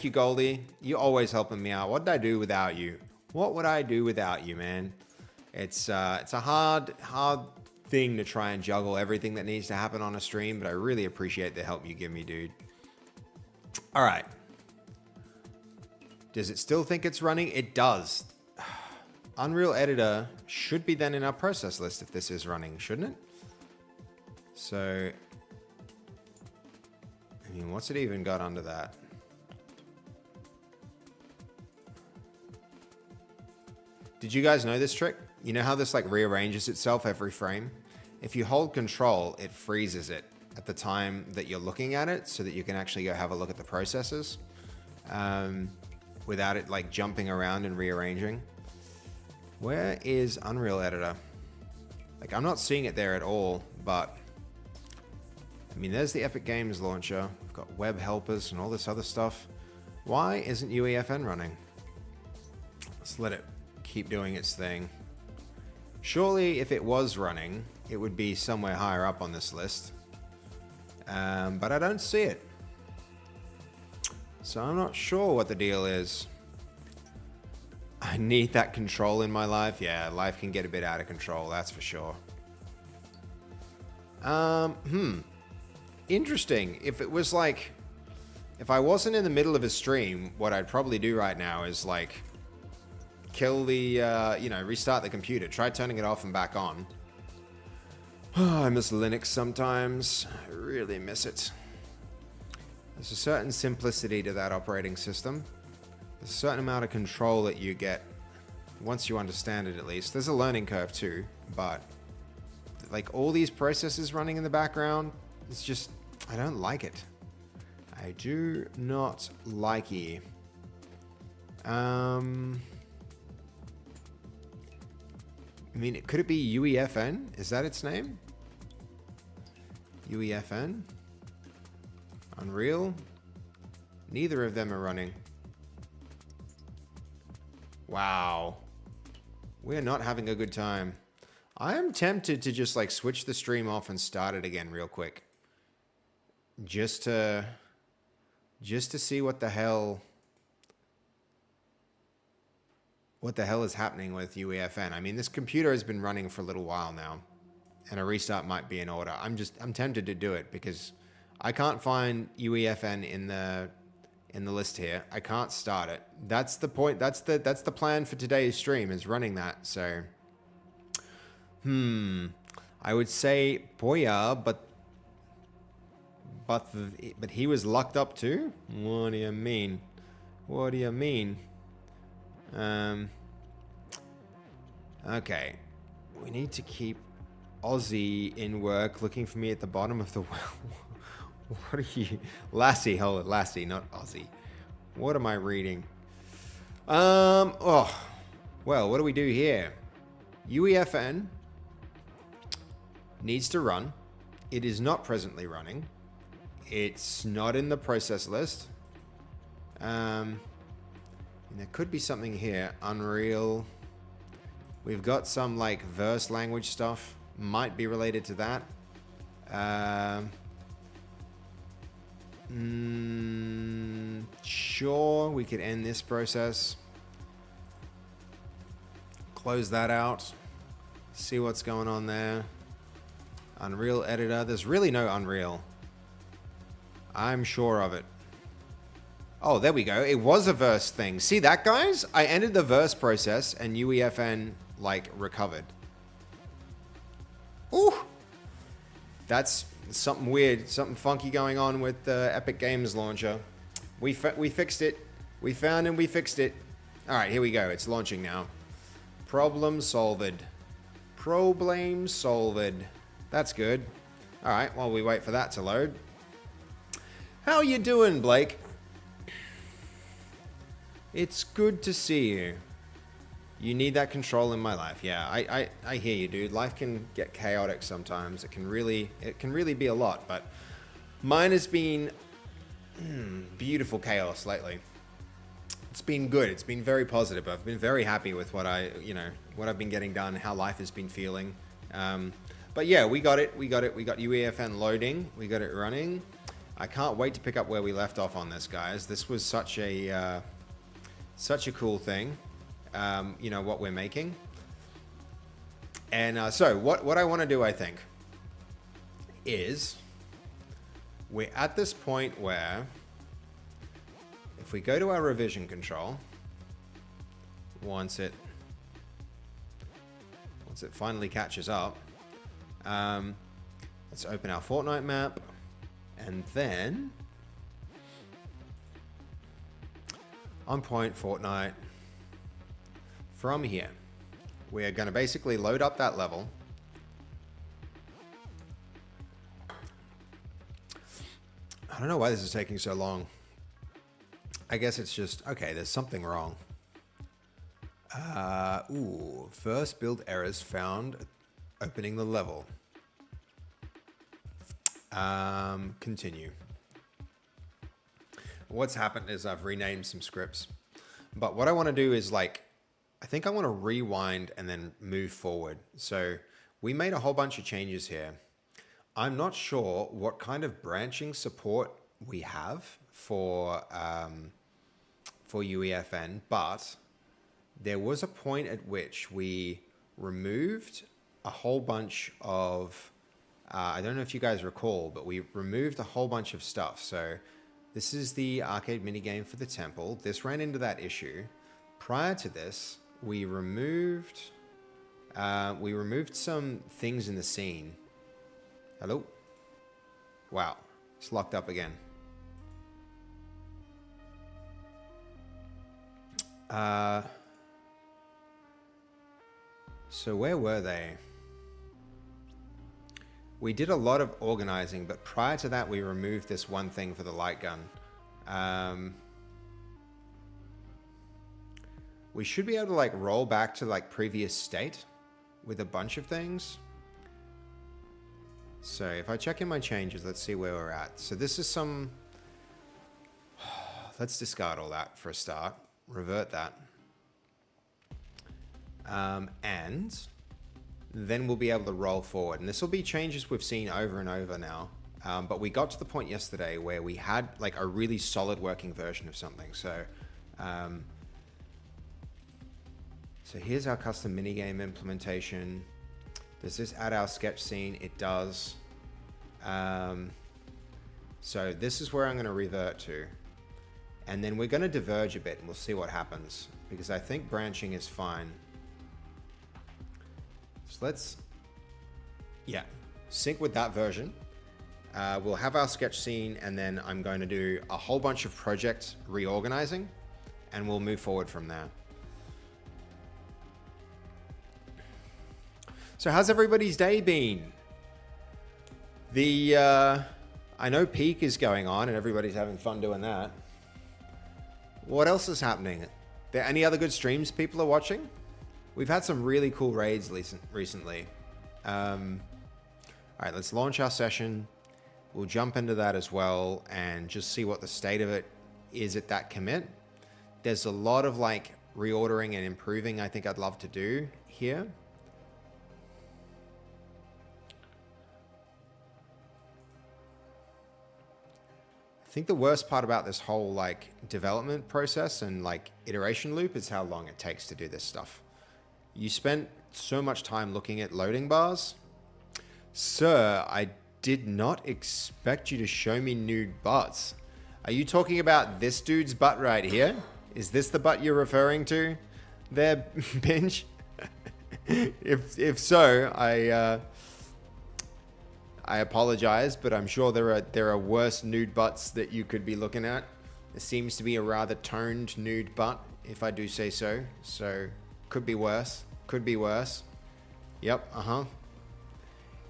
Thank you, Goldie. You're always helping me out. What would I do without you? What would I do without you, man? It's a hard thing to try and juggle everything that needs to happen on a stream, but I really appreciate the help you give me, dude. All right. Does it still think it's running? It does. Unreal Editor should be then in our process list if this is running, shouldn't it? So, I mean, what's it even got under that? Did you guys know this trick? You know how this like rearranges itself every frame? If you hold control, it freezes it at the time that you're looking at it so that you can actually go have a look at the processes without it like jumping around and rearranging. Where is Unreal Editor? Like, I'm not seeing it there at all, but I mean, there's the Epic Games launcher. We've got web helpers and all this other stuff. Why isn't UEFN running? Let's let it keep doing its thing. Surely if it was running, it would be somewhere higher up on this list. But I don't see it. So I'm not sure what the deal is. I need that control in my life. Yeah, life can get a bit out of control, that's for sure. Interesting. If it was like, if I wasn't in the middle of a stream, what I'd probably do right now is like kill the, you know, restart the computer. Try turning it off and back on. I miss Linux sometimes. I really miss it. There's a certain simplicity to that operating system. There's a certain amount of control that you get once you understand it, at least. There's a learning curve too, but like all these processes running in the background, it's just, I don't like it. I do not like it. I mean, could it be UEFN? Is that its name? UEFN? Unreal? Neither of them are running. Wow. We're not having a good time. I am tempted to just like switch the stream off and start it again real quick. Just to see what the hell is happening with UEFN. I mean, this computer has been running for a little while now, and a restart might be in order. I'm tempted to do it because I can't find UEFN in the list here. I can't start it. That's the point. That's the plan for today's stream, is running that. So, I would say Boya, but he was locked up too. What do you mean? What do you mean? Okay, we need to keep Aussie in work, looking for me at the bottom of the well. What are you? Lassie, hold it, Lassie, not Aussie. What am I reading? Oh, well, what do we do here? UEFN needs to run. It is not presently running. It's not in the process list. And there could be something here. Unreal. We've got some like verse language stuff. Might be related to that. Sure, we could end this process. Close that out. See what's going on there. Unreal Editor. There's really no Unreal. I'm sure of it. Oh, there we go. It was a verse thing. See that, guys? I ended the verse process and UEFN like recovered. Ooh. That's something weird, something funky going on with the Epic Games launcher. We fixed it. We found and we fixed it. All right, here we go. It's launching now. Problem solved. Problem solved. That's good. All right, while we wait for that to load. How you doing, Blake? It's good to see you. You need that control in my life. Yeah, I hear you, dude. Life can get chaotic sometimes. It can really be a lot, but mine has been beautiful chaos lately. It's been good. It's been very positive. I've been very happy with what I've been getting done, how life has been feeling. But yeah, we got it. We got UEFN loading. We got it running. I can't wait to pick up where we left off on this, guys. This was such a cool thing. You know, what we're making. And so what I want to do, I think, is we're at this point where if we go to our revision control, once it finally catches up, let's open our Fortnite map, and then on point Fortnite, from here, we're going to basically load up that level. I don't know why this is taking so long. I guess it's just, okay, there's something wrong. First build errors found opening the level. Continue. What's happened is I've renamed some scripts. But what I want to do is I think I want to rewind and then move forward. So we made a whole bunch of changes here. I'm not sure what kind of branching support we have for UEFN, but there was a point at which we removed a whole bunch of, I don't know if you guys recall, but we removed a whole bunch of stuff. So this is the arcade minigame for the temple. This ran into that issue. Prior to this, we removed some things in the scene. Hello? Wow, it's locked up again. So where were they? We did a lot of organizing, but prior to that, we removed this one thing for the light gun. We should be able to roll back to previous state with a bunch of things. So if I check in my changes, let's see where we're at. So this is some, let's discard all that for a start, revert that. And then we'll be able to roll forward. And this will be changes we've seen over and over now. But we got to the point yesterday where we had a really solid working version of something. So, so here's our custom minigame implementation. Does this add our sketch scene? It does. So this is where I'm going to revert to. And then we're going to diverge a bit and we'll see what happens. Because I think branching is fine. So let's, sync with that version. We'll have our sketch scene, and then I'm going to do a whole bunch of project reorganizing, and we'll move forward from there. So how's everybody's day been? I know Peak is going on, and everybody's having fun doing that. What else is happening? There any other good streams people are watching? We've had some really cool raids recently. All right, let's launch our session. We'll jump into that as well and just see what the state of it is at that commit. There's a lot of reordering and improving I think I'd love to do here. I think the worst part about this whole development process and iteration loop is how long it takes to do this stuff. You spent so much time looking at loading bars. Sir, I did not expect you to show me nude butts. Are you talking about this dude's butt right here? Is this the butt you're referring to there, Binge? If so, I apologize, but I'm sure there are worse nude butts that you could be looking at. There seems to be a rather toned nude butt, if I do say so. So could be worse. Could be worse. Yep.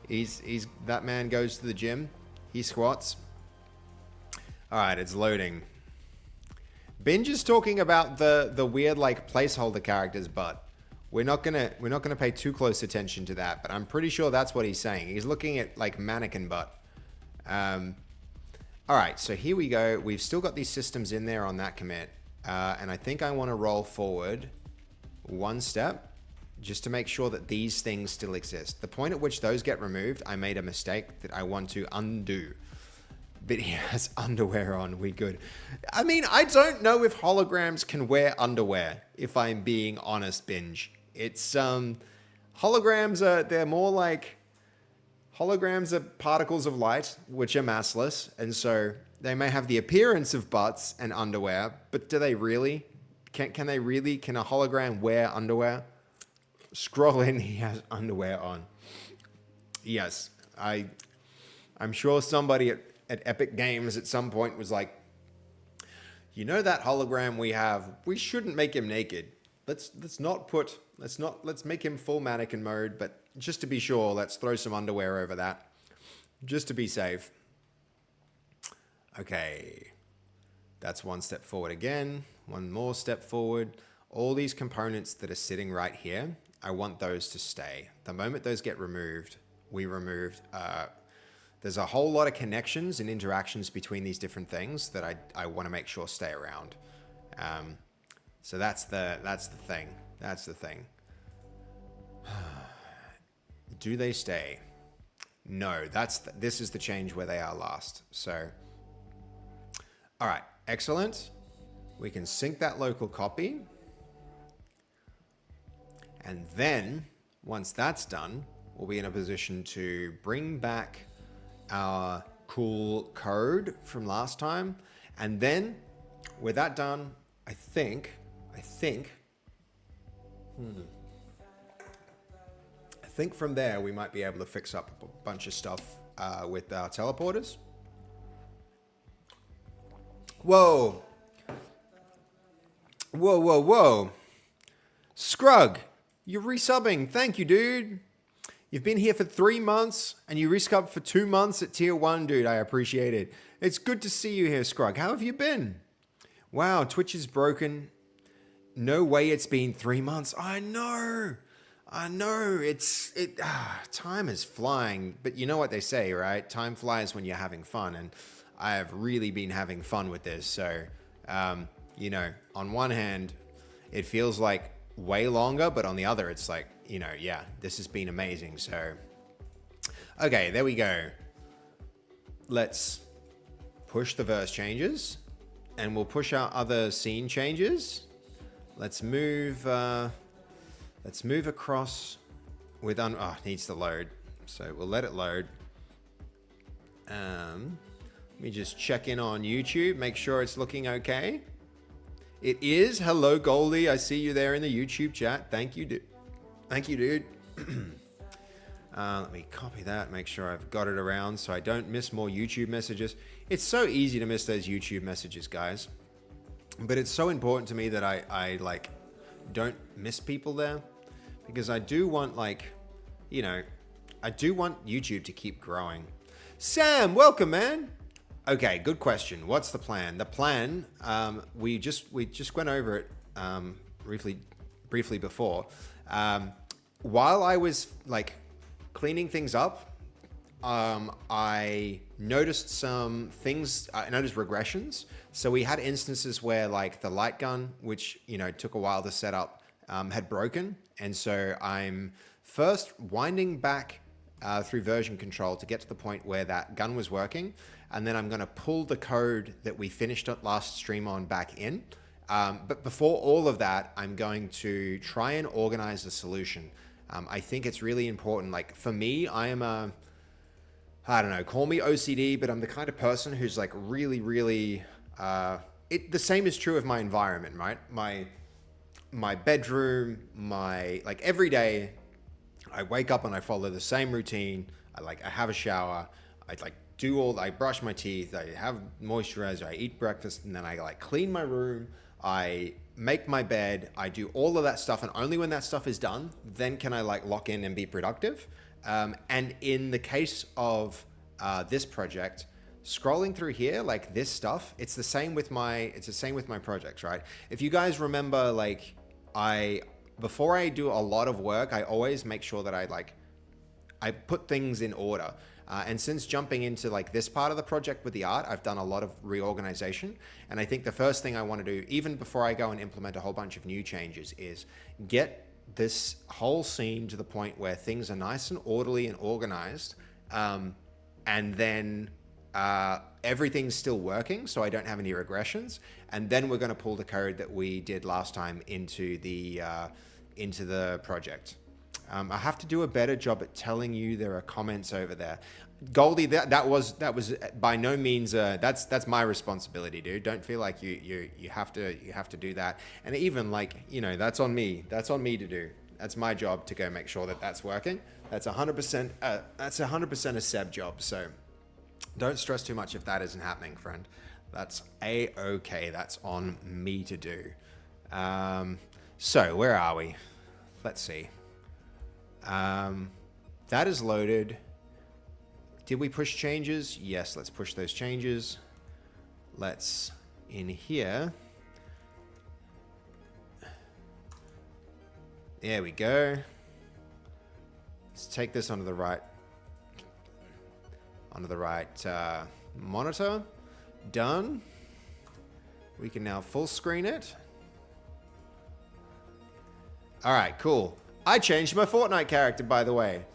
He's that man goes to the gym. He squats. All right, it's loading. Binge is talking about the weird placeholder characters, but we're not gonna pay too close attention to that. But I'm pretty sure that's what he's saying. He's looking at mannequin butt. All right, so here we go. We've still got these systems in there on that commit, and I think I want to roll forward one step just to make sure that these things still exist. The point at which those get removed, I made a mistake that I want to undo. but he has underwear on. We good. I mean, I don't know if holograms can wear underwear, if I'm being honest, Binge. It's, holograms they're more like, holograms are particles of light, which are massless, and so they may have the appearance of butts and underwear, but do they really? Can a hologram wear underwear? Scroll in, he has underwear on. Yes, I'm sure somebody at Epic Games at some point was like, you know that hologram we have, we shouldn't make him naked. Let's make him full mannequin mode, but just to be sure, let's throw some underwear over that, just to be safe. Okay, that's one step forward again, one more step forward. All these components that are sitting right here, I want those to stay. The moment those get removed, there's a whole lot of connections and interactions between these different things that I want to make sure stay around. So that's the thing. That's the thing. Do they stay? No, this is the change where they are last. So, all right, excellent. We can sync that local copy. And then once that's done, we'll be in a position to bring back our cool code from last time. And then with that done, I think from there we might be able to fix up a bunch of stuff with our teleporters. Whoa. Scrug, you're resubbing. Thank you, dude. You've been here for 3 months and you resubbed for 2 months at tier 1, dude. I appreciate it. It's good to see you here, Scrug. How have you been? Wow, Twitch is broken. No way it's been 3 months. I know. Time is flying, but you know what they say, right? Time flies when you're having fun, and I have really been having fun with this. So, you know, on one hand, it feels like way longer, but on the other, it's like, you know, yeah, this has been amazing. So, okay, there we go. Let's push the verse changes, and we'll push our other scene changes. Let's move across with it needs to load. So we'll let it load. Let me just check in on YouTube, make sure it's looking okay. It is. Hello, Goldie. I see you there in the YouTube chat. Thank you, dude. Thank you, dude. Let me copy that, make sure I've got it around so I don't miss more YouTube messages. It's so easy to miss those YouTube messages, guys. But it's so important to me that I like don't miss people there, because I do want, like, you know, I do want YouTube to keep growing. Sam, welcome, man. Okay, good question. What's the plan? The plan, we just went over it briefly before. While I was like cleaning things up, I noticed some things. I noticed regressions. So we had instances where, like, the light gun, which, you know, took a while to set up, had broken. And so I'm first winding back through version control to get to the point where that gun was working. And then I'm going to pull the code that we finished at last stream on back in. But before all of that, I'm going to try and organize the solution. I think it's really important. Like, for me, I am I don't know, call me OCD, but I'm the kind of person who's like really, really, the same is true of my environment, right? My bedroom, like every day I wake up and I follow the same routine. I have a shower. I brush my teeth. I have moisturizer. I eat breakfast, and then I like clean my room. I make my bed. I do all of that stuff. And only when that stuff is done, then can I like lock in and be productive. And in the case of this project, scrolling through here, like this stuff, it's the same with my projects, right? If you guys remember, like before I do a lot of work, I always make sure that I put things in order. And since jumping into like this part of the project with the art, I've done a lot of reorganization. And I think the first thing I want to do, even before I go and implement a whole bunch of new changes, is get this whole scene to the point where things are nice and orderly and organized. And then everything's still working, so I don't have any regressions. And then we're going to pull the code that we did last time into the project. I have to do a better job at telling you there are comments over there. Goldie, that was by no means that's my responsibility, dude. Don't feel like you have to do that. And even like, you know, that's on me. That's on me to do. That's my job to go make sure that that's working. That's 100% a Seb job. So don't stress too much if that isn't happening, friend. That's a-okay. That's on me to do. So where are we? Let's see. That is loaded. Did we push changes? Yes, let's push those changes. Let's, in here. There we go. Let's take this onto the right monitor. Done. We can now full screen it. All right, cool. I changed my Fortnite character, by the way.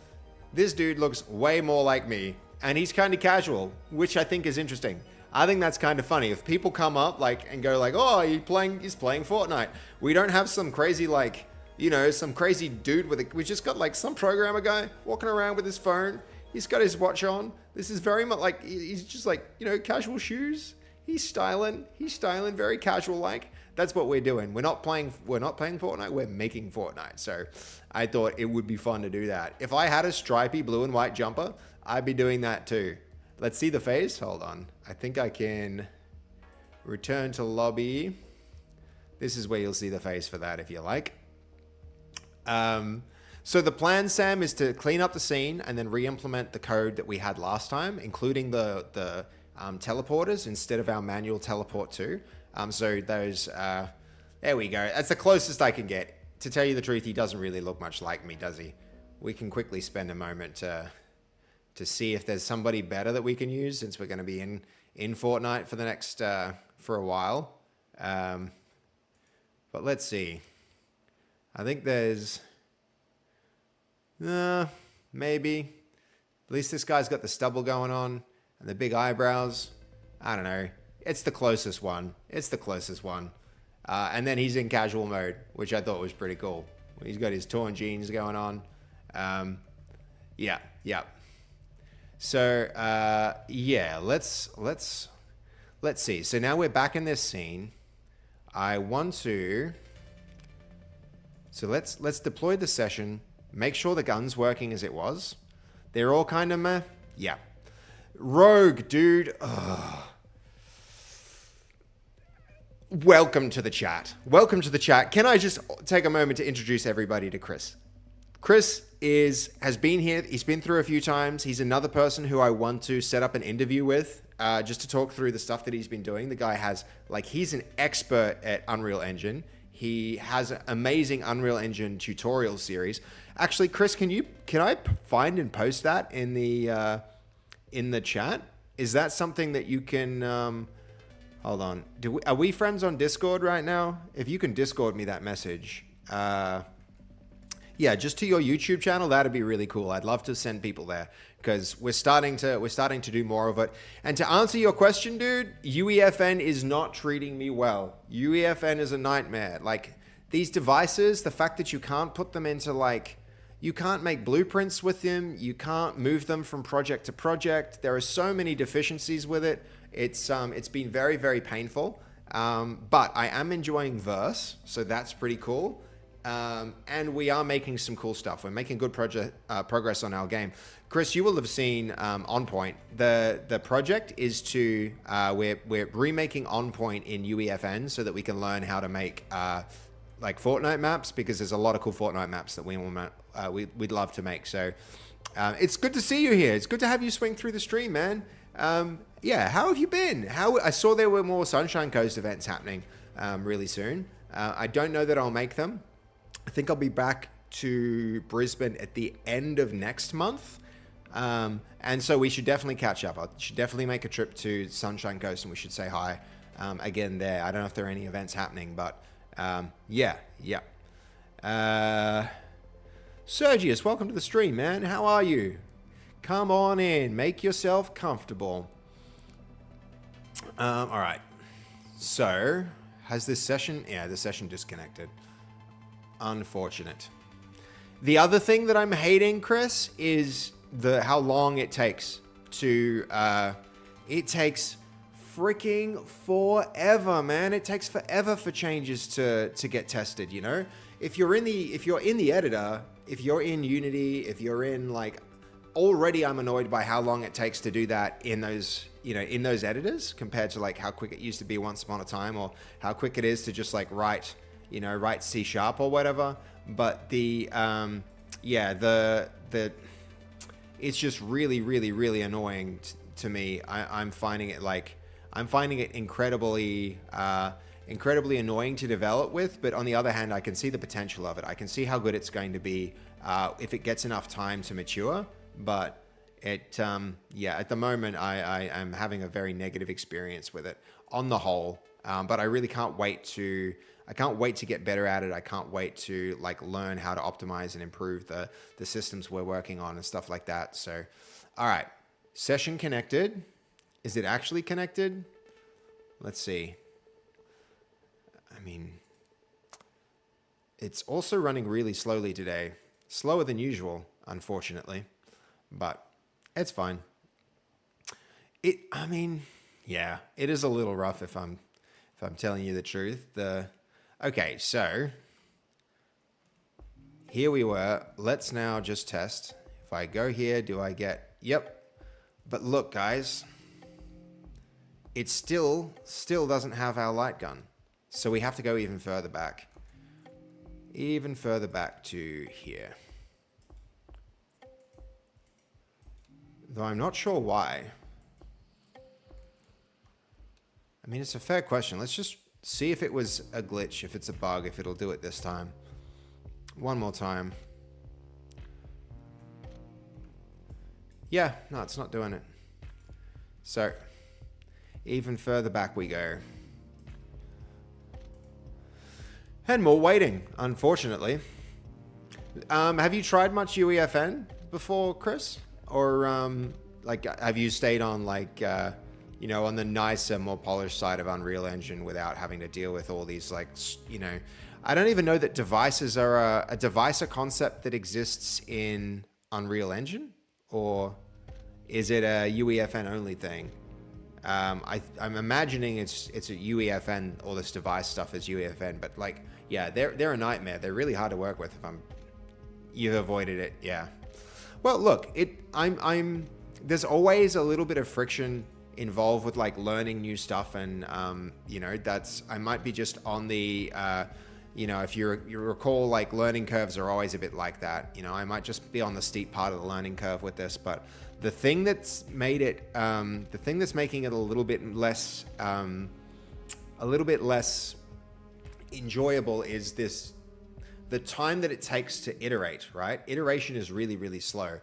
This dude looks way more like me, and he's kind of casual, which I think is interesting. I think that's kind of funny. If people come up and go like, oh, he's playing Fortnite. We don't have some crazy some crazy dude we just got like some programmer guy walking around with his phone. He's got his watch on. This is very much like, he's just like, casual shoes. He's styling very casual like. That's what we're doing. We're not playing Fortnite, we're making Fortnite. So I thought it would be fun to do that. If I had a stripy blue and white jumper, I'd be doing that too. Let's see the face. Hold on. I think I can return to lobby. This is where you'll see the face for that if you like. So the plan, Sam, is to clean up the scene and then re-implement the code that we had last time, including the teleporters instead of our manual teleport too. So those, there we go. That's the closest I can get. To tell you the truth, he doesn't really look much like me, does he? We can quickly spend a moment to see if there's somebody better that we can use, since we're going to be in Fortnite for the next, for a while. But let's see. I think there's, maybe. At least this guy's got the stubble going on and the big eyebrows. I don't know. It's the closest one. And then he's in casual mode, which I thought was pretty cool. He's got his torn jeans going on. Yeah. So, yeah, let's see. So now we're back in this scene. So let's deploy the session. Make sure the gun's working as it was. They're all kind of meh. Yeah. Rogue, dude. Ugh. Welcome to the chat. Can I just take a moment to introduce everybody to Chris? Chris has been here. He's been through a few times. He's another person who I want to set up an interview with, just to talk through the stuff that he's been doing. The guy he's an expert at Unreal Engine. He has an amazing Unreal Engine tutorial series. Actually, Chris, can I find and post that in the chat? Is that something that you can? Hold on. Are we friends on Discord right now? If you can Discord me that message, yeah, just to your YouTube channel, that'd be really cool. I'd love to send people there because we're starting to do more of it. And to answer your question, dude, UEFN is not treating me well. UEFN is a nightmare. Like these devices, the fact that you can't put them into you can't make blueprints with them. You can't move them from project to project. There are so many deficiencies with it. It's been very, very painful. But I am enjoying Verse, so that's pretty cool. And we are making some cool stuff. We're making good progress on our game. Chris, you will have seen On Point. The project is to we're remaking On Point in UEFN so that we can learn how to make like Fortnite maps, because there's a lot of cool Fortnite maps that we'd love to make. So it's good to see you here. It's good to have you swing through the stream, man. Yeah, how have you been? I saw there were more Sunshine Coast events happening really soon. I don't know that I'll make them. I think I'll be back to Brisbane at the end of next month. And so we should definitely catch up. I should definitely make a trip to Sunshine Coast and we should say hi again there. I don't know if there are any events happening, but yeah. Sergius, welcome to the stream, man. How are you? Come on in. Make yourself comfortable. All right. So, has this session... Yeah, the session disconnected. Unfortunate. The other thing that I'm hating, Chris, is how long it takes to... it takes freaking forever, man. It takes forever for changes to get tested, you know? If you're in the editor, if you're in Unity, if you're in like... Already I'm annoyed by how long it takes to do that in those, you know, in those editors compared to like how quick it used to be once upon a time, or how quick it is to just like write C# or whatever. But the it's just really, really, really annoying to me. I'm finding it incredibly annoying to develop with, but on the other hand, I can see the potential of it. I can see how good it's going to be if it gets enough time to mature. But at the moment, I am having a very negative experience with it on the whole. But I really can't wait to get better at it. I can't wait to like learn how to optimize and improve the systems we're working on and stuff like that. So, all right, session connected. Is it actually connected? Let's see. I mean, it's also running really slowly today. Slower than usual, unfortunately. But it's fine. I mean, yeah, it is a little rough if I'm telling you the truth. Okay, so here we were. Let's now just test. If I go here, do I get... Yep. But look, guys, it still doesn't have our light gun. So we have to go even further back. Even further back to here. Though I'm not sure why. I mean, it's a fair question. Let's just see if it was a glitch, if it's a bug, if it'll do it this time. One more time. Yeah, no, it's not doing it. So, even further back we go. And more waiting, unfortunately. Have you tried much UEFN before, Chris? Or, like, have you stayed on, like, you know, on the nicer, more polished side of Unreal Engine without having to deal with all these, like, you know... I don't even know that devices are a device, a concept that exists in Unreal Engine? Or is it a UEFN only thing? I'm imagining it's a UEFN, all this device stuff is UEFN, but, like, yeah, they're a nightmare. They're really hard to work with if you've avoided it, yeah. Well, look, there's always a little bit of friction involved with like learning new stuff, and you know, I might be just on the you know, if you recall, like learning curves are always a bit like that. You know, I might just be on the steep part of the learning curve with this, but the thing that's making it a little bit less enjoyable is the time that it takes to iterate, right? Iteration is really, really slow.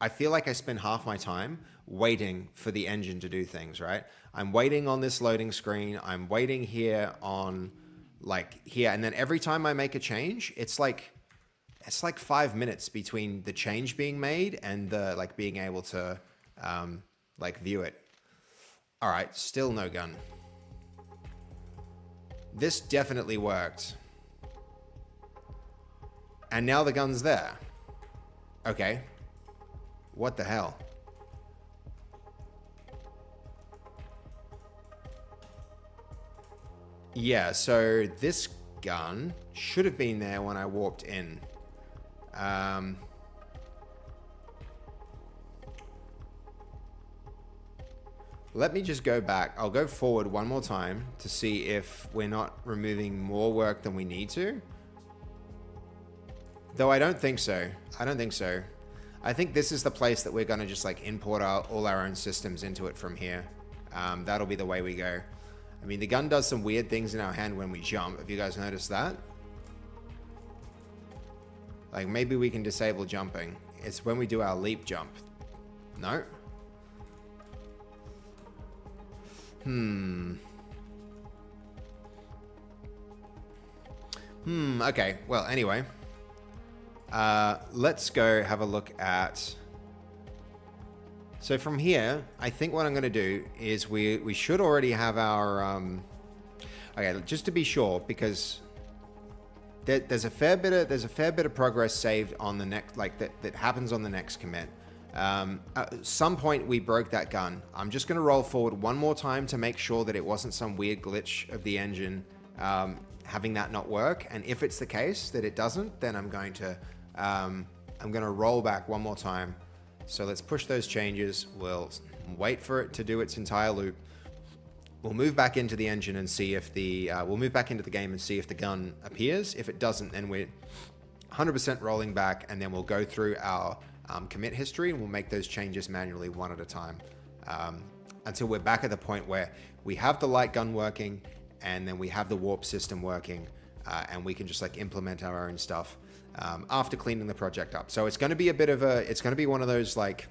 I feel like I spend half my time waiting for the engine to do things, right? I'm waiting on this loading screen. I'm waiting here on here. And then every time I make a change, it's like 5 minutes between the change being made and the being able to view it. All right, still no gun. This definitely worked. And now the gun's there. Okay. What the hell? Yeah, so this gun should have been there when I warped in. Let me just go back. I'll go forward one more time to see if we're not removing more work than we need to. Though I don't think so. I don't think so. I think this is the place that we're going to just import all our own systems into it from here. That'll be the way we go. I mean, the gun does some weird things in our hand when we jump. Have you guys noticed that? Maybe we can disable jumping. It's when we do our leap jump. No? Okay. Well, anyway. Let's go have a look at So from here, I think what I'm going to do is we should already have our okay, just to be sure, because there's a fair bit of progress saved on the next, like that happens on the next commit. At some point we broke that gun. I'm just going to roll forward one more time to make sure that it wasn't some weird glitch of the engine having that not work. And if it's the case that it doesn't, then I'm going to roll back one more time. So let's push those changes. We'll wait for it to do its entire loop. We'll move back into the engine and see if we'll move back into the game and see if the gun appears. If it doesn't, then we're 100% rolling back, and then we'll go through our commit history and we'll make those changes manually one at a time until we're back at the point where we have the light gun working and then we have the warp system working and we can just like implement our own stuff after cleaning the project up. So it's going to be it's going to be one of those, like,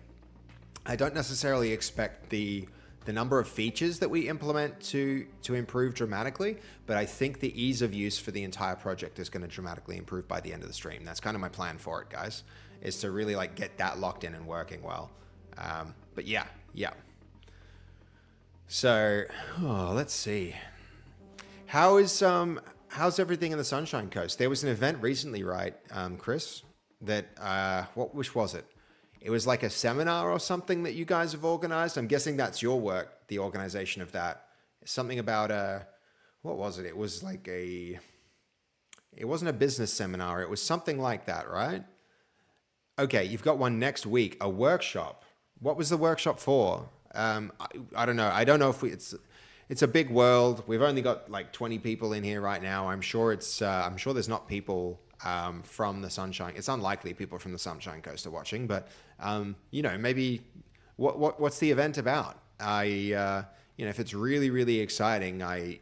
I don't necessarily expect the number of features that we implement to improve dramatically, but I think the ease of use for the entire project is going to dramatically improve by the end of the stream. That's kind of my plan for it, guys, is to really like get that locked in and working well. But yeah. So, let's see. How's everything in the Sunshine Coast? There was an event recently, right, Chris? That which was it? It was like a seminar or something that you guys have organized. I'm guessing that's your work, the organization of that. Something about what was it? It was like it wasn't a business seminar. It was something like that, right? Okay, you've got one next week, a workshop. What was the workshop for? I don't know. I don't know if it's a big world. We've only got like 20 people in here right now. I'm sure there's not people from the Sunshine. It's unlikely people from the Sunshine Coast are watching, but maybe what's the event about? If it's really, really exciting, I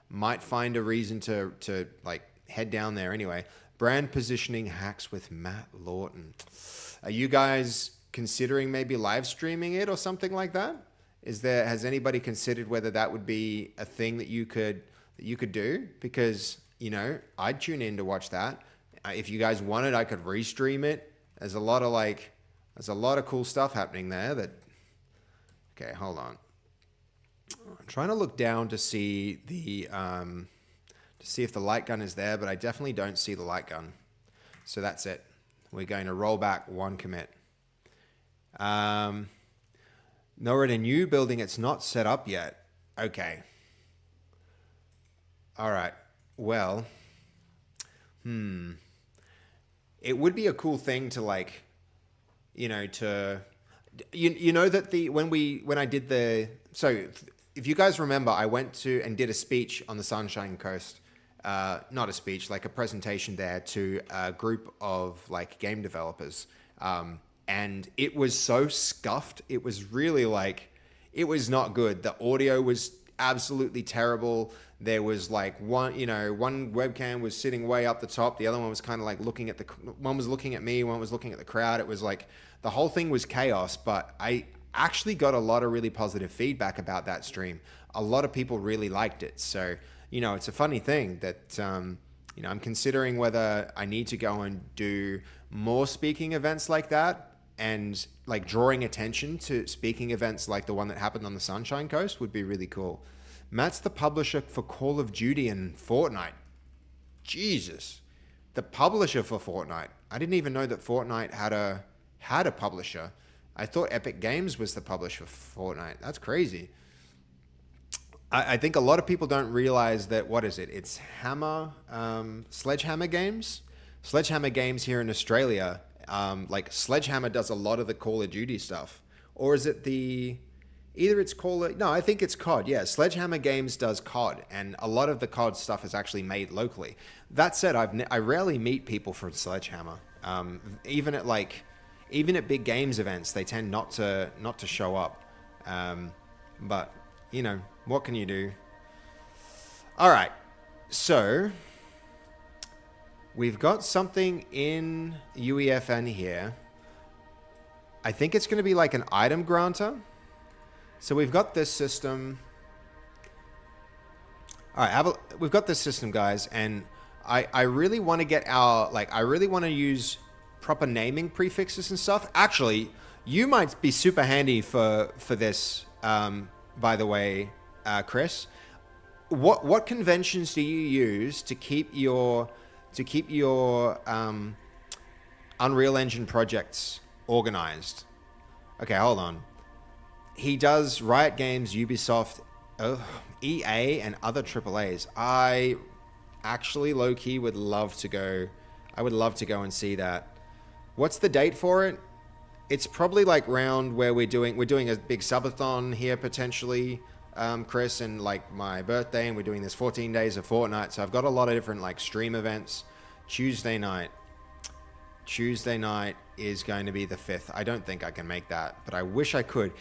might find a reason to like head down there anyway. Brand positioning hacks with Matt Lawton. Are you guys considering maybe live streaming it or something like that? Has anybody considered whether that would be a thing that you could do? Because, I'd tune in to watch that. If you guys wanted, I could restream it. There's a lot of cool stuff happening there okay, hold on. I'm trying to look down to see if the light gun is there, but I definitely don't see the light gun. So that's it. We're going to roll back one commit. No, we're in a new building. It's not set up yet. Okay. All right. Well, it would be a cool thing to like, that when I did if you guys remember, I went to and did a speech on the Sunshine Coast. Not a speech, like a presentation there to a group of like game developers. And it was so scuffed. It was really it was not good. The audio was absolutely terrible. There was like one webcam was sitting way up the top. The other one was kind of like one was looking at me, one was looking at the crowd. It was like the whole thing was chaos, but I actually got a lot of really positive feedback about that stream. A lot of people really liked it. So, it's a funny thing that, I'm considering whether I need to go and do more speaking events like that, and like drawing attention to speaking events like the one that happened on the Sunshine Coast would be really cool. Matt's the publisher for Call of Duty and Fortnite. Jesus. The publisher for Fortnite. I didn't even know that Fortnite had a publisher. I thought Epic Games was the publisher for Fortnite. That's crazy. I think a lot of people don't realize that, what is it? It's Sledgehammer Games. Sledgehammer Games here in Australia. Like Sledgehammer does a lot of the Call of Duty stuff. Or is it I think it's COD. Yeah, Sledgehammer Games does COD, and a lot of the COD stuff is actually made locally. That said, I rarely meet people from Sledgehammer. Even at big games events, they tend not to show up. But what can you do? All right, so we've got something in UEFN here. I think it's going to be like an item granter. So we've got this system. All right, we've got this system, guys, and I really want to get I really want to use proper naming prefixes and stuff. Actually, You might be super handy for this, by the way, Chris. What conventions do you use to keep your Unreal Engine projects organized? Okay, hold on. He does Riot Games, Ubisoft, EA, and other AAAs. I actually low-key would love to go. I would love to go and see that. What's the date for it? It's probably like round where we're doing a big subathon here potentially, Chris, and like my birthday, and we're doing this 14 days of Fortnite. So I've got a lot of different like stream events. Tuesday night is going to be the 5th. I don't think I can make that, but I wish I could.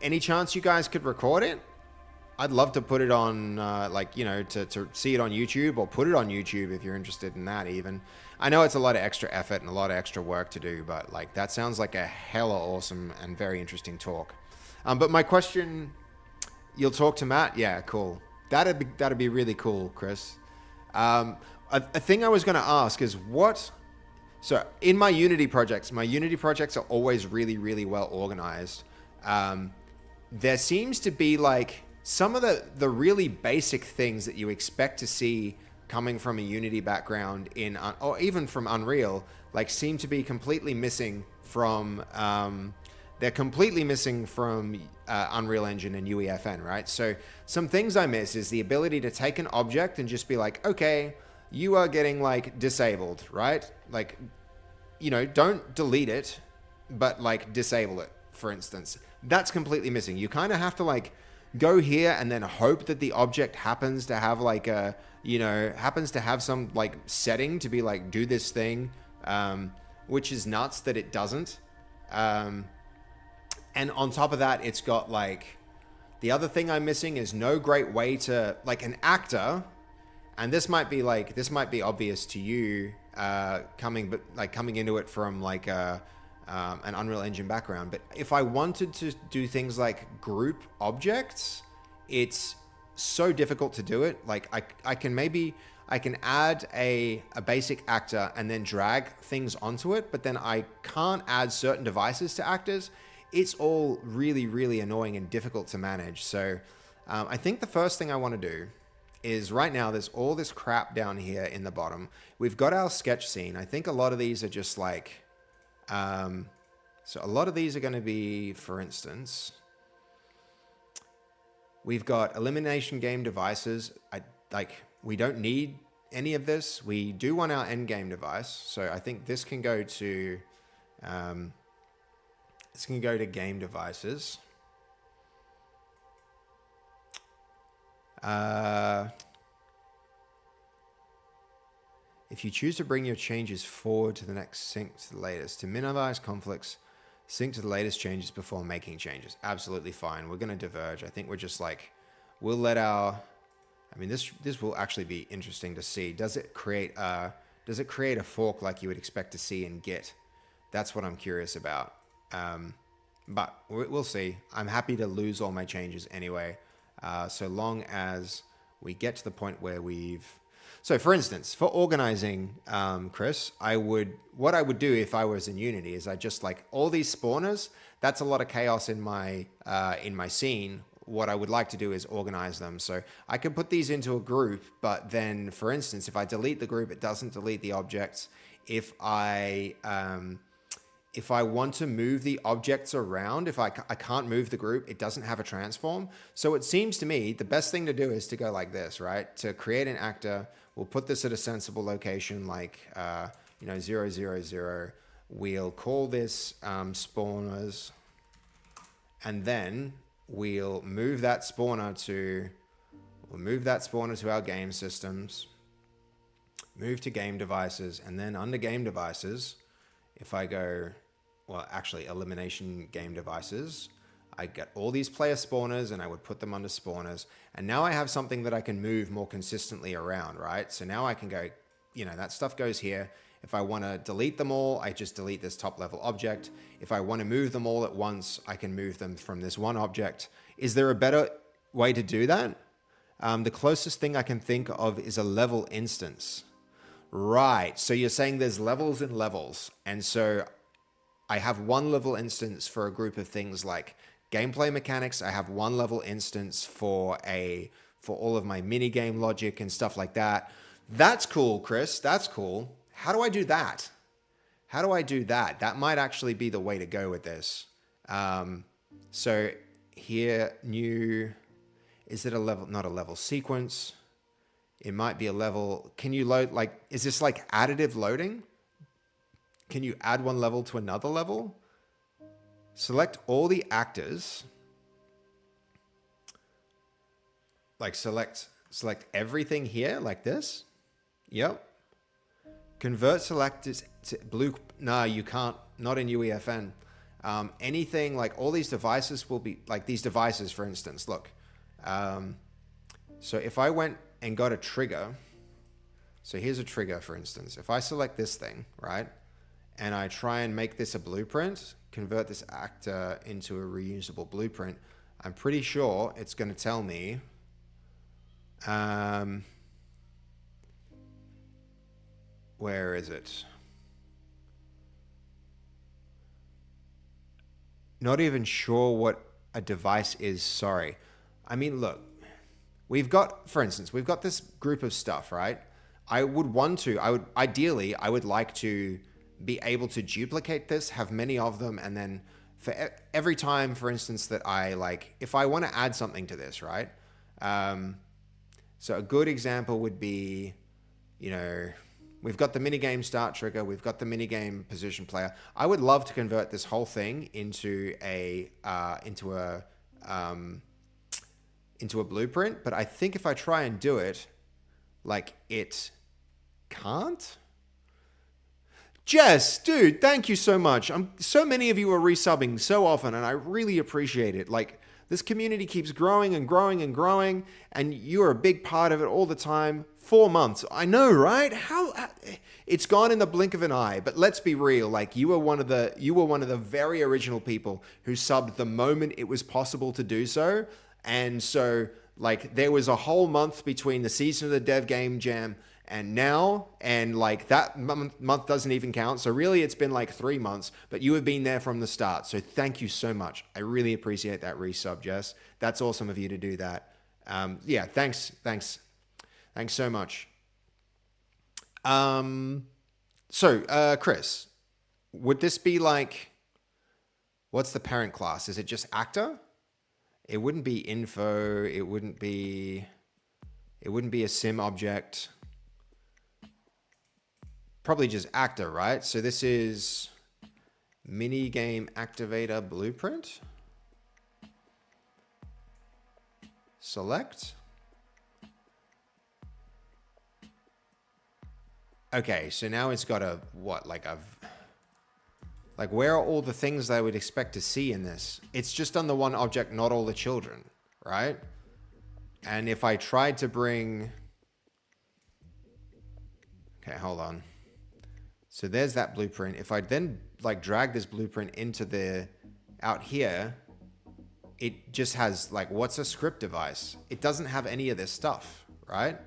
Any chance you guys could record it? I'd love to put it on, to see it on YouTube, or put it on YouTube if you're interested in that even. I know it's a lot of extra effort and a lot of extra work to do, but like that sounds like a hella awesome and very interesting talk. But my question, you'll talk to Matt? Yeah, cool. That'd be really cool, Chris. A thing I was going to ask is so in my Unity projects are always really, really well organized. There seems to be like some of the really basic things that you expect to see coming from a Unity background or even from Unreal, like seem to be completely missing from, they're completely missing from Unreal Engine and UEFN, right? So some things I miss is the ability to take an object and just be like, okay, you are getting like disabled, right? Like, don't delete it, but like disable it, for instance. That's completely missing. You kind of have to like go here and then hope that the object happens to have like some like setting to be like, do this thing, which is nuts that it doesn't. And on top of that, it's got like, the other thing I'm missing is no great way to, like an actor, and this might be obvious to you, coming into it from like an Unreal Engine background. But if I wanted to do things like group objects, it's so difficult to do it. Like I can add a basic actor and then drag things onto it, but then I can't add certain devices to actors. It's all really, really annoying and difficult to manage. So I think the first thing I want to do is, right now there's all this crap down here in the bottom. We've got our sketch scene. I think a lot of these are just like, so a lot of these are going to be, for instance, we've got elimination game devices. We don't need any of this. We do want our end game device. So I think this can go to, game devices. If you choose to bring your changes forward to the next sync to the latest, to minimize conflicts, sync to the latest changes before making changes. Absolutely fine. We're going to diverge. I think we're just like, we'll let our, this will actually be interesting to see. Does it create a fork like you would expect to see in Git? That's what I'm curious about. But we'll see. I'm happy to lose all my changes anyway, so long as we get to the point where so for instance, for organizing, Chris, what I would do if I was in Unity is I just like all these spawners. That's a lot of chaos in my scene. What I would like to do is organize them. So I can put these into a group, but then, for instance, if I delete the group, it doesn't delete the objects. If I want to move the objects around, if I can't move the group, it doesn't have a transform. So it seems to me the best thing to do is to go like this, right? To create an actor, we'll put this at a sensible location, like 0, 0, 0. We'll call this spawners, and then we'll move that spawner to our game systems, move to game devices, and then under game devices, if I go, elimination game devices, I get all these player spawners and I would put them under spawners. And now I have something that I can move more consistently around, right? So now I can go, that stuff goes here. If I want to delete them all, I just delete this top level object. If I want to move them all at once, I can move them from this one object. Is there a better way to do that? The closest thing I can think of is a level instance. Right, so you're saying there's levels and levels. And so I have one level instance for a group of things like gameplay mechanics. I have one level instance for all of my mini game logic and stuff like that. That's cool, Chris. That's cool. How do I do that? How do I do that? That might actually be the way to go with this. So here, new, is it a level? Not a level sequence. It might be a level. Can you load, like, is this like additive loading? Can you add one level to another level? Select all the actors. Like select everything here like this. Yep. Convert selectors to blue. No, you can't. Not in UEFN. Anything like all these devices will be like these devices, for instance. Look. So if I went and got a trigger. So here's a trigger, for instance. If I select this thing, right? And I try and make this a blueprint, convert this actor into a reusable blueprint, I'm pretty sure it's going to tell me where is it? Not even sure what a device is, sorry. I mean, look, we've got, for instance, we've got this group of stuff, right? Ideally, I would like to be able to duplicate this, have many of them, and then for every time, for instance, that I like, if I want to add something to this, right? So a good example would be, you know, we've got the minigame start trigger, we've got the minigame position player. I would love to convert this whole thing into a blueprint, but I think if I try and do it, like it can't. Jess, dude, thank you so much. So many of you are resubbing so often, and I really appreciate it. Like, this community keeps growing and growing and growing, and you are a big part of it all the time. 4 months. I know, right? How it's gone in the blink of an eye, but let's be real. Like, you were one of the very original people who subbed the moment it was possible to do so. And so, like, there was a whole month between the season of the Dev Game Jam and now, and like that month doesn't even count. So really it's been like 3 months, but you have been there from the start. So thank you so much. I really appreciate that resub, Jess. That's awesome of you to do that. Yeah, thanks so much. Chris, would this be like, what's the parent class? Is it just actor? It wouldn't be info. It wouldn't be a sim object. Probably just actor, right? So this is minigame activator blueprint. Select. Okay, so now it's got a, what, like where are all the things that I would expect to see in this? It's just on the one object, not all the children, right? And if I tried to bring, okay, hold on. So there's that blueprint. If I then like drag this blueprint into out here, it just has like, what's a script device? It doesn't have any of this stuff, right?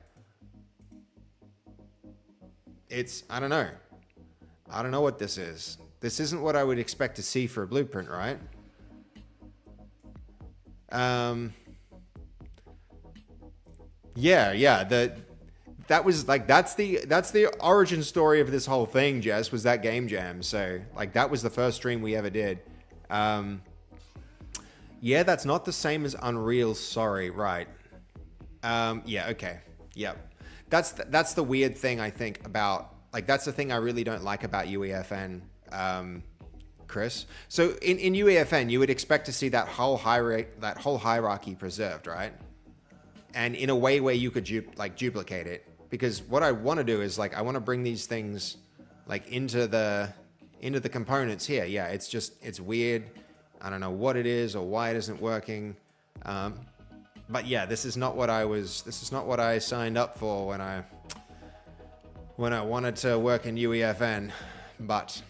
I don't know. I don't know what this is. This isn't what I would expect to see for a blueprint, right? Yeah. That was like, that's the origin story of this whole thing, Jess, was that game jam. So like, that was the first stream we ever did. Yeah, that's not the same as Unreal. Sorry. Right. Yeah. Okay. Yep. That's the weird thing I think about, like, that's the thing I really don't like about UEFN, Chris. So in UEFN, you would expect to see that whole hierarchy preserved, right? And in a way where you could duplicate it. Because what I want to do is like, I want to bring these things like into the components here. Yeah, it's weird. I don't know what it is or why it isn't working. But yeah, this is not what I signed up for when I wanted to work in UEFN. But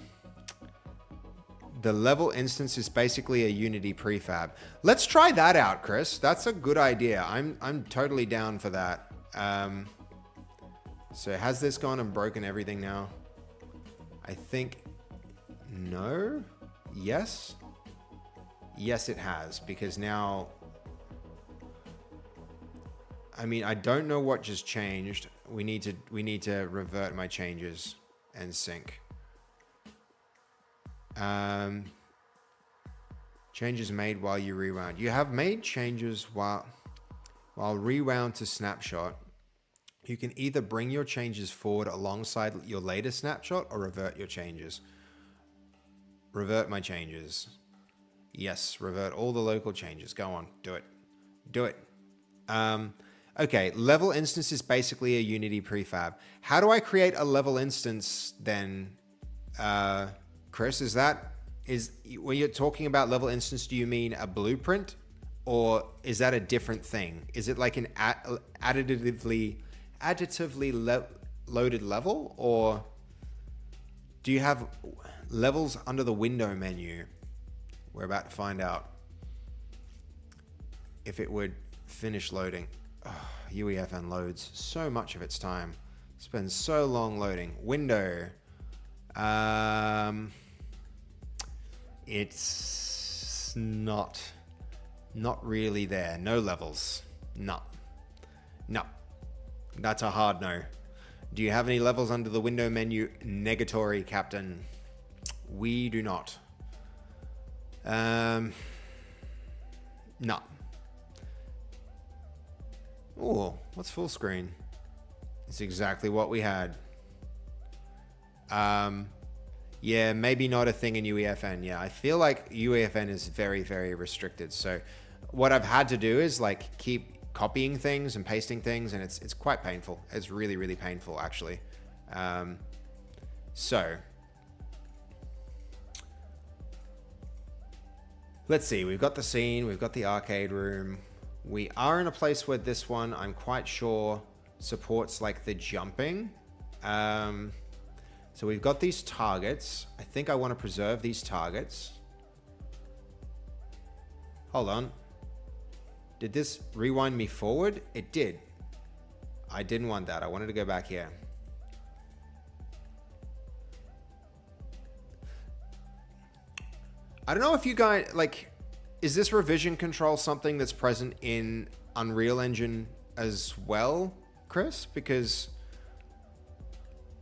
the level instance is basically a Unity prefab. Let's try that out, Chris. That's a good idea. I'm totally down for that. So has this gone and broken everything now? I think no. Yes. Yes, it has, because now, I mean, I don't know what just changed. We need to revert my changes and sync. Changes made while you rewound. You have made changes while rewound to snapshot. You can either bring your changes forward alongside your latest snapshot or revert your changes. Revert my changes. Yes, revert all the local changes. Go on, do it. Do it. Okay, level instance is basically a Unity prefab. How do I create a level instance then, Chris? When you're talking about level instance, do you mean a blueprint, or is that a different thing? Is it like an additively loaded level, or do you have levels under the window menu? We're about to find out if it would finish loading. Oh, UEFN loads so much of its time. Spends so long loading. Window. It's not really there. No levels. No. That's a hard no. Do you have any levels under the window menu? Negatory, Captain. We do not. No. Oh, what's full screen? It's exactly what we had. Yeah, maybe not a thing in UEFN. Yeah, I feel like UEFN is very, very restricted. So what I've had to do is like keep copying things and pasting things, and it's quite painful. It's really, really painful, actually. So let's see. We've got the scene. We've got the arcade room. We are in a place where this one, I'm quite sure, supports like the jumping. So we've got these targets. I think I want to preserve these targets. Hold on. Did this rewind me forward? It did. I didn't want that. I wanted to go back here. I don't know if you guys, like, is this revision control something that's present in Unreal Engine as well, Chris? Because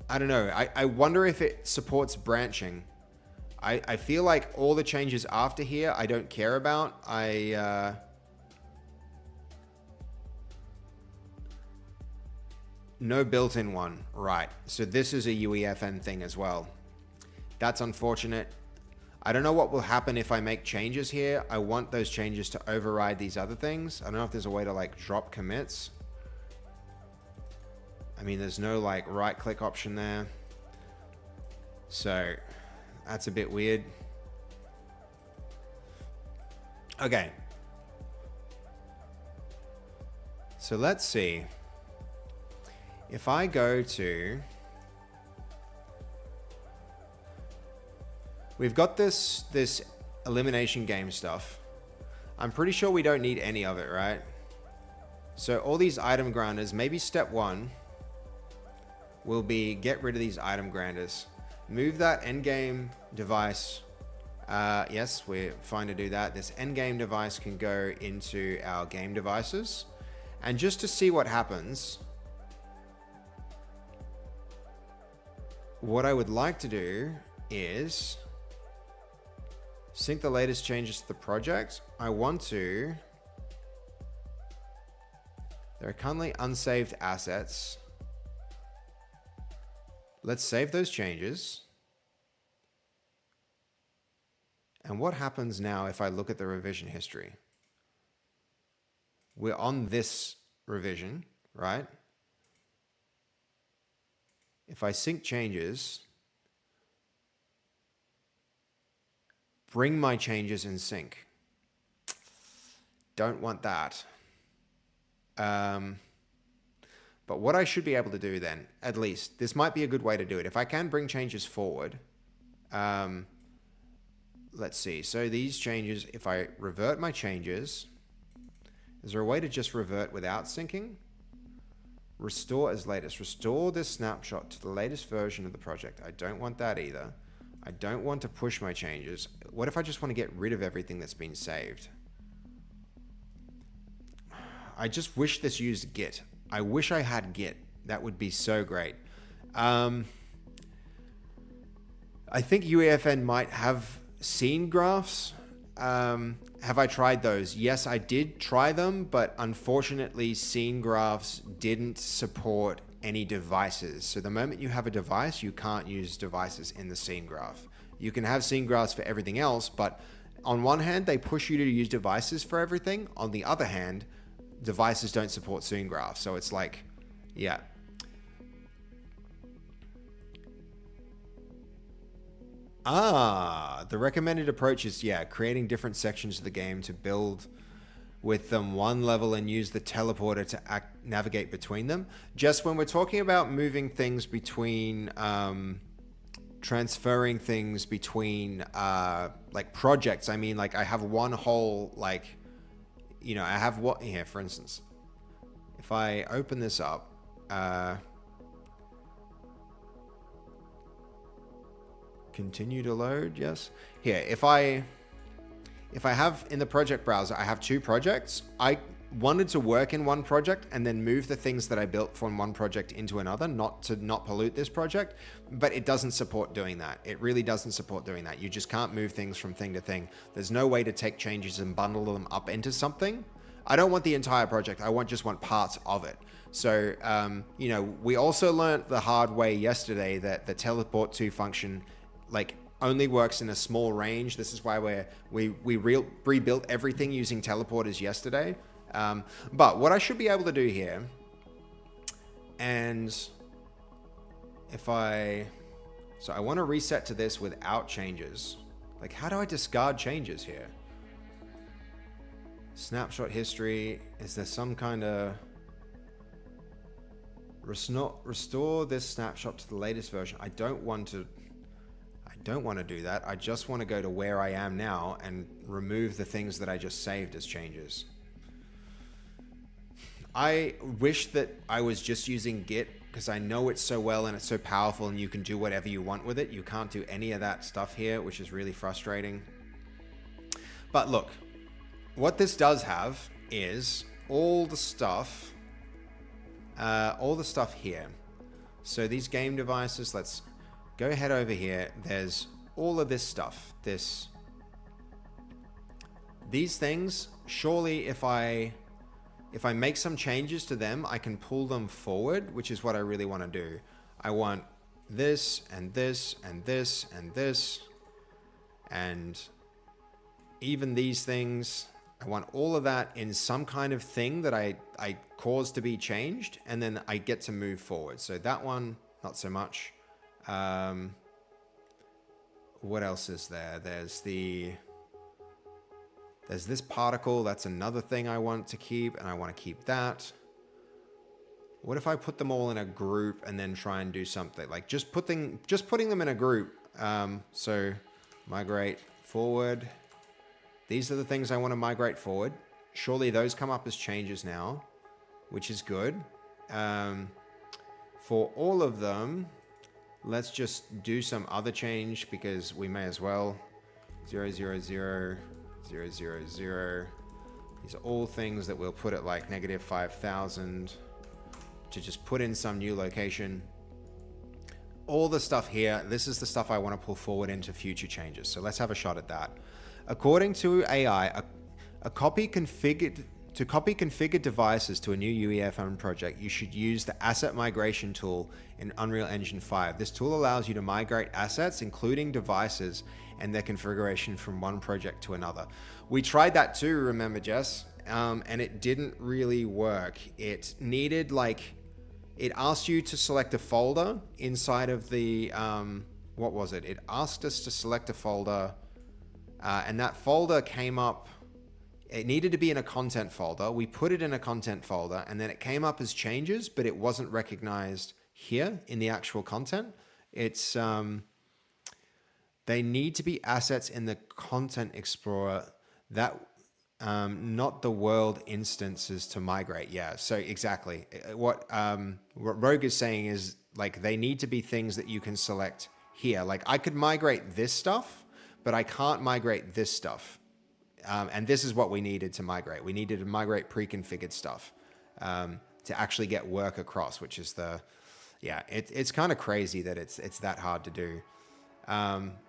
I don't know. I wonder if it supports branching. I feel like all the changes after here I don't care about. No built-in one. Right. So this is a UEFN thing as well. That's unfortunate. I don't know what will happen if I make changes here. I want those changes to override these other things. I don't know if there's a way to like drop commits. I mean, there's no like right click option there. So that's a bit weird. Okay. So let's see. If I go to, we've got this elimination game stuff. I'm pretty sure we don't need any of it, right? So all these item grinders, maybe step one will be get rid of these item grinders. Move that endgame device. Yes, we're fine to do that. This endgame device can go into our game devices. And just to see what happens, what I would like to do is sync the latest changes to the project. I want to, there are currently unsaved assets. Let's save those changes. And what happens now if I look at the revision history? We're on this revision, right? If I sync changes, bring my changes in sync. Don't want that. But what I should be able to do then, at least, this might be a good way to do it. If I can bring changes forward, let's see. So these changes, if I revert my changes, is there a way to just revert without syncing? Restore as latest. Restore this snapshot to the latest version of the project. I don't want that either. I don't want to push my changes. What if I just want to get rid of everything that's been saved? I just wish this used Git. I wish I had Git. That would be so great. I think UEFN might have scene graphs. Have I tried those? Yes, I did try them, but unfortunately, scene graphs didn't support any devices. So the moment you have a device, you can't use devices in the scene graph. You can have scene graphs for everything else, but on one hand, they push you to use devices for everything. On the other hand, devices don't support scene graphs. So it's like, yeah. The recommended approach is, yeah, creating different sections of the game to build with them one level and use the teleporter to navigate between them. Just when we're talking about moving things between, transferring things between, like projects, I mean, like I have one whole, like, you know, I have what here, for instance, if I open this up, continue to load, yes. Here, if I have in the project browser, I have two projects. I wanted to work in one project and then move the things that I built from one project into another, not to not pollute this project, but it doesn't support doing that. It really doesn't support doing that. You just can't move things from thing to thing. There's no way to take changes and bundle them up into something. I don't want the entire project. I just want parts of it. So, you know, we also learned the hard way yesterday that the teleport to function like only works in a small range. This is why we rebuilt everything using teleporters yesterday. But what I should be able to do here, and so I want to reset to this without changes. Like, how do I discard changes here? Snapshot history. Is there some kind of restore this snapshot to the latest version? I don't want to do that. I just want to go to where I am now and remove the things that I just saved as changes. I wish that I was just using Git because I know it so well and it's so powerful and you can do whatever you want with it. You can't do any of that stuff here, which is really frustrating. But look, what this does have is all the stuff here. So these game devices, let's go ahead over here. There's all of this stuff. These things, surely if I make some changes to them, I can pull them forward, which is what I really want to do. I want this and this and this and this, and even these things. I want all of that in some kind of thing that I cause to be changed, and then I get to move forward. So that one, not so much. What else is there? There's this particle. That's another thing I want to keep, and I want to keep that. What if I put them all in a group and then try and do something like just putting them in a group? So migrate forward. These are the things I want to migrate forward. Surely those come up as changes now, which is good. For all of them, let's just do some other change because we may as well. 0, 0, 0, 0, 0, 0. These are all things that we'll put at like -5,000 to just put in some new location. All the stuff here, this is the stuff I want to pull forward into future changes. So let's have a shot at that. According to AI, to copy configured devices to a new UEFN project, you should use the Asset Migration tool in Unreal Engine 5. This tool allows you to migrate assets, including devices, and their configuration from one project to another. We tried that too, remember, Jess? And it didn't really work. It needed, it asked you to select a folder inside of the, what was it? It asked us to select a folder, and that folder came up. It needed to be in a content folder. We put it in a content folder, and then it came up as changes, but it wasn't recognized here in the actual content. It's they need to be assets in the Content Explorer, that not the world instances to migrate. Yeah, so exactly what Rogue is saying is like they need to be things that you can select here. Like I could migrate this stuff, but I can't migrate this stuff. And this is what we needed to migrate. We needed to migrate pre-configured stuff to actually get work across, which is it's kind of crazy that it's that hard to do.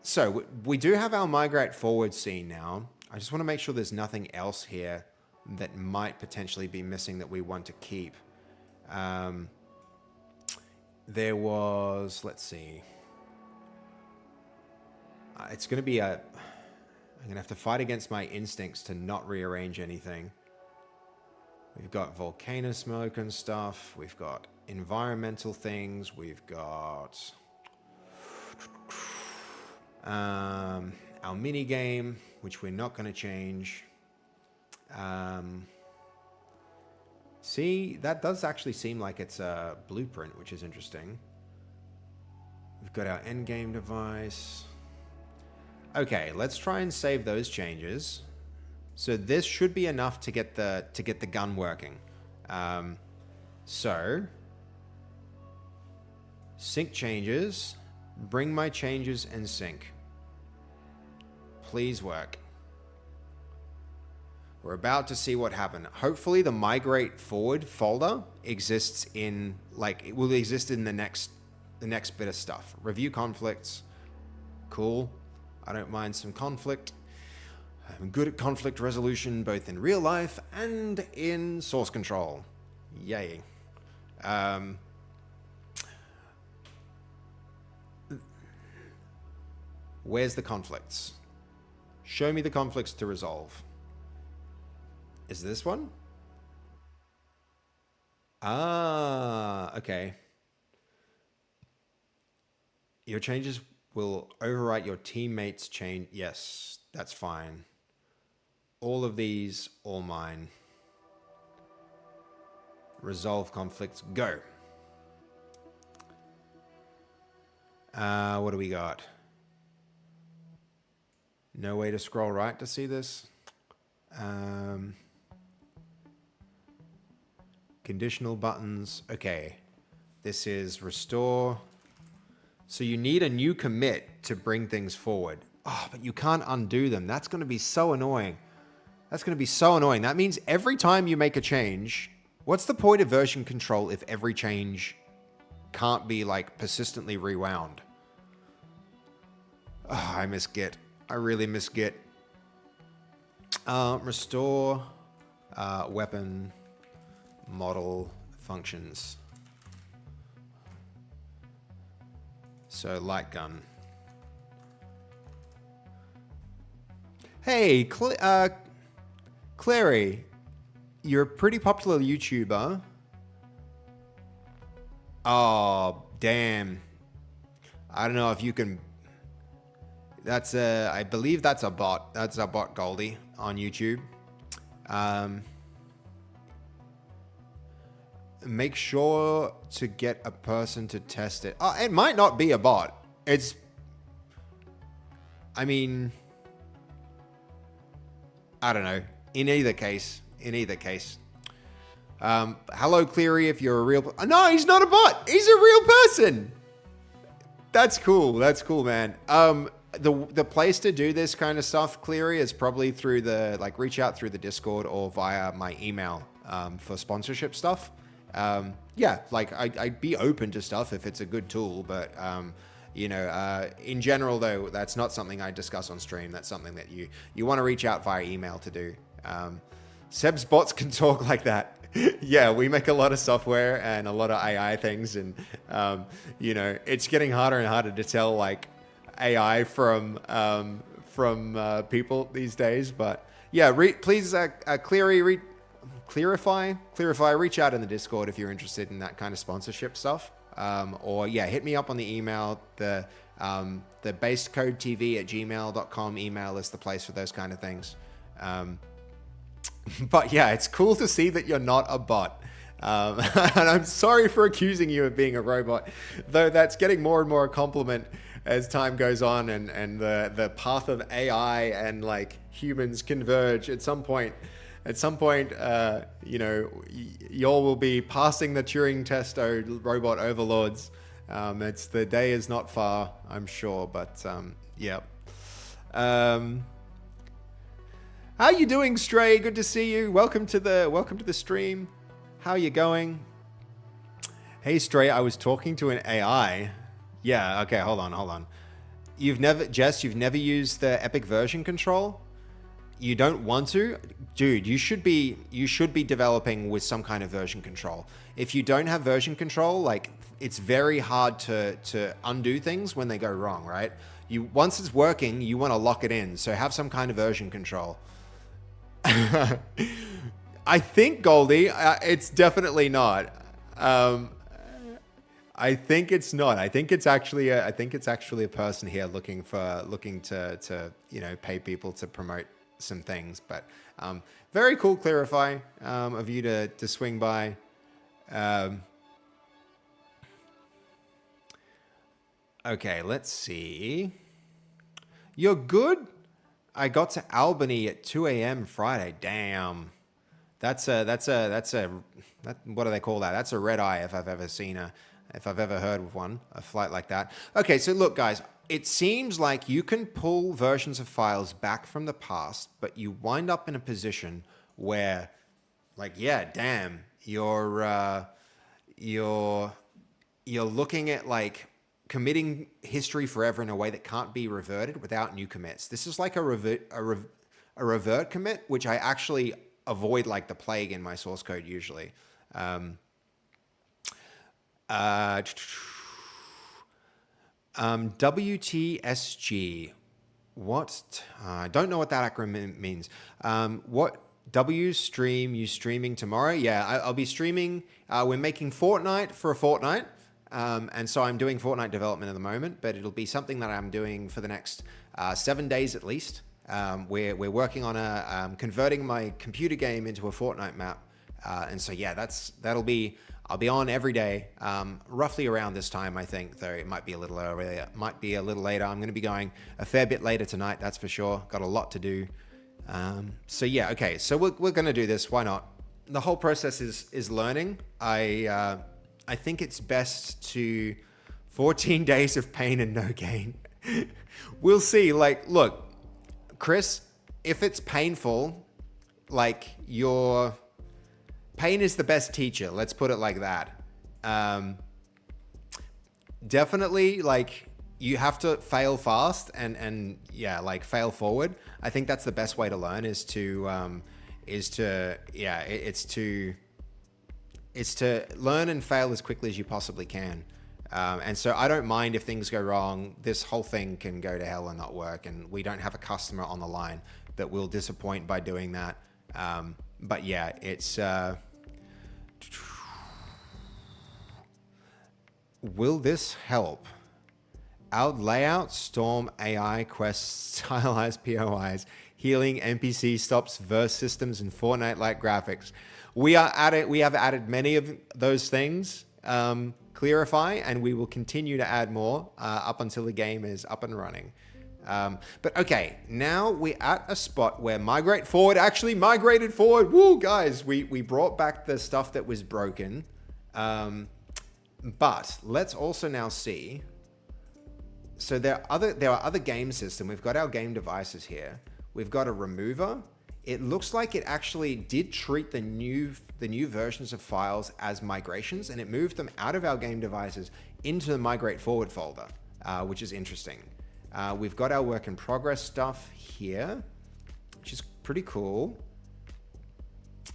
So we do have our migrate forward scene now. I just want to make sure there's nothing else here that might potentially be missing that we want to keep. There was, let's see. It's going to be I'm going to have to fight against my instincts to not rearrange anything. We've got volcano smoke and stuff. We've got environmental things. We've got our mini game, which we're not going to change. See, that does actually seem like it's a blueprint, which is interesting. We've got our end game device. Okay, let's try and save those changes. So this should be enough to get the gun working. So sync changes, bring my changes and sync. Please work. We're about to see what happened. Hopefully the migrate forward folder exists in, it will exist in the next bit of stuff. Review conflicts. Cool. I don't mind some conflict. I'm good at conflict resolution, both in real life and in source control. Yay. Where's the conflicts? Show me the conflicts to resolve. Is this one? Ah, okay. Your changes will overwrite your teammates' change. Yes, that's fine. All of these, all mine. Resolve conflicts, go. What do we got? No way to scroll right to see this. Conditional buttons. Okay. This is restore. So you need a new commit to bring things forward. Oh, but you can't undo them. That's going to be so annoying. That's going to be so annoying. That means every time you make a change, what's the point of version control if every change can't be persistently rewound? Oh, I miss Git. I really miss Git. Restore weapon model functions. So light gun. Hey, Clary, you're a pretty popular YouTuber. Oh, damn. I don't know if you can... I believe that's a bot. That's a bot, Goldie, on YouTube. Make sure to get a person to test it. Oh, it might not be a bot. I don't know. In either case. Hello, Cleary, if you're a real... No, he's not a bot. He's a real person. That's cool. That's cool, man. The place to do this kind of stuff, Cleary, is probably through reach out through the Discord or via my email for sponsorship stuff. I'd be open to stuff if it's a good tool, but in general though, that's not something I discuss on stream. That's something that you want to reach out via email to do. Seb's bots can talk like that. Yeah, we make a lot of software and a lot of AI things, and it's getting harder and harder to tell AI from people these days. But yeah, please clarify, reach out in the Discord if you're interested in that kind of sponsorship stuff. Or hit me up on the email. The basecodetv@gmail.com email is the place for those kind of things. But yeah, it's cool to see that you're not a bot. And I'm sorry for accusing you of being a robot, though that's getting more and more a compliment as time goes on, and the path of AI and humans converge at some point. At some point, y'all will be passing the Turing test, robot overlords, It's the day is not far, I'm sure, but yeah. How you doing, Stray? Good to see you. Welcome to the stream. How you going? Hey, Stray, I was talking to an AI. Yeah, okay, hold on. You've never used the Epic version control? You don't want to? Dude, you should be developing with some kind of version control. If you don't have version control, like, it's very hard to undo things when they go wrong, right? Once it's working, you want to lock it in, so have some kind of version control. I think, Goldie, it's definitely not. I think it's not. I think it's actually a person here looking to pay people to promote some things. But very cool, Clarify, of you to swing by. Okay, let's see. You're good. I got to Albany at 2 a.m. Friday. Damn. That's what do they call that? That's a red eye if I've ever heard of one, a flight like that. Okay, so look, guys, it seems like you can pull versions of files back from the past, but you wind up in a position where, like, yeah, damn, you're looking at, like, committing history forever in a way that can't be reverted without new commits. This is like a revert commit, which I actually avoid like the plague in my source code usually. WTSG. What? I don't know what that acronym means. What? W stream, you streaming tomorrow? Yeah, I'll be streaming. We're making Fortnite for a fortnight. And so I'm doing Fortnite development at the moment, but it'll be something that I'm doing for the next 7 days at least. We're working on converting my computer game into a Fortnite map. And so, yeah, I'll be on every day, roughly around this time, I think, though it might be a little earlier, it might be a little later. I'm going to be going a fair bit later tonight, that's for sure. Got a lot to do. So yeah, okay, so we're going to do this. Why not? The whole process is learning. I think it's best to 14 days of pain and no gain. We'll see. Like, look, Chris, if it's painful, like, your pain is the best teacher. Let's put it like that. Definitely, like, you have to fail fast and yeah, like, fail forward. I think that's the best way to learn is to learn and fail as quickly as you possibly can. And so I don't mind if things go wrong. This whole thing can go to hell and not work. And we don't have a customer on the line that will disappoint by doing that. But yeah, it's... will this help? Out layout, storm, AI, quests, stylized POIs, healing, NPC stops, verse systems, and Fortnite-like graphics. We have added many of those things, Clarify, and we will continue to add more up until the game is up and running. But okay, now we're at a spot where migrate forward actually migrated forward. Woo, guys, we brought back the stuff that was broken. But let's also now see. So there are other game systems. We've got our game devices here. We've got a remover. It looks like it actually did treat the new versions of files as migrations, and it moved them out of our game devices into the migrate forward folder, which is interesting. We've got our work in progress stuff here, which is pretty cool.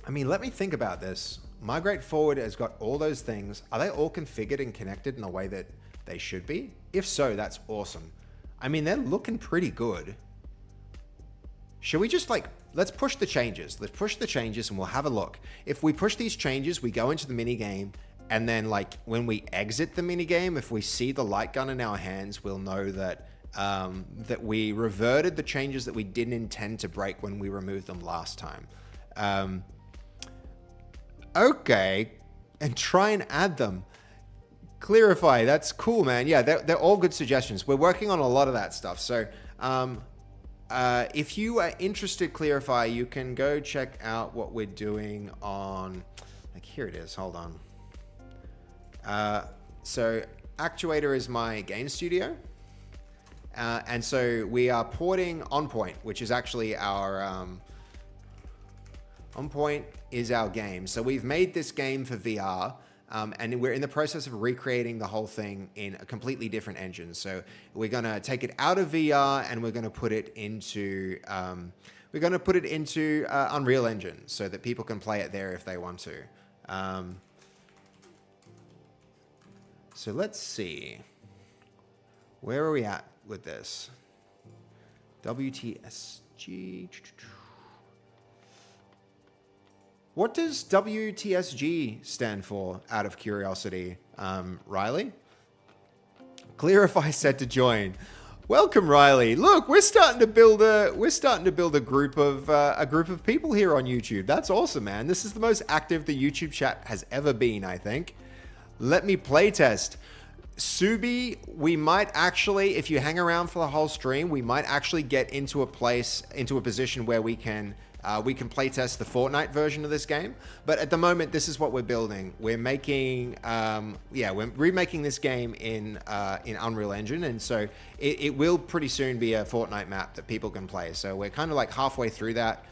I mean, let me think about this. Migrate forward has got all those things. Are they all configured and connected in the way that they should be? If so, that's awesome. I mean, they're looking pretty good. Should we just let's push the changes. Let's push the changes and we'll have a look. If we push these changes, we go into the mini game, and then when we exit the mini game, if we see the light gun in our hands, we'll know that that we reverted the changes that we didn't intend to break when we removed them last time. Okay, and try and add them. Clarify, that's cool, man. Yeah, they're all good suggestions. We're working on a lot of that stuff. So if you are interested, Clarify, you can go check out what we're doing on, here it is, hold on. So Actuator is my game studio. And so we are porting OnPoint, which is actually our... OnPoint is our game. So we've made this game for VR, and we're in the process of recreating the whole thing in a completely different engine. So we're going to take it out of VR and we're going to put it into... Unreal Engine so that people can play it there if they want to. So let's see. Where are we at with this? WTSG. What does WTSG stand for, out of curiosity, Riley? Clarify said to join. Welcome, Riley. Look, we're starting to build a group of people here on YouTube. That's awesome, man. This is the most active the YouTube chat has ever been, I think. Let me playtest. Subi, we might actually, if you hang around for the whole stream, we might actually get into a position where we can playtest the Fortnite version of this game. But at the moment, this is what we're building. We're making, we're remaking this game in Unreal Engine, and so it will pretty soon be a Fortnite map that people can play. So we're kind of like halfway through that.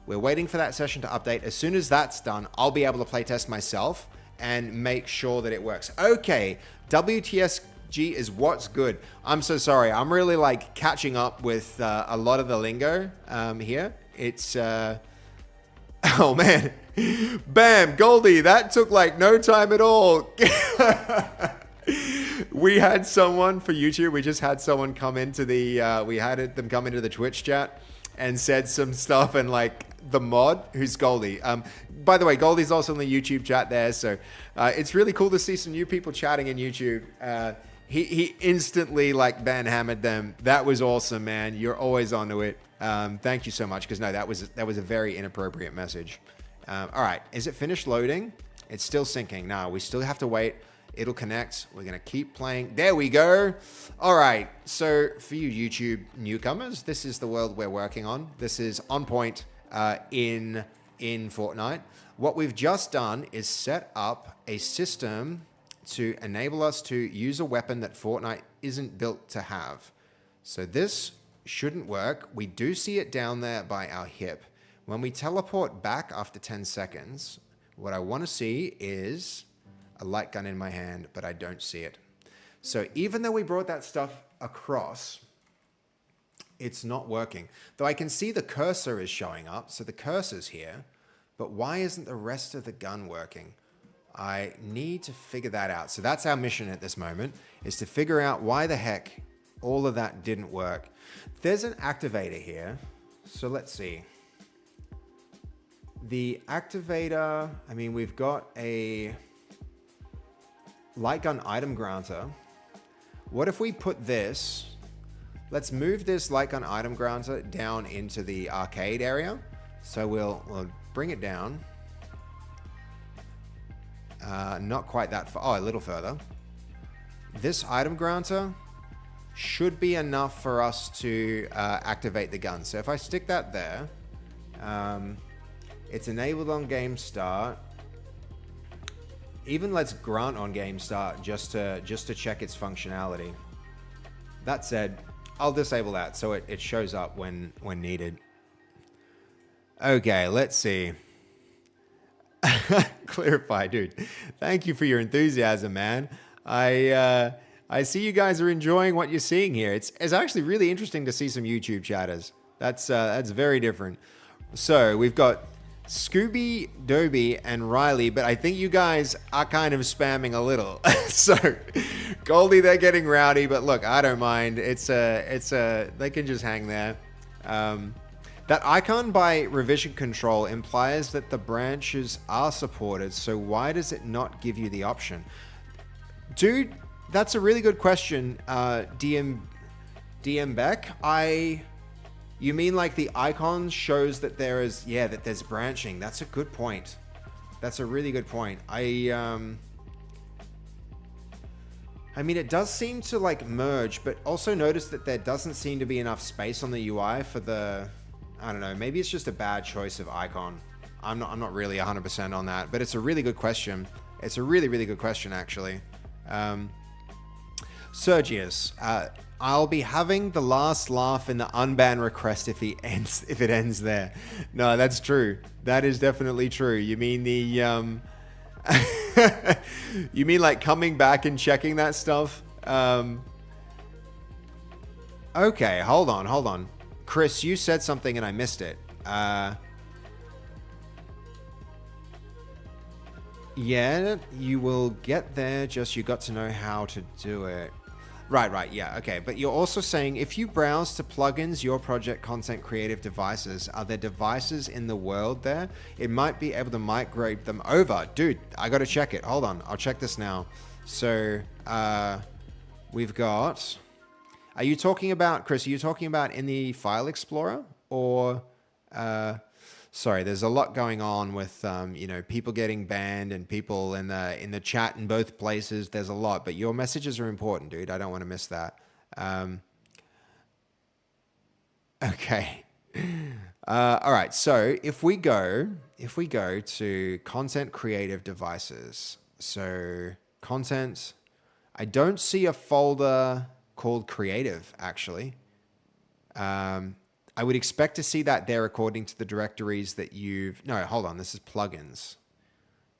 We're waiting for that session to update. As soon as that's done, I'll be able to playtest myself and make sure that it works. Okay, WTSG is what's good. I'm so sorry. I'm really like catching up with a lot of the lingo here. It's, oh man, bam, Goldie, that took like no time at all. We had someone for YouTube, we just had someone come into them come into the Twitch chat and said some stuff, and like the mod, who's Goldie. By the way, Goldie's also in the YouTube chat there, so it's really cool to see some new people chatting in YouTube. He instantly like ban-hammered them. That was awesome, man. You're always onto it. Thank you so much, because no, that was a very inappropriate message. All right, is it finished loading? It's still syncing. No, we still have to wait. It'll connect. We're gonna keep playing. There we go. All right, so for you YouTube newcomers, this is the world we're working on. This is OnPoint in Fortnite. What we've just done is set up a system to enable us to use a weapon that Fortnite isn't built to have. So this shouldn't work. We do see it down there by our hip. When we teleport back after 10 seconds, what I want to see is a light gun in my hand, but I don't see it. So even though we brought that stuff across, it's not working. Though I can see the cursor is showing up, so the cursor's here, but why isn't the rest of the gun working? I need to figure that out. So that's our mission at this moment, is to figure out why the heck all of that didn't work. There's an activator here, so let's see. The activator, I mean, we've got a light gun item granter. What if we put this, let's move this light gun item granter down into the arcade area. So we'll bring it down. Not quite that far, oh, a little further. This item granter should be enough for us to activate the gun. So if I stick that there, it's enabled on game start. Even let's grant on game start just to check its functionality. That said, I'll disable that so it shows up when needed. Okay, let's see. Clarify, dude. Thank you for your enthusiasm, man. I see you guys are enjoying what you're seeing here. It's actually really interesting to see some YouTube chatters. That's very different. So we've got Scooby, Dobie, and Riley, but I think you guys are kind of spamming a little. So Goldie, they're getting rowdy, but look, I don't mind. They can just hang there. That icon by revision control implies that the branches are supported, so why does it not give you the option? Dude, that's a really good question, DM Beck. You mean like the icon shows that that there's branching. That's a good point. That's a really good point. I mean, it does seem to like merge, but also notice that there doesn't seem to be enough space on the UI for the, I don't know, maybe it's just a bad choice of icon. I'm not really 100% on that, but it's a really good question. It's a really, really good question, actually. Sergius, I'll be having the last laugh in the unban request if it ends there. No, that's true. That is definitely true. You mean the you mean like coming back and checking that stuff? Okay, hold on. Chris, you said something and I missed it. Yeah, you will get there, just you got to know how to do it. Right, yeah, okay. But you're also saying if you browse to plugins, your project, content, creative devices, are there devices in the world there? It might be able to migrate them over. Dude, I got to check it. Hold on, I'll check this now. So, we've got... Are you talking about, Chris, are you talking about in the File Explorer? Or... Sorry, there's a lot going on with, you know, people getting banned and people in the chat in both places. There's a lot, but your messages are important, dude. I don't want to miss that. Okay. All right. So if we go to content creative devices, so content, I don't see a folder called creative actually. I would expect to see that there according to the directories that no, hold on, this is plugins.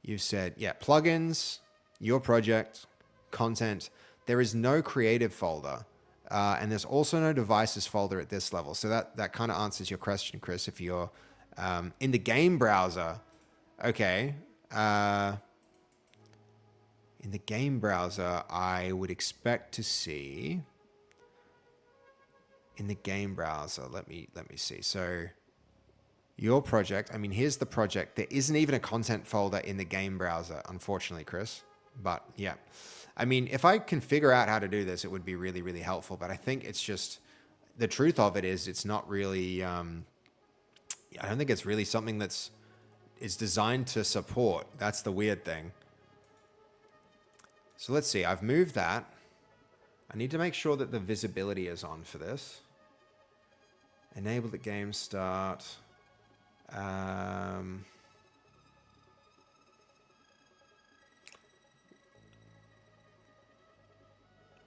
You said, yeah, plugins, your project, content. There is no creative folder. And there's also no devices folder at this level. So that kind of answers your question, Chris, if you're in the game browser. Okay. In the game browser, I would expect to see... In the game browser, let me see. So your project, I mean, here's the project. There isn't even a content folder in the game browser, unfortunately, Chris. But yeah, I mean, if I can figure out how to do this, it would be really, really helpful. But I think it's just, the truth of it is it's not really, I don't think it's really something is designed to support. That's the weird thing. So let's see, I've moved that. I need to make sure that the visibility is on for this. Enable the game start.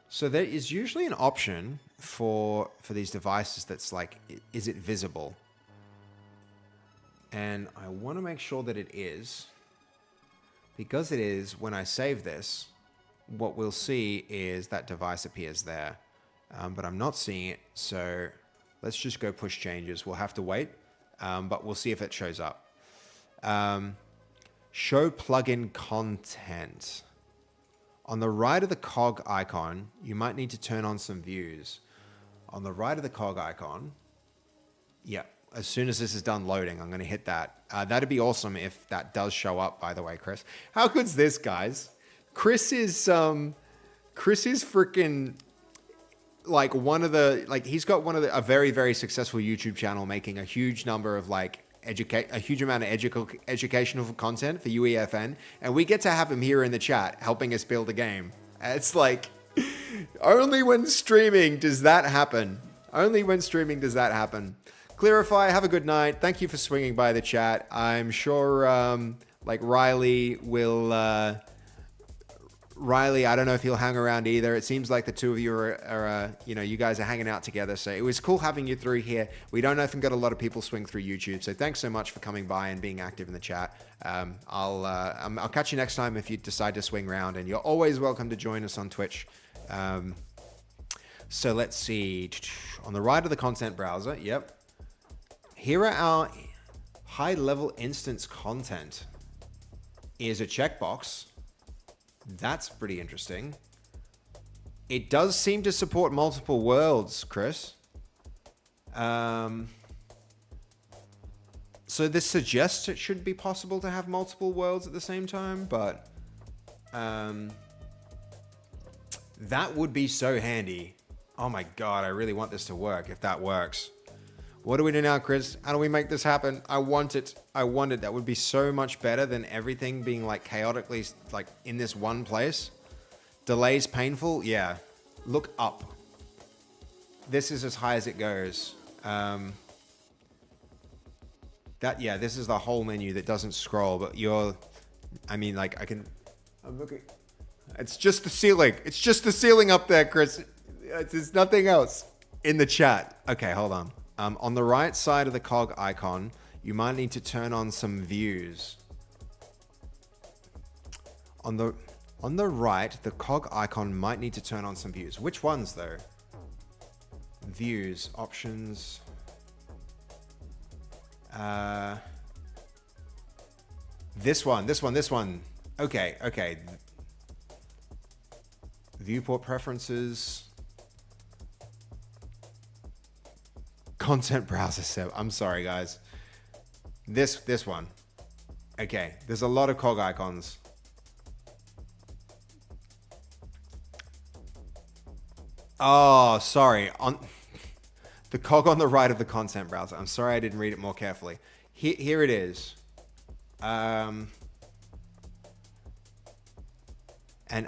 So there is usually an option for these devices that's like, is it visible? And I want to make sure that it is. Because it is, when I save this, what we'll see is that device appears there. But I'm not seeing it, so let's just go push changes. We'll have to wait, but we'll see if it shows up. Show plugin content. On the right of the cog icon, you might need to turn on some views. On the right of the cog icon, yeah, as soon as this is done loading, I'm going to hit that. That'd be awesome if that does show up, by the way, Chris. How good's this, guys? Chris is freaking like he's got a very, very successful YouTube channel making a huge number of like a huge amount of educational content for UEFN, and we get to have him here in the chat helping us build a game. It's like only when streaming does that happen. Only when streaming does that happen. Clarify, have a good night. Thank you for swinging by the chat. I'm sure like Riley will Riley, I don't know if he'll hang around either. It seems like the two of you are you know, you guys are hanging out together. So it was cool having you through here. We don't often get a lot of people swing through YouTube. So thanks so much for coming by and being active in the chat. I'll catch you next time if you decide to swing around. And you're always welcome to join us on Twitch. So let's see. On the right of the content browser, yep. Here are our high-level instance content. Is a checkbox. That's pretty interesting. It does seem to support multiple worlds, Chris. So this suggests it should be possible to have multiple worlds at the same time, but that would be so handy. Oh my God, I really want this to work if that works. What do we do now, Chris? How do we make this happen? I want it. I want it. That would be so much better than everything being like chaotically like in this one place. Delays painful? Yeah. Look up. This is as high as it goes. This is the whole menu that doesn't scroll, but I mean, like I'm looking. It's just the ceiling. It's just the ceiling up there, Chris. There's nothing else in the chat. Okay, hold on. On the right side of the cog icon, you might need to turn on some views. On the right, the cog icon might need to turn on some views. Which ones though? Views, options. This one. Okay. Viewport preferences. Content browser set. I'm sorry, guys. This one. Okay, there's a lot of cog icons. Oh, sorry. On the cog on the right of the content browser. I'm sorry I didn't read it more carefully. Here it is. And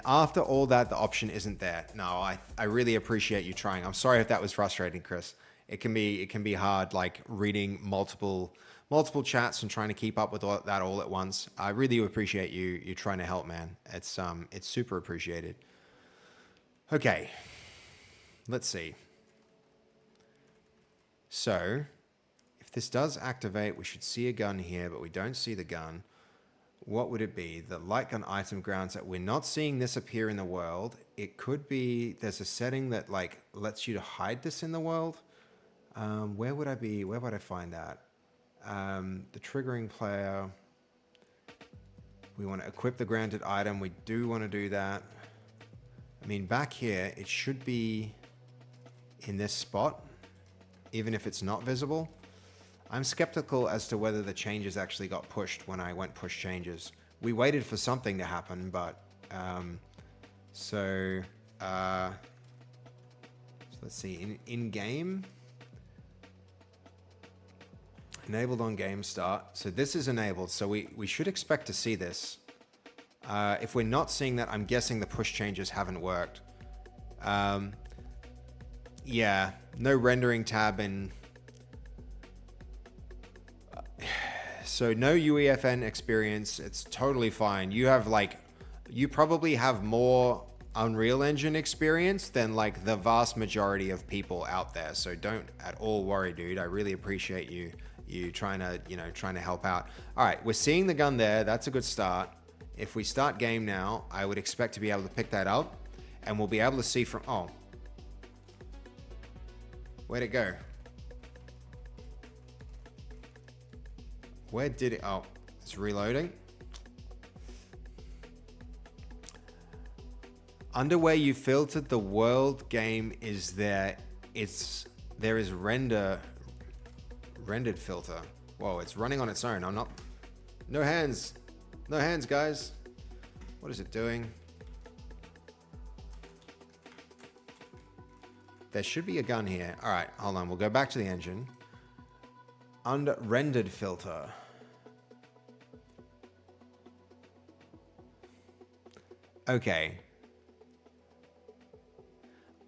after all that, the option isn't there. No, I really appreciate you trying. I'm sorry if that was frustrating, Chris. It can be hard, like reading multiple chats and trying to keep up with that all at once. I really appreciate you trying to help, man. It's super appreciated. Okay, let's see. So, if this does activate, we should see a gun here, but we don't see the gun. What would it be? The light gun item grounds that we're not seeing this appear in the world. It could be there's a setting that like lets you to hide this in the world. Where would I be? Where would I find that? The triggering player. We want to equip the granted item. We do want to do that. I mean, back here, it should be in this spot, even if it's not visible. I'm skeptical as to whether the changes actually got pushed when I went push changes. We waited for something to happen, but so let's see, in game, enabled on game start. So this is enabled, so we should expect to see this. If we're not seeing that, I'm guessing the push changes haven't worked. Yeah, no rendering tab in. So no UEFN experience. It's totally fine. You probably have more Unreal Engine experience than like the vast majority of people out there. So don't at all worry, dude. I really appreciate you trying to help out. All right, we're seeing the gun there. That's a good start. If we start game now, I would expect to be able to pick that up, and we'll be able to see from. Oh, where'd it go? Where did it? Oh, it's reloading. Under where you filtered the world game is there. There is rendered filter. Whoa, it's running on its own. I'm not. No hands, guys. What is it doing? There should be a gun here. All right, hold on. We'll go back to the engine. Under rendered filter. Okay.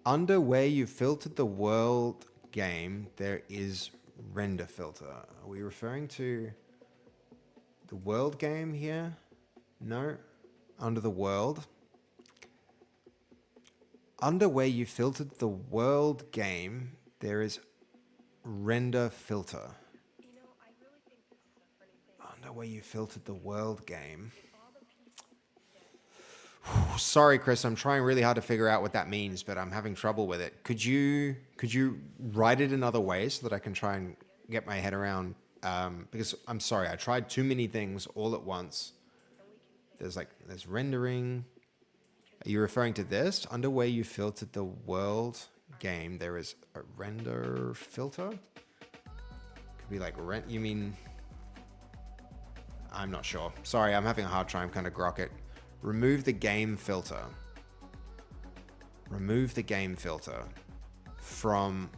Under where you filtered the world game, there is render filter. Are we referring to the world game here? No. Under the world. Under where you filtered the world game, there is render filter. Under where you filtered the world game. Sorry, Chris, I'm trying really hard to figure out what that means, but I'm having trouble with it. Could you write it another way so that I can try and get my head around? Because I'm sorry, I tried too many things all at once. There's rendering. Are you referring to this? Under where you filtered the world game, there is a render filter? Could be like rent. You mean? I'm not sure. Sorry, I'm having a hard time kind of grok it. Remove the game filter. Remove the game filter from.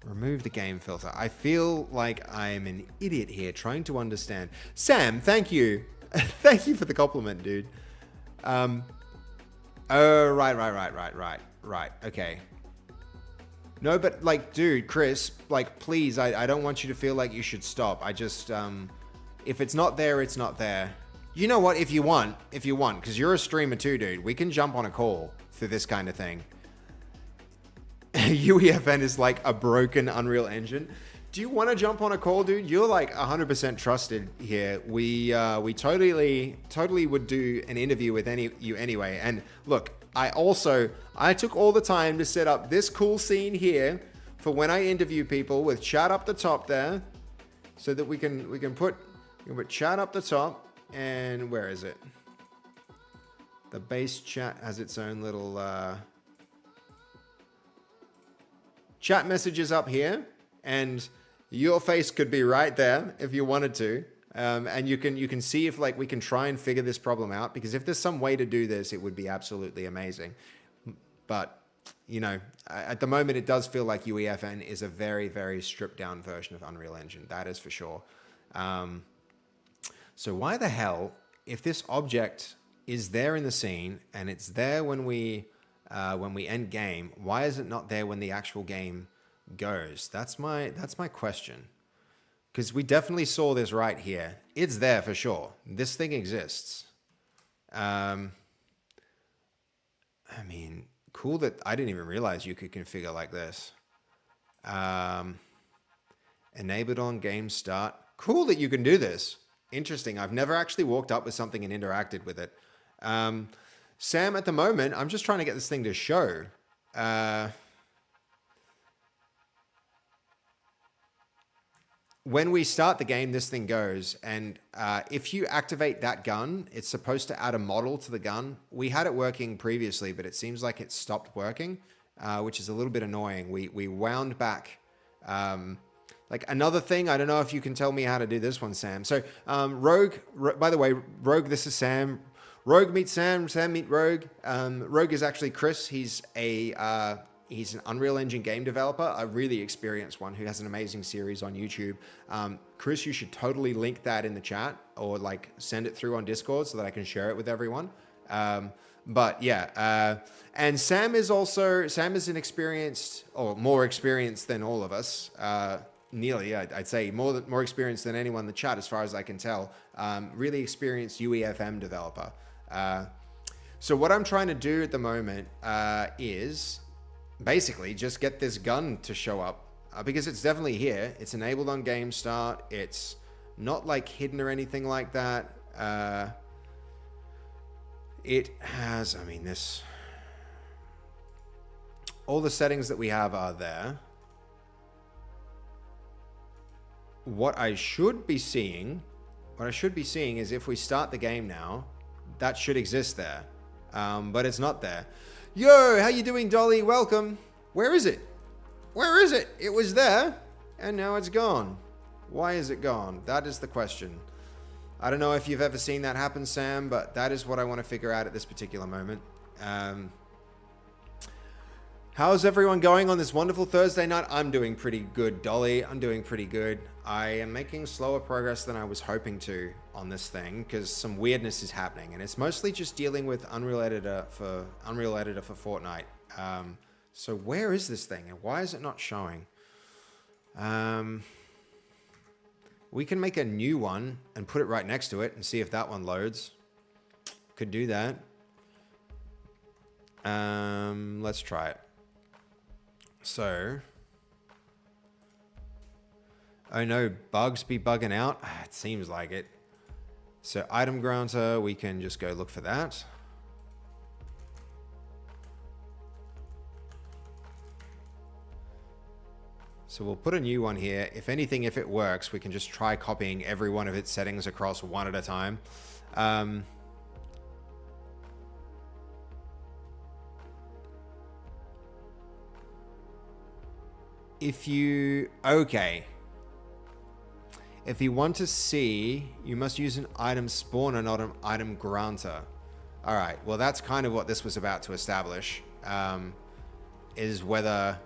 Remove the game filter. I feel like I'm an idiot here trying to understand. Sam, thank you. Thank you for the compliment, dude. Oh, right. Okay. No, but like, dude, Chris, like, please, I don't want you to feel like you should stop. I just, if it's not there, it's not there. You know what? If you want, because you're a streamer too, dude, we can jump on a call for this kind of thing. UEFN is like a broken Unreal Engine. Do you want to jump on a call, dude? You're like 100% trusted here. We totally would do an interview with you anyway. And look, I took all the time to set up this cool scene here for when I interview people with chat up the top there, so that we can put chat up the top. And where is it? The base chat has its own little chat messages up here, and your face could be right there if you wanted to. And you can see if like we can try and figure this problem out, because if there's some way to do this, it would be absolutely amazing. But you know, at the moment, it does feel like UEFN is a very, very stripped down version of Unreal Engine. That is for sure. So why the hell, if this object is there in the scene and it's there when we end game, why is it not there when the actual game goes? That's my question. Because we definitely saw this right here. It's there for sure. This thing exists. I mean, cool that I didn't even realize you could configure like this. Enabled on game start. Cool that you can do this. Interesting. I've never actually walked up with something and interacted with it. Sam, at the moment, I'm just trying to get this thing to show. When we start the game, this thing goes. And if you activate that gun, it's supposed to add a model to the gun. We had it working previously, but it seems like it stopped working, which is a little bit annoying. We wound back. Like another thing, I don't know if you can tell me how to do this one, Sam. So Rogue, by the way, Rogue, this is Sam. Rogue meet Sam, Sam meet Rogue. Rogue is actually Chris. He's an Unreal Engine game developer, a really experienced one who has an amazing series on YouTube. Chris, you should totally link that in the chat or like send it through on Discord so that I can share it with everyone. But yeah, and Sam is an experienced, or more experienced than all of us. Nearly, I'd say more experienced than anyone in the chat, as far as I can tell. Really experienced UEFM developer. So what I'm trying to do at the moment is basically just get this gun to show up, because it's definitely here. It's enabled on game start. It's not like hidden or anything like that. It has, I mean, all the settings that we have are there. What I should be seeing is if we start the game now, that should exist there. But it's not there. Yo, how you doing, Dolly? Welcome. Where is it? Where is it? It was there, and now it's gone. Why is it gone? That is the question. I don't know if you've ever seen that happen, Sam, but that is what I want to figure out at this particular moment. How's everyone going on this wonderful Thursday night? I'm doing pretty good, Dolly. I'm doing pretty good. I am making slower progress than I was hoping to on this thing because some weirdness is happening, and it's mostly just dealing with Unreal Editor for Fortnite. So where is this thing, and why is it not showing? We can make a new one and put it right next to it and see if that one loads. Could do that. Let's try it. So, oh no, bugs be bugging out. It seems like it. So item granter, we can just go look for that. So we'll put a new one here. If anything, if it works, we can just try copying every one of its settings across one at a time. If you want to see, you must use an item spawner, not an item granter. All right, well, that's kind of what this was about to establish, is whether,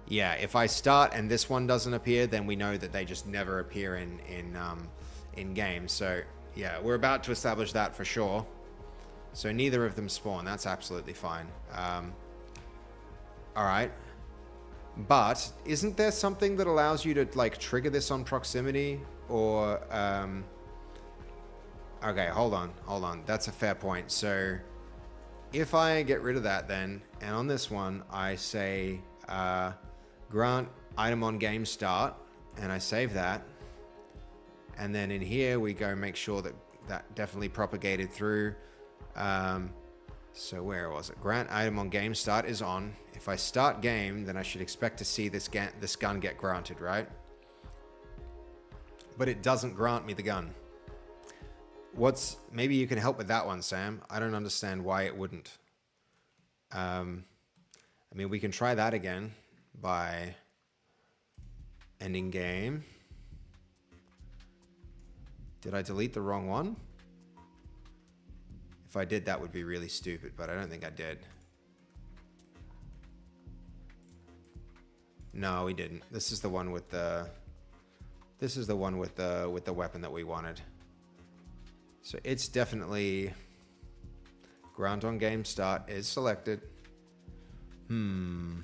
yeah, if I start and this one doesn't appear, then we know that they just never appear in game. So yeah, we're about to establish that for sure. So neither of them spawn. That's absolutely fine. All right. But isn't there something that allows you to like trigger this on proximity, or Okay, hold on. That's a fair point. So if I get rid of that then, and on this one, I say grant item on game start, and I save that. And then in here, we go make sure that that definitely propagated through. So where was it? Grant item on game start is on. If I start game, then I should expect to see this gun get granted, right? But it doesn't grant me the gun. Maybe you can help with that one, Sam. I don't understand why it wouldn't. I mean, we can try that again by ending game. Did I delete the wrong one? If I did, that would be really stupid, but I don't think I did. No, we didn't. This is the one with the weapon that we wanted. So it's definitely grant on game start is selected. You're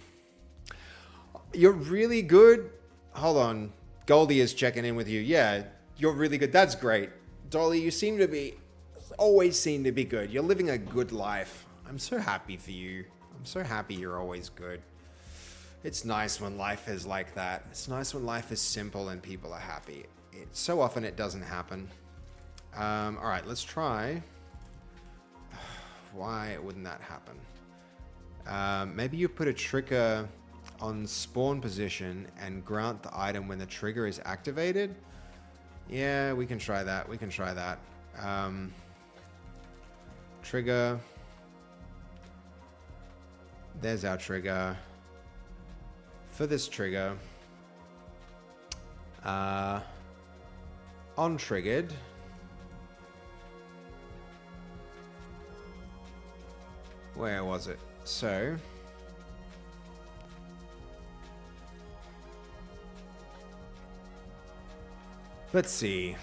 really good. Hold on. Goldie is checking in with you. Yeah, you're really good. That's great. Dolly, you always seem to be good. You're living a good life. I'm so happy for you. I'm so happy you're always good. It's nice when life is like that. It's nice when life is simple and people are happy. So often it doesn't happen. All right, let's try. Why wouldn't that happen? Maybe you put a trigger on spawn position and grant the item when the trigger is activated. Yeah, we can try that. Trigger. There's our trigger. For this trigger, on triggered, where was it? So let's see.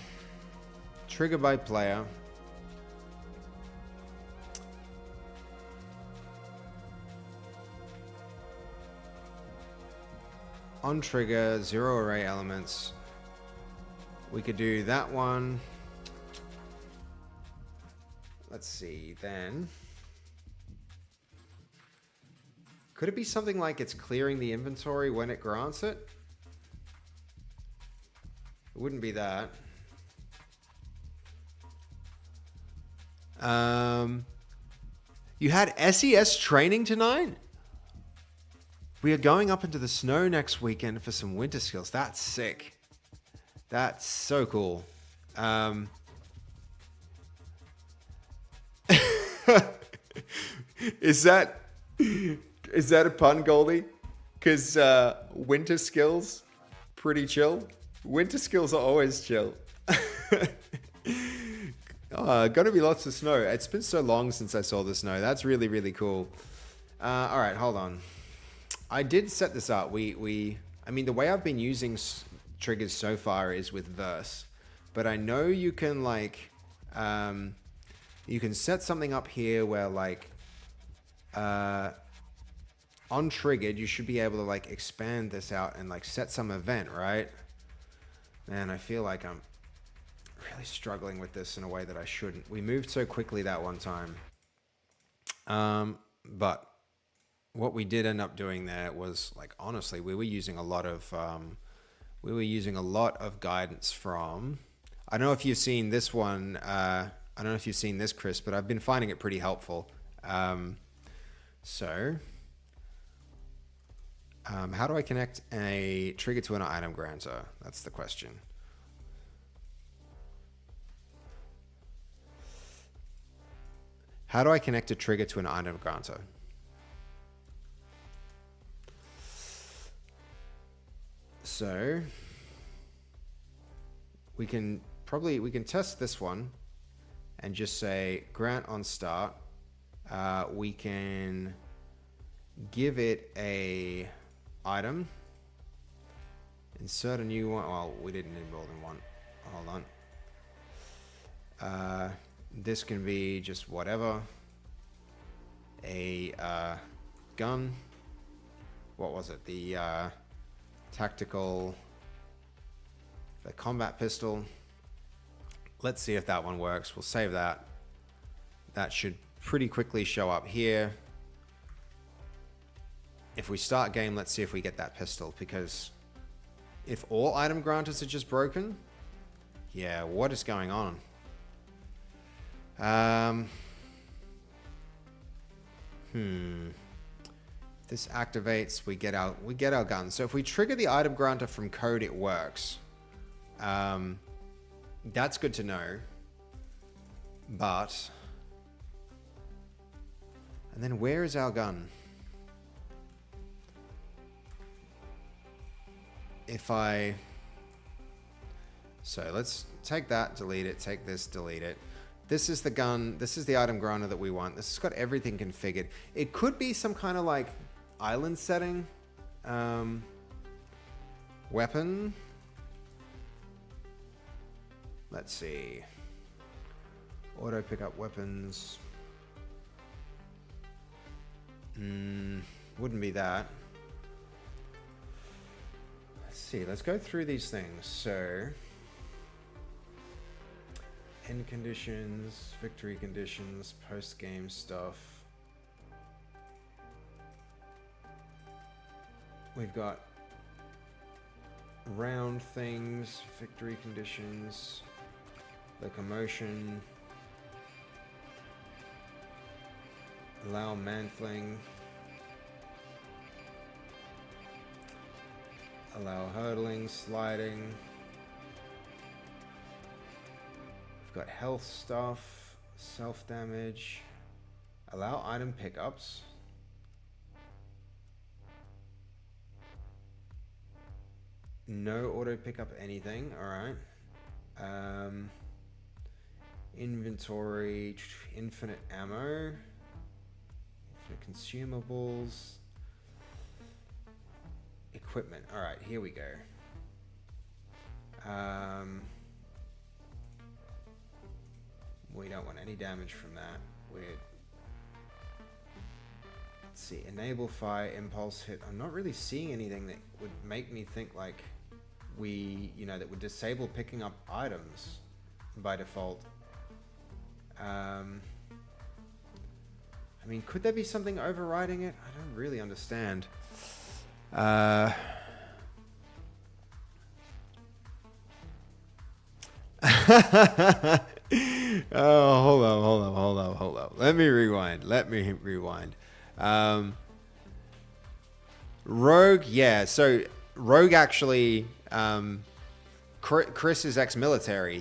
Trigger by player. On trigger, 0 array elements. We could do that one. Let's see, then. Could it be something like it's clearing the inventory when it grants it? It wouldn't be that. You had SES training tonight? We are going up into the snow next weekend for some winter skills. That's sick. That's so cool. Is that a pun, Goldie? Because winter skills, pretty chill. Winter skills are always chill. Gonna be lots of snow. It's been so long since I saw the snow. That's really, really cool. All right, hold on. I did set this up. I mean, the way I've been using triggers so far is with Verse, but I know you can you can set something up here where on triggered, you should be able to expand this out and set some event, right? Man, I feel like I'm really struggling with this in a way that I shouldn't. We moved so quickly that one time. But what we did end up doing there was honestly, we were using a lot of guidance from, I don't know if you've seen this one. I don't know if you've seen this, Chris, but I've been finding it pretty helpful. So how do I connect a trigger to an item granter? That's the question. How do I connect a trigger to an item granter? So we can test this one and just say grant on start. We can give it a item, insert a new one. Well, we didn't need more than one. Hold on. This can be just whatever. A gun. What was it? The tactical, the combat pistol. Let's see if that one works. We'll save that. That should pretty quickly show up here. If we start game, let's see if we get that pistol, because if all item granters are just broken, yeah, what is going on? If this activates, we get our gun. So if we trigger the item granter from code, it works. That's good to know. But and then where is our gun? So let's take that, delete it, take this, delete it. This is the gun, this is the item granter that we want. This has got everything configured. It could be some kind of like island setting. Weapon. Let's see. Auto pickup weapons. Wouldn't be that. Let's see, let's go through these things. So, end conditions, victory conditions, post-game stuff. We've got round things, victory conditions, locomotion, allow mantling, allow hurdling, sliding. We've got health stuff, self-damage, allow item pickups. No auto pickup anything, alright. Inventory, infinite ammo, infinite consumables, equipment. Alright, here we go. We don't want any damage from that. Let's see, enable fire, impulse hit. I'm not really seeing anything that would make me think like that would disable picking up items by default. I mean, could there be something overriding it? I don't really understand. Oh, hold on. Let me rewind. Rogue, yeah. So Rogue actually, Chris is ex-military.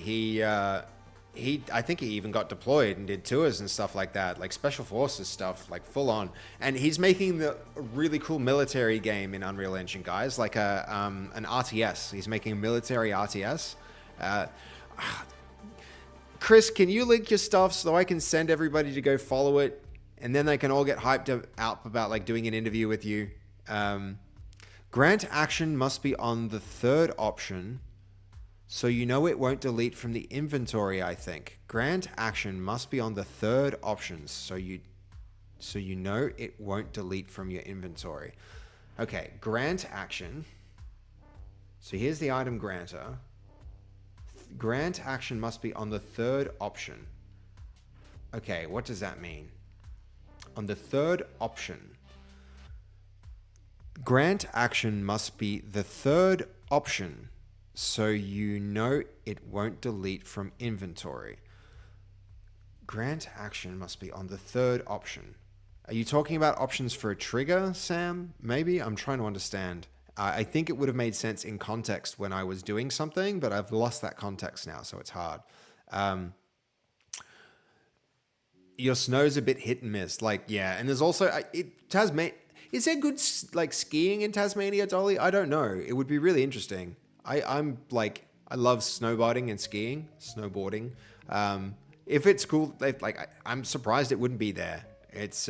I think he even got deployed and did tours and stuff like that, like special forces stuff, like full on. And he's making a really cool military game in Unreal Engine, guys, like an RTS. He's making a military RTS. Chris, can you link your stuff so I can send everybody to go follow it, and then they can all get hyped up about like doing an interview with you? Grant action must be on the third option, so you know it won't delete from the inventory, I think. Grant action must be on the third option, so you know it won't delete from your inventory. Okay, grant action. So here's the item granter. Grant action must be on the third option. Okay, what does that mean? On the third option. Grant action must be the third option, so you know it won't delete from inventory. Grant action must be on the third option. Are you talking about options for a trigger, Sam? Maybe? I'm trying to understand. I think it would have made sense in context when I was doing something, but I've lost that context now, so it's hard. Your snow's a bit hit and miss. Like, yeah, and there's also... Is there good like skiing in Tasmania, Dolly? I don't know. It would be really interesting. I love snowboarding and skiing, snowboarding. If it's cool, I'm surprised it wouldn't be there. It's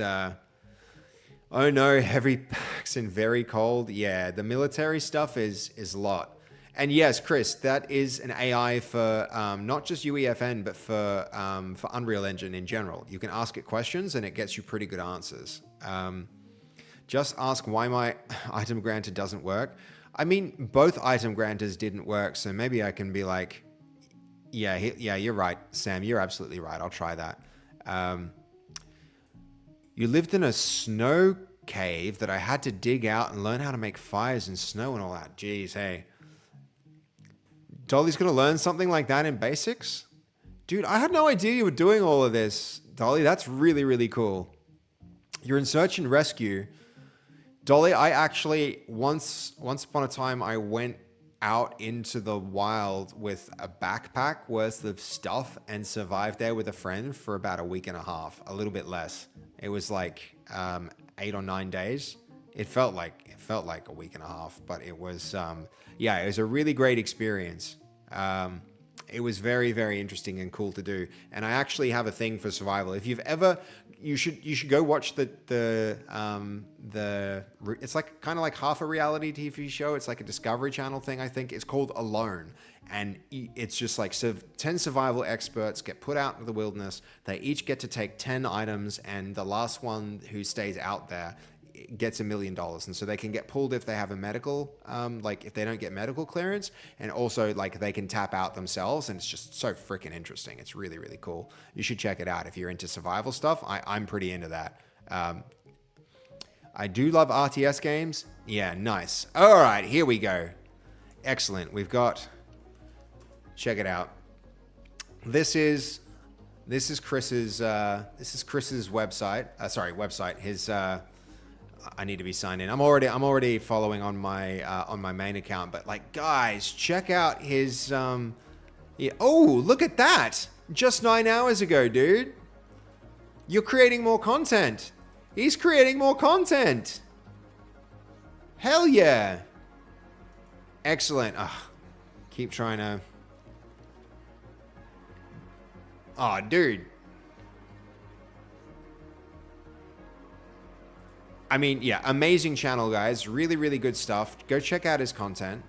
oh no, heavy packs and very cold. Yeah, the military stuff is a lot. And yes, Chris, that is an AI for not just UEFN, but for Unreal Engine in general. You can ask it questions and it gets you pretty good answers. Just ask why my item granter doesn't work. I mean, both item granters didn't work, so maybe I can be like, Yeah, yeah, you're right, Sam. You're absolutely right. I'll try that. You lived in a snow cave that I had to dig out and learn how to make fires in snow and all that. Jeez, hey. Dolly's going to learn something like that in basics? Dude, I had no idea you were doing all of this, Dolly. That's really, really cool. You're in search and rescue. Dolly, I actually, once upon a time, I went out into the wild with a backpack worth of stuff and survived there with a friend for about a week and a half, a little bit less. It was like 8 or 9 days. It felt like a week and a half, but it was, yeah, it was a really great experience. It was very, very interesting and cool to do. And I actually have a thing for survival. If you've ever, you should go watch the it's like kind of like half a reality TV show. It's like a Discovery Channel thing, I think. It's called Alone. And it's just like 10 survival experts get put out into the wilderness. They each get to take 10 items, and the last one who stays out there gets $1 million. And so they can get pulled if they have a medical, like if they don't get medical clearance, and also like they can tap out themselves. And it's just so freaking interesting. It's really, really cool. You should check it out if you're into survival stuff. I'm pretty into that. I do love RTS games. Yeah, nice. All right, here we go. Excellent. We've got, check it out. This is Chris's website. Website. His I need to be signed in. I'm already following on my main account, but like, guys, check out his yeah. Oh, look at that. Just 9 hours ago, dude. You're creating more content. He's creating more content. Hell yeah. Excellent. Keep trying to. Oh, dude. I mean, yeah, amazing channel, guys. Really, really good stuff. Go check out his content.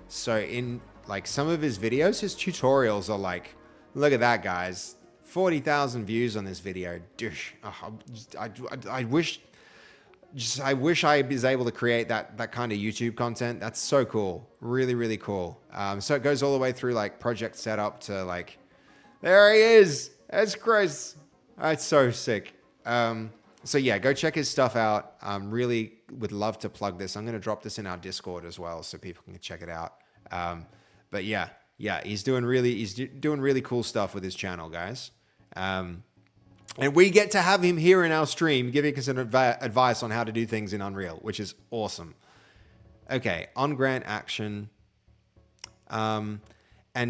So in like some of his videos, his tutorials are like, look at that, guys. 40,000 views on this video. I wish I was able to create that kind of YouTube content. That's so cool. Really, really cool. So it goes all the way through like project setup to like, there he is. That's Chris. That's so sick. So yeah, go check his stuff out. Really would love to plug this. I'm going to drop this in our Discord as well, so people can check it out. But yeah, he's doing really cool stuff with his channel, guys. And we get to have him here in our stream, giving us an advice on how to do things in Unreal, which is awesome. Okay, on grant action, and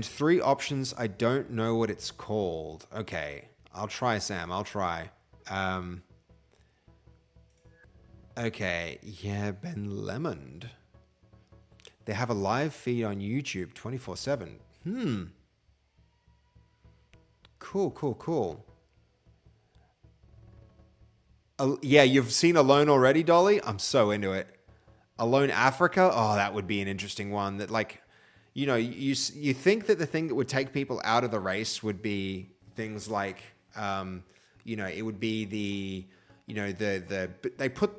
3 options. I don't know what it's called. Okay, I'll try, Sam. I'll try. Okay, yeah, Ben Lemond. They have a live feed on YouTube 24/7. Cool. Yeah, you've seen Alone already, Dolly? I'm so into it. Alone Africa? Oh, that would be an interesting one. That like, you know, you think that the thing that would take people out of the race would be things like, you know, it would be the, you know, they put.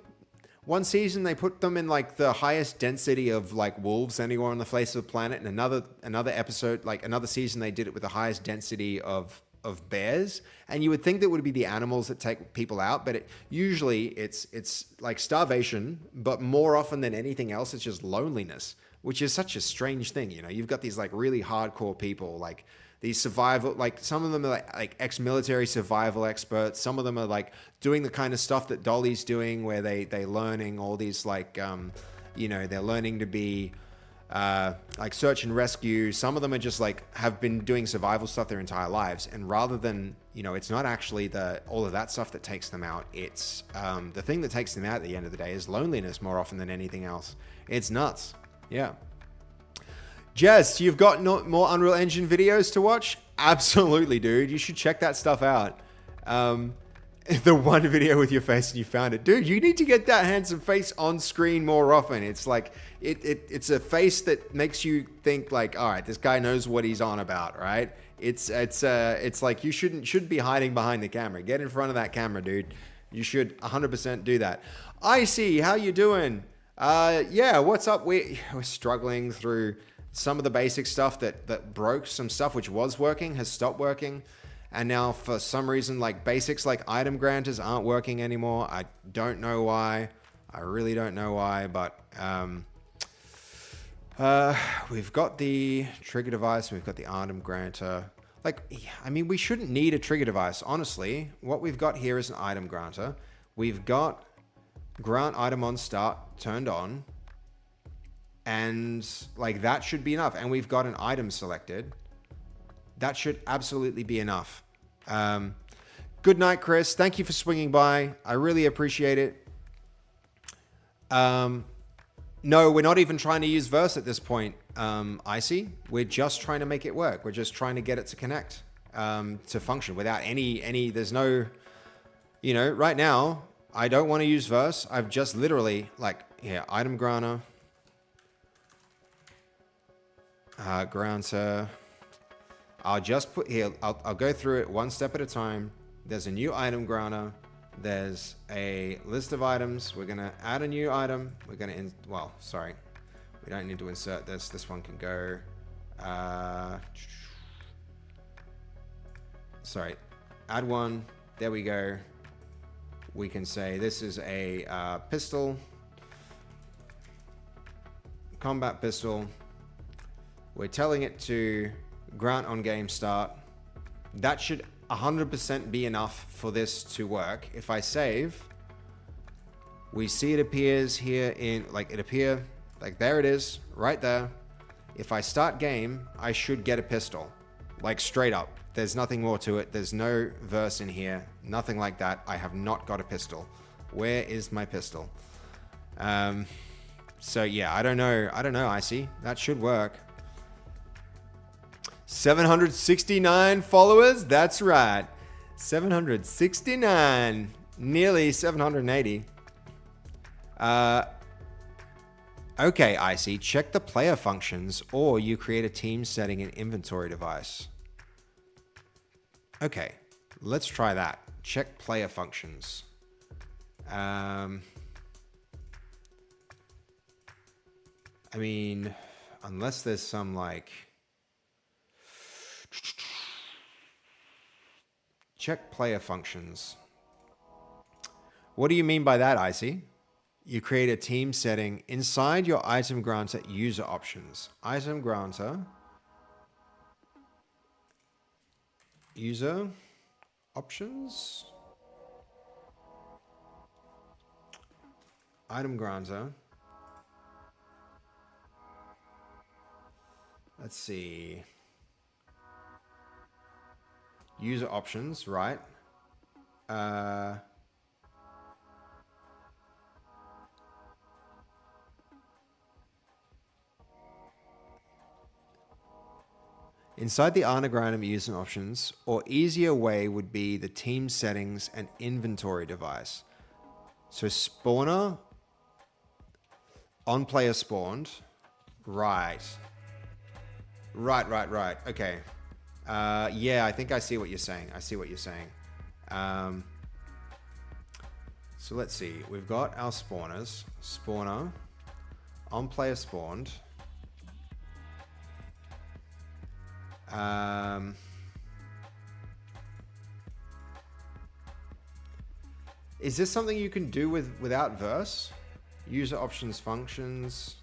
One season they put them in like the highest density of like wolves anywhere on the face of the planet, and another episode, like another season, they did it with the highest density of bears. And you would think that would be the animals that take people out, but usually it's like starvation, but more often than anything else, it's just loneliness, which is such a strange thing. You know, you've got these like really hardcore people, like these survival, like some of them are like ex-military survival experts. Some of them are like doing the kind of stuff that Dolly's doing, where they learning all these like, you know, they're learning to be like search and rescue. Some of them are just like have been doing survival stuff their entire lives. And rather than, you know, it's not actually all of that stuff that takes them out. It's the thing that takes them out at the end of the day is loneliness more often than anything else. It's nuts. Yeah. Jess, you've got more Unreal Engine videos to watch? Absolutely, dude. You should check that stuff out. The one video with your face and you found it. Dude, you need to get that handsome face on screen more often. It's like, it's a face that makes you think like, all right, this guy knows what he's on about, right? It's like you shouldn't be hiding behind the camera. Get in front of that camera, dude. You should 100% do that. I see. How you doing? Yeah, what's up? We're struggling through some of the basic stuff that broke, some stuff which was working has stopped working. And now for some reason, like basics like item granters aren't working anymore. I don't know why. I really don't know why, but we've got the trigger device, we've got the item granter. Like, I mean, we shouldn't need a trigger device, honestly. What we've got here is an item granter. We've got grant item on start turned on. And like that should be enough. And we've got an item selected. That should absolutely be enough. Good night, Chris. Thank you for swinging by. I really appreciate it. No, we're not even trying to use Verse at this point, Icy. We're just trying to make it work. We're just trying to get it to connect, to function without any, there's no, you know, right now, I don't want to use Verse. I've just literally, like, here, item granter. Granter. I'll just put here, I'll go through it one step at a time. There's a new item granter. There's a list of items. We're going to add a new item. We're going to, well, sorry. We don't need to insert this. This one can go. Sorry. Add one. There we go. We can say this is a pistol. Combat pistol. We're telling it to grant on game start. That should 100% be enough for this to work. If I save, we see it appears here in, like it appear, like there it is, right there. If I start game, I should get a pistol, like straight up. There's nothing more to it. There's no verse in here, nothing like that. I have not got a pistol. Where is my pistol? So yeah, I don't know, Icy. That should work. 769 followers. That's right. 769. Nearly 780. Okay, Icy. Check the player functions or you create a team setting in inventory device. Okay, let's try that. Check player functions. I mean, unless there's some like... Check player functions. What do you mean by that, Icy? You create a team setting inside your item granter user options. Item granter. User options. Item granter. Let's see. User options, right? Inside the anagram user options, or easier way would be the team settings and inventory device. So spawner on player spawned. Right. Right. Okay. Yeah, I think I see what you're saying. So let's see. We've got our spawners. Spawner on player spawned. Is this something you can do without Verse? User options functions.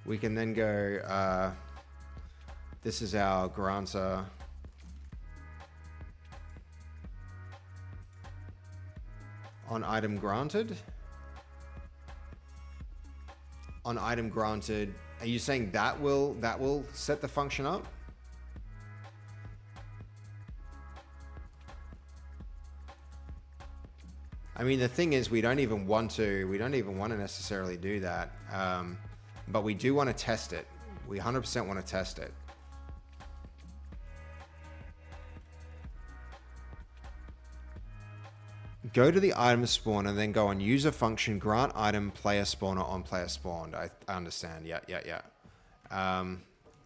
We can then go, this is our granter. On item granted. On item granted. Are you saying that will set the function up? I mean, the thing is, we don't even want to necessarily do that. But we do want to test it. We 100% want to test it. Go to the item spawner, then go on user function, grant item, player spawner on player spawned. I understand. Yeah.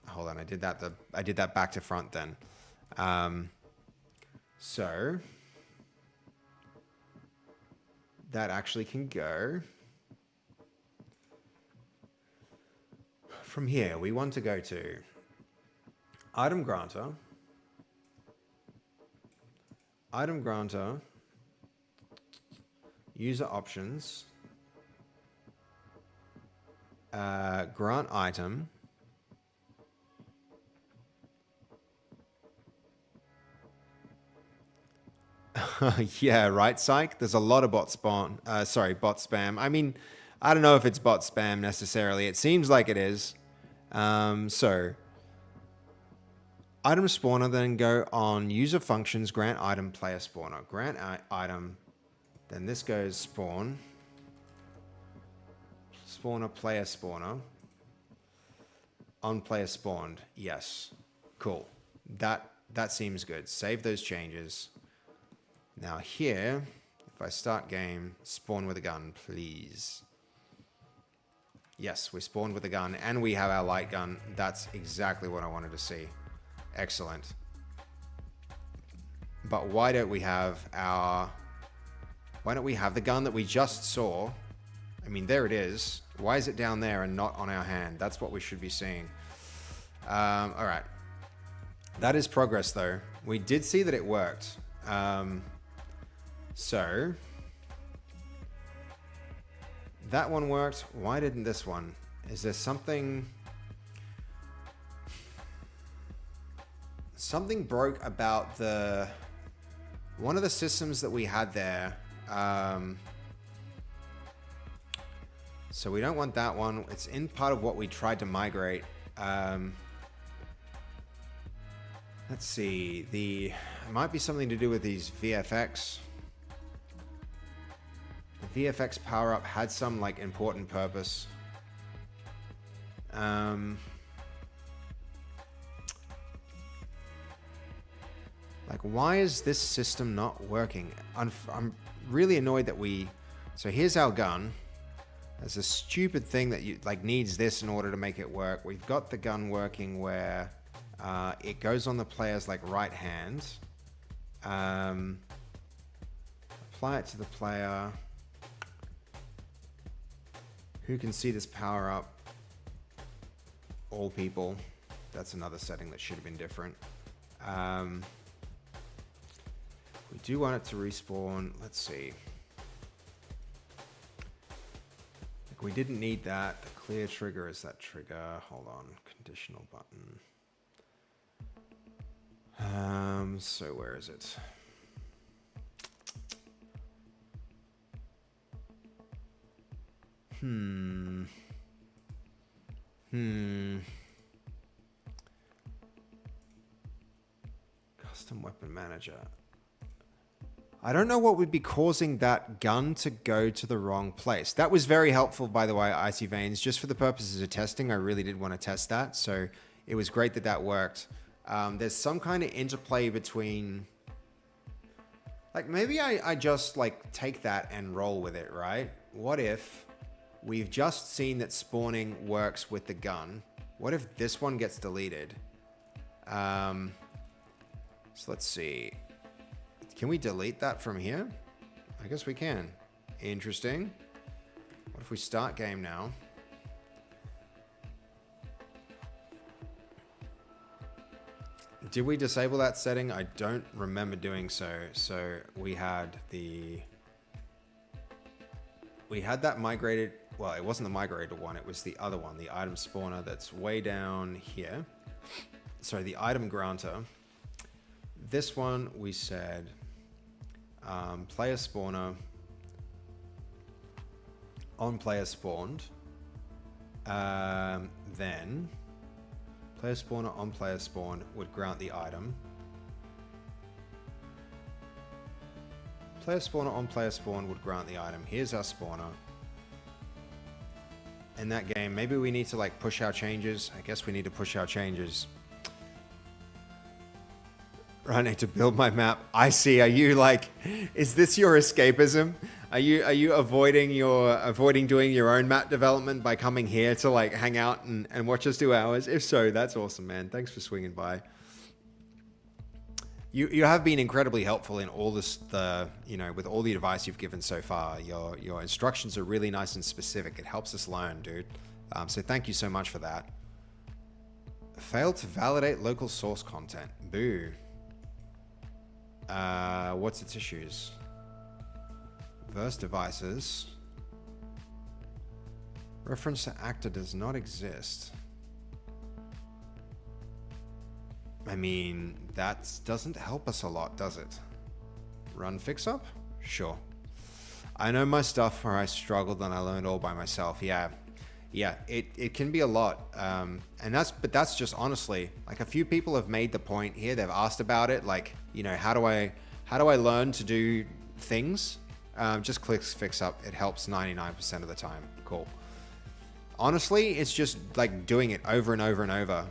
Hold on, I did that back to front then. So that actually can go. from here, we want to go to item granter, user options, grant item, yeah, right, Psych? There's a lot of bot spam. I mean, I don't know if it's bot spam necessarily. It seems like it is. So, item spawner, then go on user functions, grant item, player spawner. Grant item, then this goes spawn. Spawner, player spawner. On player spawned. Yes. Cool. That seems good. Save those changes. Now here, if I start game, spawn with a gun, please. Yes, we spawned with a gun and we have our light gun. That's exactly what I wanted to see. Excellent. But why don't we have the gun that we just saw? I mean, there it is. Why is it down there and not on our hand? That's what we should be seeing. All right. That is progress though. We did see that it worked. So that one worked. Why didn't this one? Is there something broke about one of the systems that we had there? So we don't want that one. It's in part of what we tried to migrate. Let's see. It might be something to do with these VFX. The VFX power-up had some like important purpose. Like, why is this system not working? I'm really annoyed that so here's our gun. There's a stupid thing that needs this in order to make it work. We've got the gun working where it goes on the player's right hand. Apply it to the player. Who can see this power up? All people. That's another setting that should have been different. We do want it to respawn. Let's see. We didn't need that. The clear trigger is that trigger. Hold on. Conditional button. So where is it? Custom weapon manager. I don't know what would be causing that gun to go to the wrong place. That was very helpful, by the way, Icy Veins. Just for the purposes of testing, I really did want to test that. So it was great that worked. There's some kind of interplay between... maybe I just, take that and roll with it, right? What if we've just seen that spawning works with the gun? What if this one gets deleted? So let's see. Can we delete that from here? I guess we can. Interesting. What if we start game now? Did we disable that setting? I don't remember doing so. So we had that migrated. Well, it wasn't the migrated one. It was the other one, the item spawner that's way down here. Sorry, the item granter. This one we said player spawner on player spawned. Then player spawner on player spawned would grant the item. Player spawner on player spawn would grant the item. Here's our spawner. In that game, maybe we need to push our changes. I guess we need to push our changes. I need to build my map. I see. Are you is this your escapism? Are you avoiding doing your own map development by coming here to hang out and watch us do ours? If so, that's awesome, man. Thanks for swinging by. You have been incredibly helpful in all this, with all the advice you've given so far. Your instructions are really nice and specific. It helps us learn, dude. So thank you so much for that. Failed to validate local source content. Boo. What's its issues? Verse devices. Reference to actor does not exist. I mean, that doesn't help us a lot, does it? Run fix up? Sure. I know my stuff where I struggled and I learned all by myself. Yeah, it can be a lot. And that's just honestly, like, a few people have made the point here. They've asked about it. Like, you know, how do I learn to do things? Just click fix up. It helps 99% of the time. Cool. Honestly, it's just like doing it over and over and over.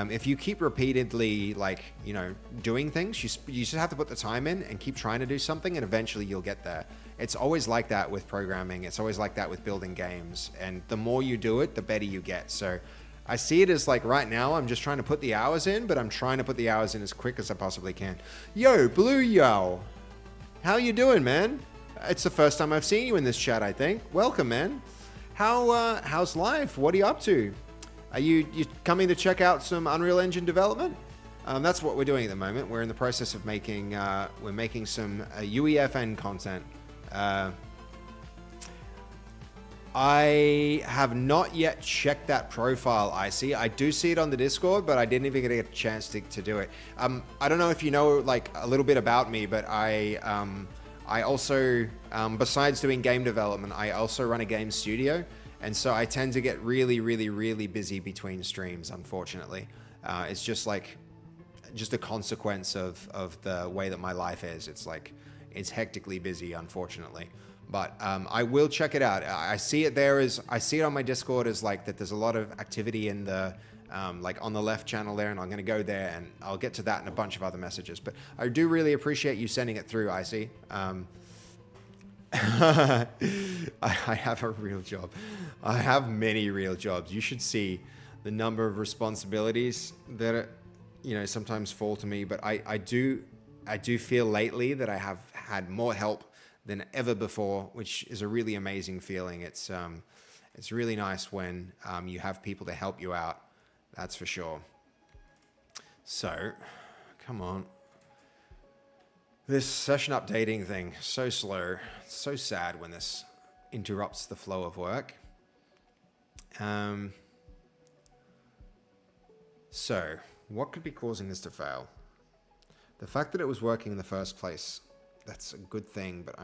If you keep repeatedly, like, you know, doing things, you just have to put the time in and keep trying to do something, and eventually you'll get there. It's always like that with programming. It's always like that with building games. And the more you do it, the better you get. So I see it as like right now, I'm just trying to put the hours in, but I'm trying to put the hours in as quick as I possibly can. Yo, Blue Yo. How you doing, man? It's the first time I've seen you in this chat, I think. Welcome, man. How's life? What are you up to? Are you coming to check out some Unreal Engine development? That's what we're doing at the moment. We're in the process of making some UEFN content. I have not yet checked that profile, Icy. I do see it on the Discord, but I didn't even get a chance to do it. I don't know if you know, like, a little bit about me, but I also, besides doing game development, I also run a game studio. And so I tend to get really, really, really busy between streams, unfortunately. It's just a consequence of the way that my life is. It's hectically busy, unfortunately. But I will check it out. I see it on my Discord as like that there's a lot of activity in the, like on the left channel there, and I'm going to go there and I'll get to that and a bunch of other messages. But I do really appreciate you sending it through, Icy. I have a real job. I have many real jobs. You should see the number of responsibilities that sometimes fall to me. But I do feel lately that I have had more help than ever before, which is a really amazing feeling. It's really nice when you have people to help you out. That's for sure. So, come on. This session updating thing, so slow. It's so sad when this interrupts the flow of work. So, what could be causing this to fail? The fact that it was working in the first place, that's a good thing, but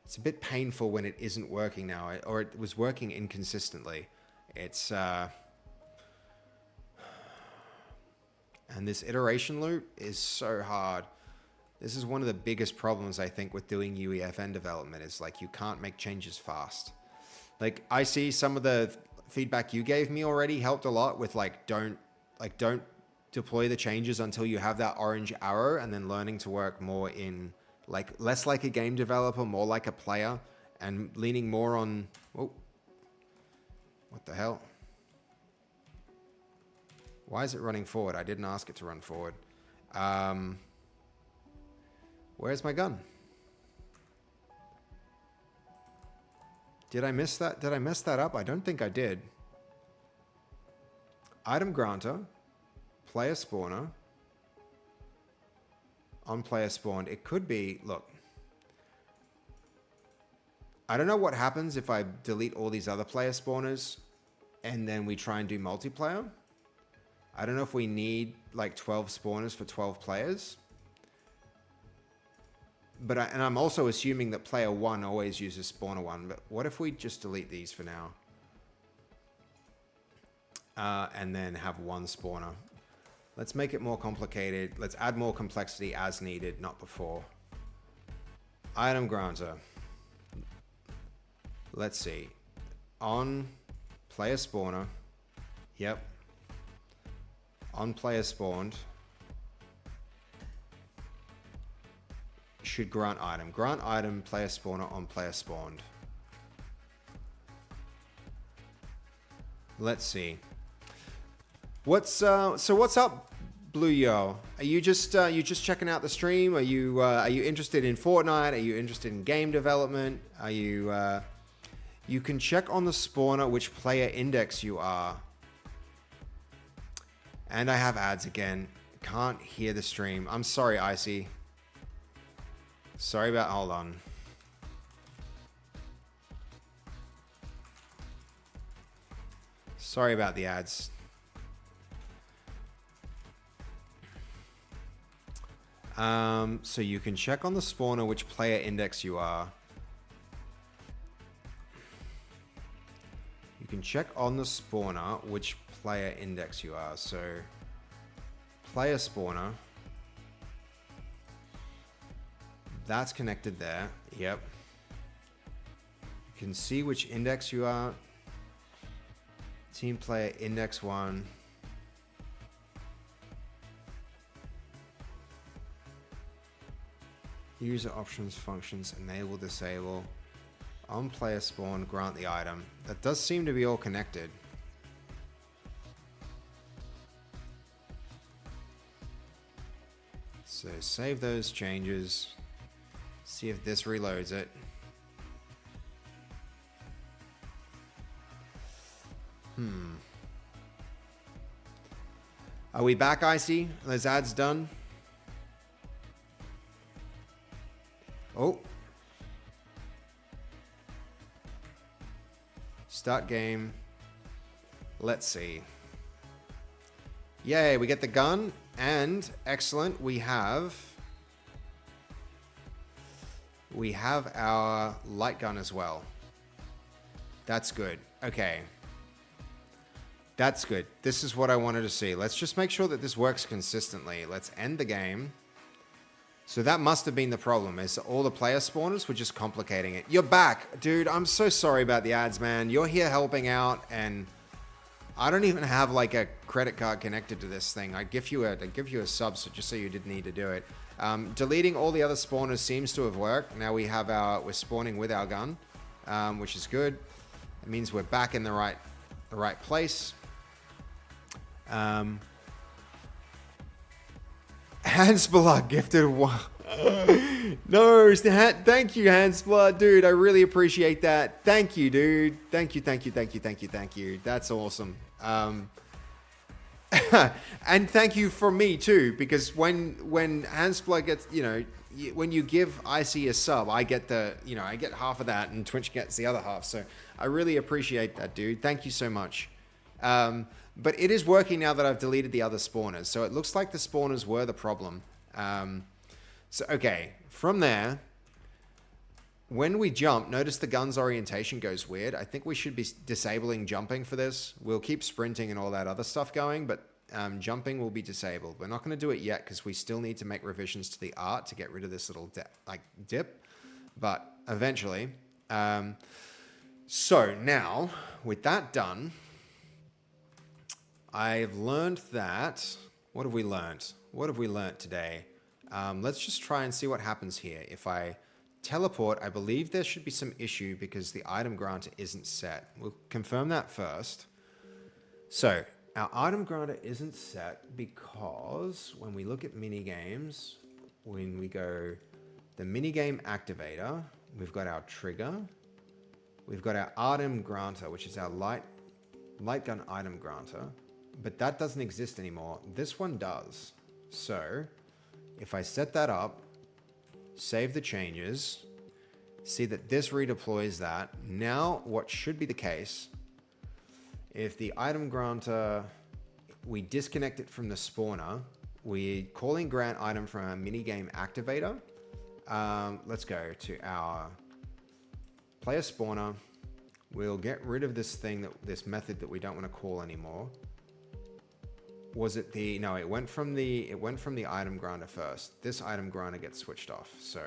it's a bit painful when it isn't working now, or it was working inconsistently. And this iteration loop is so hard. This is one of the biggest problems, I think, with doing UEFN development, is like you can't make changes fast. Like, I see some of the feedback you gave me already helped a lot with don't deploy the changes until you have that orange arrow, and then learning to work more in less like a game developer, more like a player, and leaning more on, whoa, what the hell? Why is it running forward? I didn't ask it to run forward. Where's my gun? Did I miss that? Did I mess that up? I don't think I did. Item granter, player spawner, on player spawned. It could be, look. I don't know what happens if I delete all these other player spawners and then we try and do multiplayer. I don't know if we need like 12 spawners for 12 players. But I'm also assuming that player 1 always uses spawner 1. But what if we just delete these for now? And then have one spawner. Let's make it more complicated. Let's add more complexity as needed, not before. Item granter. Let's see. On player spawner. Yep. On player spawned. Should grant item. Grant item, player spawner, on player spawned. Let's see. What's up, Blue Yo? Are you just checking out the stream? Are you interested in Fortnite? Are you interested in game development? Are you you can check on the spawner which player index you are. And I have ads again. Can't hear the stream. I'm sorry, Icy. Sorry about, hold on. Sorry about the ads. So you can check on the spawner which player index you are. You can check on the spawner which player index you are. So player spawner. That's connected there. Yep. You can see which index you are. Team player index 1. User options, functions, enable, disable. On player spawn, grant the item. That does seem to be all connected. So save those changes. See if this reloads it. Are we back, Icy? Are those ads done? Oh. Start game. Let's see. Yay, we get the gun. And, excellent, we have our light gun as well. That's good. Okay. That's good. This is what I wanted to see. Let's just make sure that this works consistently. Let's end the game. So that must have been the problem, is all the player spawners were just complicating it. You're back. Dude, I'm so sorry about the ads, man. You're here helping out, and I don't even have like a credit card connected to this thing. I'd give you a sub just so you didn't need to do it. Deleting all the other spawners seems to have worked. Now we're spawning with our gun, which is good. It means we're back in the right place. Hansblood gifted one. No, thank you, Hansblood, dude. I really appreciate that. Thank you, dude. Thank you. That's awesome. And thank you from me too, because when Hansblood gets, when you give Icy a sub, I get I get half of that, and Twitch gets the other half. So I really appreciate that, dude. Thank you so much. But it is working now that I've deleted the other spawners. So it looks like the spawners were the problem. So, okay. From there, when we jump, notice the gun's orientation goes weird. I think we should be disabling jumping for this. We'll keep sprinting and all that other stuff going, but jumping will be disabled. We're not going to do it yet because we still need to make revisions to the art to get rid of this little dip. But eventually. So now, with that done, I've learned that... What have we learned? What have we learned today? Let's just try and see what happens here. If I teleport, I believe there should be some issue because the item granter isn't set. We'll confirm that first. So, our item granter isn't set because when we look at minigames, when we go the minigame activator, we've got our trigger, we've got our item granter, which is our light gun item granter. But that doesn't exist anymore. This one does. So, if I set that up, save the changes, see that this redeploys that. Now, what should be the case, if the item granter, we disconnect it from the spawner, we call in grant item from our minigame activator. Let's go to our player spawner. We'll get rid of this this method that we don't want to call anymore. Was it no, it went from the item granter first. This item granter gets switched off. So,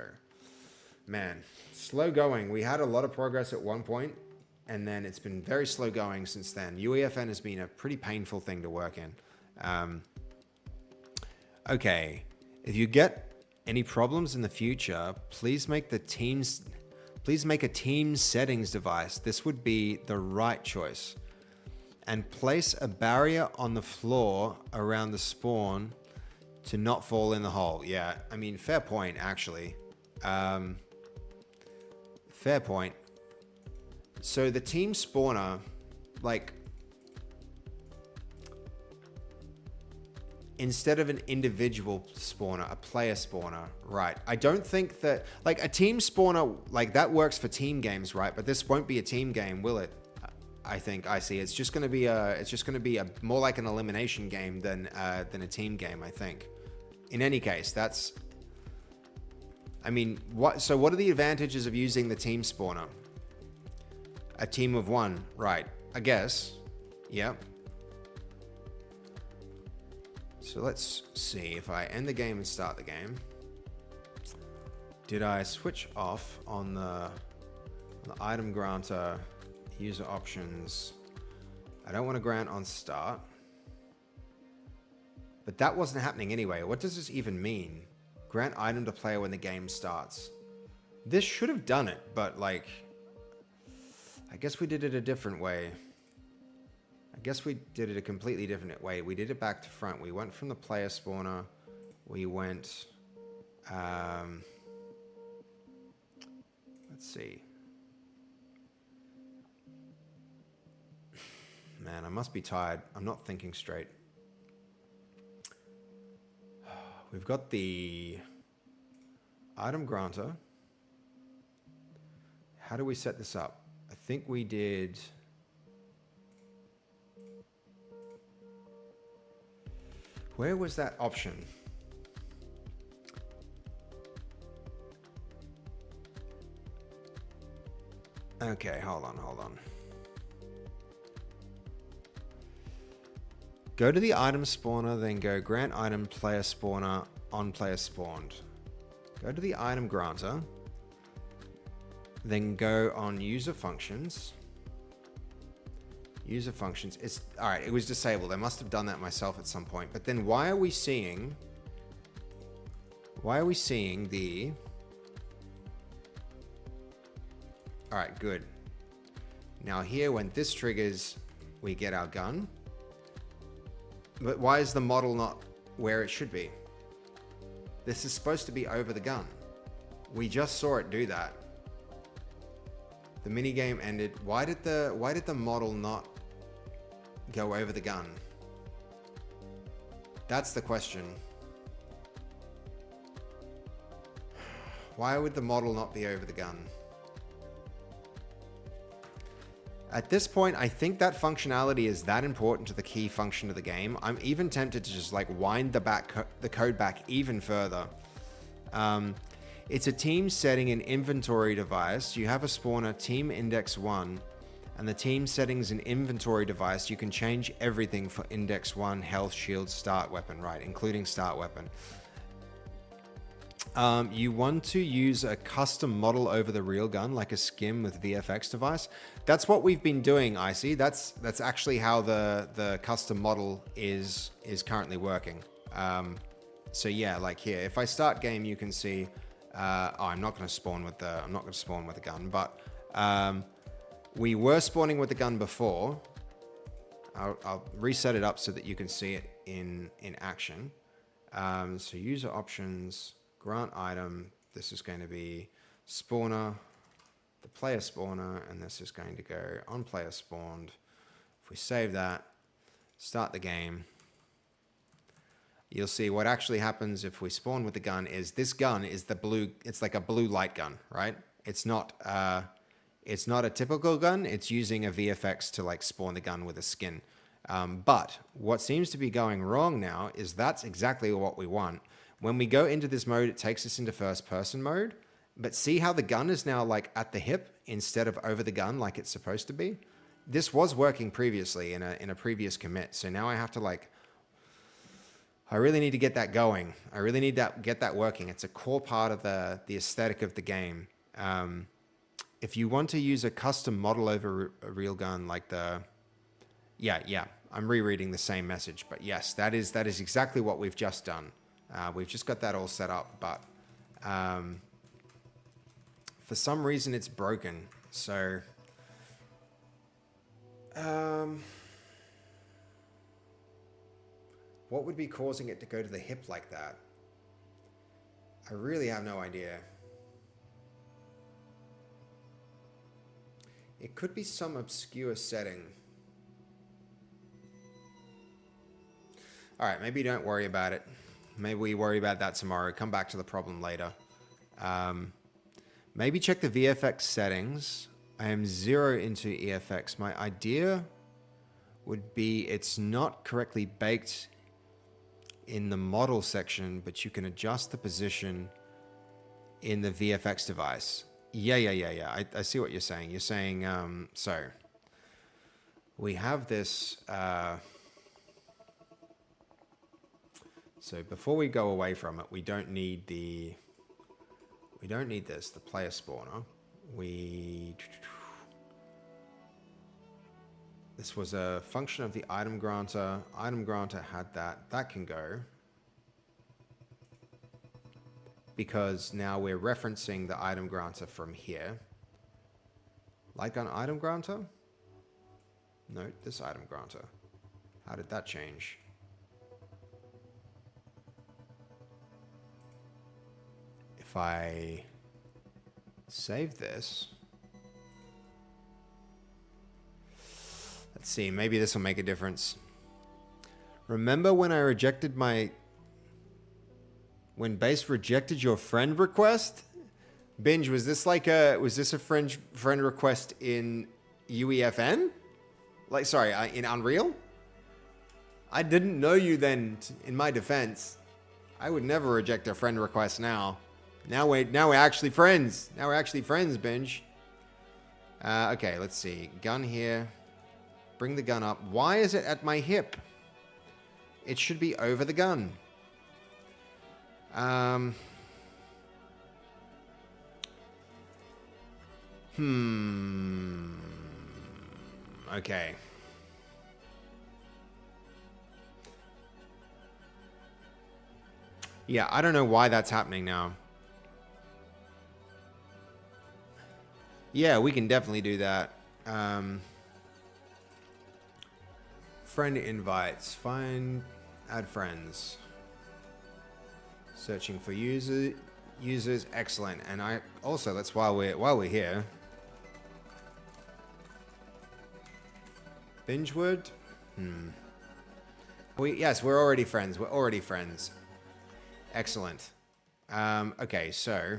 man, slow going. We had a lot of progress at one point, and then it's been very slow going since then. UEFN has been a pretty painful thing to work in. Okay, if you get any problems in the future, please make a team settings device. This would be the right choice. And place a barrier on the floor around the spawn to not fall in the hole. Yeah, I mean, fair point, actually. Fair point. So the team spawner, like... instead of an individual spawner, a player spawner, right? I don't think that, like, a team spawner, like, that works for team games, right? But this won't be a team game, will it? I think I see. It's just going to be a more like an elimination game than a team game, I think. In any case, that's, I mean, so what are the advantages of using the team spawner? A team of one, right? I guess. Yep. So let's see if I end the game and start the game. Did I switch off on the item granter, user options? I don't want to grant on start. But that wasn't happening anyway. What does this even mean? Grant item to player when the game starts. This should have done it, but like, I guess we did it a different way. I guess we did it a completely different way. We did it back to front. We went from the player spawner. We went, let's see. Man, I must be tired. I'm not thinking straight. We've got the item granter. How do we set this up? I think we did... Where was that option? Okay, hold on. Go to the item spawner, then go grant item player spawner on player spawned. Go to the item granter, then go on user functions. User functions, it's, all right, it was disabled. I must have done that myself at some point. But then why are we seeing the, all right, good. Now here, when this triggers, we get our gun. But why is the model not where it should be? This is supposed to be over the gun. We just saw it do that. The minigame ended. Why did the model not go over the gun? That's the question. Why would the model not be over the gun? At this point, I think that functionality is that important to the key function of the game. I'm even tempted to just like wind the code back even further. It's a team setting and inventory device. You have a spawner team index 1 and the team settings and inventory device. You can change everything for index 1, health, shield, start weapon, right? Including start weapon. You want to use a custom model over the real gun, like a skim with VFX device. That's what we've been doing, Icy. That's actually how the custom model is currently working. So yeah, like here, if I start game, you can see. I'm not going to spawn with the gun, but we were spawning with the gun before. I'll reset it up so that you can see it in action. So user options. Grant item, this is going to be spawner, the player spawner, and this is going to go on player spawned. If we save that, start the game, you'll see what actually happens if we spawn with the gun is this gun is the blue, it's like a blue light gun, right? It's not a typical gun, it's using a VFX to like spawn the gun with a skin. But what seems to be going wrong now is that's exactly what we want. When we go into this mode, it takes us into first person mode, but see how the gun is now like at the hip instead of over the gun like it's supposed to be? This was working previously in a previous commit. So now I have to like, I really need to get that going. I really need to get that working. It's a core part of the aesthetic of the game. If you want to use a custom model over a real gun like the, yeah, I'm rereading the same message, but yes, that is exactly what we've just done. We've just got that all set up, but for some reason it's broken. So what would be causing it to go to the hip like that? I really have no idea. It could be some obscure setting. All right, maybe don't worry about it. Maybe we worry about that tomorrow. Come back to the problem later. Maybe check the VFX settings. I am 0 into EFX. My idea would be it's not correctly baked in the model section, but you can adjust the position in the VFX device. Yeah. I see what you're saying. You're saying, so we have this. So before we go away from it, we don't need this, the player spawner. This was a function of the item granter. Item granter had that. That can go. Because now we're referencing the item granter from here. Like an item granter? No, this item granter. How did that change? If I save this, let's see, maybe this will make a difference. Remember when I rejected when Base rejected your friend request? Binge, was this a friend request in UEFN? Like, sorry, in Unreal? I didn't know you then, in my defense. I would never reject a friend request now. Now we're actually friends. Now we're actually friends, Binge. Okay, let's see. Gun here. Bring the gun up. Why is it at my hip? It should be over the gun. Okay. Yeah, I don't know why that's happening now. Yeah, we can definitely do that. Friend invites. Find, add friends. Searching for users. Excellent. And I also, that's while we're here. Bingewood. Yes, we're already friends. We're already friends. Excellent. Okay, so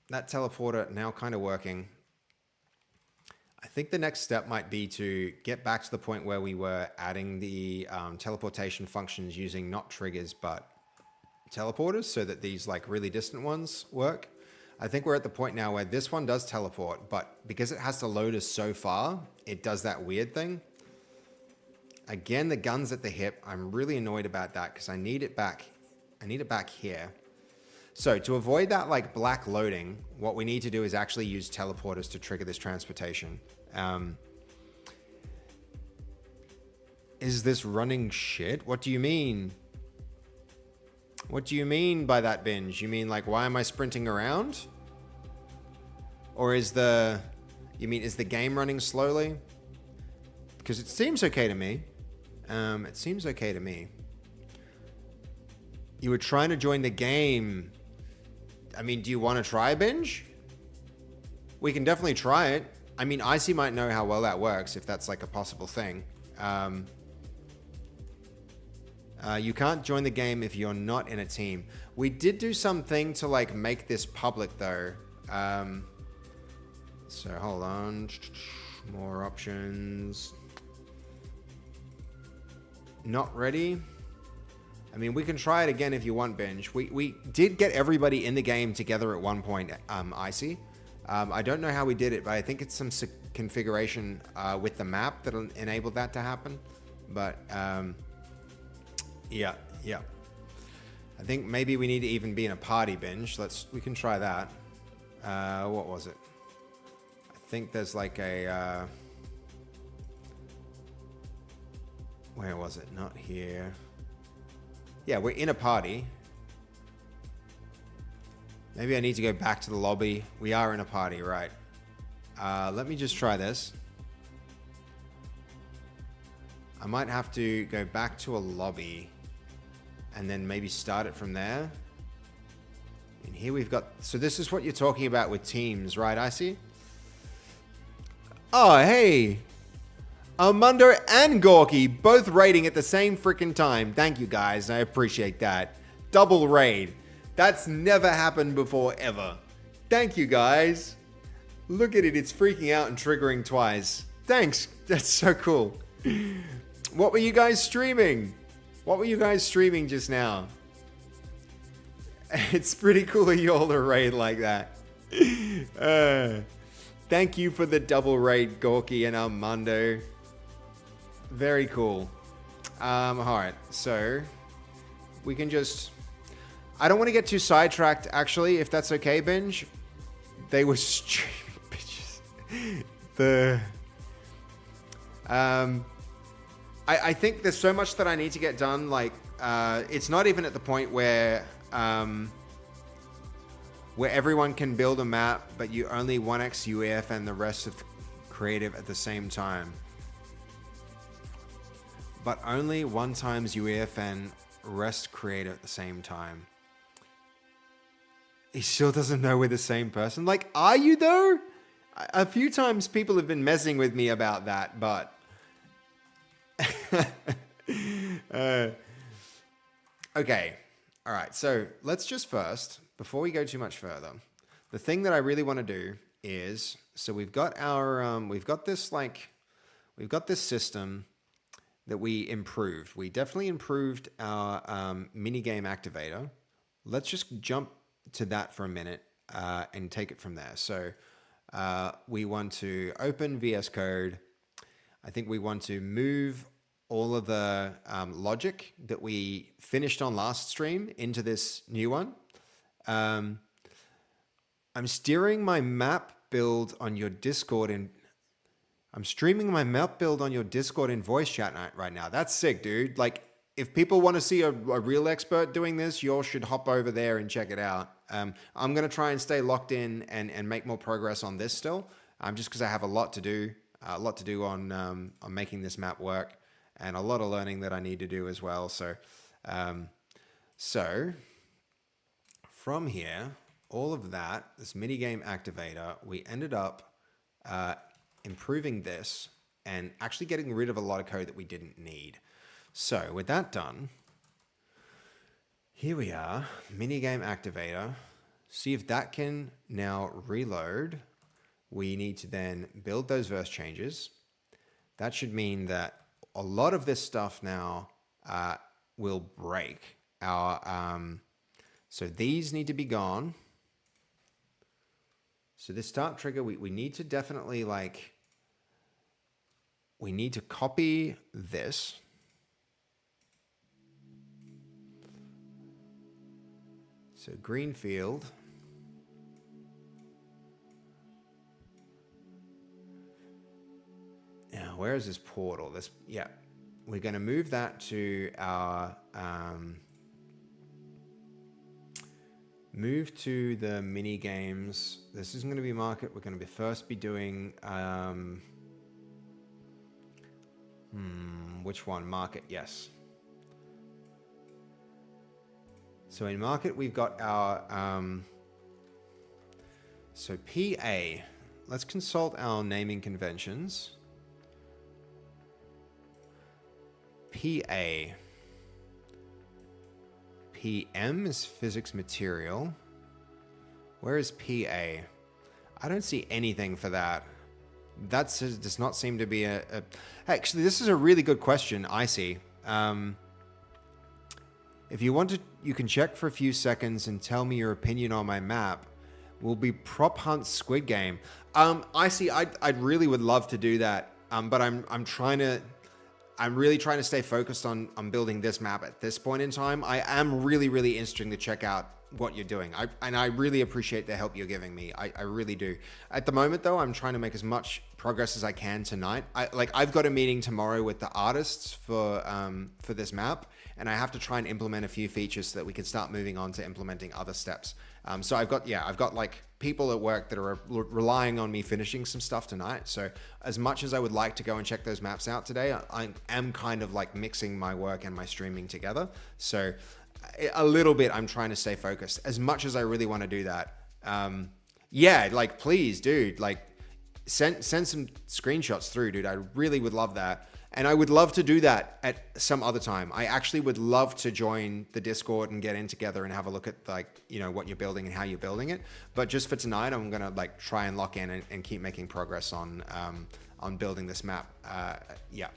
that teleporter now kind of working. I think the next step might be to get back to the point where we were adding the teleportation functions using not triggers but teleporters, so that these like really distant ones work. I think we're at the point now where this one does teleport, but because it has to load us so far, it does that weird thing. Again, the gun's at the hip. I'm really annoyed about that because I need it back. I need it back here. So to avoid that like black loading, what we need to do is actually use teleporters to trigger this transportation. Is this running shit? What do you mean? What do you mean by that, Binge? You mean like, why am I sprinting around? Or is the game running slowly? Because it seems okay to me. It seems okay to me. You were trying to join the game. I mean, do you want to try, Binge? We can definitely try it. I mean, Icy might know how well that works, if that's like a possible thing. You can't join the game if you're not in a team. We did do something to like make this public though. So hold on. More options. Not ready. I mean, we can try it again if you want, Binge. We did get everybody in the game together at one point, Icy. I don't know how we did it, but I think it's some configuration with the map that'll enable that to happen. But yeah. I think maybe we need to even be in a party, Binge. We can try that. What was it? I think there's like a where was it? Not here. Yeah, we're in a party. Maybe I need to go back to the lobby. We are in a party, right? Let me just try this. I might have to go back to a lobby and then maybe start it from there. And here we've got... So this is what you're talking about with teams, right, Icy? Oh, hey! Armando and Gorky both raiding at the same freaking time. Thank you guys. I appreciate that. Double raid. That's never happened before ever. Thank you guys. Look at it. It's freaking out and triggering twice. Thanks. That's so cool. What were you guys streaming? What were you guys streaming just now? It's pretty cool of you all to raid like that. Thank you for the double raid, Gorky and Armando. Very cool. Alright, so we can just... I don't want to get too sidetracked, actually, if that's okay, Binge. They were streaming, bitches. I think there's so much that I need to get done. Like, it's not even at the point where everyone can build a map, but you only 1x UEFN the rest of creative at the same time. But only 1 times UEFN rest creative at the same time. He still doesn't know we're the same person. Like, are you though? A few times people have been messing with me about that, but... Okay. All right. So let's just first, before we go too much further, the thing that I really want to do is, so we've got our, we've got this system that we improved. We definitely improved our minigame activator. Let's just jump to that for a minute and take it from there. So we want to open VS Code. I think we want to move all of the logic that we finished on last stream into this new one. I'm steering my map build on your Discord and I'm streaming my map build on your Discord in voice chat right now. That's sick, dude. Like, if people want to see a real expert doing this, you all should hop over there and check it out. I'm going to try and stay locked in and make more progress on this still, just because I have a lot to do on making this map work and a lot of learning that I need to do as well. So from here, all of that, this minigame activator, we ended up improving this and actually getting rid of a lot of code that we didn't need. So with that done, here we are, minigame activator. See if that can now reload. We need to then build those verse changes. That should mean that a lot of this stuff now will break. So these need to be gone. So this start trigger, we need to definitely we need to copy this. So green field. Now, where is this portal? Yeah, we're going to move that to our, move to the mini games. This isn't going to be market. We're going to first be doing, which one? Market, yes. So in market, we've got our, so PA, let's consult our naming conventions. PA. PM is physics material. Where is PA? I don't see anything for that. That does not seem to be Actually, this is a really good question, I see. If you want to, you can check for a few seconds and tell me your opinion on my map. Will be prop hunt Squid Game. I see. I really would love to do that. But I'm really trying to stay focused on building this map at this point in time. I am really interested to check out what you're doing. I really appreciate the help you're giving me. I really do. At the moment though, I'm trying to make as much progress as I can tonight. I've got a meeting tomorrow with the artists for this map, and I have to try and implement a few features so that we can start moving on to implementing other steps. So I've got like people at work that are relying on me finishing some stuff tonight. So as much as I would like to go and check those maps out today, I am kind of like mixing my work and my streaming together. So a little bit, I'm trying to stay focused as much as I really want to do that. Yeah, like please, dude, like send some screenshots through, dude. I really would love that. And I would love to do that at some other time. I actually would love to join the Discord and get in together and have a look at like, you know, what you're building and how you're building it. But just for tonight, I'm going to like try and lock in and keep making progress on building this map. Yeah.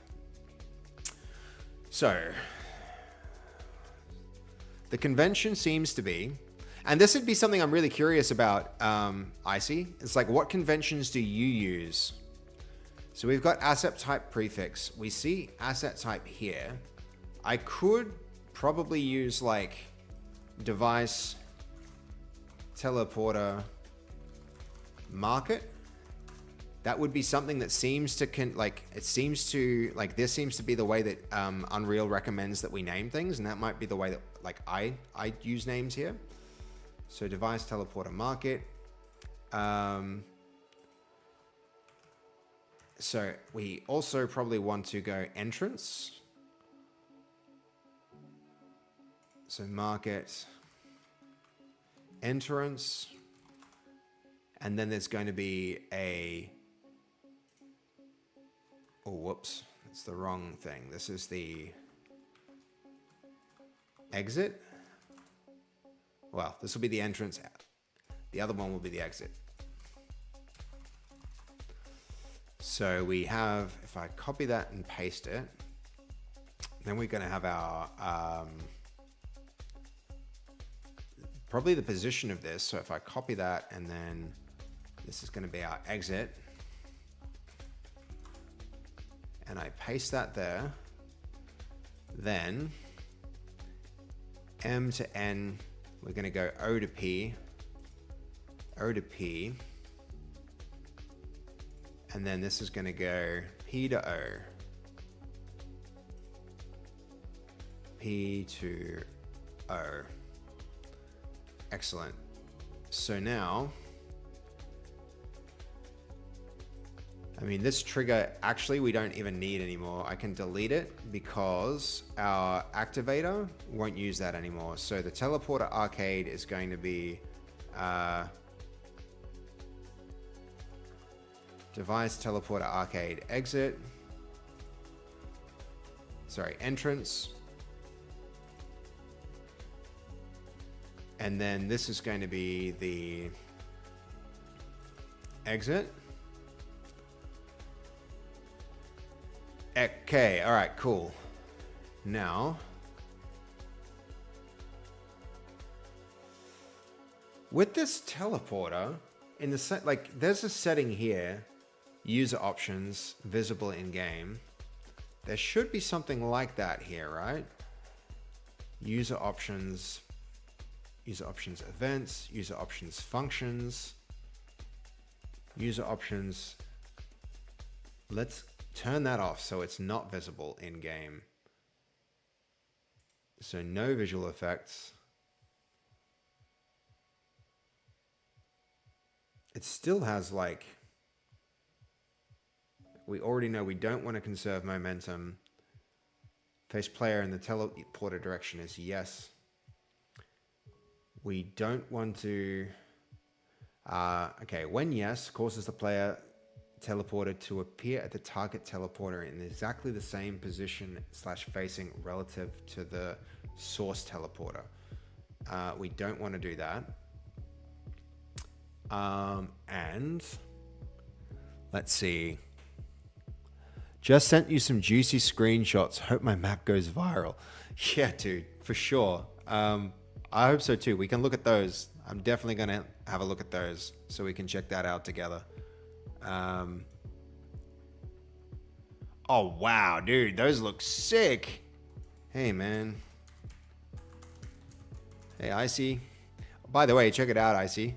So the convention seems to be, and this would be something I'm really curious about, Icy. It's like, what conventions do you use? So we've got asset type prefix. We see asset type here. I could probably use like device, teleporter, market. That would be something that seems to this seems to be the way that Unreal recommends that we name things, and that might be the way that like I use names here. So device, teleporter, market. So we also probably want to go entrance. So market, entrance, and then there's going to be a, oh, whoops, that's the wrong thing. This is the exit. Well, this will be the entrance. The other one will be the exit. So we have, if I copy that and paste it, then we're going to have our, probably the position of this. So if I copy that and then this is going to be our exit, and I paste that there, then M to N, we're going to go O to P, O to P, and then this is going to go P to O, P to O. Excellent. So now, I mean, this trigger, actually, we don't even need anymore. I can delete it because our activator won't use that anymore. So the teleporter arcade is going to be device teleporter arcade exit. Sorry, entrance. And then this is going to be the exit. Okay, all right, cool. Now, with this teleporter, in the set, like, there's a setting here, user options, visible in game. There should be something like that here, right? User options events, user options functions, user options. Let's turn that off so it's not visible in game. So no visual effects. It still has like, we already know we don't want to conserve momentum. Face player in the teleporter direction is yes. We don't want to, okay, when yes, causes the player teleporter to appear at the target teleporter in exactly the same position / facing relative to the source teleporter. We don't want to do that. And let's see. Just sent you some juicy screenshots. Hope my map goes viral. Yeah, dude, for sure. I hope so too. We can look at those. I'm definitely going to have a look at those so we can check that out together. Oh, wow, dude, those look sick. Hey, man. Hey, Icy. By the way, check it out, Icy.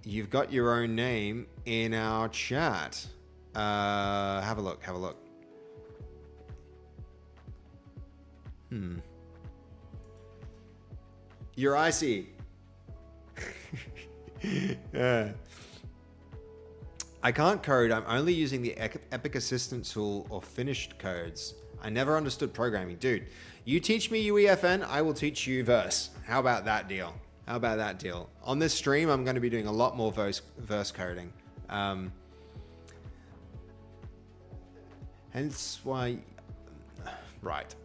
You've got your own name in our chat. Have a look, have a look. You're Icy. I can't code. I'm only using the Epic Assistant tool or finished codes. I never understood programming. Dude, you teach me UEFN, I will teach you Verse. How about that deal? How about that deal? On this stream, I'm going to be doing a lot more verse coding. Hence why... Right.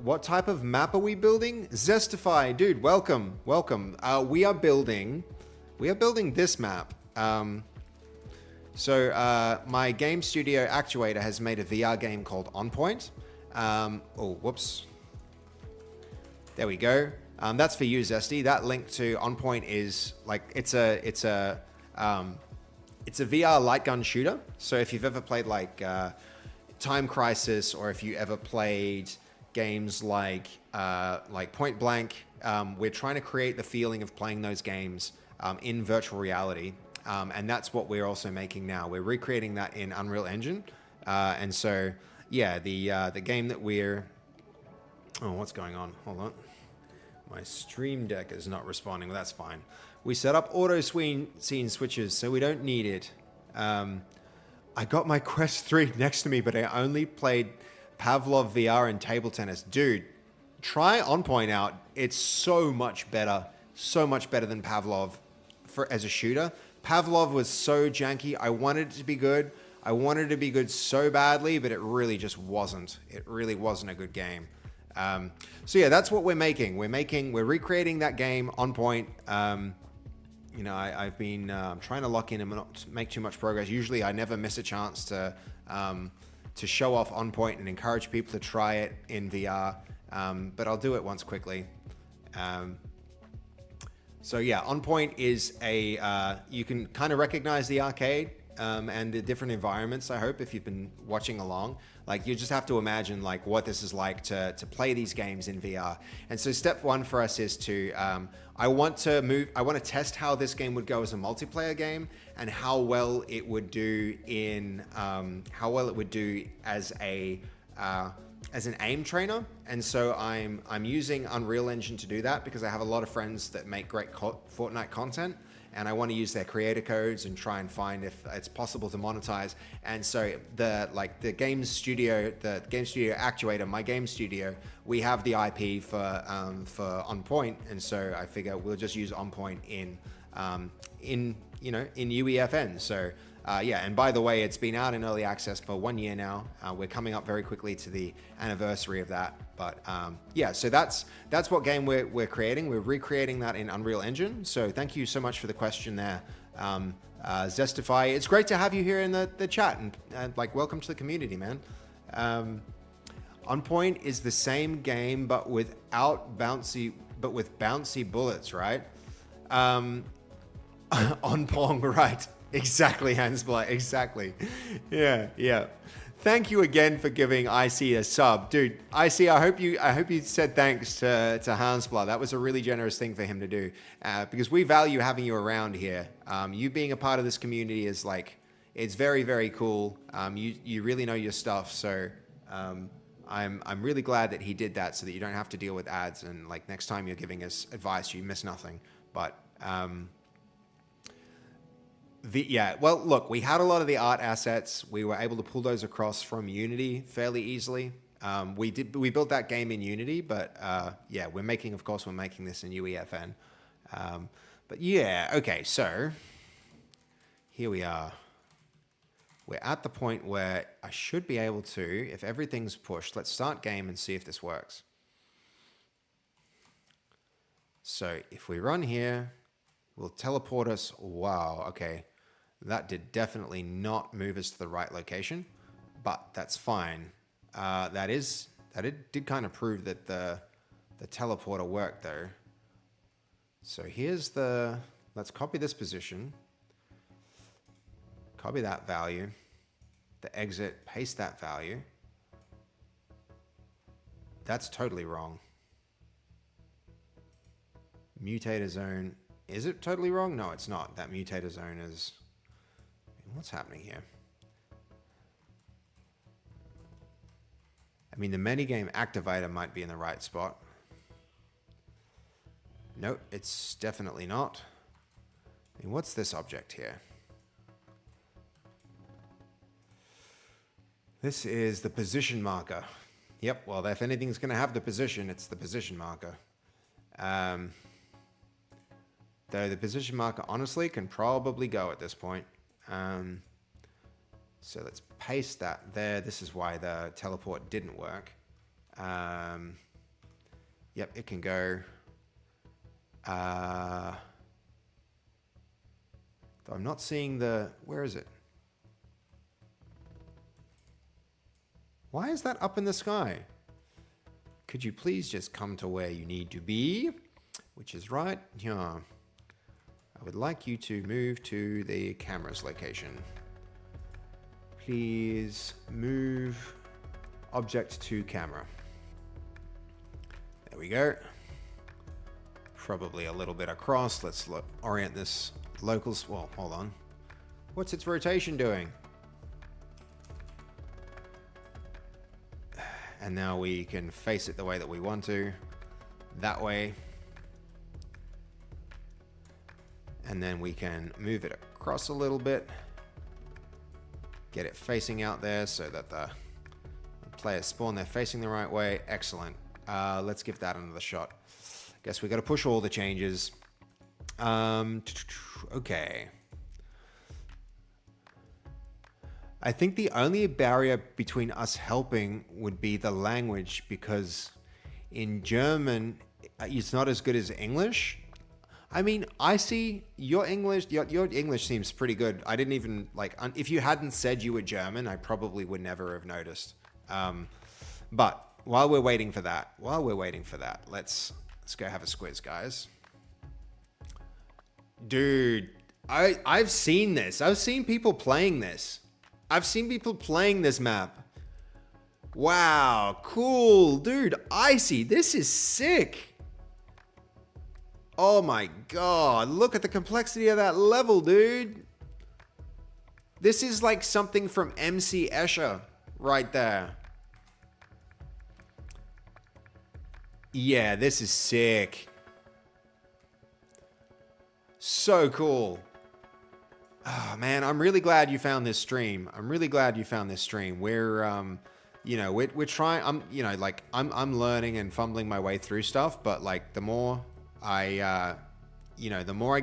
What type of map are we building? Zestify, dude, welcome. We are building this map. My game studio actuator has made a VR game called On Point. Oh, whoops. There we go. That's for you, Zesty. That link to On Point is like it's a VR light gun shooter. So if you've ever played like Time Crisis, or if you ever played games like Point Blank, we're trying to create the feeling of playing those games in virtual reality, and that's what we're also making now. We're recreating that in Unreal Engine, and so yeah, the game that we're... Oh, what's going on? Hold on. My Stream Deck is not responding. Well, that's fine. We set up auto scene switches, so we don't need it. I got my Quest 3 next to me, but I only played Pavlov VR and table tennis. Dude, try On Point out. It's so much better than Pavlov as a shooter. Pavlov was so janky. I wanted it to be good. I wanted it to be good so badly, but it really just wasn't. It really wasn't a good game. So yeah, that's what we're making. We're recreating that game, On Point. You know, I've been trying to lock in and not make too much progress. Usually I never miss a chance to show off On Point and encourage people to try it in VR. But I'll do it once quickly. So yeah, On Point is you can kind of recognize the arcade and the different environments, I hope, if you've been watching along. Like, you just have to imagine like what this is like to play these games in VR. And so step one for us is to, I want to test how this game would go as a multiplayer game, and how well it would do as an aim trainer. And so I'm using Unreal Engine to do that, because I have a lot of friends that make great Fortnite content, and I want to use their creator codes and try and find if it's possible to monetize. And so the game studio actuator, my game studio, we have the IP for On Point, and so I figure we'll just use On Point in UEFN. So yeah, and by the way, it's been out in early access for 1 year now. We're coming up very quickly to the anniversary of that. But yeah, so that's what game we're creating. We're recreating that in Unreal Engine. So thank you so much for the question there, Zestify. It's great to have you here in the chat, and like, welcome to the community, man. On Point is the same game, but with bouncy bullets, right? On Pong, right? Exactly, Hansblatt. Exactly. Yeah. Thank you again for giving IC a sub, dude. IC, I hope you said thanks to Hansblatt. That was a really generous thing for him to do, because we value having you around here. You being a part of this community is like, it's very, very cool. You really know your stuff. So I'm really glad that he did that, so that you don't have to deal with ads, and like next time you're giving us advice, you miss nothing. But yeah, well, look, we had a lot of the art assets. We were able to pull those across from Unity fairly easily. We built that game in Unity, but yeah, we're making this in UEFN. But yeah, okay, so here we are. We're at the point where I should be able to, if everything's pushed, let's start game and see if this works. So if we run here, we'll teleport us. Wow, okay. That did definitely not move us to the right location, but that's fine. It did kind of prove that the teleporter worked though. So here's let's copy this position, copy that value, the exit, paste that value. That's totally wrong. Mutator zone, is it totally wrong? No, it's not. That mutator zone is... What's happening here? I mean, the metagame activator might be in the right spot. Nope, it's definitely not. I mean, what's this object here? This is the position marker. Yep, well, if anything's going to have the position, it's the position marker. Though the position marker, honestly, can probably go at this point. So let's paste that there. This is why the teleport didn't work. Yep, it can go. Though I'm not seeing the... Where is it? Why is that up in the sky? Could you please just come to where you need to be? Which is right here. I would like you to move to the camera's location. Please move object to camera. There we go. Probably a little bit across. Let's orient this locals. Well, hold on. What's its rotation doing? And now we can face it the way that we want to. That way. And then we can move it across a little bit. Get it facing out there so that the players spawn there facing the right way. Excellent. Let's give that another shot. Guess we got to push all the changes. Okay. I think the only barrier between us helping would be the language, because in German, it's not as good as English. I mean, I see your English. Your English seems pretty good. I didn't even if you hadn't said you were German, I probably would never have noticed. But while we're waiting for that, let's go have a squiz, guys. Dude, I've seen this. I've seen people playing this. I've seen people playing this map. Wow, cool, dude. Icy, this is sick. Oh my god, look at the complexity of that level, dude. This is like something from MC Escher right there. Yeah, this is sick. So cool. Oh man, I'm really glad you found this stream. We're we're trying. I'm learning and fumbling my way through stuff, but like the more I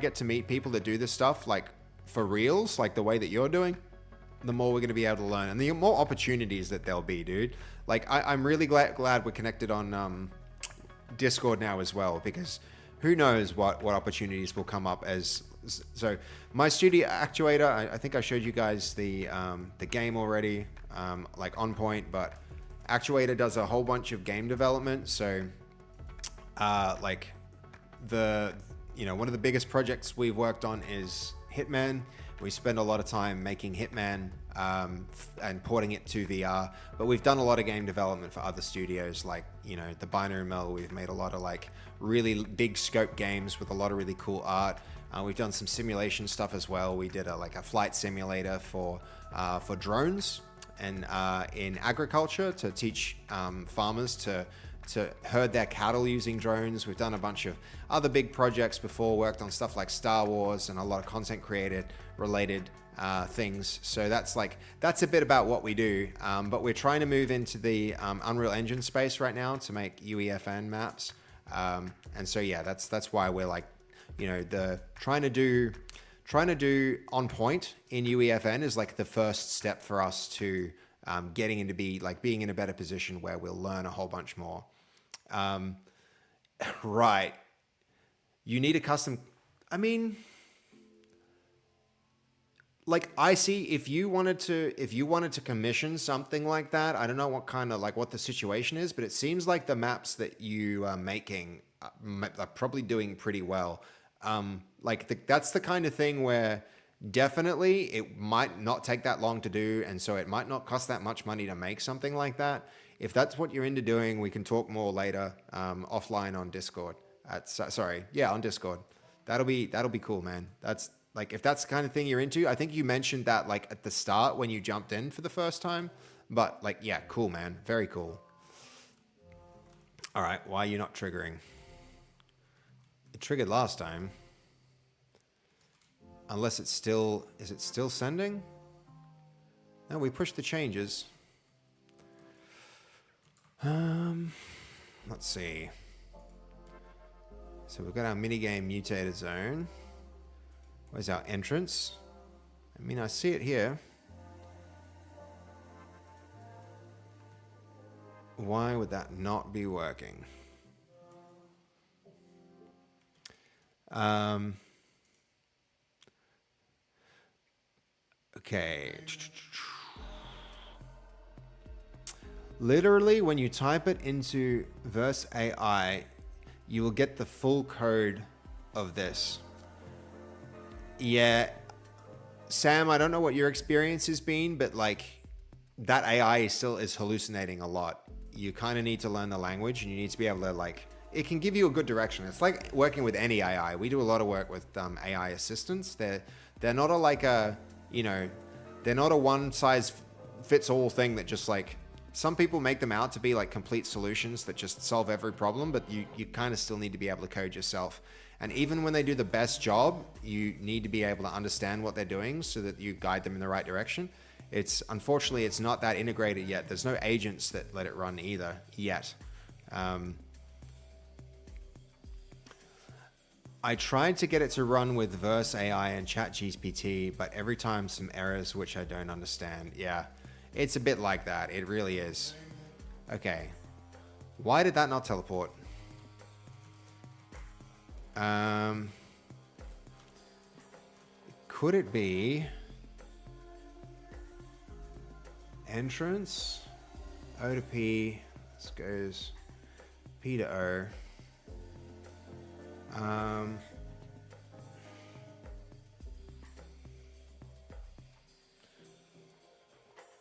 get to meet people that do this stuff like for reals, like the way that you're doing, the more we're going to be able to learn, and the more opportunities that there'll be, dude. Like I'm really glad we're connected on Discord now as well, because who knows what opportunities will come up as. So my studio actuator, I think I showed you guys the game already, like on point, but actuator does a whole bunch of game development. So one of the biggest projects we've worked on is Hitman. We spend a lot of time making Hitman and porting it to VR, but we've done a lot of game development for other studios, like the Binary Mill. We've made a lot of like really big scope games with a lot of really cool art. We've done some simulation stuff as well. We did a flight simulator for drones and in agriculture to teach farmers to herd their cattle using drones. We've done a bunch of other big projects before, worked on stuff like Star Wars and a lot of content created related things. So that's a bit about what we do. But we're trying to move into the Unreal Engine space right now to make UEFN maps. And so yeah, that's why we're trying to do on point in UEFN is like the first step for us to getting into being in a better position where we'll learn a whole bunch more. Right. You need a custom. I mean, like I see if you wanted to commission something like that, I don't know what the situation is, but it seems like the maps that you are making are probably doing pretty well. That's the kind of thing where definitely it might not take that long to do, and so it might not cost that much money to make something like that. If that's what you're into doing, we can talk more later offline on Discord. On Discord. That'll be cool, man. That's if that's the kind of thing you're into. I think you mentioned that at the start when you jumped in for the first time. But yeah, cool, man. Very cool. All right, why are you not triggering? It triggered last time. Unless is it still sending? No, we pushed the changes. Let's see. So we've got our minigame mutated zone. Where's our entrance? I mean, I see it here. Why would that not be working? Okay. Literally, when you type it into Verse AI, you will get the full code of this. Yeah, Sam, I don't know what your experience has been, but like that AI still is hallucinating a lot. You kind of need to learn the language, and you need to be able to like, it can give you a good direction. It's like working with any AI. We do a lot of work with AI assistants. They're not a like a, you know, they're not a one size fits all thing that just like, some people make them out to be like complete solutions that just solve every problem, but you kind of still need to be able to code yourself. And even when they do the best job, you need to be able to understand what they're doing so that you guide them in the right direction. Unfortunately, it's not that integrated yet. There's no agents that let it run either yet. I tried to get it to run with Verse AI and ChatGPT, but every time some errors which I don't understand. Yeah, it's a bit like that. It really is. Okay. Why did that not teleport? Could it be entrance? O to P. This goes P to O.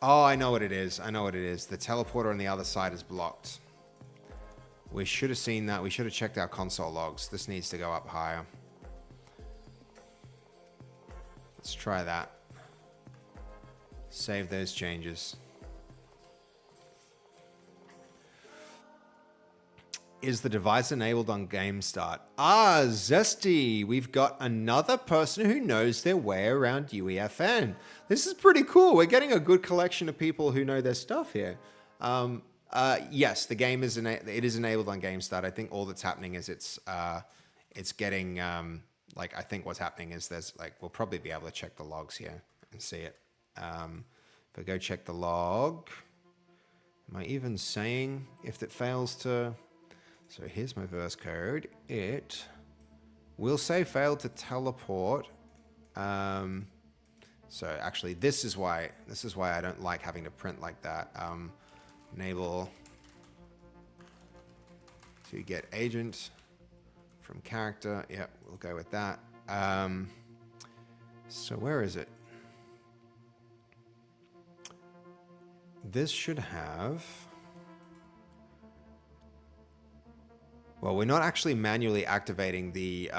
Oh, I know what it is. I know what it is. The teleporter on the other side is blocked. We should have seen that. We should have checked our console logs. This needs to go up higher. Let's try that. Save those changes. Is the device enabled on game start? Ah, Zesty. We've got another person who knows their way around UEFN. This is pretty cool. We're getting a good collection of people who know their stuff here. Yes, the game is it is enabled on game start. I think all that's happening is it's getting like, I think what's happening is there's like, we'll probably be able to check the logs here and see it. If I go check the log, am I even saying if it fails to? So here's my verse code. It will say failed to teleport. So actually, this is why I don't like having to print like that. Enable to get agent from character. Yep, we'll go with that. So where is it? This should have. Well, we're not actually manually activating the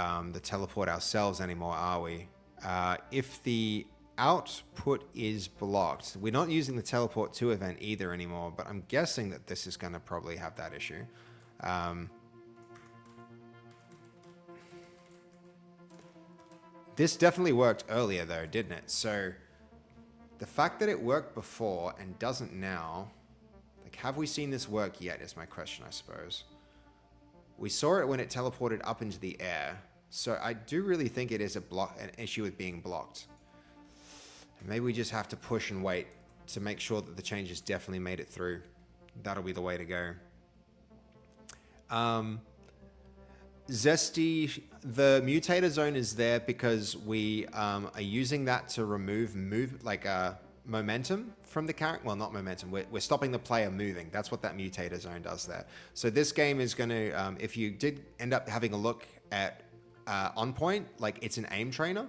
teleport ourselves anymore, are we? If the output is blocked, we're not using the teleport to event either anymore, but I'm guessing that this is going to probably have that issue. This definitely worked earlier though, didn't it? So the fact that it worked before and doesn't now, like, have we seen this work yet is my question, I suppose. We saw it when it teleported up into the air. So I do really think it is an issue with being blocked. Maybe we just have to push and wait to make sure that the changes definitely made it through. That'll be the way to go. Zesty, the mutator zone is there because we are using that to remove momentum from the character. Well, not momentum. We're stopping the player moving. That's what that mutator zone does there. So this game is going to, if you did end up having a look at on point, like, it's an aim trainer.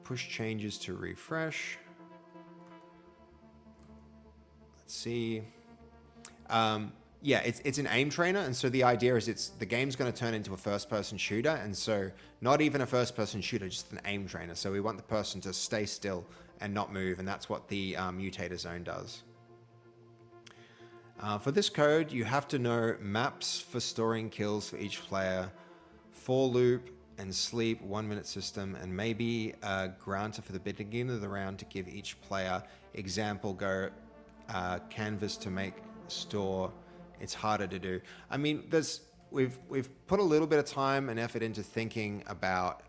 Push changes to refresh. Let's see. Yeah, it's an aim trainer, and so the idea is the game's going to turn into a first-person shooter, and so not even a first-person shooter, just an aim trainer. So we want the person to stay still and not move, and that's what the mutator zone does. For this code, you have to know maps for storing kills for each player, for loop and sleep 1 minute system, and maybe a granter for the beginning of the round to give each player example go canvas to make store. It's harder to do. I mean, there's we've put a little bit of time and effort into thinking about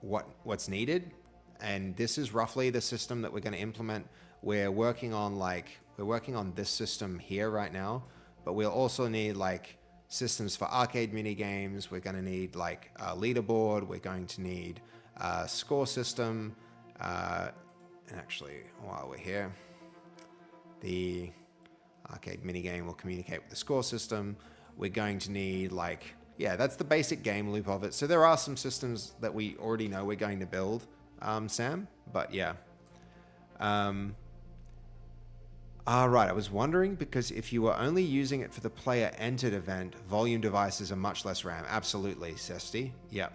what's needed, and this is roughly the system that we're going to implement. We're working on this system here right now, but we'll also need like systems for arcade mini games. We're going to need like a leaderboard. We're going to need a score system. And actually, while we're here, the arcade mini game will communicate with the score system. We're going to need like, yeah, that's the basic game loop of it. So there are some systems that we already know we're going to build, Sam, but yeah. Right, I was wondering, because if you were only using it for the player entered event, volume devices are much less RAM. Absolutely, Sesti. Yep.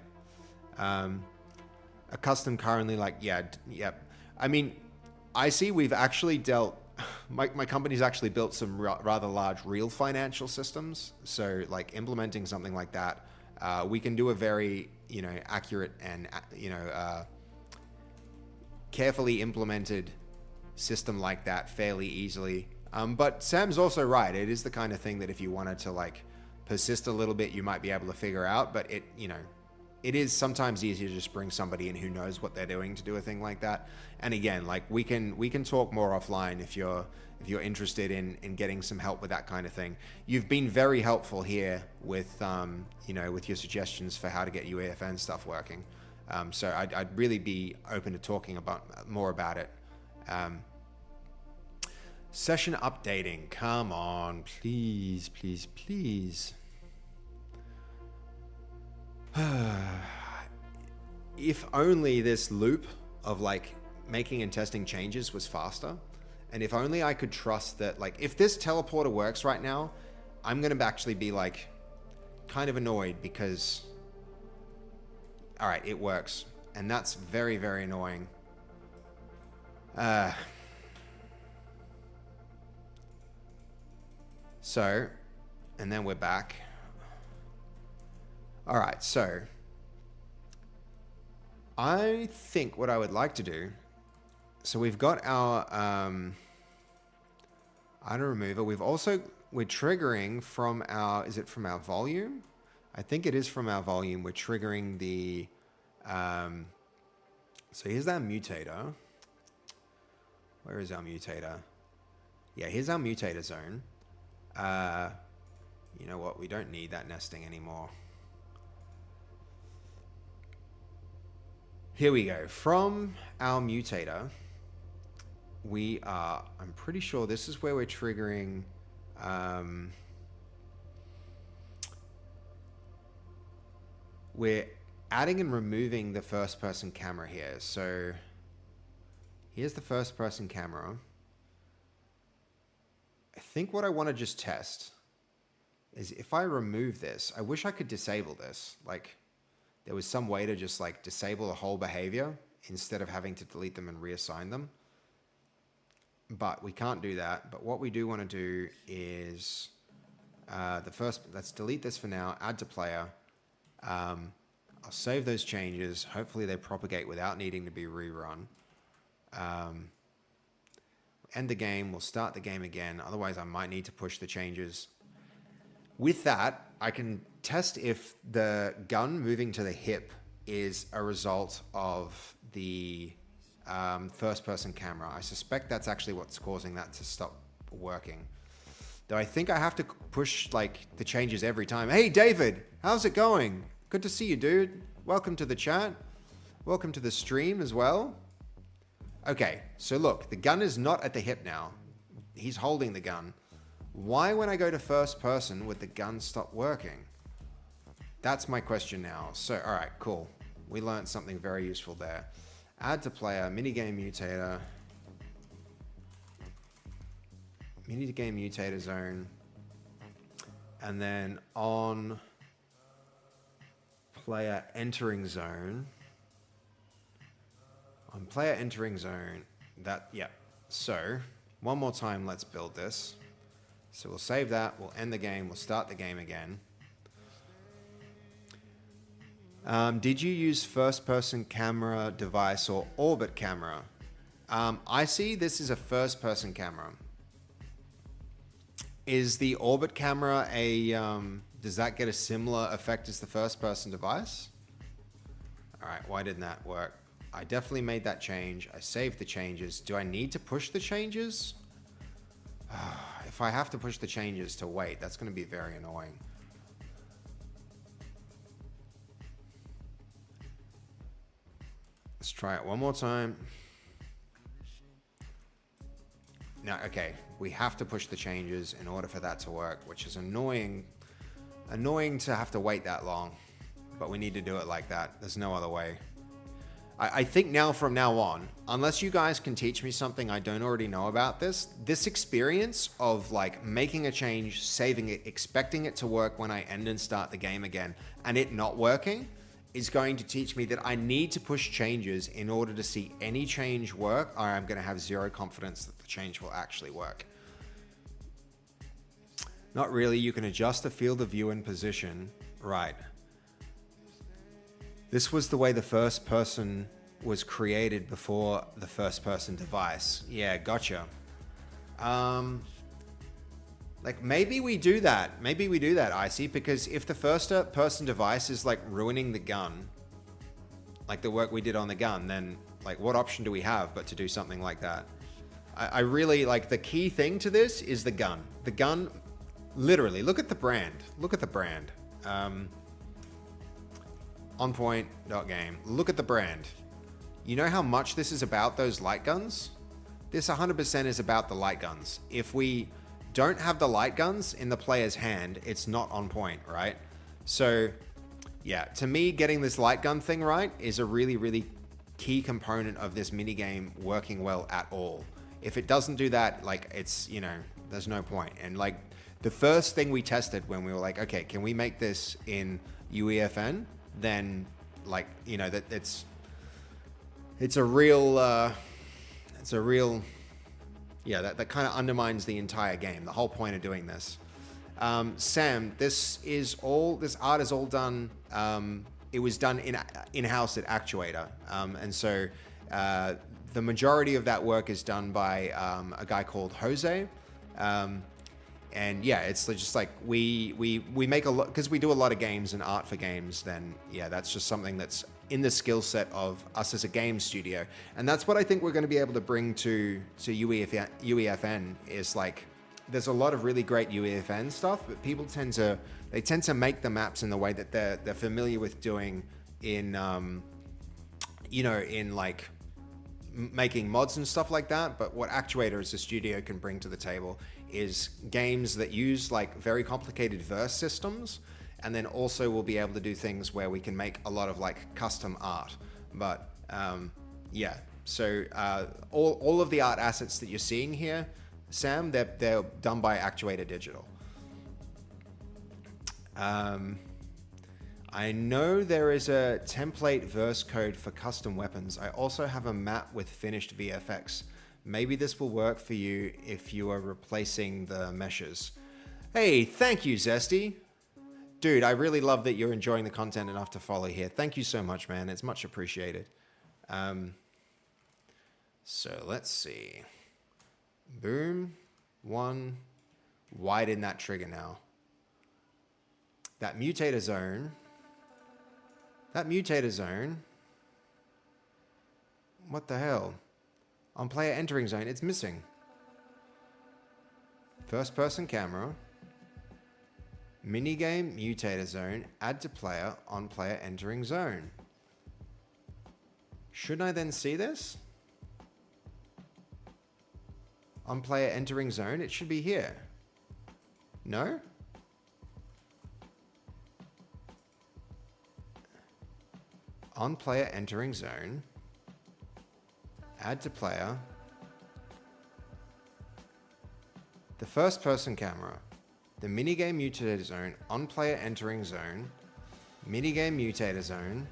A custom currently, like, yeah, yep. I mean, I see we've actually dealt, my company's actually built some rather large real financial systems. So like implementing something like that, we can do a very, accurate and, carefully implemented system like that fairly easily. But Sam's also right. It is the kind of thing that if you wanted to like persist a little bit, you might be able to figure out, but it is sometimes easier to just bring somebody in who knows what they're doing to do a thing like that. And again, like we can talk more offline if you're interested in getting some help with that kind of thing. You've been very helpful here with with your suggestions for how to get UEFN stuff working. So I'd really be open to talking more about it. Session updating. Come on, please, please, please. If only this loop of like making and testing changes was faster, and if only I could trust that, like, if this teleporter works right now, I'm gonna actually be like kind of annoyed because, all right, it works, and that's very, very annoying. So, and then we're back. All right, so I think what I would like to do, so we've got our item remover. We're triggering from our, is it from our volume? I think it is from our volume. We're triggering the, so here's our mutator. Where is our mutator? Yeah, here's our mutator zone. You know what? We don't need that nesting anymore. Here we go. From our mutator, I'm pretty sure this is where we're triggering, we're adding and removing the first person camera here. So here's the first person camera. I think what I want to just test is if I remove this, I wish I could disable this. Like, there was some way to just like disable the whole behavior instead of having to delete them and reassign them. But we can't do that. But what we do want to do is let's delete this for now, add to player. I'll save those changes. Hopefully they propagate without needing to be rerun. End the game, we'll start the game again. Otherwise I might need to push the changes. With that, I can test if the gun moving to the hip is a result of the first person camera. I suspect that's actually what's causing that to stop working. Though I think I have to push like the changes every time. Hey David, how's it going? Good to see you, dude. Welcome to the chat. Welcome to the stream as well. Okay, so look, the gun is not at the hip now. He's holding the gun. Why, when I go to first person, would the gun stop working? That's my question now. So, all right, cool. We learned something very useful there. Add to player, minigame mutator. Minigame mutator zone. And then on player entering zone. On player entering zone, yeah. So, one more time, let's build this. So we'll save that, we'll end the game, we'll start the game again. Did you use first-person camera device or orbit camera? I see this is a first-person camera. Is the orbit camera a Does that get a similar effect as the first person device? All right, why didn't that work? I definitely made that change. I saved the changes. Do I need to push the changes? If I have to push the changes to wait, that's going to be very annoying. Let's try it one more time. No, okay. We have to push the changes in order for that to work, which is annoying. Annoying to have to wait that long, but we need to do it like that. There's no other way. I think now from now on, unless you guys can teach me something I don't already know about this experience of like making a change, saving it, expecting it to work when I end and start the game again, and it not working, is going to teach me that I need to push changes in order to see any change work, or I'm going to have zero confidence that the change will actually work. Not really. You can adjust the field of view and position. Right. This was the way the first person was created before the first person device. Yeah, gotcha. Like maybe we do that. Maybe we do that, Icy, because if the first person device is like ruining the gun, like the work we did on the gun, then like what option do we have but to do something like that? I really like the key thing to this is the gun. The gun, literally, look at the brand. Look at the brand. OnPoint.game. Look at the brand. You know how much this is about those light guns? This 100% is about the light guns. If we don't have the light guns in the player's hand, it's not on point, right? So yeah, to me, getting this light gun thing right is a really, really key component of this minigame working well at all. If it doesn't do that, like it's, you know, there's no point. And like the first thing we tested when we were like, okay, can we make this in UEFN? Then like, you know, that it's a real, yeah, that kind of undermines the entire game, the whole point of doing this. Sam, this art is all done, it was done in-house at Actuator. And so the majority of that work is done by a guy called Jose. And yeah, it's just like we make a lot, because we do a lot of games and art for games, then yeah, that's just something that's in the skill set of us as a game studio. And that's what I think we're going to be able to bring to UEFN is like, there's a lot of really great UEFN stuff, but people tend to make the maps in the way that they're familiar with doing in, you know, in like making mods and stuff like that. But what Actuator as a studio can bring to the table is games that use like very complicated verse systems, and then also we'll be able to do things where we can make a lot of like custom art. But yeah, so all of the art assets that you're seeing here, Sam, they're done by Actuator Digital. I know there is a template verse code for custom weapons. I also have a map with finished VFX. Maybe this will work for you if you are replacing the meshes. Hey, thank you, Zesty. Dude, I really love that you're enjoying the content enough to follow here. Thank you so much, man. It's much appreciated. So let's see. Boom. One. Widen that trigger now. That mutator zone. What the hell? On player entering zone, it's missing. First person camera. Minigame, mutator zone, add to player, on player entering zone. Shouldn't I then see this? On player entering zone, it should be here. No? On player entering zone, add to player, the first person camera, the minigame mutator zone, on player entering zone, minigame mutator zone,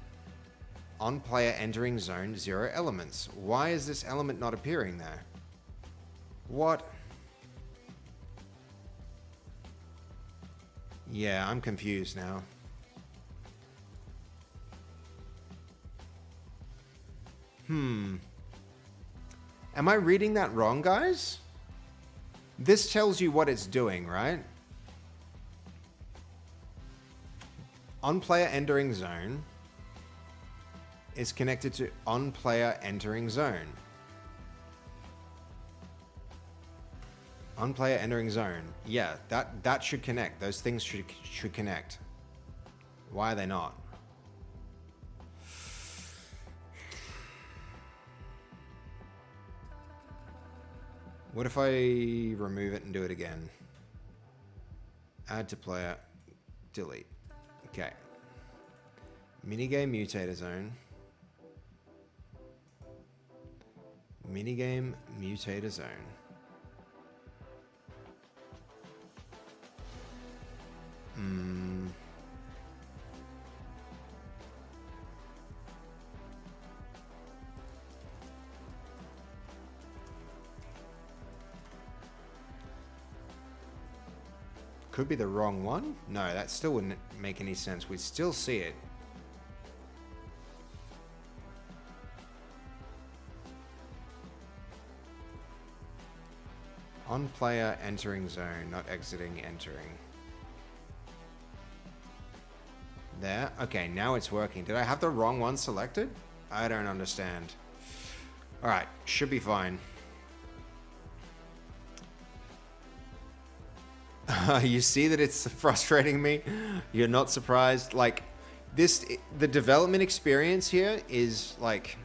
on player entering zone, 0 elements. Why is this element not appearing there? What? Yeah, I'm confused now. Am I reading that wrong, guys? This tells you what it's doing, right? On player entering zone is connected to on player entering zone. On player entering zone. Yeah, that should connect. Those things should connect. Why are they not? What if I remove it and do it again? Add to player, delete. Okay. Minigame mutator zone. Minigame mutator zone. Could be the wrong one. No, that still wouldn't make any sense. We'd still see it. On player entering zone, not exiting, entering. There. Okay, now it's working. Did I have the wrong one selected? I don't understand. All right, should be fine. You see that it's frustrating me? You're not surprised? Like, the development experience here is like,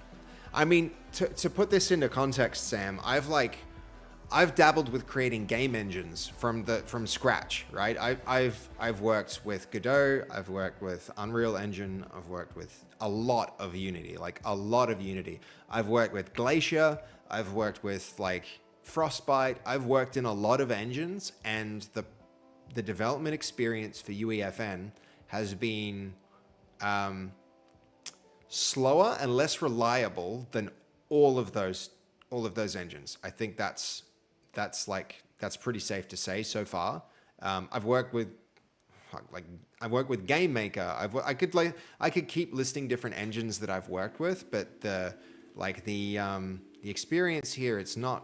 I mean, to put this into context, Sam, I've dabbled with creating game engines from scratch, right? I've worked with Godot, I've worked with Unreal Engine, I've worked with a lot of Unity, like a lot of Unity. I've worked with Glacier, I've worked with like Frostbite, I've worked in a lot of engines, and the development experience for UEFN has been slower and less reliable than all of those engines. I think that's pretty safe to say so far. I've worked with Game Maker. I could keep listing different engines that I've worked with, but the experience here, it's not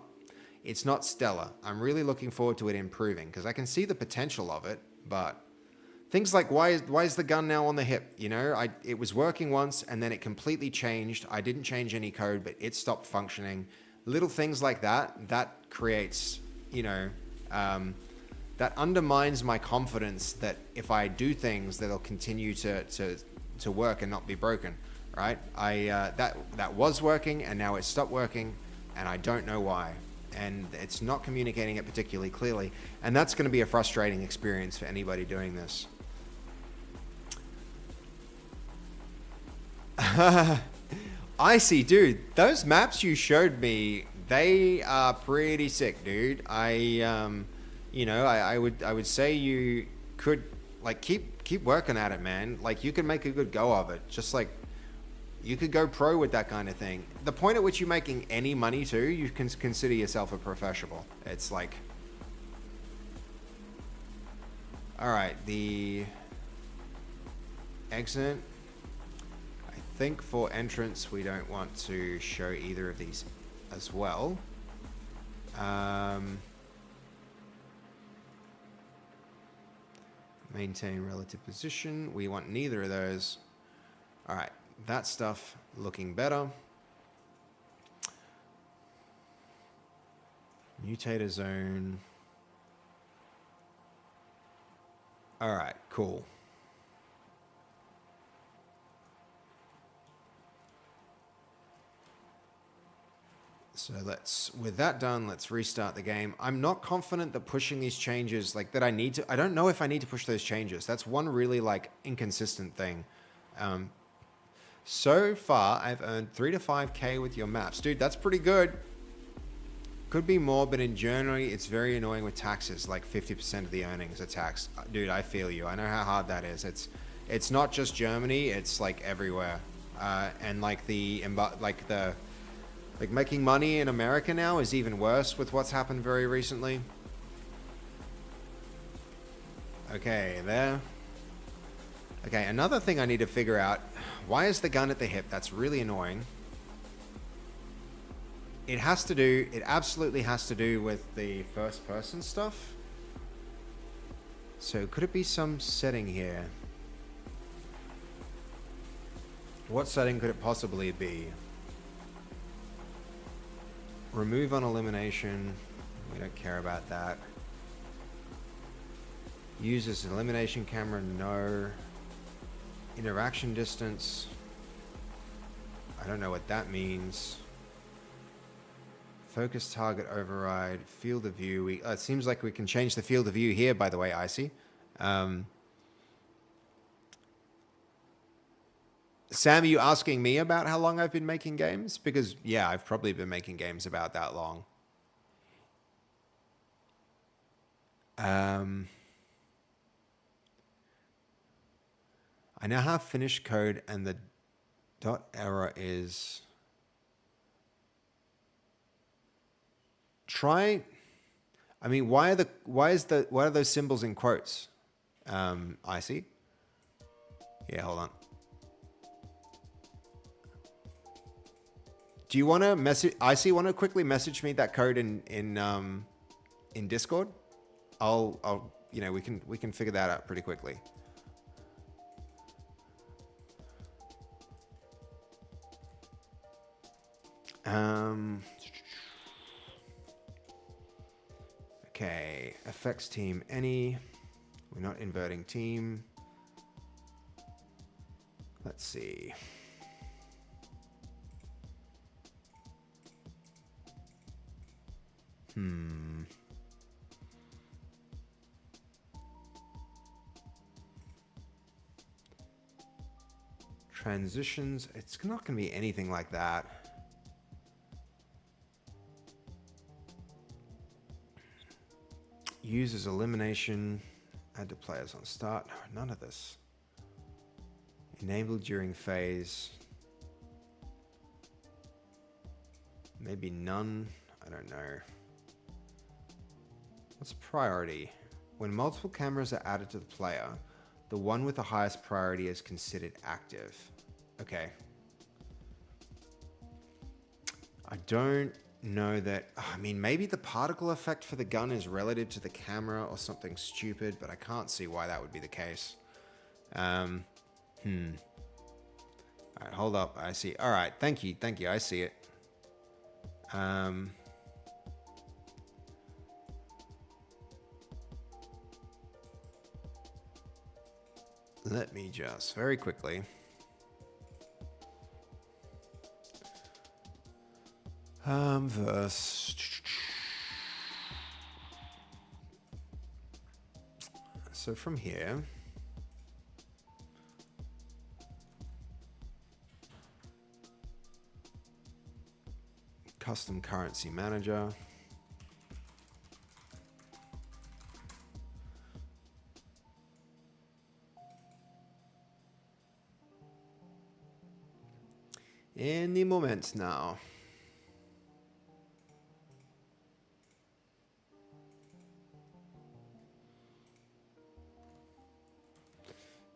stellar. I'm really looking forward to it improving because I can see the potential of it, but things like why is the gun now on the hip? You know, it was working once and then it completely changed. I didn't change any code, but it stopped functioning. Little things like that creates, you know, that undermines my confidence that if I do things, that'll continue to work and not be broken, right? That was working and now it stopped working and I don't know why. And it's not communicating it particularly clearly. And that's going to be a frustrating experience for anybody doing this. I see, dude. Those maps you showed me, they are pretty sick, dude. I would say you could like keep working at it, man. Like you could make a good go of it. Just like you could go pro with that kind of thing. The point at which you're making any money too, you can consider yourself a professional. It's like, all right, the exit. I think for entrance, we don't want to show either of these as well. Maintain relative position. We want neither of those. All right. That stuff looking better. Mutator zone. All right, cool. So with that done, let's restart the game. I'm not confident that pushing these changes, like that I don't know if I need to push those changes. That's one really like inconsistent thing. So far, I've earned 3 to 5K with your maps. Dude, that's pretty good. Could be more, but in Germany, it's very annoying with taxes. Like 50% of the earnings are taxed. Dude, I feel you. I know how hard that is. It's not just Germany. It's like everywhere. And like making money in America now is even worse with what's happened very recently. Okay, there. Okay, another thing I need to figure out, why is the gun at the hip? That's really annoying. It absolutely has to do with the first person stuff. So could it be some setting here? What setting could it possibly be? Remove on elimination. We don't care about that. Use as an elimination camera, no. Interaction distance. I don't know what that means. Focus target override, field of view. It seems like we can change the field of view here, by the way, Icy. Sam, are you asking me about how long I've been making games? Because, yeah, I've probably been making games about that long. I now have finished code and the dot error is... Try... I mean, why are those symbols in quotes? Icy? Yeah, hold on. Do you want to message? Icy, want to quickly message me that code in Discord? I'll you know, we can figure that out pretty quickly. Okay, effects team any. We're not inverting team. Let's see. Transitions, it's not going to be anything like that. Users elimination, add to players on start. No, none of this. Enabled during phase. Maybe none, I don't know. What's priority? When multiple cameras are added to the player, the one with the highest priority is considered active. Okay. I don't know that... I mean, maybe the particle effect for the gun is relative to the camera or something stupid, but I can't see why that would be the case. All right, hold up. I see. All right, thank you. Thank you. I see it. Let me just very quickly. Verse. So from here, custom currency manager. Any moment now.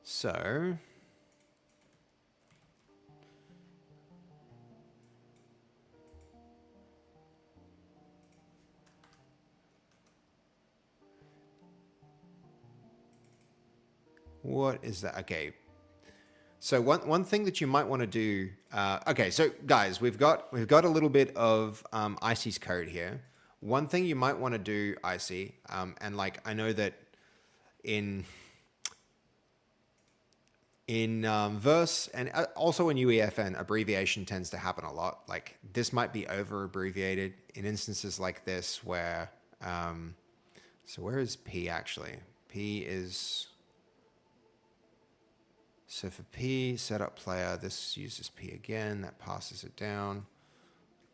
So, what is that? Okay. So one thing that you might want to do. Okay, so guys, we've got a little bit of Icy's code here. One thing you might want to do, Icy, and like I know that in Verse and also in UEFN, abbreviation tends to happen a lot. Like this might be over abbreviated in instances like this where. So where is P actually? P is. So for P, setup player, this uses P again, that passes it down.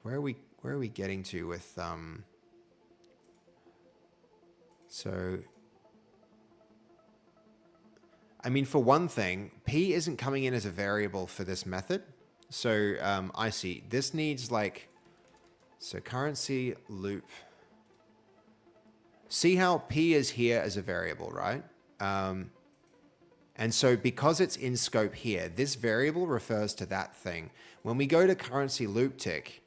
Where are we getting to with so I mean, for one thing, P isn't coming in as a variable for this method. So I see this needs like, so currency loop. See how P is here as a variable, right? And so because it's in scope here, this variable refers to that thing. When we go to currency loop tick,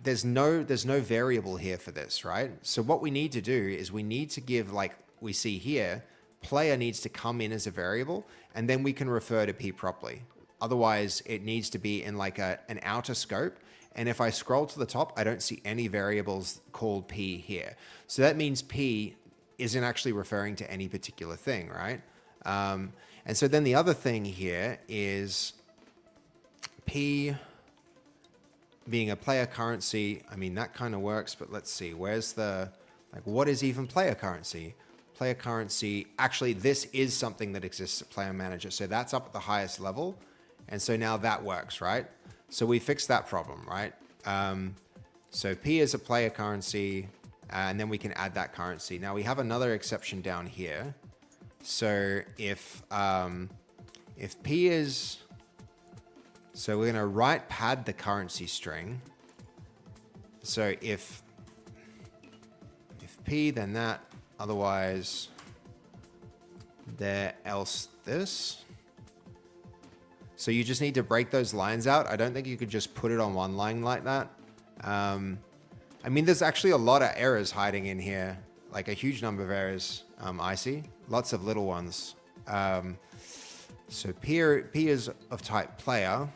there's no variable here for this, right? So what we need to do is we need to give, like we see here, player needs to come in as a variable, and then we can refer to P properly. Otherwise, it needs to be in like an outer scope. And if I scroll to the top, I don't see any variables called P here. So that means P isn't actually referring to any particular thing, right? And so then the other thing here is P being a player currency. I mean, that kind of works, but let's see. Where's the, like, what is even player currency? Player currency, actually, this is something that exists at Player Manager. So that's up at the highest level. And so now that works, right? So we fixed that problem, right? So P is a player currency, and then we can add that currency. Now we have another exception down here. So if P is, so we're gonna right pad the currency string. So if P, then that, otherwise there, else this. So you just need to break those lines out. I don't think you could just put it on one line like that. I mean, there's actually a lot of errors hiding in here, like a huge number of errors. I see lots of little ones. So P is of type player.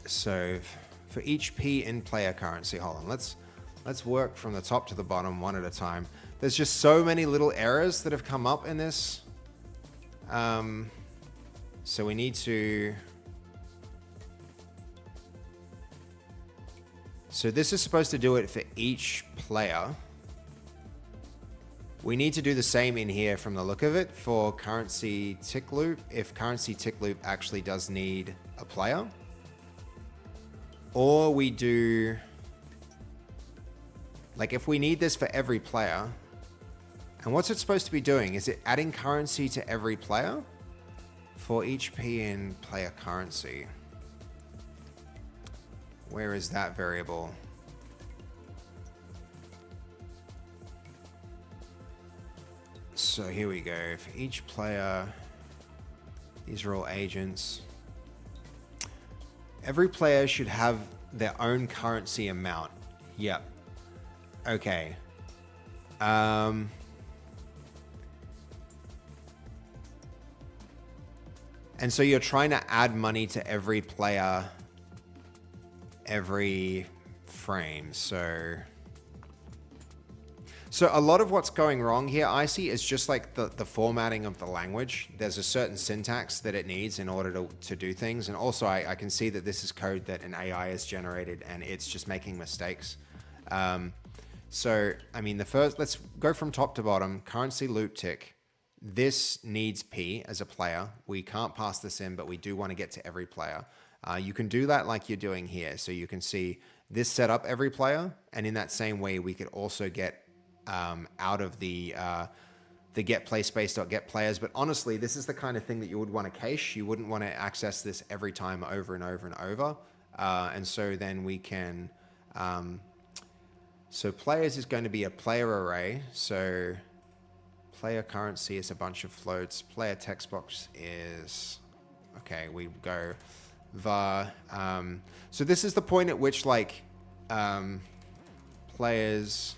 So for each P in player currency, hold on, let's work from the top to the bottom one at a time. There's just so many little errors that have come up in this. So we need to, so this is supposed to do it for each player. We need to do the same in here from the look of it for currency tick loop, if currency tick loop actually does need a player. Or we do, like if we need this for every player, and what's it supposed to be doing? Is it adding currency to every player? For each P in player currency. Where is that variable? So here we go. For each player, these are all agents. Every player should have their own currency amount. Yep. Okay. And so you're trying to add money to every player every frame. So a lot of what's going wrong here, I see, is just like the formatting of the language. There's a certain syntax that it needs in order to do things. And also I can see that this is code that an AI has generated and it's just making mistakes. So, I mean, let's go from top to bottom. Currency loop tick. This needs P as a player. We can't pass this in, but we do want to get to every player. You can do that like you're doing here. So you can see this set up every player. And in that same way, we could also get out of the get play space.get players. But honestly, this is the kind of thing that you would want to cache. You wouldn't want to access this every time over and over and over. And so then we can, so players is going to be a player array. So player currency is a bunch of floats. Player text box is, okay, we go var. So this is the point at which like players,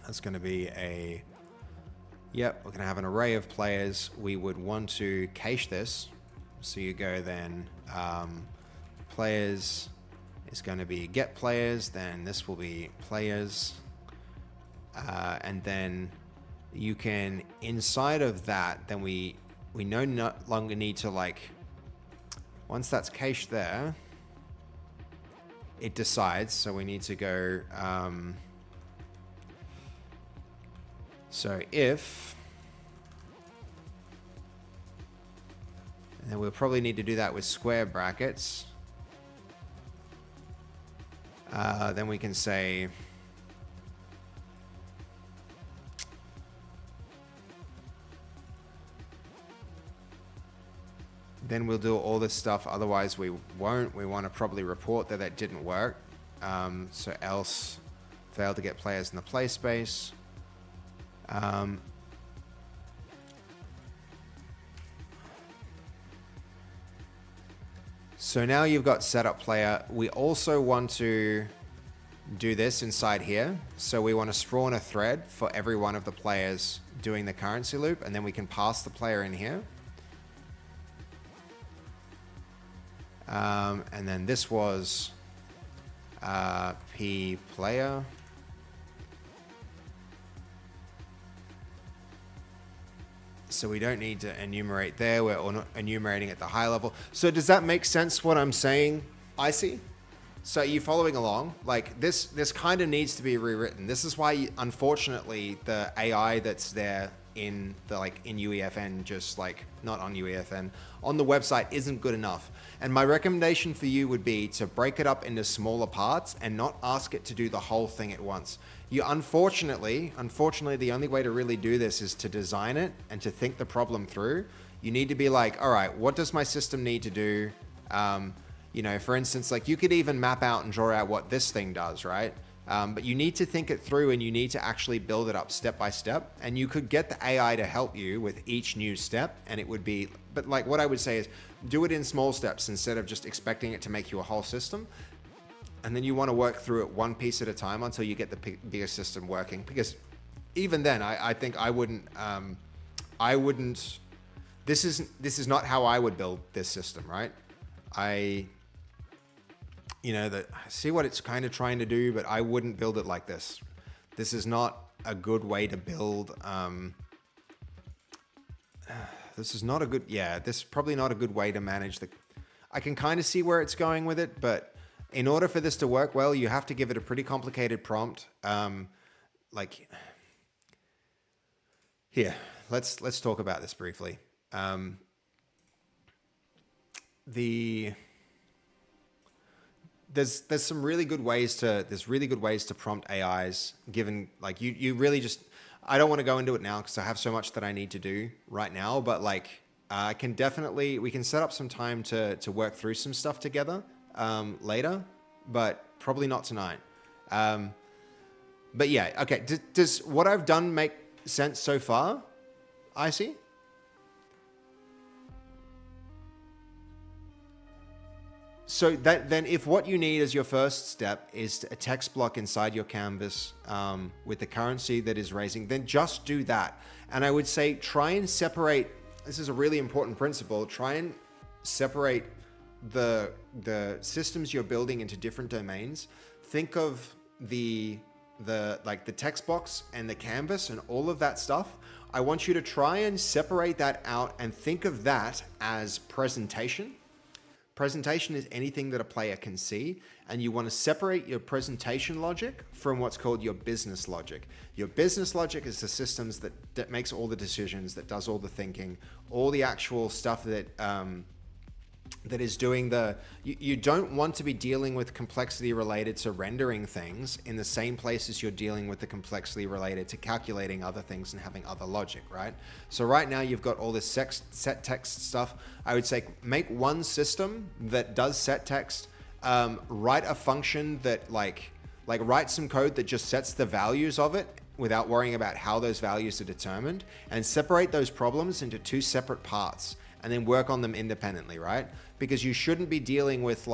that's going to be a, yep, we're going to have an array of players. We would want to cache this. So you go then players is going to be get players. Then this will be players. And then you can, inside of that, then we no longer need to like, once that's cached there, it decides. So we need to go, so if, and then we'll probably need to do that with square brackets. Then we can say, then we'll do all this stuff. Otherwise we won't. We want to probably report that didn't work. So else failed to get players in the play space. So now you've got setup player. We also want to do this inside here. So we want to spawn a thread for every one of the players doing the currency loop, and then we can pass the player in here. And then this was P player. So we don't need to enumerate there. We're not enumerating at the high level. So does that make sense what I'm saying, Icy? So are you following along? Like this kind of needs to be rewritten. This is why, unfortunately, the AI that's there in UEFN, just like not on UEFN, on the website isn't good enough. And my recommendation for you would be to break it up into smaller parts and not ask it to do the whole thing at once. You unfortunately, the only way to really do this is to design it and to think the problem through. You need to be like, all right, what does my system need to do? You know, for instance, like you could even map out and draw out what this thing does, right? But you need to think it through and you need to actually build it up step by step. And you could get the AI to help you with each new step, and it would be, but like what I would say is do it in small steps instead of just expecting it to make you a whole system. And then you want to work through it one piece at a time until you get the bigger system working. Because even then, I think I wouldn't, this is not how I would build this system, right? You know, I see what it's kind of trying to do, but I wouldn't build it like this. This is not a good way to build. This is not a good, this is probably not a good way to manage I can kind of see where it's going with it, but in order for this to work well, you have to give it a pretty complicated prompt. Like here, let's talk about this briefly. There's some really good ways to prompt AIs, given like you really just, I don't want to go into it now because I have so much that I need to do right now, but like we can set up some time to work through some stuff together later, but probably not tonight. But yeah, okay. Does what I've done make sense so far? I see. So then if what you need as your first step is a text block inside your canvas with the currency that is raising, then just do that. And I would say try and separate, this is a really important principle, try and separate the systems you're building into different domains. Think of the text box and the canvas and all of that stuff. I want you to try and separate that out and think of that as presentation. Presentation is anything that a player can see, and you want to separate your presentation logic from what's called your business logic. Your business logic is the systems that makes all the decisions, that does all the thinking, all the actual stuff that is doing you don't want to be dealing with complexity related to rendering things in the same place as you're dealing with the complexity related to calculating other things and having other logic, right? So right now you've got all this set text stuff. I would say make one system that does set text, write a function that like write some code that just sets the values of it without worrying about how those values are determined, and separate those problems into two separate parts and then work on them independently, right? Because you shouldn't be dealing with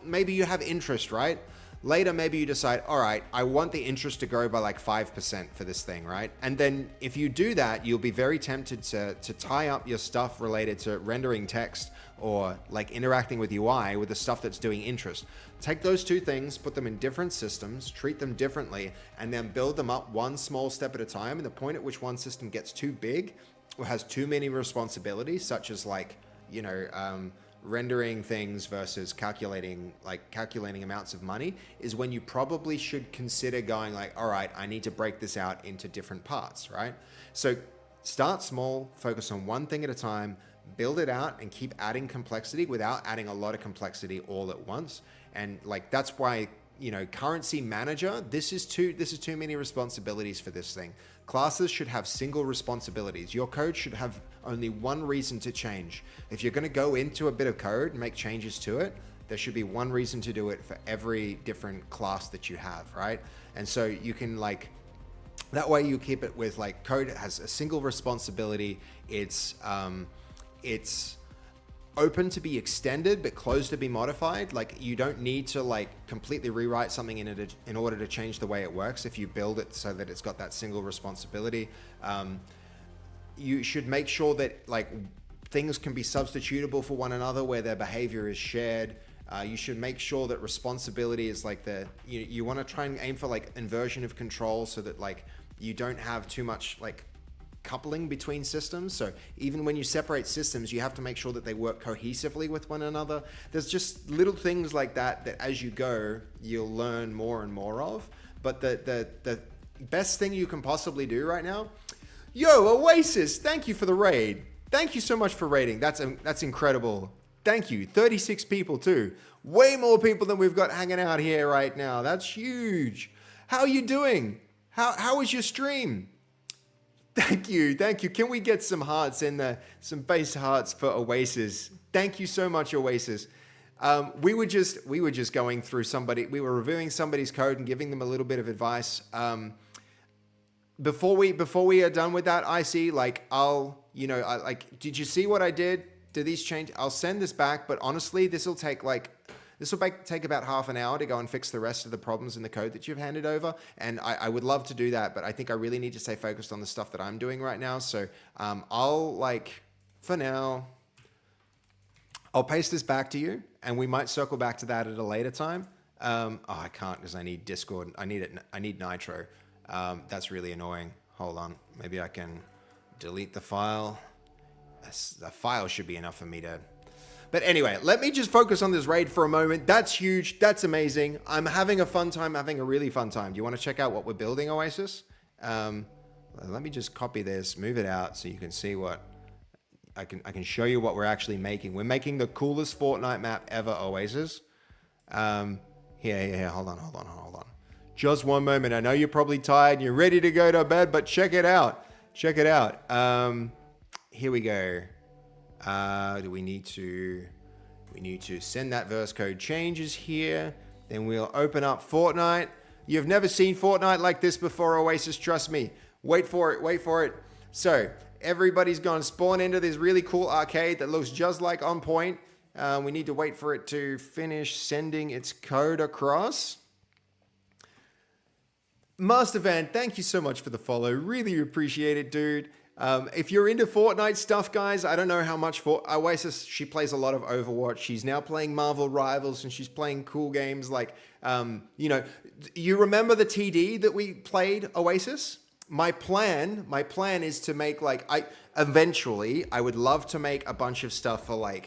maybe you have interest, right? Later, maybe you decide, all right, I want the interest to grow by like 5% for this thing, right? And then if you do that, you'll be very tempted to tie up your stuff related to rendering text or like interacting with UI with the stuff that's doing interest. Take those two things, put them in different systems, treat them differently, and then build them up one small step at a time. And the point at which one system gets too big or has too many responsibilities, such as rendering things versus calculating amounts of money, is when you probably should consider going like, all right, I need to break this out into different parts, right? So start small, focus on one thing at a time, build it out, and keep adding complexity without adding a lot of complexity all at once. And like that's why, currency manager, this is too many responsibilities for this thing. Classes should have single responsibilities. Your code should have only one reason to change. If you're going to go into a bit of code and make changes to it, there should be one reason to do it for every different class that you have, right? And so you can that way you keep it with code has a single responsibility. It's open to be extended but closed to be modified. Like, you don't need to like completely rewrite something in order to change the way it works. If you build it so that it's got that single responsibility, you should make sure that like things can be substitutable for one another where their behavior is shared. You should make sure that responsibility is like you want to try and aim for like inversion of control so that like you don't have too much like coupling between systems. So even when you separate systems, you have to make sure that they work cohesively with one another. There's just little things like that as you go, you'll learn more and more of. But the best thing you can possibly do right now, yo, Oasis, thank you for the raid. Thank you so much for raiding. That's incredible. Thank you. 36 people too. Way more people than we've got hanging out here right now. That's huge. How are you doing? How was your stream? Thank you. Thank you. Can we get some hearts in there? Some base hearts for Oasis. Thank you so much, Oasis. We were just going through we were reviewing somebody's code and giving them a little bit of advice. Before we are done with that, I see like did you see what I did? Do these change? I'll send this back, but honestly, this will take about half an hour to go and fix the rest of the problems in the code that you've handed over. And I would love to do that, but I think I really need to stay focused on the stuff that I'm doing right now. So for now, I'll paste this back to you and we might circle back to that at a later time. I can't because I need Discord. I need Nitro. That's really annoying. Hold on. Maybe I can delete the file. The file should be enough for me to... But anyway, let me just focus on this raid for a moment. That's huge. That's amazing. I'm having a fun time, having a really fun time. Do you want to check out what we're building, Oasis? Let me just copy this, move it out so you can see what... I can show you what we're actually making. We're making the coolest Fortnite map ever, Oasis. Here. Hold on. Just one moment. I know you're probably tired and you're ready to go to bed, but check it out. Here we go. We need to send that verse code changes here. Then we'll open up Fortnite. You've never seen Fortnite like this before, Oasis. Trust me. Wait for it. So everybody's going to spawn into this really cool arcade that looks just like On Point. We need to wait for it to finish sending its code across. Master Van, thank you so much for the follow. Really appreciate it, dude. If you're into Fortnite stuff, guys, I don't know how much Oasis, she plays a lot of Overwatch. She's now playing Marvel Rivals and she's playing cool games like, you remember the TD that we played, Oasis? My plan is to make eventually I would love to make a bunch of stuff for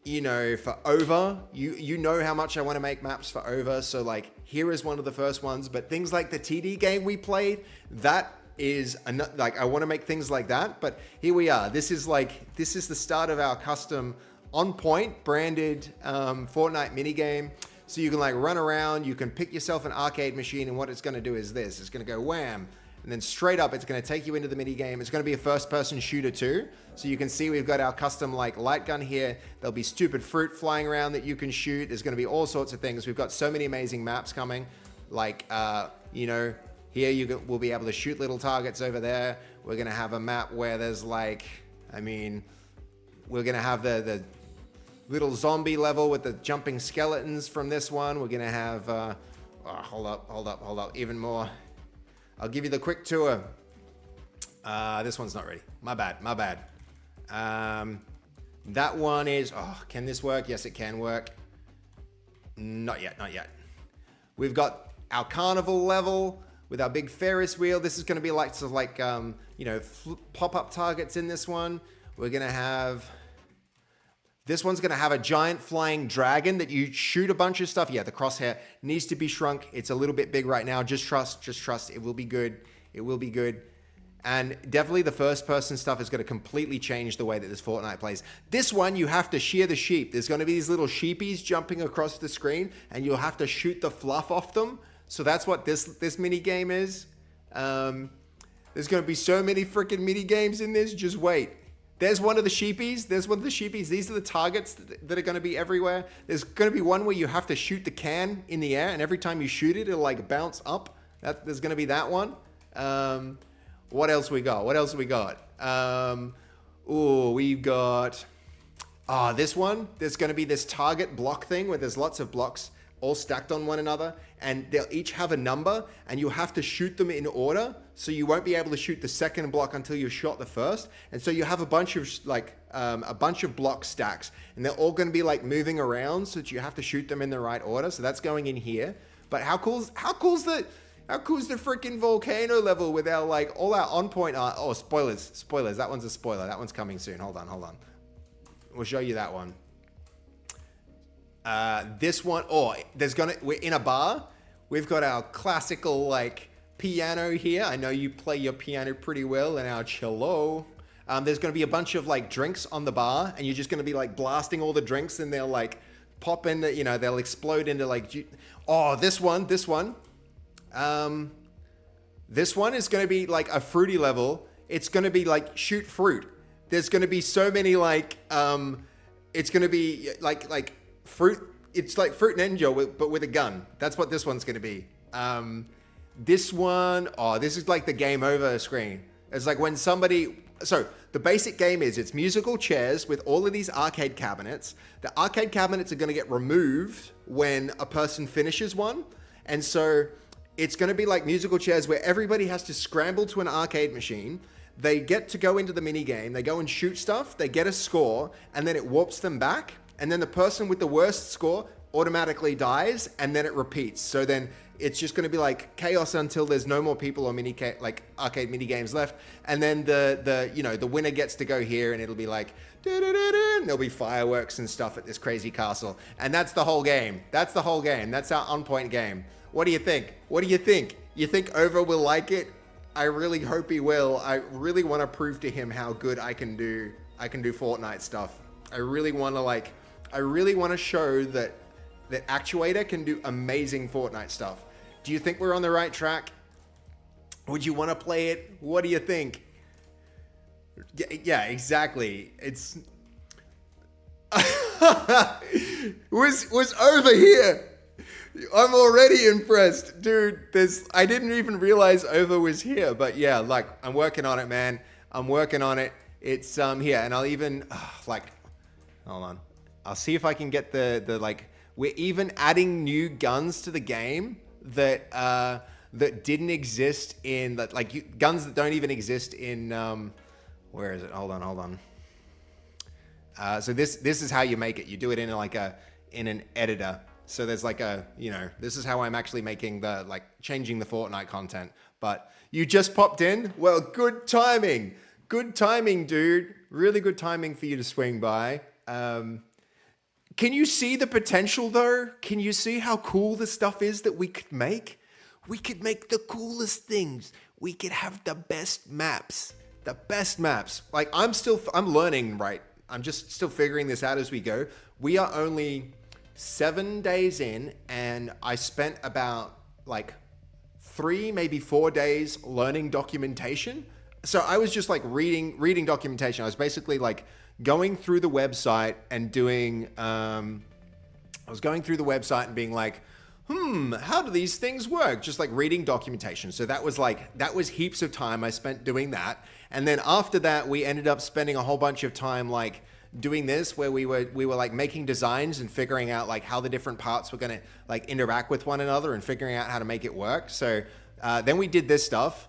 for OVA. You know how much I want to make maps for OVA. So here is one of the first ones, but things like the TD game we played, that is I want to make things like that, but here we are. This is the start of our custom On Point branded Fortnite minigame. So you can run around, you can pick yourself an arcade machine, and what it's going to do is this. It's going to go wham, and then straight up it's going to take you into the minigame. It's going to be a first-person shooter too. So you can see we've got our custom light gun here. There'll be stupid fruit flying around that you can shoot. There's going to be all sorts of things. We've got so many amazing maps coming. Here we'll be able to shoot little targets over there. We're going to have a map where there's we're going to have the little zombie level with the jumping skeletons from this one. We're going to have, hold up, even more. I'll give you the quick tour. This one's not ready. My bad. That one is, can this work? Yes, it can work. Not yet. We've got our carnival level with our big Ferris wheel. This is going to be pop-up targets in this one. We're going to have... This one's going to have a giant flying dragon that you shoot a bunch of stuff. Yeah, the crosshair needs to be shrunk. It's a little bit big right now. Just trust. It will be good. And definitely the first-person stuff is going to completely change the way that this Fortnite plays. This one, you have to shear the sheep. There's going to be these little sheepies jumping across the screen, and you'll have to shoot the fluff off them. So that's what this mini game is. There's going to be so many freaking mini games in this. Just wait. There's one of the sheepies. These are the targets that are going to be everywhere. There's going to be one where you have to shoot the can in the air, and every time you shoot it, it'll bounce up. There's going to be that one. What else we got? We've got Oh, this one, there's going to be this target block thing where there's lots of blocks all stacked on one another, and they'll each have a number, and you'll have to shoot them in order, so you won't be able to shoot the second block until you've shot the first. And so you have a bunch of block stacks, and they're all going to be like moving around, so that you have to shoot them in the right order. So that's going in here. But how cool's the freaking volcano level with our like all our on point art? Oh, spoilers. That one's a spoiler. That one's coming soon. Hold on. We'll show you that one. This one, we're in a bar. We've got our classical like piano here. I know you play your piano pretty well, and our cello. There's going to be a bunch of like drinks on the bar, and you're just going to be like blasting all the drinks, and they'll like pop into, they'll explode into like, this one. This one is going to be like a fruity level. It's going to be like shoot fruit. There's going to be so many like, it's going to be like fruit. It's like Fruit Ninja, but with a gun. That's what this one's going to be. This one, this is like the game over screen. It's like when somebody, so the basic game is it's musical chairs with all of these arcade cabinets. The arcade cabinets are going to get removed when a person finishes one. And so it's going to be like musical chairs where everybody has to scramble to an arcade machine. They get to go into the mini game. They go and shoot stuff. They get a score, and then it warps them back. And then the person with the worst score automatically dies, and then it repeats. So then it's just going to be like chaos until there's no more people or arcade mini games left. And then the winner gets to go here, and it'll be like and there'll be fireworks and stuff at this crazy castle. And that's the whole game. That's our on point game. What do you think? You think Over will like it? I really hope he will. I really want to prove to him how good I can do Fortnite stuff. I really want to show that Actuator can do amazing Fortnite stuff. Do you think we're on the right track? Would you want to play it? What do you think? Yeah, exactly. It's was over here. I'm already impressed, dude. I didn't even realize Over was here, but yeah, like I'm working on it, man. I'm working on it. It's here, and I'll even hold on. I'll see if I can get the like. We're even adding new guns to the game that didn't exist in guns that don't even exist in where is it? Hold on. So this is how you make it. You do it in an editor. So there's this is how I'm actually making changing the Fortnite content. But you just popped in. Well, good timing. Good timing, dude. Really good timing for you to swing by. Can you see the potential though? Can you see how cool the stuff is that we could make? We could make the coolest things. We could have the best maps. The best maps. Like I'm learning, right? I'm just still figuring this out as we go. We are only 7 days in, and I spent about 3, maybe 4 days learning documentation. So I was just reading documentation. I was basically going through the website and doing, I was going through the website and being like, how do these things work? Just reading documentation. So that was heaps of time I spent doing that. And then after that, we ended up spending a whole bunch of time doing this, where we were making designs and figuring out how the different parts were going to interact with one another and figuring out how to make it work. So then we did this stuff.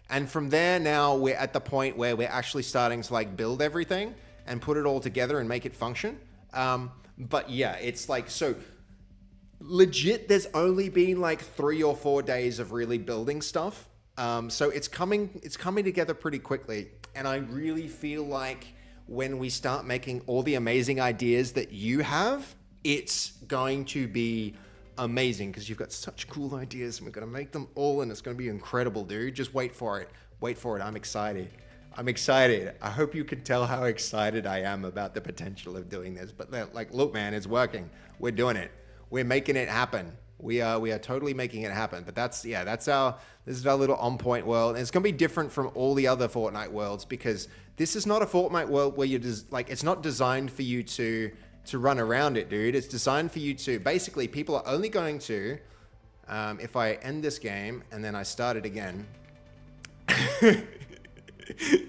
And from there, now we're at the point where we're actually starting to build everything and put it all together and make it function. But yeah, it's so legit. There's only been 3 or 4 days of really building stuff. So it's coming together pretty quickly. And I really feel when we start making all the amazing ideas that you have, it's going to be amazing, because you've got such cool ideas, and we're going to make them all, and it's going to be incredible, dude. Just wait for it. I'm excited. I hope you can tell how excited I am about the potential of doing this. But look, man, it's working. We're doing it. We're making it happen. We are totally making it happen. But this is our little on point world. And it's going to be different from all the other Fortnite worlds, because this is not a Fortnite world where it's not designed for you to run around it, dude. It's designed for you to, basically, people are only going to, if I end this game and then I start it again,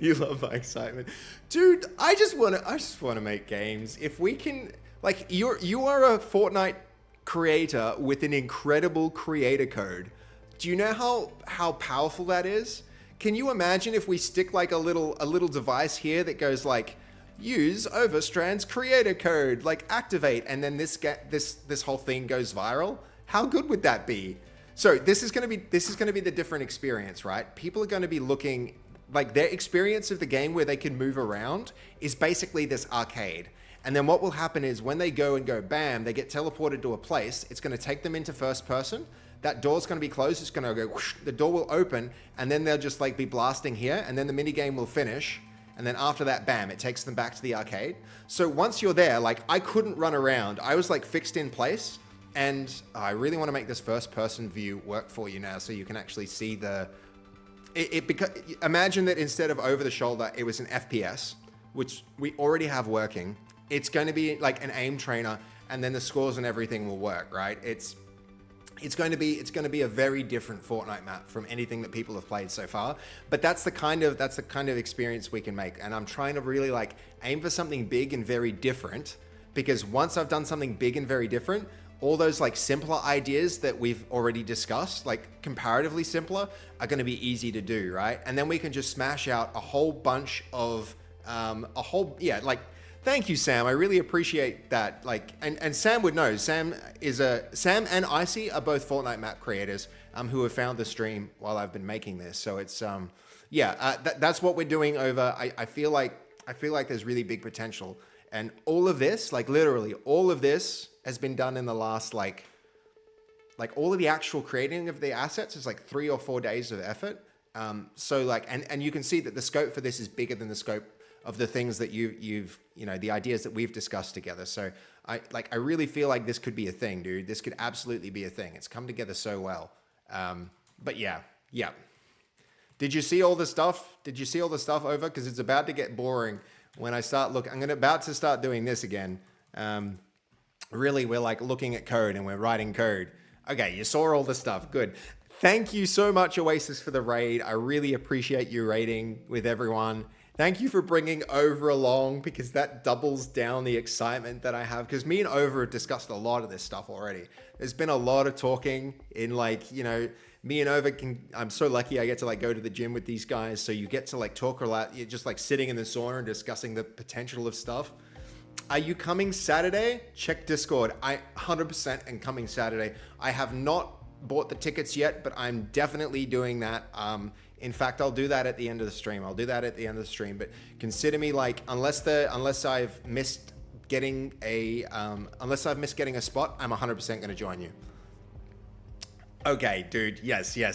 You love my excitement, dude. I just want to make games. If we can, like, you are a Fortnite creator with an incredible creator code. Do you know how powerful that is? Can you imagine if we stick like a little device here that goes like, use Overstrand's creator code, like activate, and then this whole thing goes viral? How good would that be? So this is gonna be the different experience, right? People are gonna be looking, like, their experience of the game where they can move around is basically this arcade. And then what will happen is when they go bam, they get teleported to a place. It's gonna take them into first person. That door's gonna be closed. It's gonna go whoosh, the door will open, and then they'll just like be blasting here, and then the mini game will finish. And then after that, bam, it takes them back to the arcade. So once you're there, like, I couldn't run around. I was like fixed in place. And I really want to make this first person view work for you now so you can actually see imagine that instead of over the shoulder, it was an FPS, which we already have working. It's going to be like an aim trainer, and then the scores and everything will work, right? It's going to be a very different Fortnite map from anything that people have played so far. But that's the kind of experience we can make. And I'm trying to really like aim for something big and very different, because once I've done something big and very different, all those like simpler ideas that we've already discussed, like comparatively simpler, are going to be easy to do, right? And then we can just smash out a whole bunch of like, thank you, Sam. I really appreciate that. Like, and Sam would know. Sam and Icy are both Fortnite map creators who have found the stream while I've been making this. So it's that's what we're doing over. I feel like there's really big potential, and all of this, like literally all of this, has been done in the last like all of the actual creating of the assets is like 3 or 4 days of effort. So like, and you can see that the scope for this is bigger than the scope of the things that you've the ideas that we've discussed together. So I really feel like this could be a thing, dude. This could absolutely be a thing. It's come together so well. But yeah. Did you see all the stuff? Over? Because it's about to get boring when I start looking. I'm about to start doing this again. Really, we're like looking at code and we're writing code. Okay, you saw all the stuff. Good. Thank you so much, Oasis, for the raid. I really appreciate you raiding with everyone. Thank you for bringing Over along, because that doubles down the excitement that I have. Because me and Over have discussed a lot of this stuff already. There's been a lot of talking in like, me and Over I'm so lucky I get to like go to the gym with these guys. So you get to like talk a lot. You're just like sitting in the sauna and discussing the potential of stuff. Are you coming Saturday? Check Discord. I 100% am coming Saturday. I have not bought the tickets yet, but I'm definitely doing that. In fact, I'll do that at the end of the stream. But consider me like, unless I've missed getting a spot, I'm 100% going to join you. Okay, dude. Yes. You're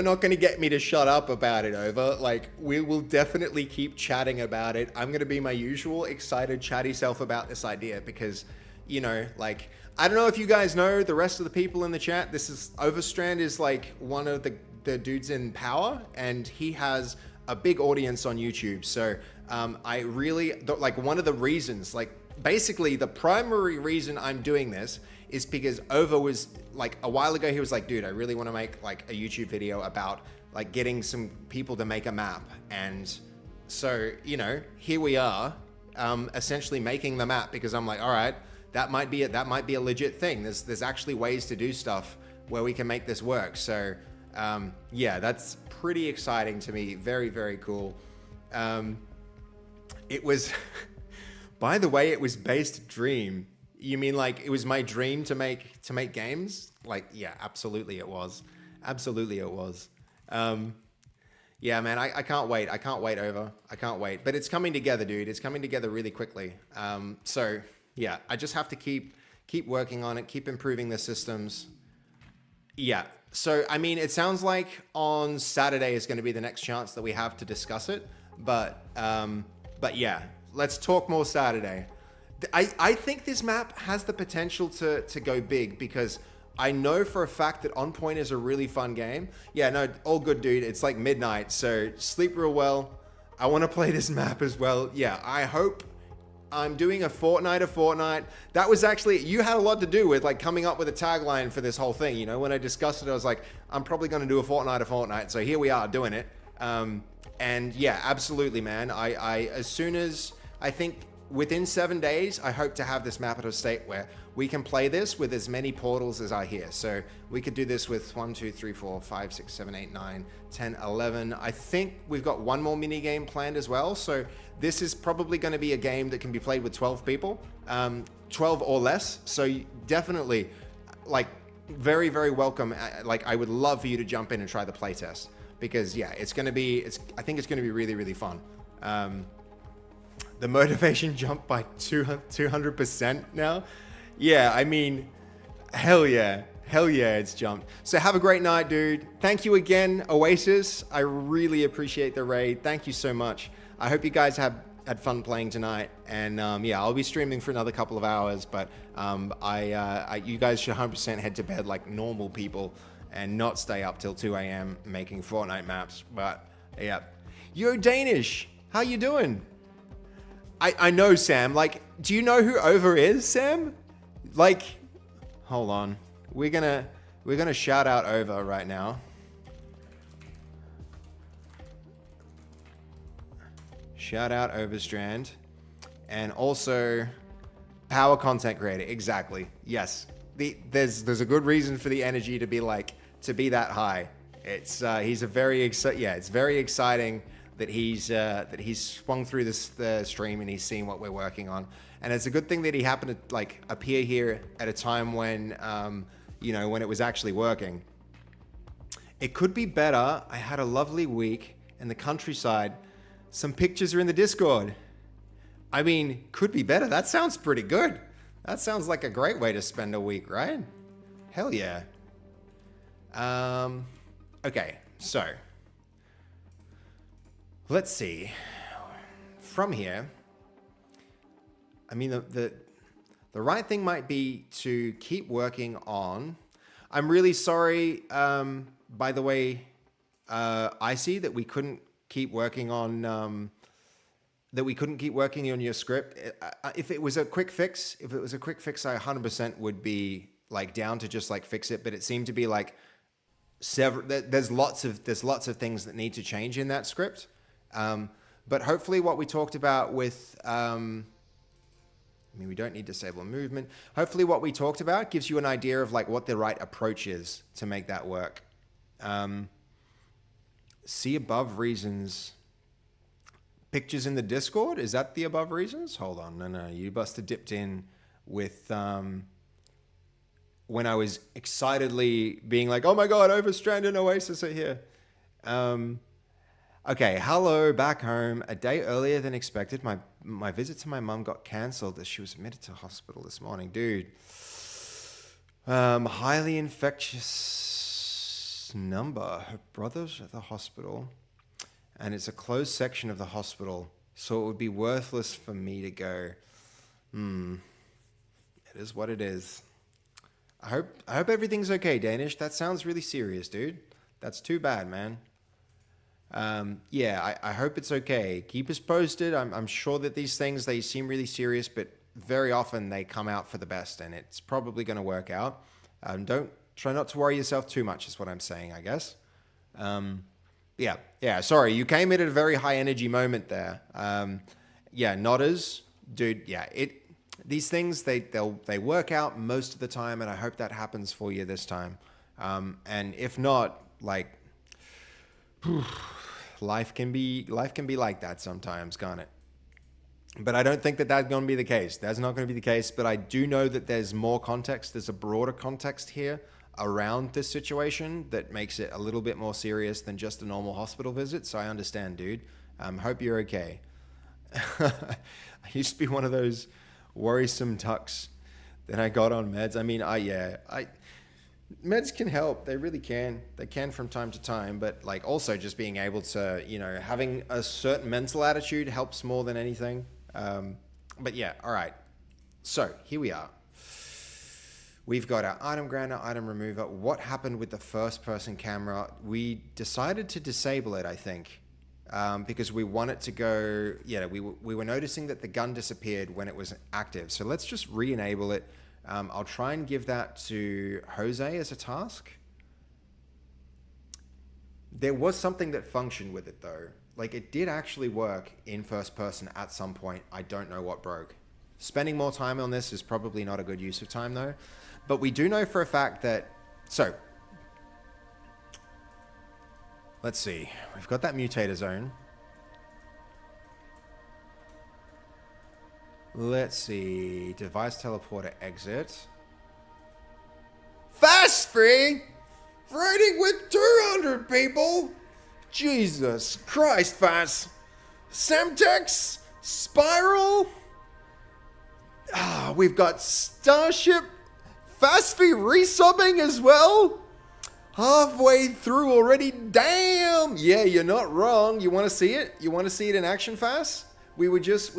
not going to get me to shut up about it, Over. Like, we will definitely keep chatting about it. I'm going to be my usual excited, chatty self about this idea because, like, I don't know if you guys know the rest of the people in the chat. Overstrand is like one of the dudes in power, and he has a big audience on YouTube. So I really, like, one of the reasons, like, basically the primary reason I'm doing this is because Over was like a while ago, he was like, dude, I really want to make like a YouTube video about like getting some people to make a map. And so, here we are, essentially making the map, because I'm like, all right, that might be a legit thing. There's actually ways to do stuff where we can make this work. So yeah, that's pretty exciting to me. Very, very cool. It was, by the way, it was based dream. You mean like it was my dream to make games? Like, yeah, absolutely it was. Yeah, man, I can't wait. Over. I can't wait. But it's coming together, dude. It's coming together really quickly. So yeah, I just have to keep working on it, keep improving the systems. Yeah. So, I mean, it sounds like on Saturday is going to be the next chance that we have to discuss it. But yeah, let's talk more Saturday. I think this map has the potential to go big, because I know for a fact that On Point is a really fun game. Yeah, no, all good, dude. It's like midnight, so sleep real well. I want to play this map as well. Yeah, I hope I'm doing a Fortnite. That was actually, you had a lot to do with like coming up with a tagline for this whole thing. When I discussed it, I was like, I'm probably going to do a Fortnite. So here we are doing it. And yeah, absolutely, man. As soon as, I think within 7 days, I hope to have this map at a state where we can play this with as many portals as are here. So we could do this with 1, 2, 3, 4, 5, 6, 7, 8, 9, 10, 11. I think we've got one more mini game planned as well. So this is probably going to be a game that can be played with 12 people, 12 or less. So definitely, like, very, very welcome. Like, I would love for you to jump in and try the playtest, because yeah, it's going to be, I think it's going to be really, really fun. The motivation jumped by 200% now. Yeah, I mean, hell yeah, it's jumped. So have a great night, dude. Thank you again, Oasis. I really appreciate the raid. Thank you so much. I hope you guys had fun playing tonight. And yeah, I'll be streaming for another couple of hours, but you guys should 100% head to bed like normal people and not stay up till 2 a.m. making Fortnite maps. But yeah, yo, Danish, how you doing? I know, Sam. Like, do you know who Over is, Sam? Like, hold on. We're gonna shout out Over right now. Shout out Overstrand. And also Power Content Creator. Exactly. Yes. There's a good reason for the energy to be that high. It's it's very exciting that he's swung through the stream and he's seen what we're working on. And it's a good thing that he happened to like appear here at a time when when it was actually working. It could be better. I had a lovely week in the countryside. Some pictures are in the Discord. I mean, could be better. That sounds pretty good. That sounds like a great way to spend a week, right? Hell yeah. Okay, so let's see. From here, I mean, the right thing might be to keep working on. I'm really sorry, by the way, I see that we couldn't keep working on your script. If it was a quick fix, I 100% would be like down to just like fix it. But it seemed to be like there's lots of things that need to change in that script. But hopefully what we talked about with, I mean, we don't need disable movement. Hopefully what we talked about gives you an idea of like what the right approach is to make that work. See above reasons. Pictures in the Discord? Is that the above reasons? Hold on. No. You must have dipped in with when I was excitedly being like, oh my God, Overstrand and Oasis are here. Okay, hello, back home. A day earlier than expected. My visit to my mum got cancelled as she was admitted to hospital this morning. Dude. Highly infectious number. Her brother's at the hospital. And it's a closed section of the hospital, so it would be worthless for me to go. It is what it is. I hope everything's okay, Danish. That sounds really serious, dude. That's too bad, man. Yeah, I hope it's okay. Keep us posted. I'm sure that these things, they seem really serious, but very often they come out for the best, and it's probably going to work out. Don't try not to worry yourself too much, is what I'm saying, I guess. Yeah. Sorry, you came in at a very high energy moment there. Yeah, nodders, dude. Yeah, these things they work out most of the time, and I hope that happens for you this time. And if not, like, life can be like that sometimes, can't it? But I don't think that that's going to be the case. That's not going to be the case. But I do know that there's more context. There's a broader context here around this situation that makes it a little bit more serious than just a normal hospital visit. So I understand, dude. Hope you're okay. I used to be one of those worrisome tucks that I got on meds. I mean, meds can help. They really can. They can from time to time. But like also just being able to, having a certain mental attitude helps more than anything. But yeah, all right. So here we are. We've got our item grounder, item remover. What happened with the first person camera? We decided to disable it, I think, because we want it to go, we were noticing that the gun disappeared when it was active. So let's just re-enable it. I'll try and give that to Jose as a task. There was something that functioned with it though. Like it did actually work in first person at some point. I don't know what broke. Spending more time on this is probably not a good use of time though. But we do know for a fact that, so let's see. We've got that mutator zone. Let's see. Device teleporter exit. Fast free! Raiding with 200 people? Jesus Christ, Fast. Semtex? Spiral? We've got Starship. Fastfee resubbing as well? Halfway through already? Damn! Yeah, you're not wrong. You want to see it? You want to see it in action, Fast? We just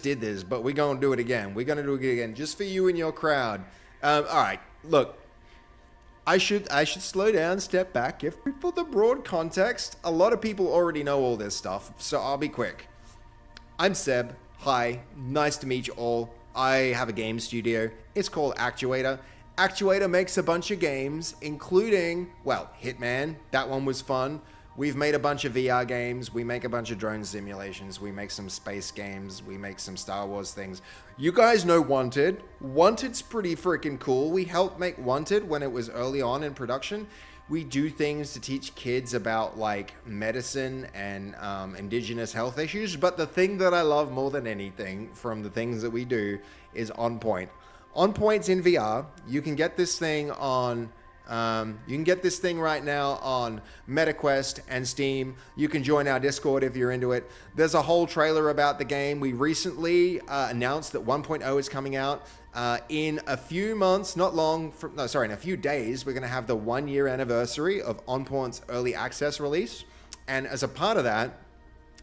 did this, but we're going to do it again. We're going to do it again just for you and your crowd. All right, look. I should slow down, step back, give people the broad context. A lot of people already know all this stuff, so I'll be quick. I'm Seb. Hi, nice to meet you all. I have a game studio. It's called Actuator. Actuator makes a bunch of games, including, well, Hitman. That one was fun. We've made a bunch of VR games. We make a bunch of drone simulations. We make some space games. We make some Star Wars things. You guys know Wanted. Wanted's pretty freaking cool. We helped make Wanted when it was early on in production. We do things to teach kids about like medicine and indigenous health issues. But the thing that I love more than anything from the things that we do is On Point. On Point's in VR. You can get this thing on... you can get this thing right now on MetaQuest and Steam. You can join our Discord if you're into it. There's a whole trailer about the game. We recently announced that 1.0 is coming out in a few months, in a few days. We're going to have the 1-year anniversary of On Point's early access release. And as a part of that,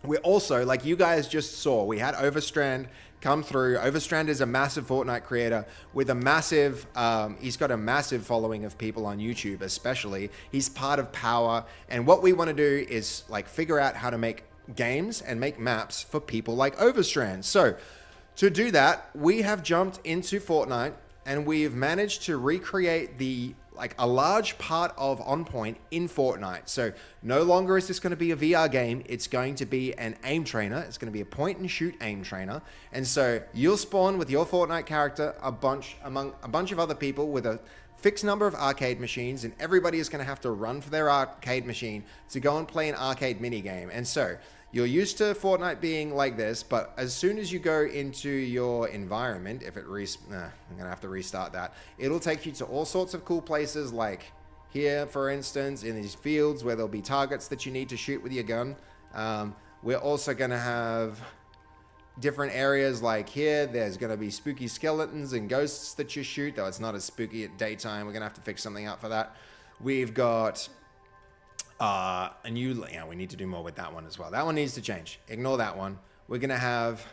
we're also, like you guys just saw, we had Overstrand come through. Overstrand is a massive Fortnite creator with a massive, he's got a massive following of people on YouTube especially. He's part of Power. And what we want to do is like figure out how to make games and make maps for people like Overstrand. So to do that, we have jumped into Fortnite and we've managed to recreate a large part of On Point in Fortnite. So no longer is this going to be a VR game. It's going to be an aim trainer. It's going to be a point and shoot aim trainer. And so you'll spawn with your Fortnite character among a bunch of other people with a fixed number of arcade machines, and everybody is going to have to run for their arcade machine to go and play an arcade minigame. And so you're used to Fortnite being like this, but as soon as you go into your environment, if it I'm going to have to restart that, it'll take you to all sorts of cool places like here, for instance, in these fields where there'll be targets that you need to shoot with your gun. We're also going to have different areas like here. There's going to be spooky skeletons and ghosts that you shoot, though it's not as spooky at daytime. We're going to have to fix something up for that. We've got... we need to do more with that one as well. That one needs to change. Ignore that one. We're going to have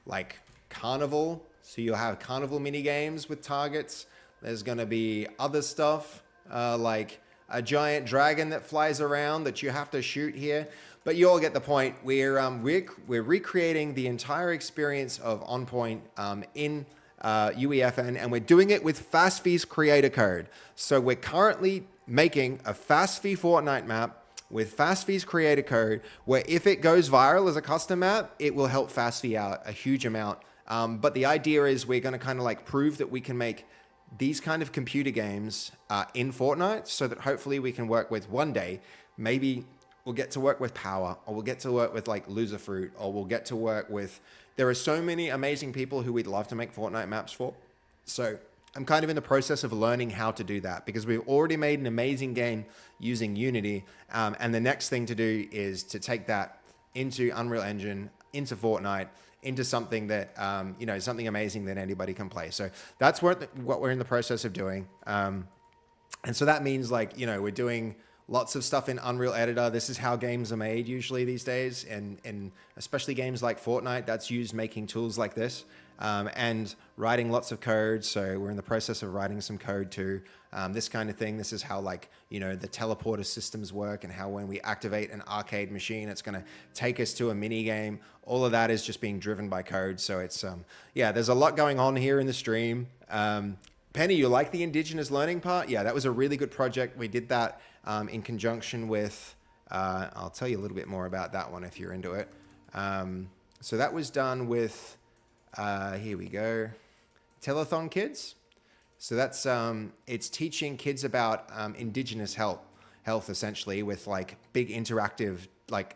like carnival. So you'll have carnival mini games with targets. There's going to be other stuff like a giant dragon that flies around that you have to shoot here. But you all get the point. We're recreating the entire experience of On Point in UEFN, and we're doing it with Fastfee's creator code. So we're currently making a Fastfee Fortnite map with Fastfee's creator code, where if it goes viral as a custom map, it will help Fastfee out a huge amount. But the idea is we're going to kind of like prove that we can make these kind of computer games in Fortnite, so that hopefully we can work with one day, maybe we'll get to work with Power, or we'll get to work with like Loserfruit, or we'll get to work with, there are so many amazing people who we'd love to make Fortnite maps for. So I'm kind of in the process of learning how to do that, because we've already made an amazing game using Unity. And the next thing to do is to take that into Unreal Engine, into Fortnite, into something that, something amazing that anybody can play. So that's what we're in the process of doing. And so that means we're doing lots of stuff in Unreal Editor. This is how games are made usually these days. And especially games like Fortnite, that's used making tools like this. And writing lots of code. So we're in the process of writing some code too. This kind of thing. This is how the teleporter systems work, and how when we activate an arcade machine, it's going to take us to a mini game. All of that is just being driven by code. So it's, there's a lot going on here in the stream. Penny, you like the Indigenous learning part? Yeah, that was a really good project. We did that in conjunction with, I'll tell you a little bit more about that one if you're into it. So that was done with, here we go, Telethon Kids. So that's, it's teaching kids about Indigenous health essentially with like big interactive, like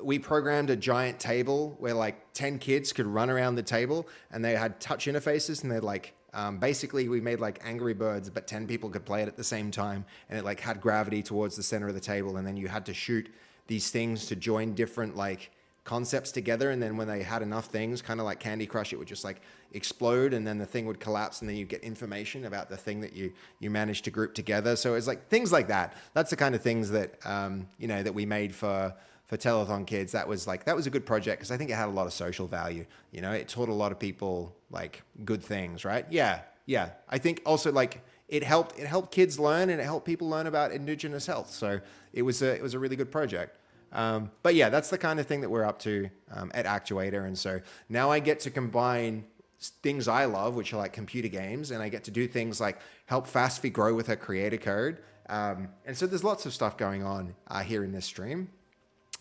we programmed a giant table where like 10 kids could run around the table and they had touch interfaces and they'd like, basically we made like Angry Birds, but 10 people could play it at the same time. And it like had gravity towards the center of the table. And then you had to shoot these things to join different like concepts together. And then when they had enough things, kind of like Candy Crush, it would just like explode and then the thing would collapse and then you get information about the thing that you managed to group together. So it's like things like that. That's the kind of things that, you know, that we made for Telethon Kids. That was a good project because I think it had a lot of social value. You know, it taught a lot of people like good things, right? Yeah. I think also like it helped kids learn and it helped people learn about Indigenous health. So it was a really good project. But yeah, that's the kind of thing that we're up to at Actuator. And so now I get to combine things I love, which are like computer games, and I get to do things like help Fastfy grow with her creator code. And so there's lots of stuff going on here in this stream.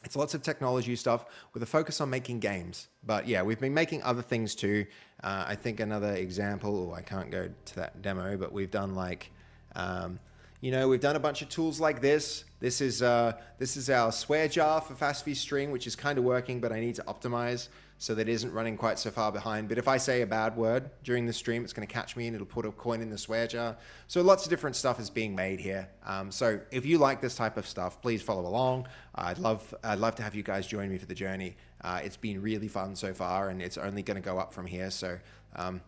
It's lots of technology stuff with a focus on making games. But yeah, we've been making other things too. I think another example, I can't go to that demo, but we've done like, you know, we've done a bunch of tools like this. This is our swear jar for Fastfy string, which is kind of working, but I need to optimize so that it isn't running quite so far behind. But if I say a bad word during the stream, it's going to catch me and it'll put a coin in the swear jar. So lots of different stuff is being made here. So if you like this type of stuff, please follow along. I'd love to have you guys join me for the journey. It's been really fun so far and it's only going to go up from here. So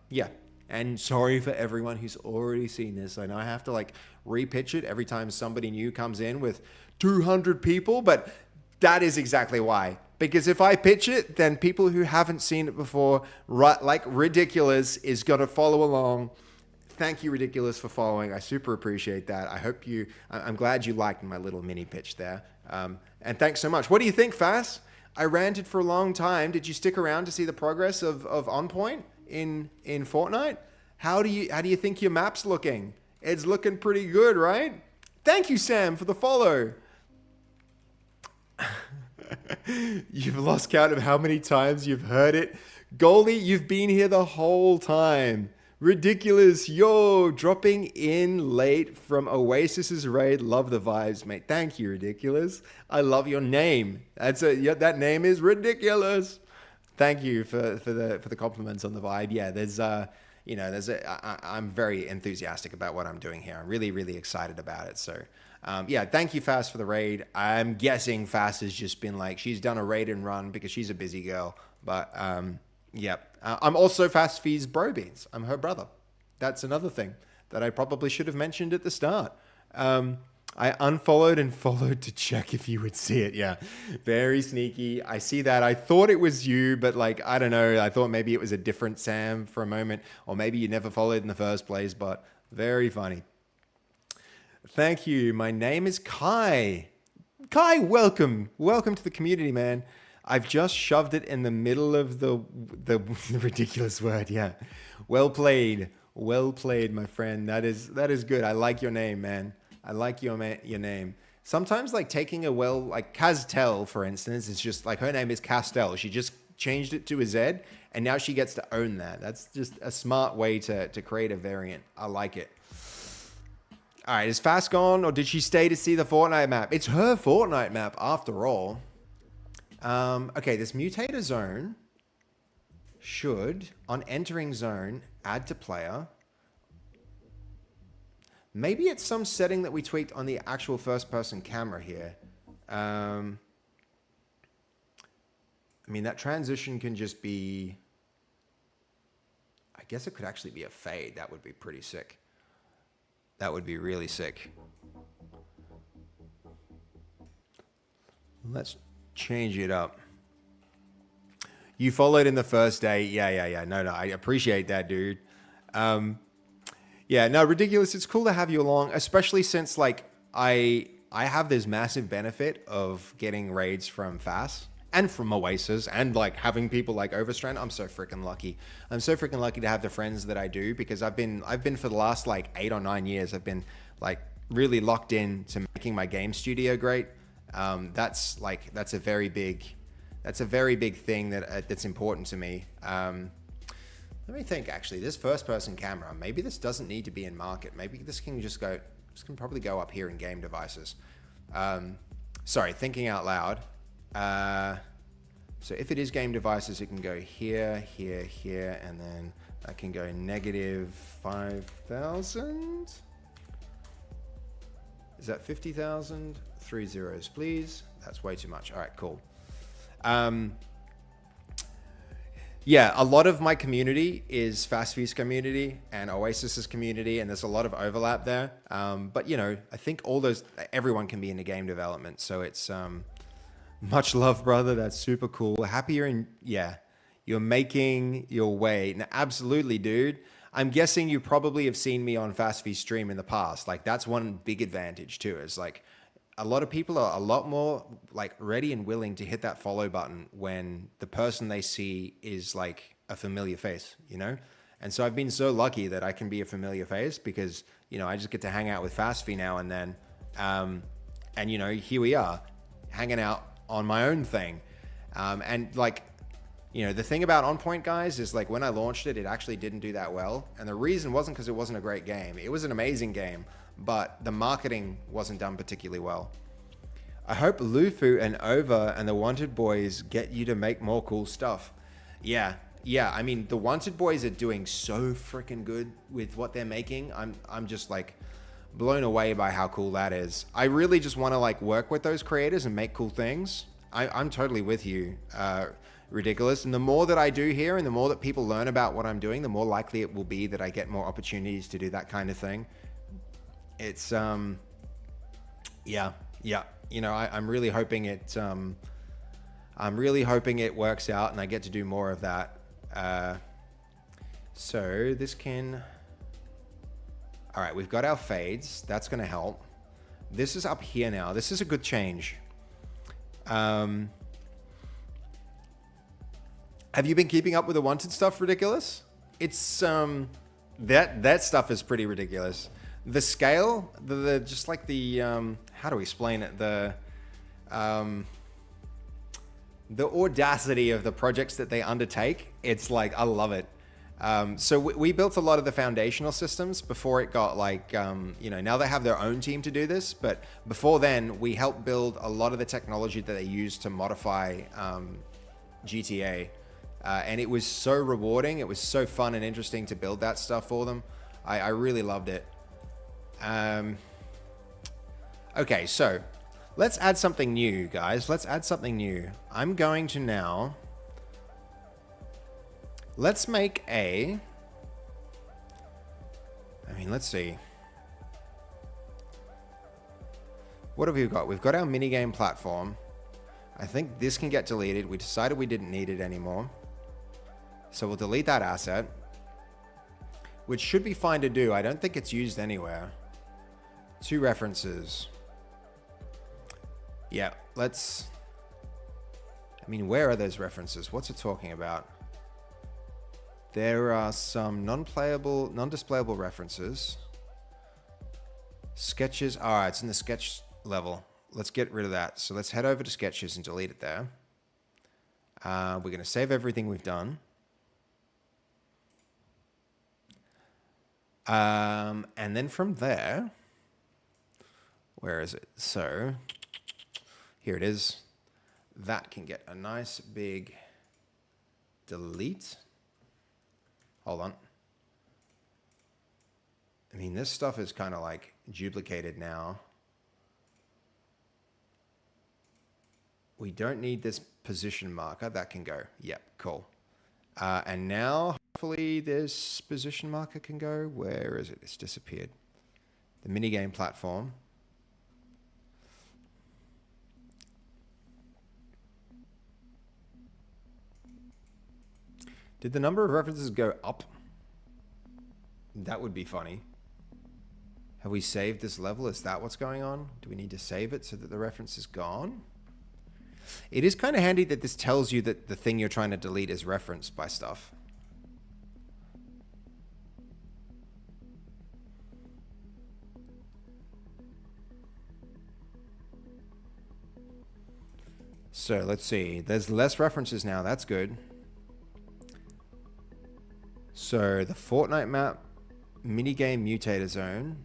yeah. And sorry for everyone who's already seen this. I know I have to like repitch it every time somebody new comes in with 200 people, but that is exactly why. Because if I pitch it, then people who haven't seen it before, like Ridiculous, is going to follow along. Thank you, Ridiculous, for following. I super appreciate that. I'm glad you liked my little mini pitch there. And thanks so much. What do you think, Fass? I ranted for a long time. Did you stick around to see the progress of On Point in Fortnite? How do you think your map's looking? It's looking pretty good, right? Thank you, Sam, for the follow. You've lost count of how many times you've heard it. Goldie, you've been here the whole time. Ridiculous, yo, dropping in late from Oasis's raid. Love the vibes, mate. Thank you, Ridiculous. I love your name. That name is Ridiculous. Thank you for the compliments on the vibe. Yeah, I'm very enthusiastic about what I'm doing here. I'm really, really excited about it. So, yeah, thank you, Fast, for the raid. I'm guessing Fast has just been like, she's done a raid and run because she's a busy girl. But, yep. I'm also Fastfy's bro beans. I'm her brother. That's another thing that I probably should have mentioned at the start. I unfollowed and followed to check if you would see it. Yeah, very sneaky. I see that. I thought it was you, but like, I don't know. I thought maybe it was a different Sam for a moment, or maybe you never followed in the first place, but very funny. Thank you. My name is Kai. Kai, welcome. Welcome to the community, man. I've just shoved it in the middle of the ridiculous word. Yeah. Well played. Well played, my friend. That is good. I like your name, man. I like your name. Sometimes like taking like Castel, for instance, is just like her name is Castel. She just changed it to a Z and now she gets to own that. That's just a smart way to create a variant. I like it. All right, is Fast gone or did she stay to see the Fortnite map? It's her Fortnite map after all. Okay, this mutator zone should, on entering zone, add to player. Maybe it's some setting that we tweaked on the actual first-person camera here. I mean, that transition can just be... I guess it could actually be a fade. That would be pretty sick. That would be really sick. Let's change it up. You followed in the first day. Yeah. No, I appreciate that, dude. Yeah, no, ridiculous. It's cool to have you along, especially since like I have this massive benefit of getting raids from Fast and from Oasis, and like having people like Overstrand. I'm so freaking lucky. I'm so freaking lucky to have the friends that I do, because I've been for the last like 8 or 9 years, I've been like really locked in to making my game studio great. That's a very big thing that's important to me. Let me think, actually, this first person camera, maybe this doesn't need to be in market. Maybe this can probably go up here in game devices. Sorry, thinking out loud. So if it is game devices, it can go here, here, here, and then I can go -5,000. Is that 50,000? 3 zeros, please. That's way too much. All right, cool. Yeah, a lot of my community is FastV's community and Oasis's community, and there's a lot of overlap there. But you know, I think everyone can be into game development, so it's much love, brother. That's super cool. Happy you're making your way. Now, absolutely, dude. I'm guessing you probably have seen me on FastV's stream in the past. Like, that's one big advantage too. Is like, a lot of people are a lot more like ready and willing to hit that follow button when the person they see is like a familiar face, you know? And so I've been so lucky that I can be a familiar face, because, you know, I just get to hang out with FastV now and then. And, you know, here we are hanging out on my own thing. And like, you know, the thing about On Point, guys, is like when I launched it, it actually didn't do that well. And the reason wasn't because it wasn't a great game. It was an amazing game, but the marketing wasn't done particularly well. I hope Lufu and Ova and the Wanted Boys get you to make more cool stuff. Yeah. I mean, the Wanted Boys are doing so freaking good with what they're making. I'm just like blown away by how cool that is. I really just want to like work with those creators and make cool things. I'm totally with you, Ridiculous. And the more that I do here and the more that people learn about what I'm doing, the more likely it will be that I get more opportunities to do that kind of thing. It's, yeah. You know, I'm really hoping it works out and I get to do more of that. So this can, all right, we've got our fades. That's going to help. This is up here now. This is a good change. Have you been keeping up with the Wanted stuff, Ridiculous? It's, that stuff is pretty ridiculous. The scale, just like the, how do we explain it? The audacity of the projects that they undertake, it's like, I love it. So we built a lot of the foundational systems before it got like, you know, now they have their own team to do this, but before then we helped build a lot of the technology that they use to modify GTA. And it was so rewarding. It was so fun and interesting to build that stuff for them. I really loved it. Okay, so let's add something new, guys. Let's add something new. I'm going to now... Let's make a... I mean, let's see. What have we got? We've got our minigame platform. I think this can get deleted. We decided we didn't need it anymore. So we'll delete that asset, which should be fine to do. I don't think it's used anywhere. 2 references. Yeah, let's... I mean, where are those references? What's it talking about? There are some non-playable, non-displayable references. Sketches. All right, it's in the sketch level. Let's get rid of that. So let's head over to sketches and delete it there. We're going to save everything we've done. And then from there, where is it? So here it is. That can get a nice big delete. Hold on. I mean, this stuff is kind of like duplicated now. We don't need this position marker. That can go. Yep, cool. And now, hopefully, this position marker can go. Where is it? It's disappeared. The minigame platform. Did the number of references go up? That would be funny. Have we saved this level? Is that what's going on? Do we need to save it so that the reference is gone? It is kind of handy that this tells you that the thing you're trying to delete is referenced by stuff. So let's see. There's less references now. That's good. So the Fortnite map, minigame mutator zone,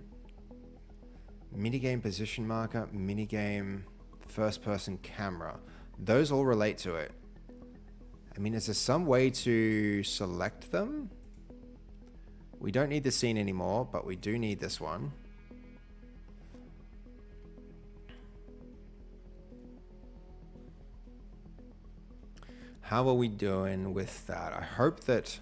minigame position marker, minigame first person camera. Those all relate to it. I mean, is there some way to select them? We don't need the scene anymore, but we do need this one. How are we doing with that? I hope that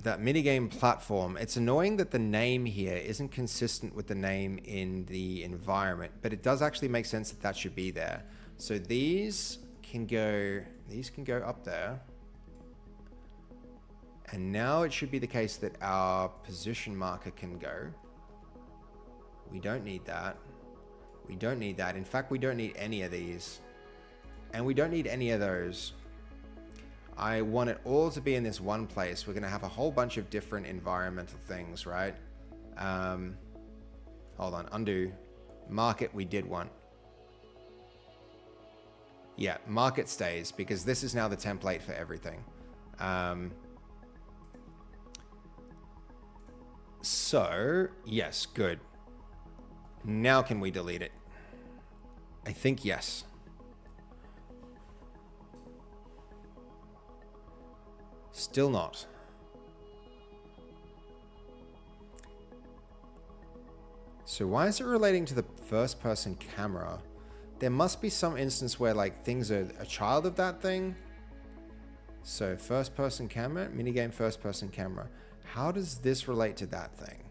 that minigame platform, it's annoying that the name here isn't consistent with the name in the environment, but it does actually make sense that that should be there. So these can go up there. And now it should be the case that our position marker can go. We don't need that. We don't need that. In fact, we don't need any of these. And we don't need any of those. I want it all to be in this one place. We're going to have a whole bunch of different environmental things, right? Hold on, undo. Market we did want. Yeah, market stays because this is now the template for everything. So, yes, good. Now can we delete it? I think yes. Still not. So why is it relating to the first person camera? There must be some instance where like things are a child of that thing. So first person camera, minigame first person camera. How does this relate to that thing?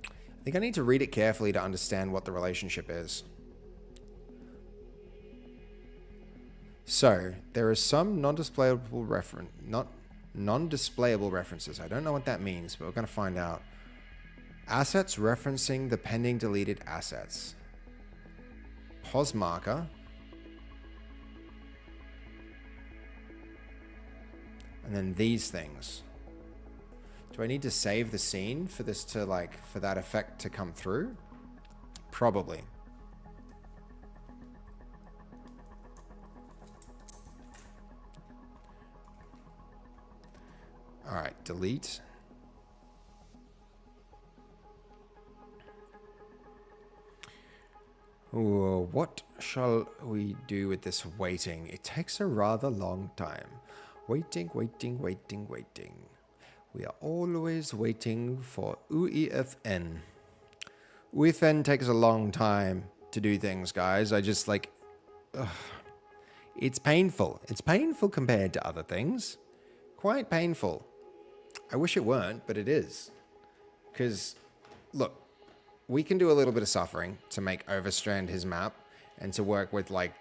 I think I need to read it carefully to understand what the relationship is. So there are some non-displayable references. I don't know what that means, but we're going to find out. Assets referencing the pending deleted assets. Pos marker. And then these things. Do I need to save the scene for this to for that effect to come through? Probably. All right, delete. Ooh, what shall we do with this waiting? It takes a rather long time. Waiting. We are always waiting for UEFN. UEFN takes a long time to do things, guys. I just it's painful. It's painful compared to other things. Quite painful. I wish it weren't, but it is. Because, look, we can do a little bit of suffering to make Overstrand his map and to work with, the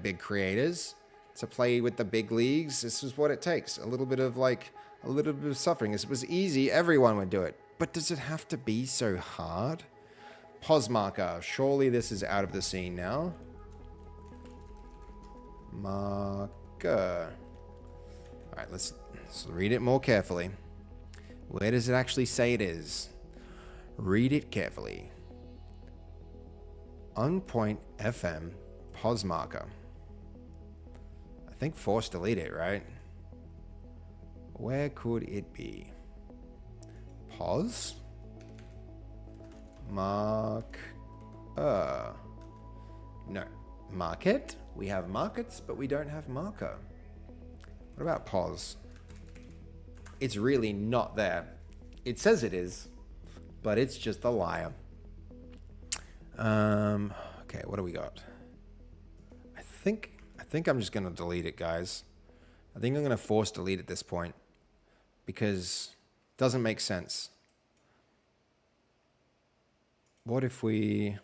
big creators, to play with the big leagues. This is what it takes. A little bit of suffering. If it was easy, everyone would do it. But does it have to be so hard? Pos marker. Surely this is out of the scene now. Marker. All right, let's read it more carefully. Where does it actually say it is? Read it carefully. On point FM pos marker. I think force delete it, right? Where could it be? Pos? Mark. No. Market? We have markets, but we don't have marker. What about pos? It's really not there. It says it is, but it's just a liar. Okay, what do we got? I think I'm just gonna delete it, guys. I think I'm gonna force delete at this point because it doesn't make sense. What if we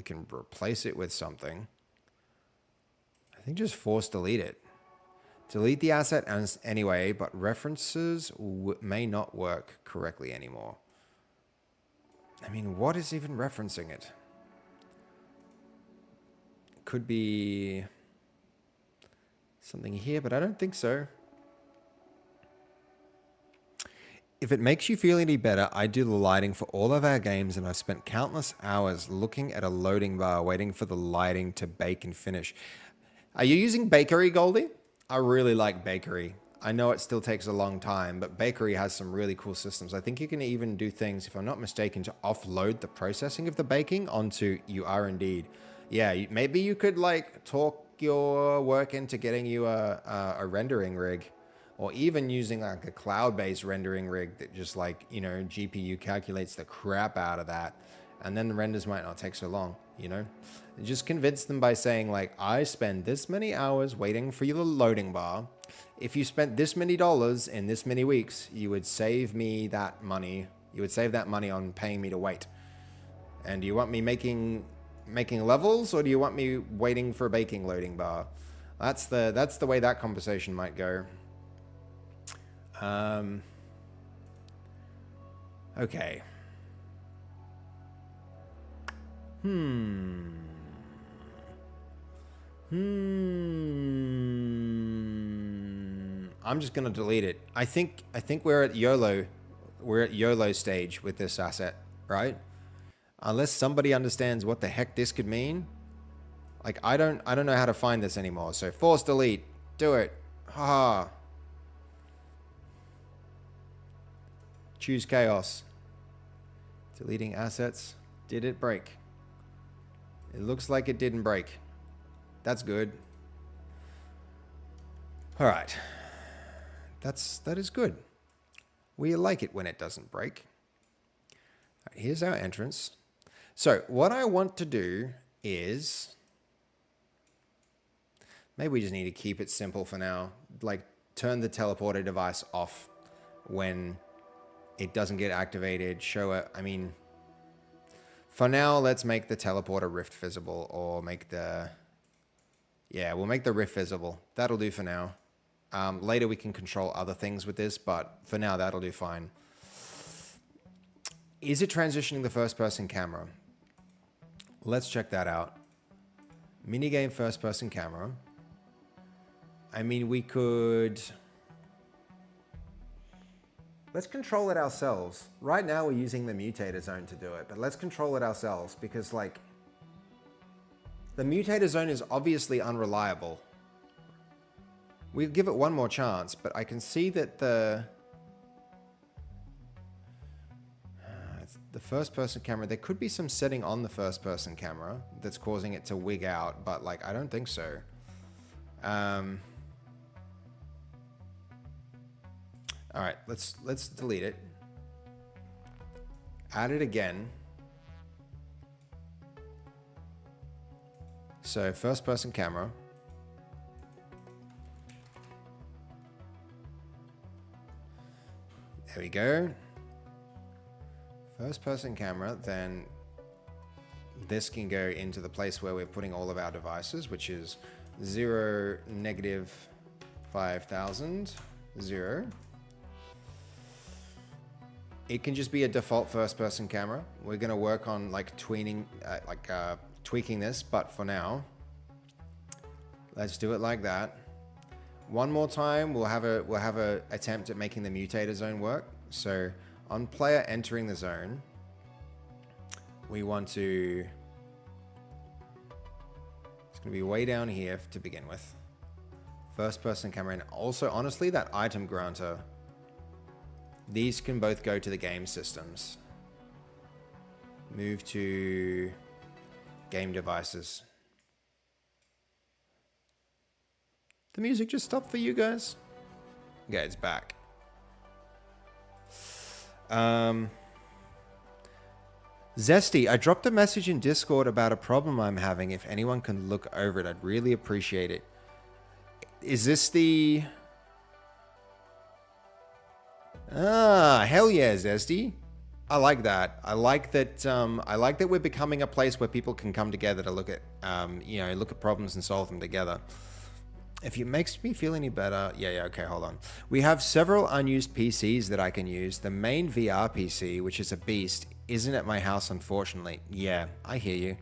can replace it with something? I think just force delete it. Delete the asset anyway, but references may not work correctly anymore. I mean, what is even referencing it? could be something here, but I don't think so. If it makes you feel any better, I do the lighting for all of our games, and I've spent countless hours looking at a loading bar, waiting for the lighting to bake and finish. Are you using Bakery, Goldie? I really like Bakery. I know it still takes a long time, but Bakery has some really cool systems. I think you can even do things, if I'm not mistaken, to offload the processing of the baking onto You Are Indeed. Yeah, maybe you could like talk your work into getting you a rendering rig, or even using like a cloud-based rendering rig that just like, you know, GPU calculates the crap out of that. And then the renders might not take so long, you know? Just convince them by saying like, I spend this many hours waiting for your loading bar. If you spent this many dollars in this many weeks, you would save me that money. You would save that money on paying me to wait. And do you want me making levels, or do you want me waiting for a baking loading bar? That's the way that conversation might go. Okay. I'm just gonna delete it. I think we're at YOLO. We're at YOLO stage with this asset, right? Unless somebody understands what the heck this could mean. Like I don't know how to find this anymore. So force delete. Do it. Haha. Choose chaos. Deleting assets. Did it break? It looks like it didn't break. That's good. All right. That is good. We like it when it doesn't break. All right, here's our entrance. So what I want to do is, maybe we just need to keep it simple for now. Like turn the teleporter device off when it doesn't get activated. Show it. I mean, for now, let's make the teleporter rift visible, or make the, yeah, we'll make the rift visible. That'll do for now. Later we can control other things with this, but for now that'll do fine. Is it transitioning the first person camera? Let's check that out. Minigame first person camera. I mean, we could, let's control it ourselves. Right now we're using the mutator zone to do it, but let's control it ourselves, because like the mutator zone is obviously unreliable. We'll give it one more chance, but I can see that the first person camera, there could be some setting on the first person camera that's causing it to wig out, but like I don't think so. All right, let's delete it. Add it again. So first person camera. There we go. First person camera, then this can go into the place where we're putting all of our devices, which is 0, -5000, 0. It can just be a default first person camera. We're gonna work on like tweaking this, but for now, let's do it like that. One more time, we'll have a attempt at making the mutator zone work. So on player entering the zone, we want to, it's gonna be way down here to begin with. First person camera, and also honestly that item granter, these can both go to the game systems. Move to game devices. The music just stopped for you guys. Okay, it's back. Zesty, I dropped a message in Discord about a problem I'm having. If anyone can look over it, I'd really appreciate it. Is this the... Ah, hell yeah, Zesty. I like that. I like that we're becoming a place where people can come together to look at, look at problems and solve them together. If it makes me feel any better, yeah, okay, hold on. We have several unused PCs that I can use. The main VR PC, which is a beast, isn't at my house, unfortunately. Yeah, I hear you.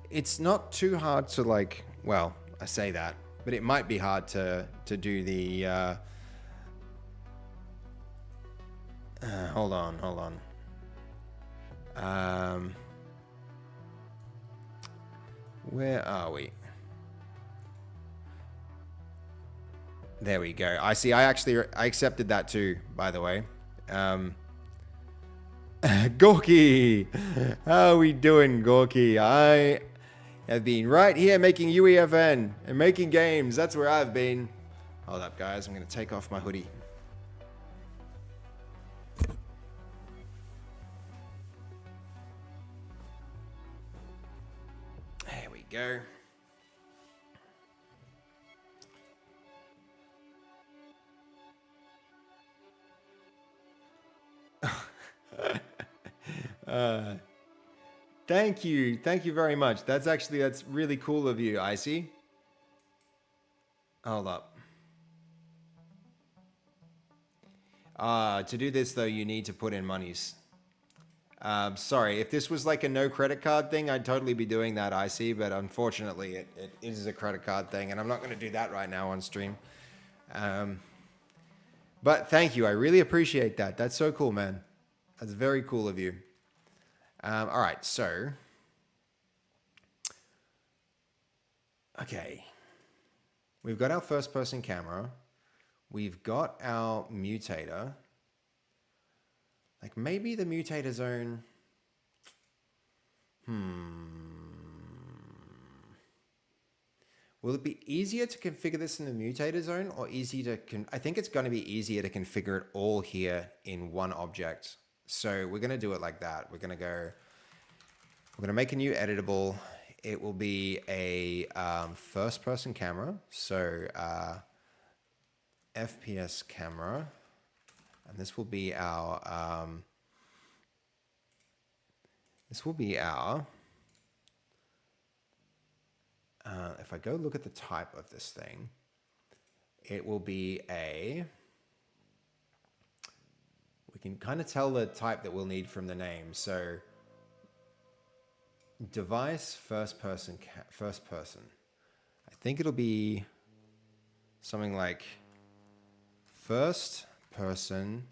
it's not too hard to like, well, I say that, but it might be hard to do the, hold on. Where are we? There we go. I see. I accepted that too, by the way. Gorky! How are we doing, Gorky? I have been right here making UEFN and making games. That's where I've been. Hold up, guys. I'm going to take off my hoodie. There we go. Thank you very much. That's really cool of you, Icy. Hold up. To do this though, you need to put in monies. Sorry, if this was like a no credit card thing, I'd totally be doing that, Icy, but unfortunately it is a credit card thing, and I'm not going to do that right now on stream. But thank you, I really appreciate that. That's so cool, man. That's very cool of you. All right, so. Okay. We've got our first person camera. We've got our mutator. Like maybe the mutator zone. Will it be easier to configure this in the mutator zone or easy to, I think it's going to be easier to configure it all here in one object. So we're going to do it like that. We're going to make a new editable. It will be a first person camera. So FPS camera. And this will be our, if I go look at the type of this thing, it will be we can kind of tell the type that we'll need from the name. So device, first person. I think it'll be something like first person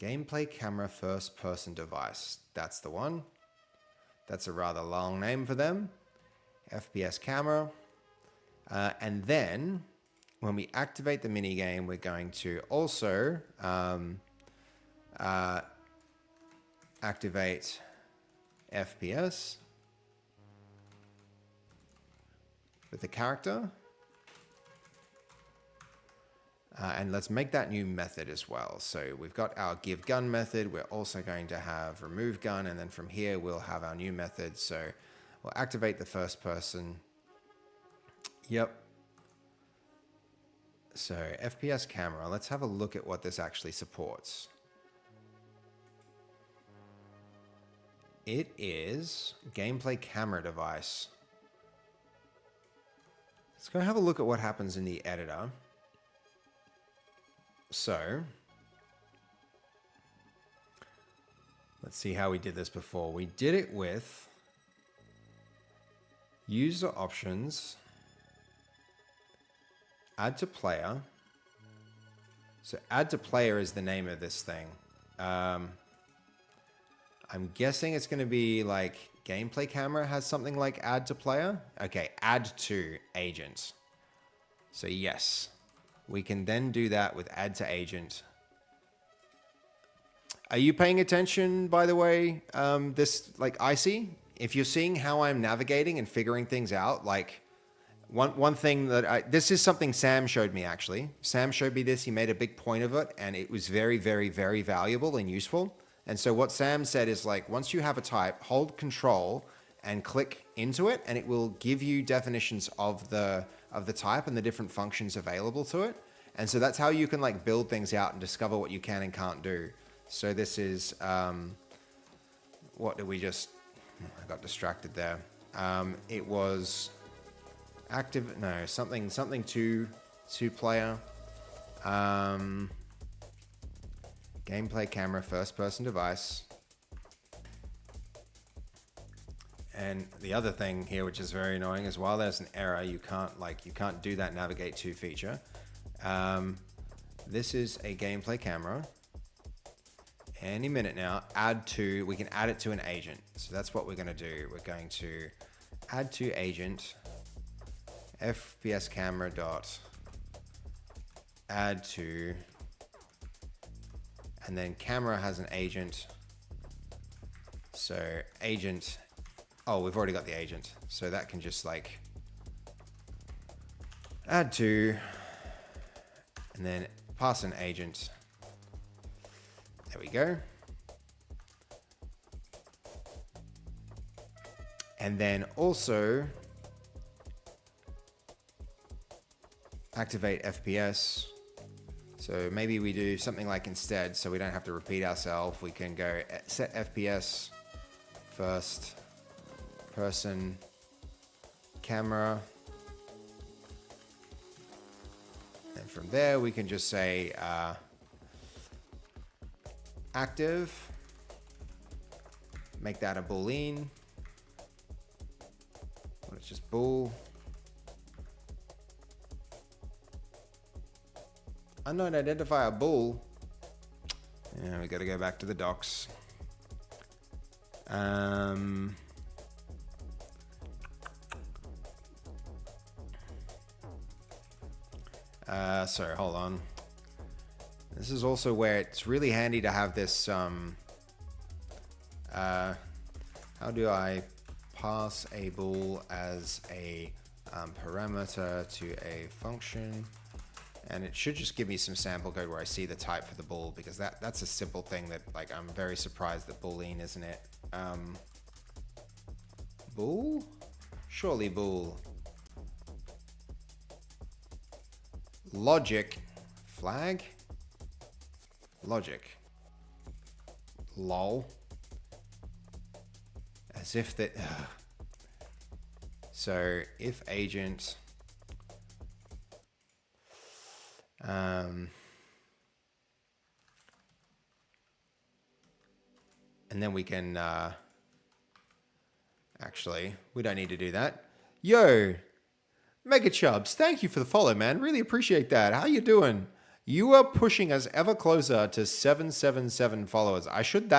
gameplay camera, first person device. That's the one. That's a rather long name for them. FPS camera. And then when we activate the mini game, we're going to also activate FPS with the character. And let's make that new method as well. So we've got our give gun method. We're also going to have remove gun. And then from here, we'll have our new method. So we'll activate the first person. Yep. So FPS camera, let's have a look at what this actually supports. It is gameplay camera device. Let's go have a look at what happens in the editor. So let's see how we did this before. We did it with user options, add to player. So add to player is the name of this thing. I'm guessing it's going to be like gameplay camera has something like add to player. Okay, add to agent. So yes, we can then do that with add to agent. Are you paying attention, by the way, this like Icy? If you're seeing how I'm navigating and figuring things out, like one thing that this is something Sam showed me actually. Sam showed me this, he made a big point of it, and it was very, very, very valuable and useful. And so what Sam said is like, once you have a type, hold control and click into it, and it will give you definitions of the type and the different functions available to it. And so that's how you can like build things out and discover what you can and can't do. So this is, what did we just, I got distracted there. It was active, no, something two player. Gameplay camera, first person device. And the other thing here, which is very annoying, is while there's an error, you can't do that navigate to feature. This is a gameplay camera. Any minute now, we can add it to an agent. So that's what we're going to do. We're going to add to agent, FPS camera dot add to, and then camera has an agent. So agent, oh, we've already got the agent. So that can just like add to, and then pass an agent. There we go. And then also activate FPS. So maybe we do something like instead, so we don't have to repeat ourselves. We can go set FPS first person camera. And from there we can just say active, make that a boolean. Well, it's just bool. Unknown identifier bool. Yeah, we got to go back to the docs. Sorry, hold on. This is also where it's really handy to have this, how do I pass a bool as a parameter to a function? And it should just give me some sample code where I see the type for the bool, because that's a simple thing that, like, I'm very surprised that boolean, isn't it? Bool? Surely bool. Logic. Flag? Logic. Lol. As if that... So, if agent... and then we can... actually, we don't need to do that. Yo! Mega Chubs, thank you for the follow, man. Really appreciate that. How you doing? You are pushing us ever closer to 777 followers. I should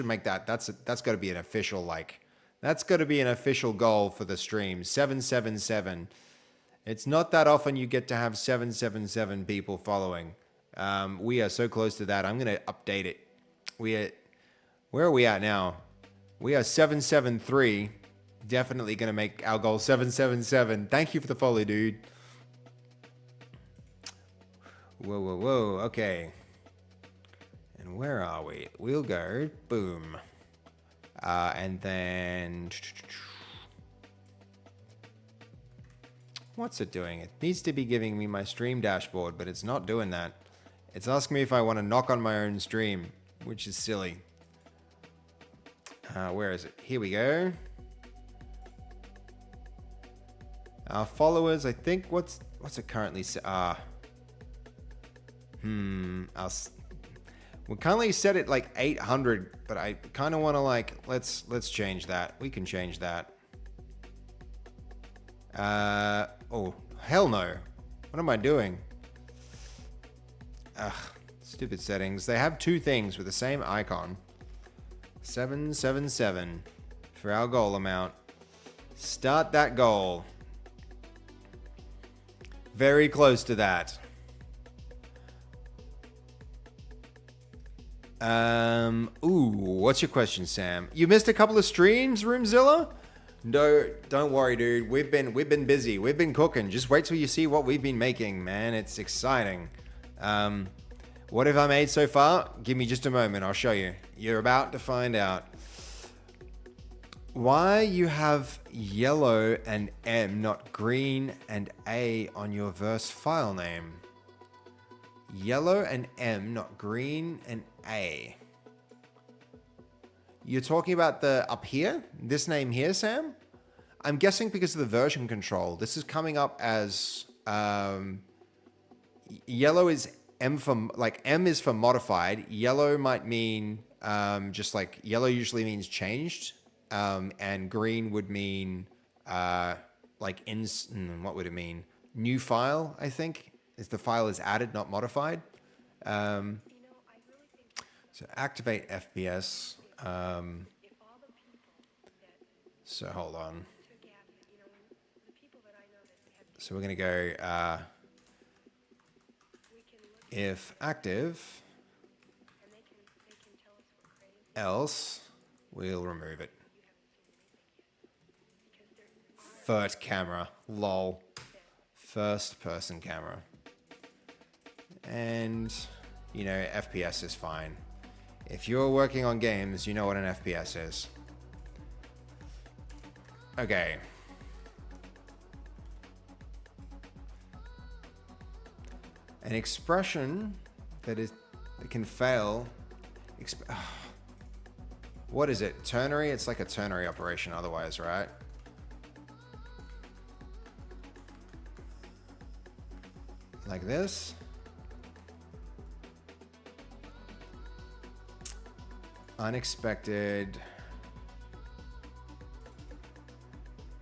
make that. That's got to be an official, like, that's got to be an official goal for the stream. 777. It's not that often you get to have 777 people following. We are so close to that. I'm going to update it. Where are we at now? We are 773. Definitely going to make our goal 777. Thank you for the follow, dude. Whoa. Okay. And where are we? We'll go. Boom. And then... What's it doing? It needs to be giving me my stream dashboard, but it's not doing that. It's asking me if I want to knock on my own stream, which is silly. Where is it? Here we go. Our followers, I think, what's it currently set? We're currently set at like 800, but I kind of want to like, let's change that. We can change that. Oh, hell no. What am I doing? Stupid settings. They have two things with the same icon. 777 for our goal amount. Start that goal. Very close to that. Ooh, what's your question, Sam? You missed a couple of streams, Roomzilla? No, don't worry, dude. We've been busy. We've been cooking. Just wait till you see what we've been making, man. It's exciting. What have I made so far? Give me just a moment. I'll show you. You're about to find out. Why you have yellow and M, not green and A on your verse file name? Yellow and M, not green and A. You're talking about the up here? This name here, Sam? I'm guessing because of the version control. This is coming up as yellow is M for, like, M is for modified. Yellow might mean just like, yellow usually means changed. and green would mean like what would it mean? New file, I think, is the file is added, not modified. So activate FPS. So hold on. So we're going to go if active, else we'll remove it. First camera, lol. First person camera. And, you know, FPS is fine. If you're working on games, you know what an FPS is. Okay. An expression that can fail. What is it? Ternary? It's like a ternary operation otherwise, right? Like this. Unexpected.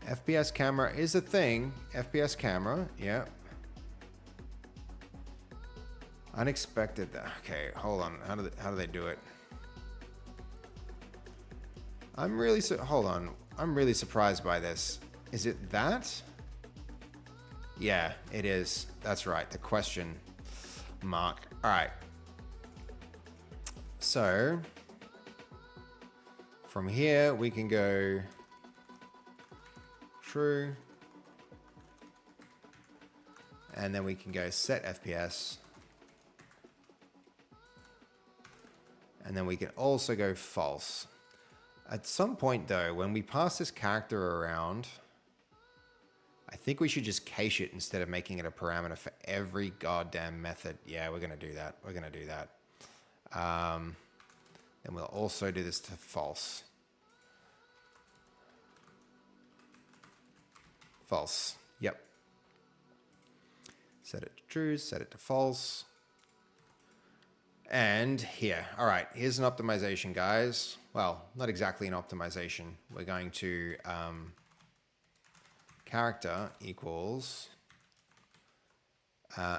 FPS camera is a thing. FPS camera, yeah. Unexpected. Okay, hold on. How do they do it? Hold on. I'm really surprised by this. Is it that? Yeah, it is. That's right. The question mark. All right. So from here we can go true, and then we can go set FPS, and then we can also go false. At some point though, when we pass this character around, I think we should just cache it instead of making it a parameter for every goddamn method. Yeah, we're gonna do that. We're gonna do that. And we'll also do this to false. False. Yep. Set it to true, set it to false. And here. All right, here's an optimization, guys. Well, not exactly an optimization. We're going to character equals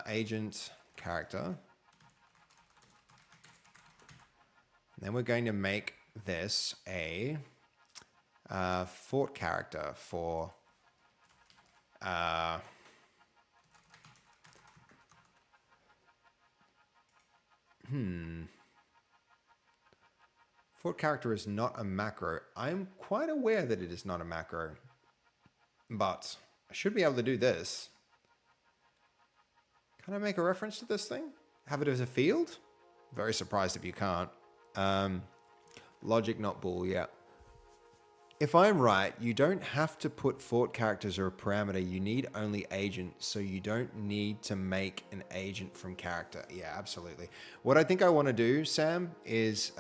agent character. And then we're going to make this a fort character for fort character is not a macro. I'm quite aware that it is not a macro, but I should be able to do this. Can I make a reference to this thing? Have it as a field? Very surprised if you can't. Logic, not bool, yeah. If I'm right, you don't have to put fort characters or a parameter. You need only agent, so you don't need to make an agent from character. Yeah, absolutely. What I think I want to do, Sam, is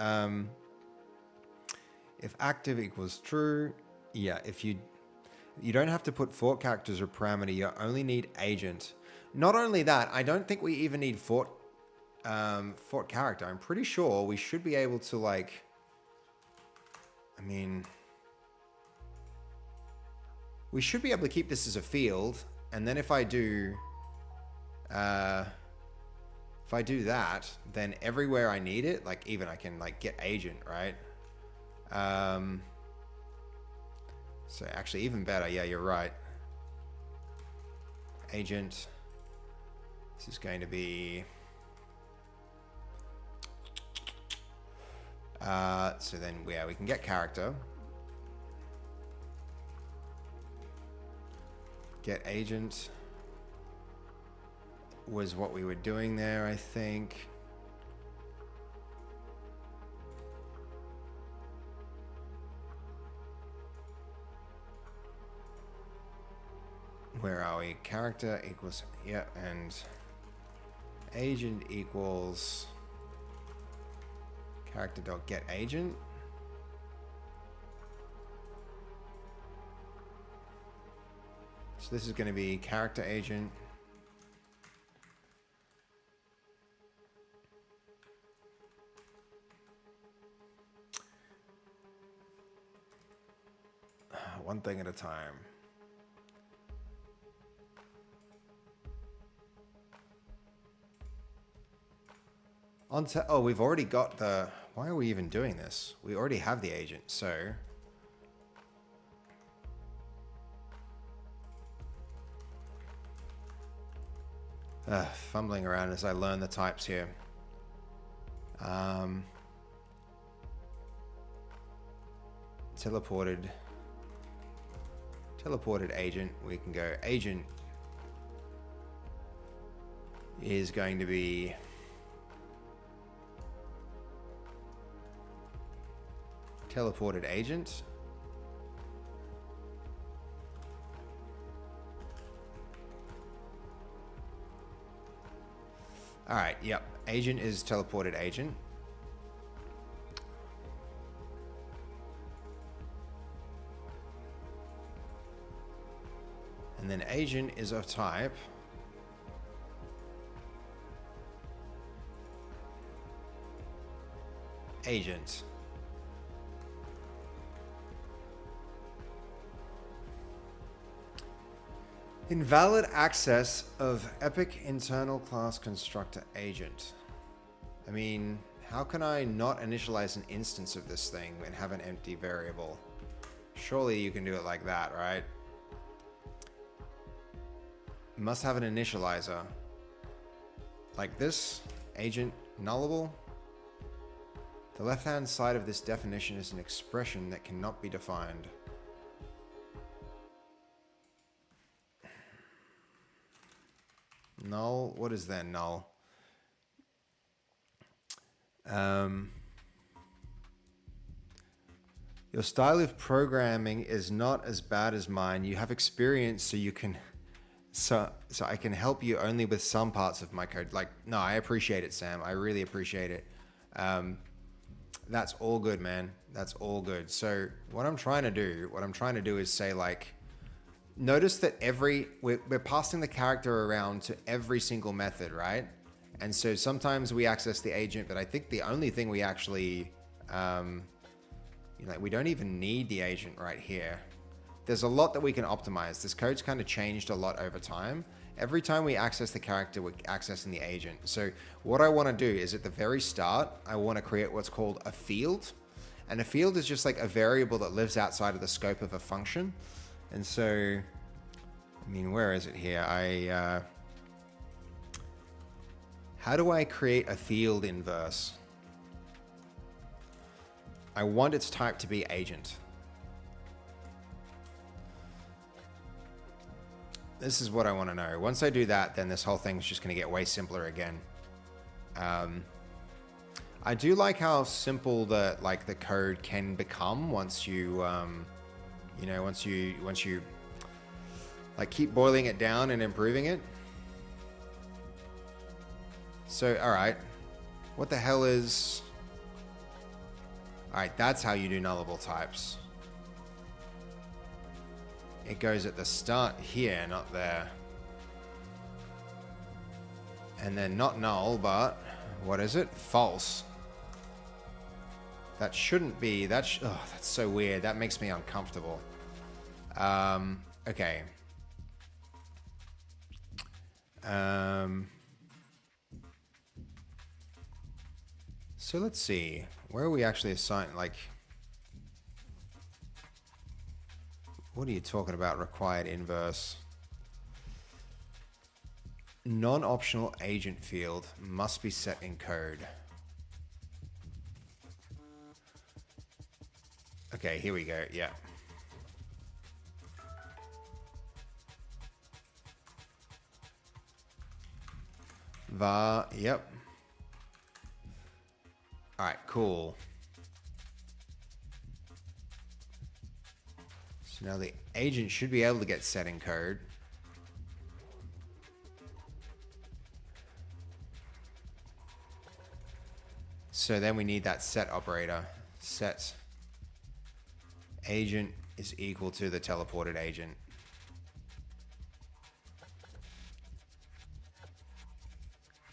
if active equals true, yeah, if you don't have to put fort characters or parameter, you only need agent. Not only that, I don't think we even need fort character. I'm pretty sure we should be able to, like, I mean, we should be able to keep this as a field, and then if I do that, then everywhere I need it, like even I can like get agent, right? So actually even better, yeah, you're right. Agent, this is going to be, so then yeah, we can get character. Get agent was what we were doing there, I think. Where are we? Character equals, yeah, and agent equals character dot get agent. So this is going to be character agent. one thing at a time. Oh, we've already got the... Why are we even doing this? We already have the agent, so... Fumbling around as I learn the types here. Teleported agent. We can go agent is going to be teleported agent. All right, yep. Agent is teleported agent. And then agent is of type agent. Invalid access of epic internal class constructor agent. I mean, how can I not initialize an instance of this thing and have an empty variable? Surely you can do it like that, right? Must have an initializer. Like this, agent nullable. The left-hand side of this definition is an expression that cannot be defined. Null, what is that null? Your style of programming is not as bad as mine. You have experience, so you can, so I can help you only with some parts of my code. Like, no, I appreciate it, Sam. I really appreciate it. That's all good, man. That's all good. So what I'm trying to do is say, like, notice that we're passing the character around to every single method, right? And so sometimes we access the agent, but I think the only thing we actually, we don't even need the agent right here. There's a lot that we can optimize. This code's kind of changed a lot over time. Every time we access the character, we're accessing the agent. So what I want to do is at the very start, I want to create what's called a field. And a field is just like a variable that lives outside of the scope of a function. And so, I mean, where is it here? How do I create a field in Verse? I want its type to be agent. This is what I want to know. Once I do that, then this whole thing's just going to get way simpler again. I do like how simple the code can become once you, once you like keep boiling it down and improving it. So, all right, what the hell is? All right, that's how you do nullable types. It goes at the start here, not there. And then not null, but what is it? False. That shouldn't be, that's so weird. That makes me uncomfortable. Okay. So let's see, where are we actually assigned, like, what are you talking about, required inverse? Non-optional agent field must be set in code. Okay, here we go, yeah. var, yep. All right, cool. So now the agent should be able to get set in code. So then we need that set operator. Set agent is equal to the teleported agent.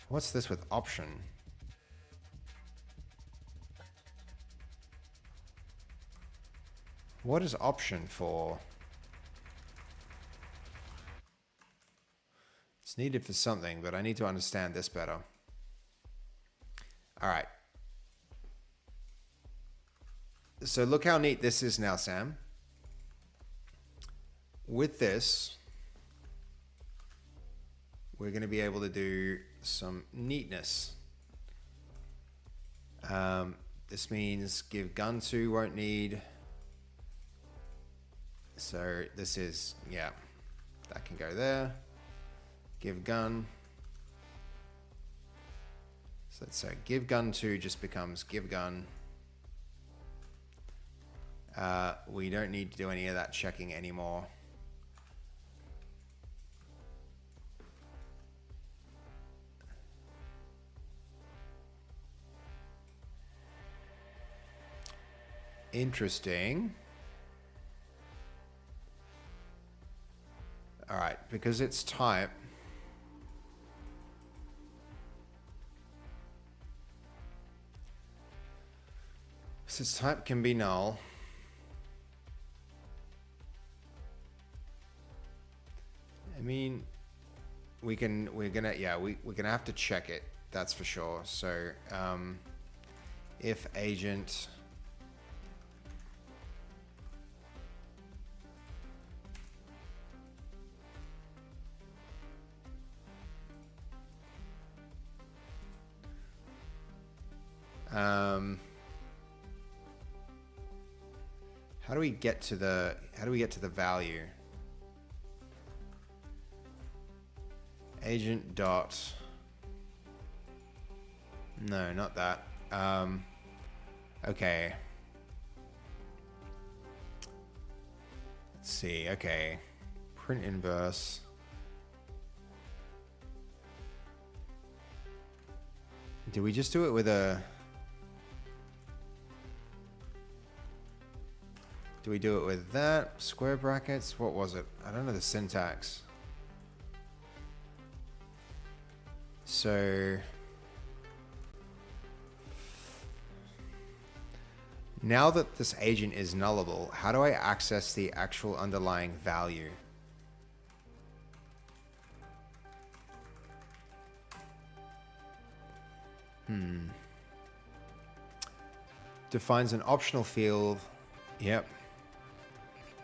What's this with option? What is option for? It's needed for something, but I need to understand this better. All right. So look how neat this is now, Sam. With this, we're going to be able to do some neatness. This means give gun to won't need. So this is, yeah, that can go there. Give gun. So let's say give gun to just becomes give gun. We don't need to do any of that checking anymore. Interesting. All right, because it's type. Since type can be null. I mean, we're gonna have to check it. That's for sure. So, if agent. How do we get to the value? Agent dot. No, not that. Okay. Let's see. Okay. Print inverse. Do we just do it with a... Do we do it with that? Square brackets? What was it? I don't know the syntax. So... Now that this agent is nullable, how do I access the actual underlying value? Defines an optional field. Yep.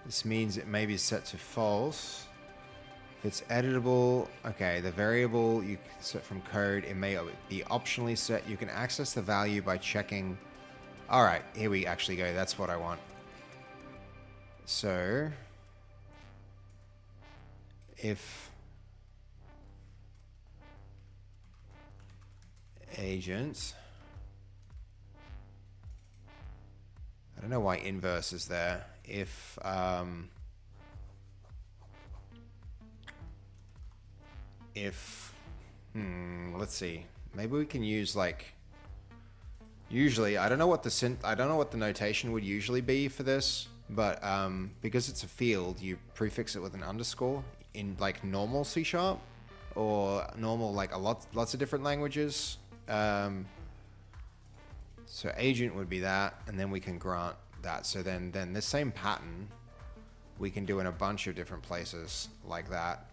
This means it may be set to false. If it's editable, okay, the variable you can set from code, it may be optionally set. You can access the value by checking. All right, here we actually go. That's what I want. So, if agent, I don't know why inverse is there. If let's see, maybe we can use like, usually I don't know what the notation would usually be for this, but because it's a field, you prefix it with an underscore in like normal C# or normal like lots of different languages. So agent would be that, and then we can grant that. So then this same pattern we can do in a bunch of different places like that.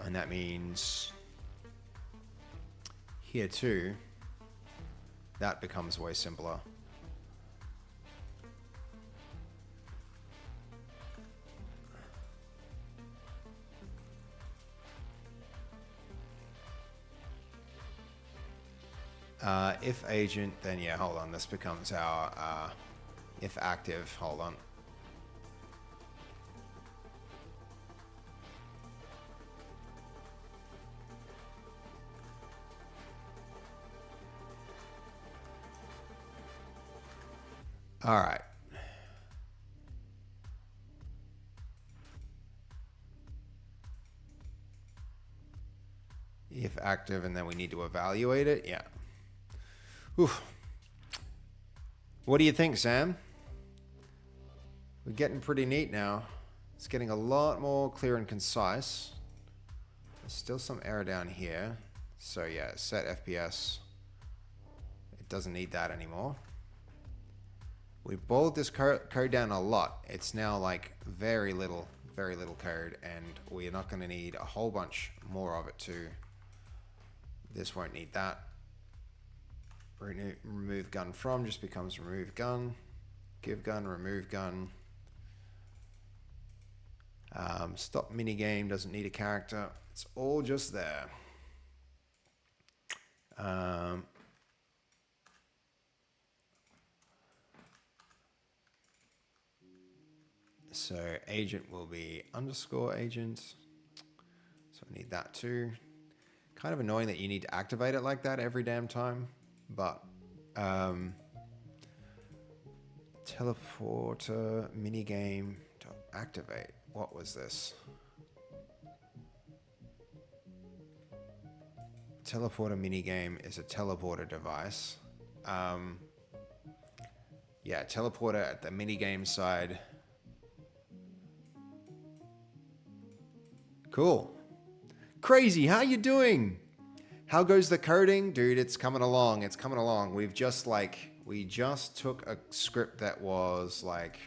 And that means here too, that becomes way simpler. If agent, then yeah, hold on, this becomes our if active, hold on. All right. If active, and then we need to evaluate it, yeah. Oof. What do you think, Sam? We're getting pretty neat now. It's getting a lot more clear and concise. There's still some error down here. So yeah, set FPS. It doesn't need that anymore. We boiled this code down a lot. It's now like very little very little code, and we're not going to need a whole bunch more of it too. This won't need that. Remove gun from just becomes remove gun. Give gun, remove gun. Stop minigame doesn't need a character. It's all just there. So agent will be underscore agent. So we need that too. Kind of annoying that you need to activate it like that every damn time, but teleporter minigame to activate. What was this? Teleporter minigame is a teleporter device. Yeah, teleporter at the minigame side. Cool. Crazy, how you doing? How goes the coding? Dude, it's coming along. It's coming along. We just took a script that was like,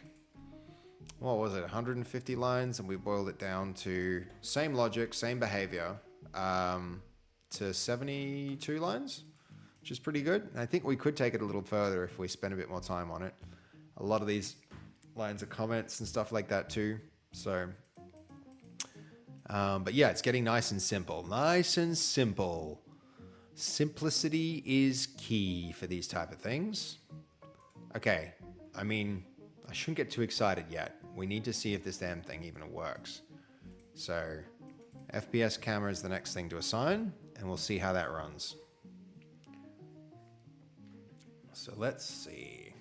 what was it, 150 lines, and we boiled it down to same logic, same behavior, to 72 lines, which is pretty good. And I think we could take it a little further if we spend a bit more time on it. A lot of these lines are comments and stuff like that too. So, but yeah, it's getting nice and simple. Nice and simple. Simplicity is key for these type of things. Okay, I mean, I shouldn't get too excited yet. We need to see if this damn thing even works. So, FPS camera is the next thing to assign, and we'll see how that runs. So let's see.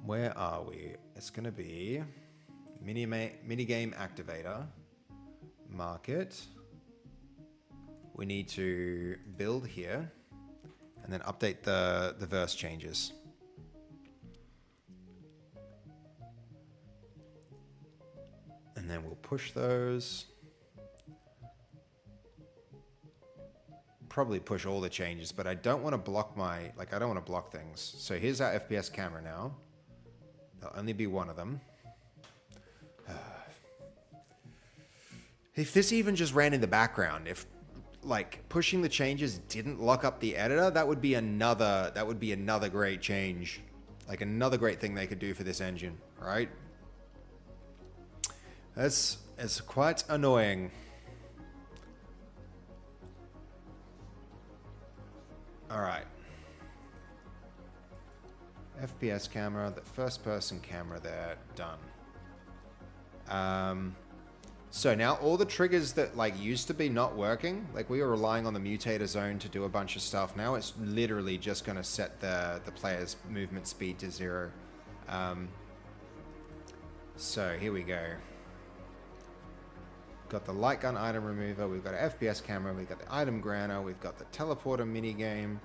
Where are we? It's going to be minigame activator, market. We need to build here, and then update the verse changes. And then we'll push those. Probably push all the changes, but I don't want to block I don't want to block things. So here's our FPS camera now. There'll only be one of them. If this even just ran in the background, if like pushing the changes didn't lock up the editor, that would be another great change. Like another great thing they could do for this engine, right? It's quite annoying. All right. FPS camera, the first person camera there, done. So now all the triggers that like used to be not working, like we were relying on the mutator zone to do a bunch of stuff. Now it's literally just going to set the player's movement speed to 0. So here we go. Got the light gun item remover, we've got an FPS camera, we've got the item granter, we've got the teleporter minigame.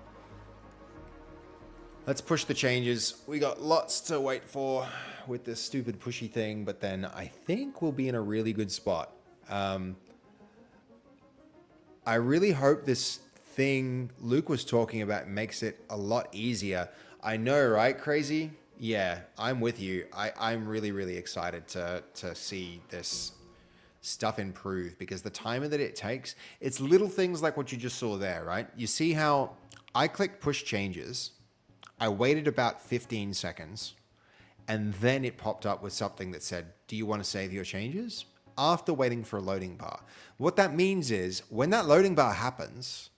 Let's push the changes. We got lots to wait for with this stupid pushy thing, but then I think we'll be in a really good spot. I really hope this thing Luke was talking about makes it a lot easier. I know, right, Crazy? Yeah, I'm with you. I'm really, really excited to see this stuff improve, because the time that it takes, it's little things like what you just saw there, right? You see how I clicked push changes, I waited about 15 seconds, and then it popped up with something that said, do you want to save your changes? After waiting for a loading bar. What that means is when that loading bar happens,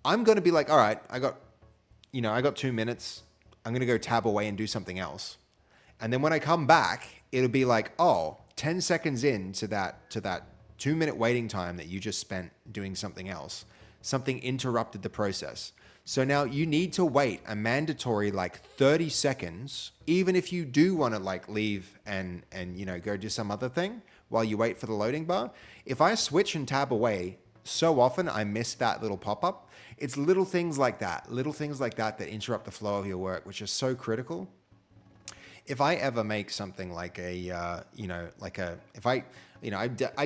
I'm going to be like, all right, I got 2 minutes. I'm going to go tab away and do something else. And then when I come back, it'll be like, oh, 10 seconds into that 2-minute waiting time that you just spent doing something else, something interrupted the process. So now you need to wait a mandatory like 30 seconds, even if you do want to like leave and go do some other thing while you wait for the loading bar. If I switch and tab away, so often I miss that little pop-up. It's little things like that that interrupt the flow of your work, which is so critical. If I ever make something like I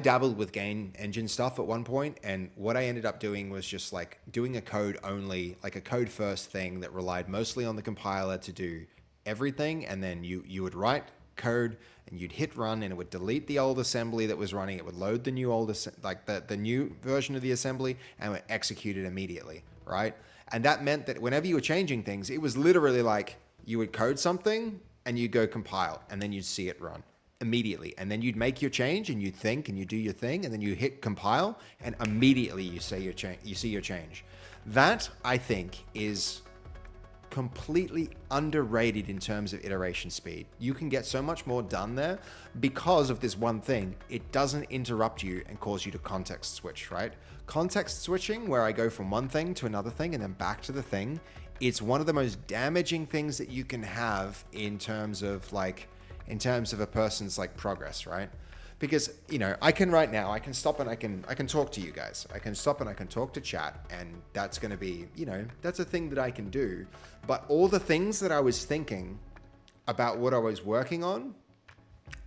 dabbled with game engine stuff at one point, and what I ended up doing was just like doing a code only, like a code first thing that relied mostly on the compiler to do everything, and then you would write code and you'd hit run and it would delete the old assembly that was running. It would load the new the new version of the assembly and would execute it immediately, right? And that meant that whenever you were changing things, it was literally like you would code something and you'd go compile and then you'd see it run immediately. And then you'd make your change and you'd think and you do your thing and then you hit compile and immediately you see your change. That, I think, is completely underrated in terms of iteration speed. You can get so much more done there because of this one thing. It doesn't interrupt you and cause you to context switch, right? Context switching, where I go from one thing to another thing and then back to the thing, it's one of the most damaging things that you can have in terms of a person's like progress, right? Because, you know, I can right now, I can stop and I can talk to you guys. I can stop and I can talk to chat, and that's going to be, you know, that's a thing that I can do. But all the things that I was thinking about what I was working on,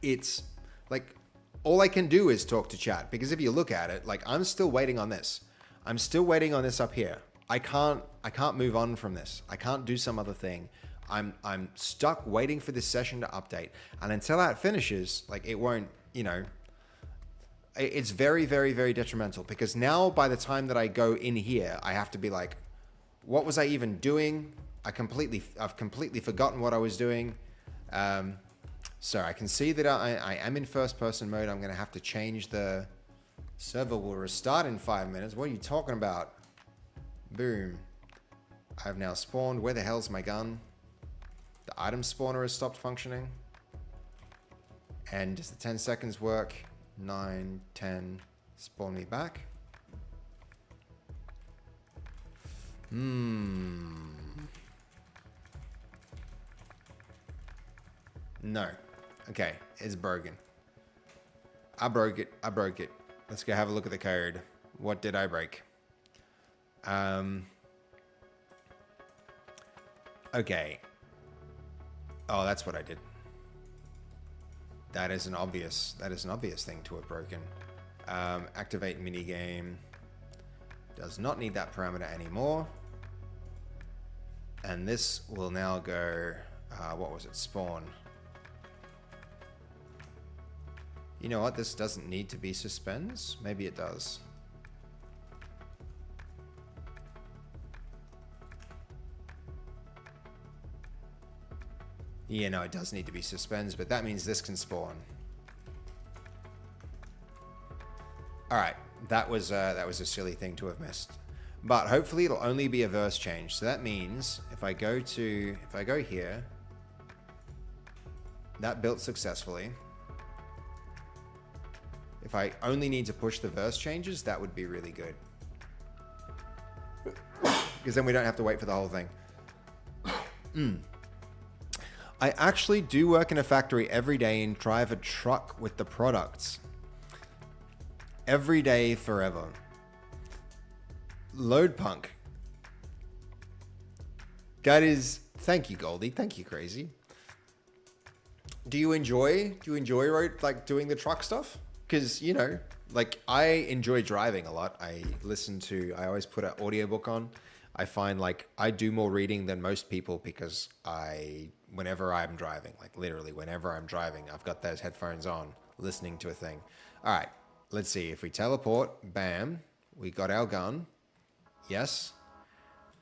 it's like all I can do is talk to chat. Because if you look at it, like I'm still waiting on this. I'm still waiting on this up here. I can't move on from this. I can't do some other thing. I'm stuck waiting for this session to update. And until that finishes, like it won't, you know, it's very, very, very detrimental, because now by the time that I go in here, I have to be like, what was I even doing? I've completely forgotten what I was doing. So I can see that I am in first person mode. I'm going to have to change the server will restart in 5 minutes. What are you talking about? Boom. I've now spawned. Where the hell's my gun? The item spawner has stopped functioning. And does the 10 seconds work? 9, 10, spawn me back. No. Okay, it's broken. I broke it. Let's go have a look at the code. What did I break? Okay. Oh, that's what I did. That is an obvious thing to have broken. Activate minigame. Does not need that parameter anymore. And this will now go, what was it? Spawn. You know what? This doesn't need to be suspends. Maybe it does. Yeah, no, it does need to be suspends, but that means this can spawn. All right, that was a silly thing to have missed, but hopefully it'll only be a verse change. So that means if I go here, that built successfully. If I only need to push the verse changes, that would be really good, because then we don't have to wait for the whole thing. I actually do work in a factory every day and drive a truck with the products. Every day, forever. Load punk. That is, thank you, Goldie. Thank you, Crazy. Do you enjoy like doing the truck stuff? Because, you know, like I enjoy driving a lot. I always put an audiobook on. I find like I do more reading than most people because whenever I'm driving, like literally whenever I'm driving, I've got those headphones on listening to a thing. All right, let's see. If we teleport, bam, we got our gun. Yes.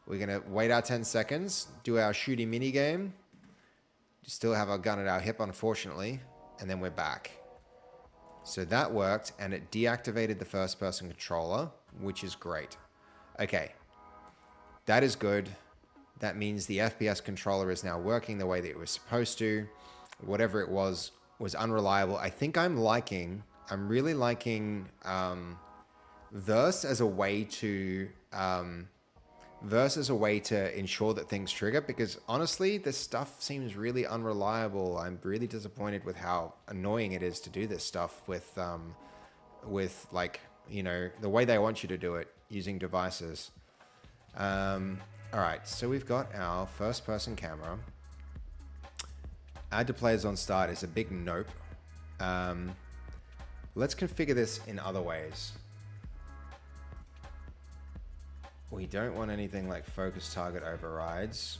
We're going to wait our 10 seconds, do our shooty mini game. Still have our gun at our hip, unfortunately, and then we're back. So that worked, and it deactivated the first person controller, which is great. Okay. That is good. That means the FPS controller is now working the way that it was supposed to. Whatever it was unreliable. I think I'm really liking Verse as a way to ensure that things trigger, because honestly, this stuff seems really unreliable. I'm really disappointed with how annoying it is to do this stuff with like, you know, the way they want you to do it using devices. All right, so we've got our first person camera. Add to players on start is a big nope. Let's configure this in other ways. We don't want anything like focus target overrides.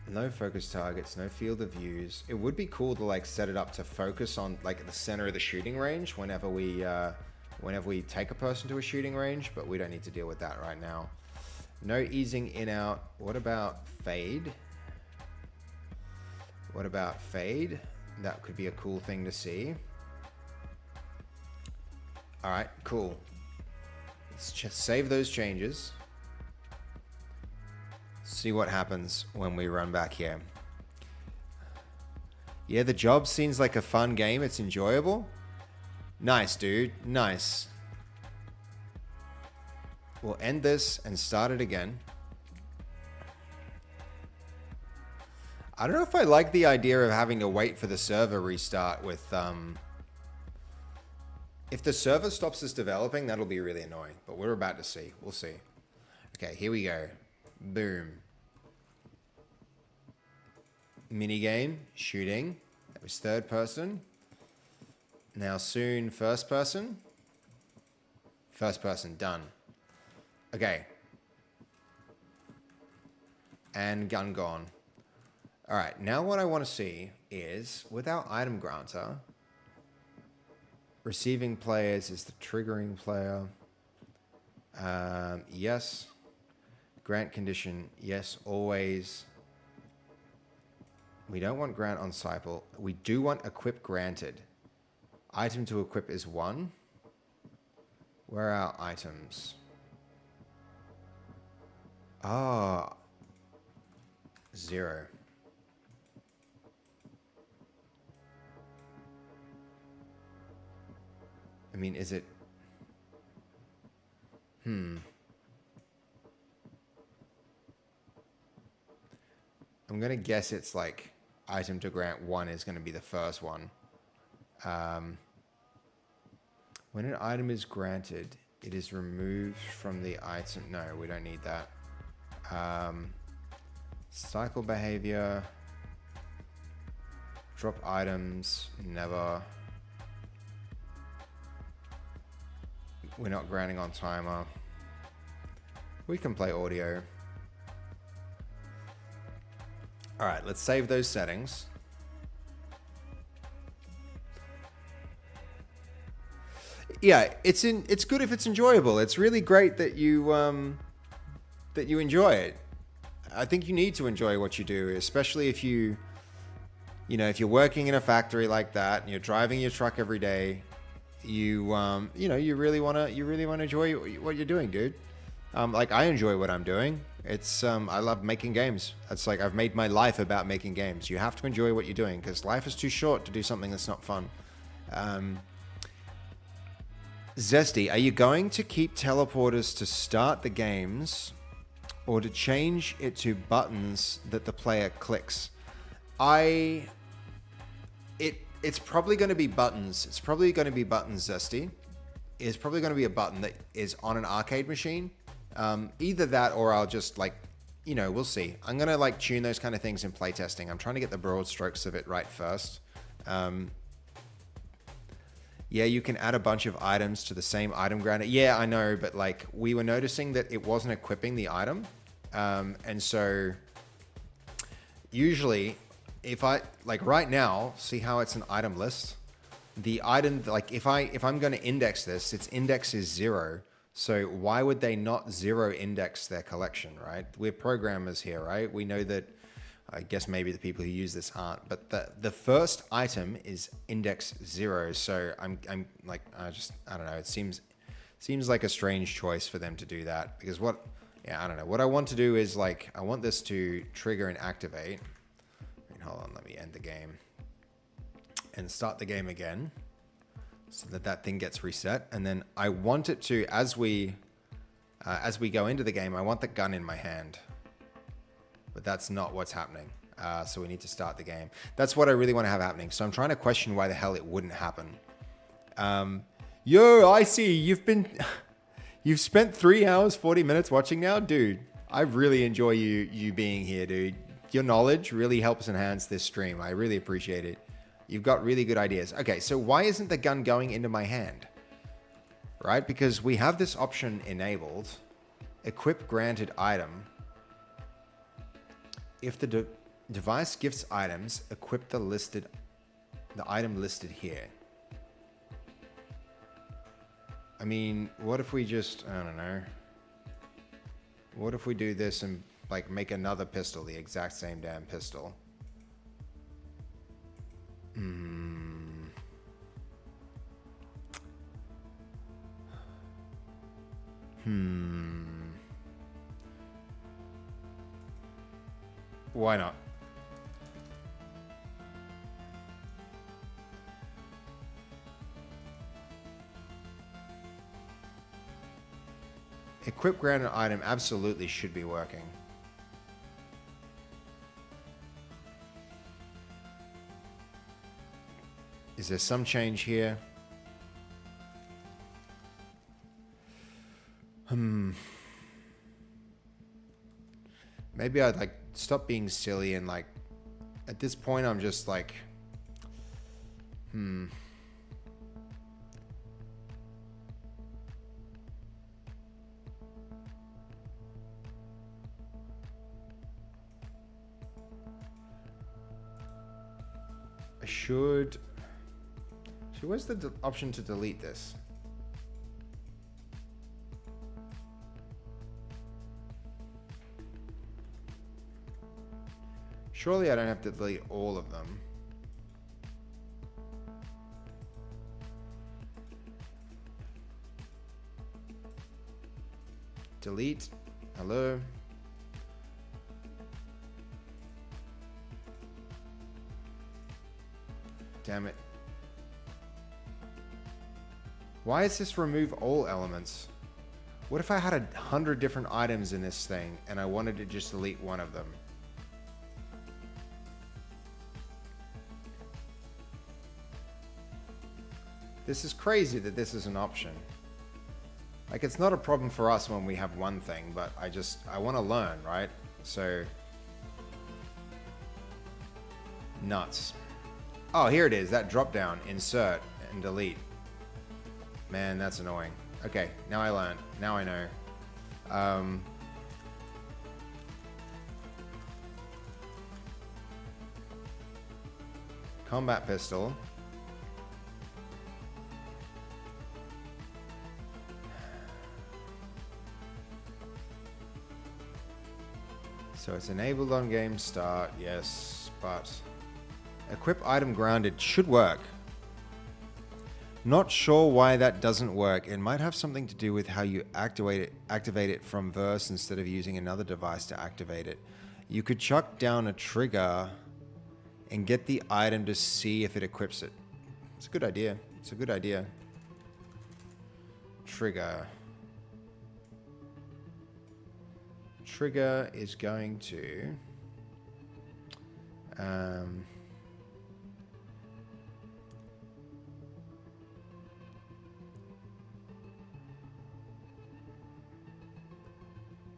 No focus targets, no field of views. It would be cool to like set it up to focus on like the center of the shooting range whenever we take a person to a shooting range, but we don't need to deal with that right now. No easing in out. What about fade? What about fade? That could be a cool thing to see. All right, cool. Let's just save those changes. See what happens when we run back here. Yeah, the job seems like a fun game. It's enjoyable. Nice, dude. Nice. We'll end this and start it again. I don't know if I like the idea of having to wait for the server restart with... If the server stops us developing, that'll be really annoying. But we're about to see. We'll see. Okay, here we go. Boom. Minigame, shooting. That was third person. Now soon first person. First person, done. Okay. And gun gone. All right, now what I want to see is, with our item granter, receiving players is the triggering player. Yes. Grant condition, yes, always. We don't want grant on cycle. We do want equip granted. Item to equip is 1. Where are our items? Ah, 0. I mean, is it... I'm going to guess it's like item to grant 1 is going to be the first one. When an item is granted, it is removed from the item. No, we don't need that. Cycle behavior. Drop items. Never. We're not granting on timer. We can play audio. All right, let's save those settings. Yeah, it's good if it's enjoyable. It's really great that you enjoy it. I think you need to enjoy what you do, especially if if you're working in a factory like that and you're driving your truck every day. You really want to enjoy what you're doing, dude. Like I enjoy what I'm doing. It's I love making games. It's like I've made my life about making games. You have to enjoy what you're doing because life is too short to do something that's not fun. Zesty, are you going to keep teleporters to start the games or to change it to buttons that the player clicks? It's probably going to be buttons. It's probably going to be buttons, Zesty. It's probably going to be a button that is on an arcade machine. Either that or I'll just we'll see. I'm going to tune those kind of things in playtesting. I'm trying to get the broad strokes of it right first. Yeah, you can add a bunch of items to the same item granter. Yeah, I know, but we were noticing that it wasn't equipping the item. And so usually if I right now, see how it's an item list? The item, if I'm going to index this, its index is 0. So why would they not 0 index their collection, right? We're programmers here, right? We know that, I guess maybe the people who use this aren't, but the first item is index 0. So I don't know. It seems like a strange choice for them to do that because I don't know. What I want to do is I want this to trigger and activate. Hold on, let me end the game and start the game again so that thing gets reset. And then I want it to, as we go into the game, I want the gun in my hand, but that's not what's happening. So we need to start the game. That's what I really want to have happening. So I'm trying to question why the hell it wouldn't happen. Yo, I see you've spent 3 hours, 40 minutes watching now, dude. I really enjoy you being here, dude. Your knowledge really helps enhance this stream. I really appreciate it. You've got really good ideas. Okay, so why isn't the gun going into my hand? Right? Because we have this option enabled. Equip granted item. If the Device gifts items. Equip the item listed here. I mean, what if we just, I don't know. What if we do this and like make another pistol, the exact same damn pistol? Why not? Equip granted item absolutely should be working. Is there some change here? Maybe I'd like stop being silly and like, at this point I'm just like, I should, so where's the option to delete this? Surely I don't have to delete all of them. Delete. Hello. Damn it. Why is this remove all elements? What if I had 100 different items in this thing and I wanted to just delete one of them? This is crazy that this is an option. Like, it's not a problem for us when we have one thing, but I want to learn, right? So, nuts. Oh, here it is, that drop down, insert and delete. Man, that's annoying. Okay, now I learned. Now I know. Combat pistol. So it's enabled on game start, yes, but equip item grounded should work. Not sure why that doesn't work. It might have something to do with how you activate it from Verse instead of using another device to activate it. You could chuck down a trigger and get the item to see if it equips it. It's a good idea. It's a good idea. Trigger. Trigger is going to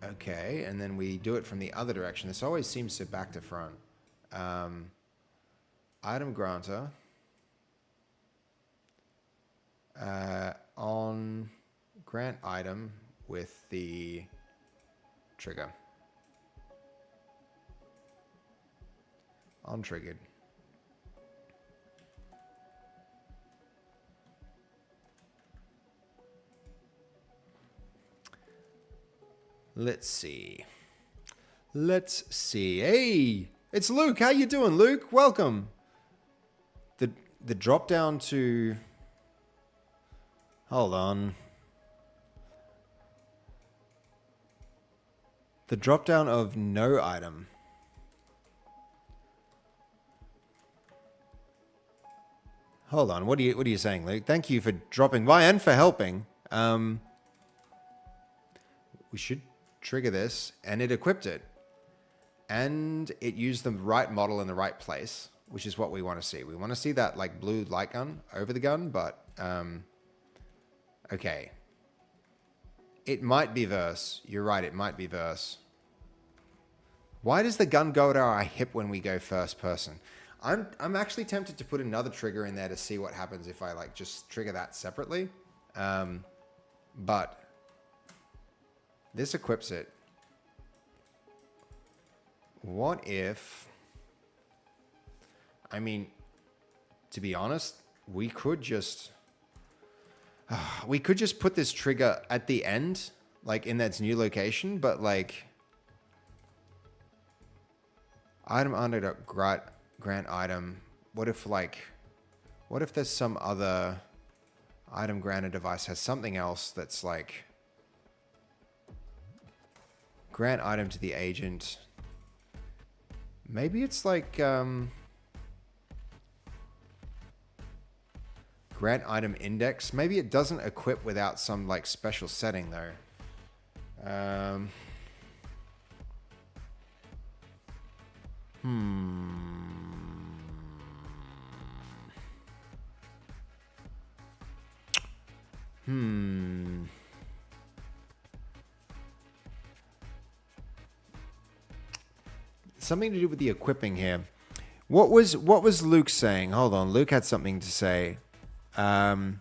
okay, and then we do it from the other direction. This always seems to back to front. Item granter on grant item with the trigger. Untriggered. Let's see. Let's see. Hey, it's Luke. How you doing, Luke? Welcome. The drop down to, hold on. The drop down of no item. Hold on. What are you saying, Luke? Thank you for dropping by and for helping. We should trigger this, and it equipped it. And it used the right model in the right place, which is what we want to see. We want to see that like blue light gun over the gun, but okay. It might be Verse. You're right, it might be Verse. Why does the gun go to our hip when we go first person? I'm actually tempted to put another trigger in there to see what happens if I like just trigger that separately. But this equips it. What if I mean, to be honest, we could just put this trigger at the end, like in its new location, but like item under grant item. What if there's some other item granted device has something else that's like grant item to the agent. Maybe it's like grant item index. Maybe it doesn't equip without some like special setting though. Something to do with the equipping here. What was Luke saying? Hold on, Luke had something to say. The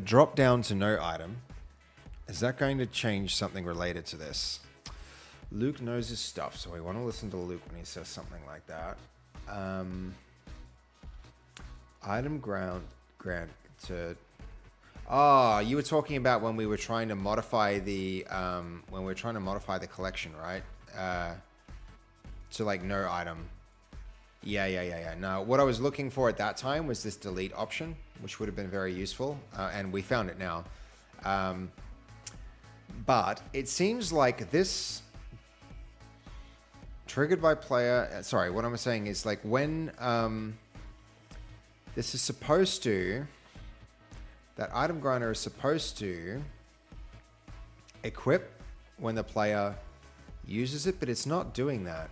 drop down to no item. Is that going to change something related to this? Luke knows his stuff, so we want to listen to Luke when he says something like that. Item grant to. Oh, you were talking about when we were trying to modify the collection, right? To like no item. Yeah. No, what I was looking for at that time was this delete option, which would have been very useful, and we found it now. But it seems like this triggered by player. Sorry, what I'm saying is like when this is supposed to. That item grinder is supposed to equip when the player uses it, but it's not doing that.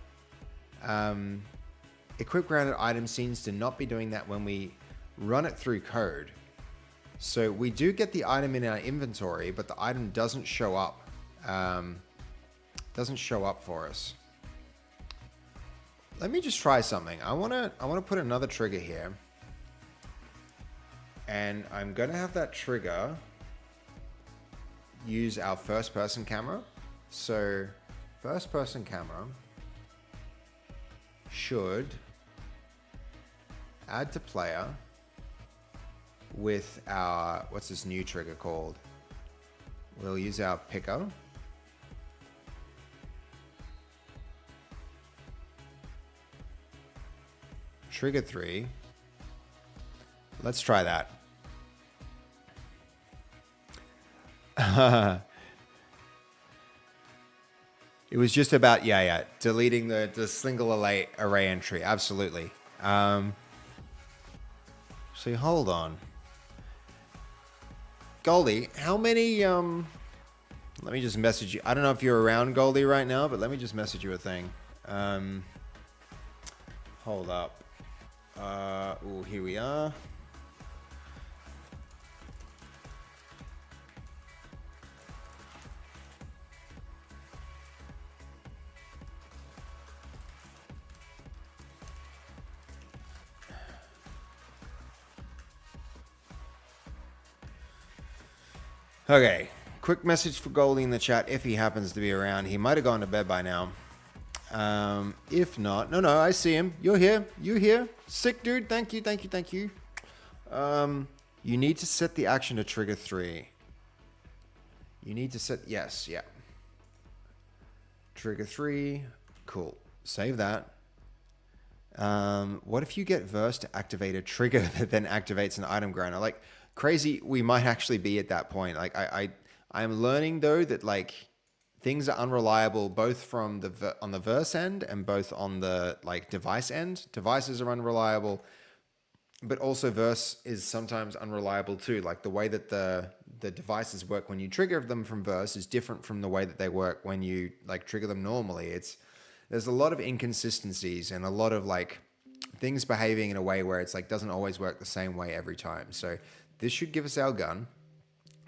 Equip granted item seems to not be doing that when we run it through code. So we do get the item in our inventory, but the item doesn't show up. Doesn't show up for us. Let me just try something. I wanna put another trigger here. And I'm going to have that trigger use our first person camera. So first person camera should add to player with our, what's this new trigger called? We'll use our picker. Trigger 3. Let's try that. It was just about, deleting the single array entry. Absolutely. So hold on. Goldie, how many, let me just message you. I don't know if you're around, Goldie, right now, but let me just message you a thing. Hold up. Here we are. Okay, quick message for Goldie in the chat if he happens to be around. He might have gone to bed by now. If not, no, I see him. You're here. Sick, dude. Thank you. You need to set the action to trigger 3. You need to set, yes, yeah. Trigger 3, cool. Save that. What if you get Verse to activate a trigger that then activates an item grinder? Like, crazy, we might actually be at that point. Like, I'm learning though that like things are unreliable both from on the Verse end and both on the like device end. Devices are unreliable, but also Verse is sometimes unreliable too. Like the way that the devices work when you trigger them from Verse is different from the way that they work when you like trigger them normally. There's a lot of inconsistencies and a lot of like things behaving in a way where it's like doesn't always work the same way every time. So this should give us our gun.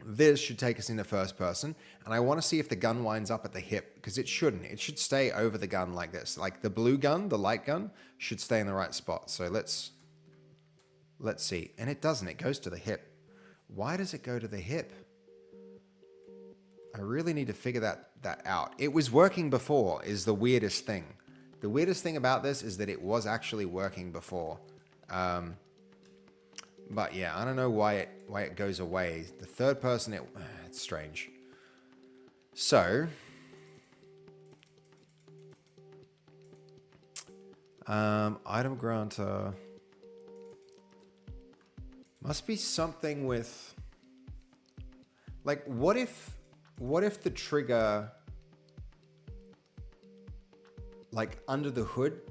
This should take us into first person. And I want to see if the gun winds up at the hip, because it shouldn't. It should stay over the gun like this. Like the blue gun, the light gun, should stay in the right spot. So let's see. And it doesn't. It goes to the hip. Why does it go to the hip? I really need to figure that out. It was working before is the weirdest thing. The weirdest thing about this is that it was actually working before. But yeah, I don't know why it goes away. The third person, it's strange. So, item granter must be something with, like, what if the trigger, like under the hood,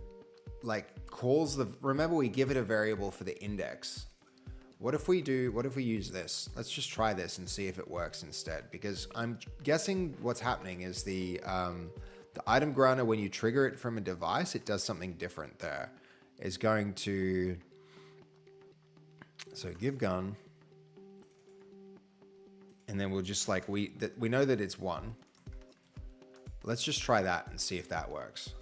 like calls remember we give it a variable for the index. What if we use this? Let's just try this and see if it works instead, because I'm guessing what's happening is the item granter, when you trigger it from a device, it does something different there. It's going to, so give gun, and then we'll just like, we know that it's 1. Let's just try that and see if that works.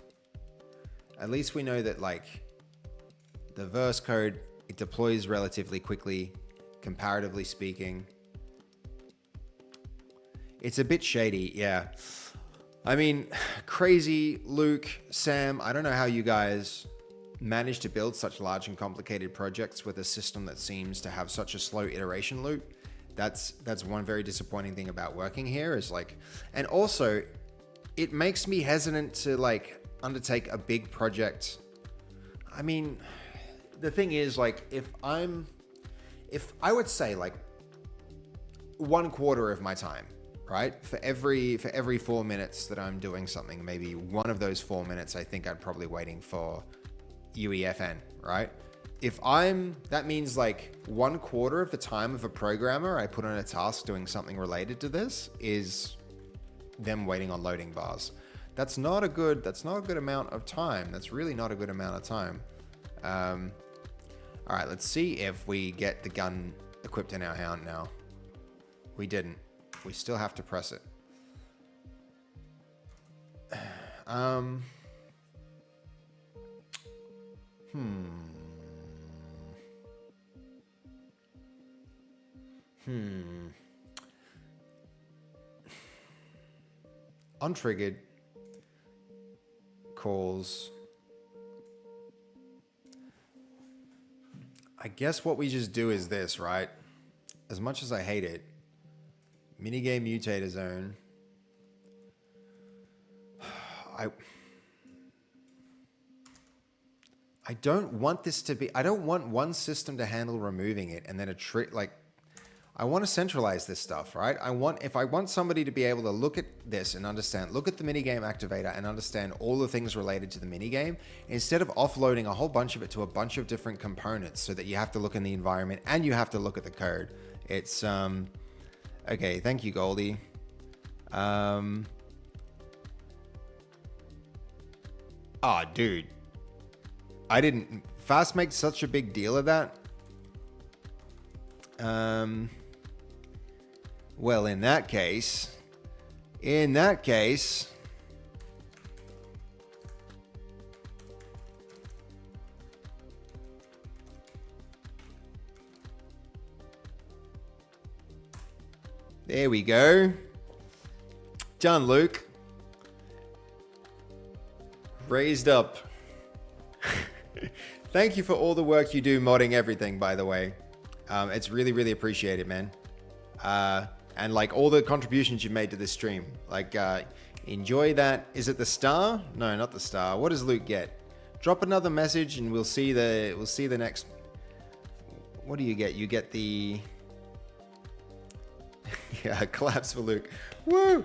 At least we know that like the verse code, it deploys relatively quickly, comparatively speaking. It's a bit shady, yeah. I mean, crazy, Luke, Sam, I don't know how you guys manage to build such large and complicated projects with a system that seems to have such a slow iteration loop. That's one very disappointing thing about working here is like, and also it makes me hesitant to like undertake a big project. I mean, the thing is, like, if I would say like 1/4 of my time, right? For every 4 minutes that I'm doing something, maybe one of those 4 minutes, I think I'm probably waiting for UEFN, right? That means like 1/4 of the time of a programmer I put on a task doing something related to this is them waiting on loading bars. That's not a good amount of time. That's really not a good amount of time. All right, let's see if we get the gun equipped in our hand now. We didn't. We still have to press it. Untriggered calls. I guess what we just do is this, right? As much as I hate it, minigame mutator zone. I don't want this to be, I don't want one system to handle removing it and then I want to centralize this stuff, right? If I want somebody to be able to look at this and look at the minigame activator and understand all the things related to the minigame, instead of offloading a whole bunch of it to a bunch of different components so that you have to look in the environment and you have to look at the code. It's, okay, thank you, Goldie. Dude. I didn't fast make such a big deal of that. Well, in that case, there we go. Done, Luke. Raised up. Thank you for all the work you do modding everything, by the way. It's really, really appreciated, man. And like all the contributions you made to this stream. Like, enjoy that. Is it the star? No, not the star. What does Luke get? Drop another message and we'll see the next. What do you get? You get the yeah, claps for Luke. Woo!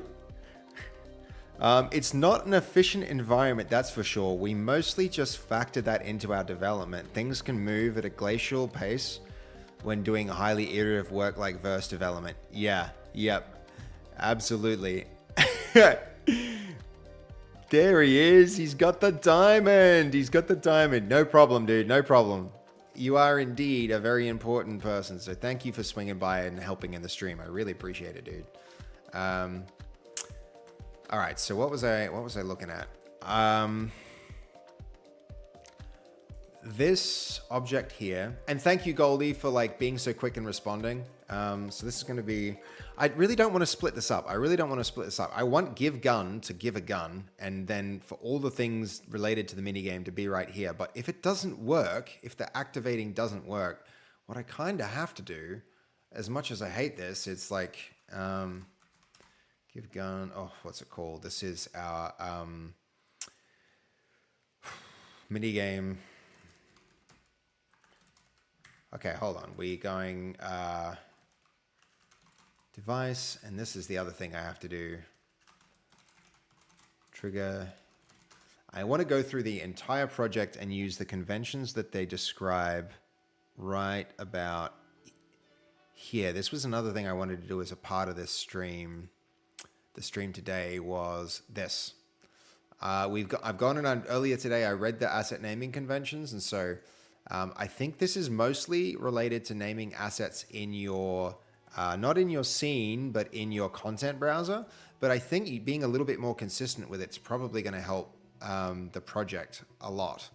It's not an efficient environment, that's for sure. We mostly just factor that into our development. Things can move at a glacial pace when doing highly iterative work like verse development. Yeah, yep, absolutely. There he is. He's got the diamond. No problem, dude. No problem. You are indeed a very important person. So thank you for swinging by and helping in the stream. I really appreciate it, dude. All right. So what was I looking at? this object here, and thank you Goldie for like being so quick in responding. So this is going to be, I really don't want to split this up. I want give gun to give a gun, and then for all the things related to the minigame to be right here. But if it doesn't work, if the activating doesn't work, what I kind of have to do, as much as I hate this, it's like, give gun, oh, what's it called? This is our minigame. Okay, hold on. We're going device, and this is the other thing I have to do. Trigger. I want to go through the entire project and use the conventions that they describe right about here. This was another thing I wanted to do as a part of this stream. The stream today was this. I've gone on earlier today. I read the asset naming conventions, and so I think this is mostly related to naming assets in your, not in your scene, but in your content browser. But I think being a little bit more consistent with it's probably going to help the project a lot.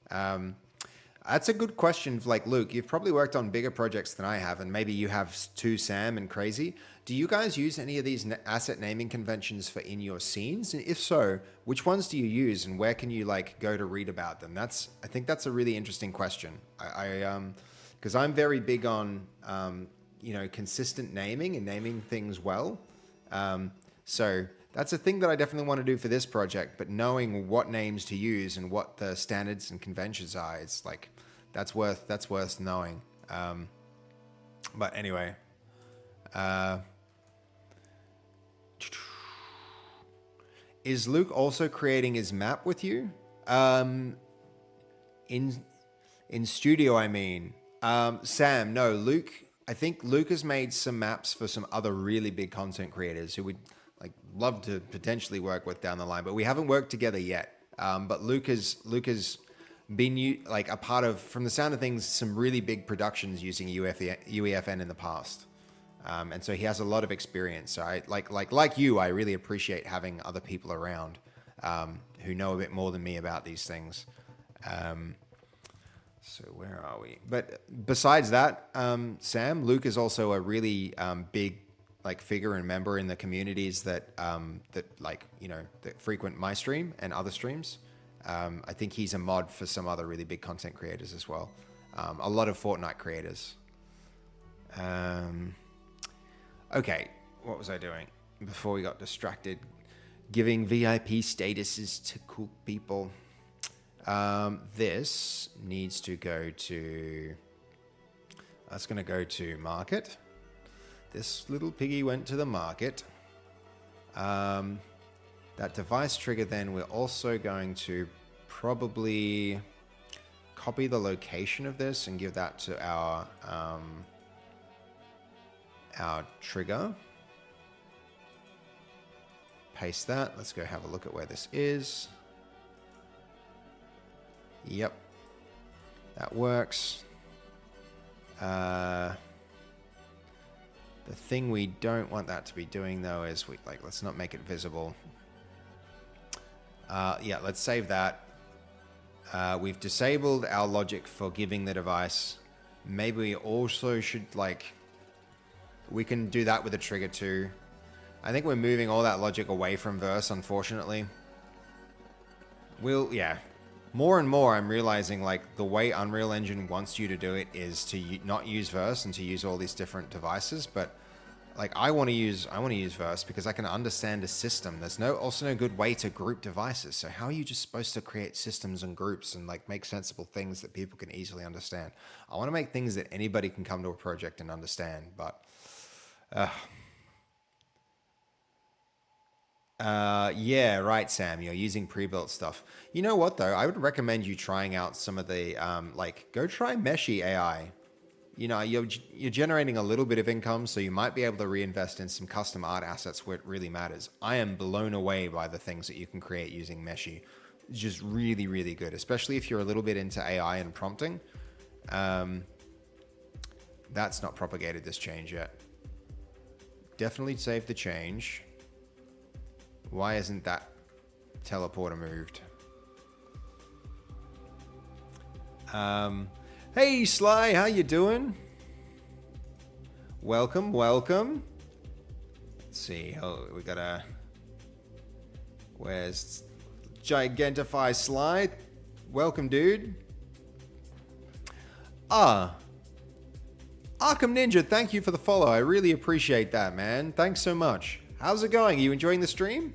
That's a good question. Like, Luke, you've probably worked on bigger projects than I have, and maybe you have too, Sam and Crazy. Do you guys use any of these asset naming conventions for in your scenes? And if so, which ones do you use, and where can you like go to read about them? I think that's a really interesting question. Because I'm very big on consistent naming and naming things well. So that's a thing that I definitely want to do for this project. But knowing what names to use and what the standards and conventions are, it's like that's worth knowing. But anyway. Is Luke also creating his map with you? In studio, I mean. Sam, no, Luke. I think Luke has made some maps for some other really big content creators who would like love to potentially work with down the line, but we haven't worked together yet. But Luke has been like a part of, from the sound of things, some really big productions using UEFN in the past. And so he has a lot of experience. So I like you, I really appreciate having other people around who know a bit more than me about these things. So where are we? But besides that, Sam, Luke is also a really big like figure and member in the communities that frequent my stream and other streams. I think he's a mod for some other really big content creators as well. A lot of Fortnite creators. Okay, what was I doing before we got distracted? Giving VIP statuses to cool people. This needs to go to... That's going to go to market. This little piggy went to the market. That device trigger, then we're also going to probably copy the location of this and give that to our trigger. Paste that. Let's go have a look at where this is. Yep, that works. The thing we don't want that to be doing though is let's not make it visible. Yeah, let's save that. We've disabled our logic for giving the device. Maybe we also should we can do that with a trigger too. I think we're moving all that logic away from Verse, unfortunately. Yeah. More and more, I'm realizing the way Unreal Engine wants you to do it is to not use Verse and to use all these different devices. But I want to use Verse because I can understand a system. There's also no good way to group devices. So how are you just supposed to create systems and groups and make sensible things that people can easily understand? I want to make things that anybody can come to a project and understand. But yeah, right, Sam. You're using pre-built stuff. You know what, though? I would recommend you trying out some of the, go try Meshy AI. You know, you're generating a little bit of income, so you might be able to reinvest in some custom art assets where it really matters. I am blown away by the things that you can create using Meshy. It's just really, really good, especially if you're a little bit into AI and prompting. That's not propagated this change yet. Definitely save the change. Why isn't that teleporter moved? Hey Sly, how you doing? Welcome, welcome. Let's see. Oh, we gotta. Where's Gigantify Sly? Welcome, dude. Arkham Ninja, thank you for the follow. I really appreciate that, man. Thanks so much. How's it going? Are you enjoying the stream?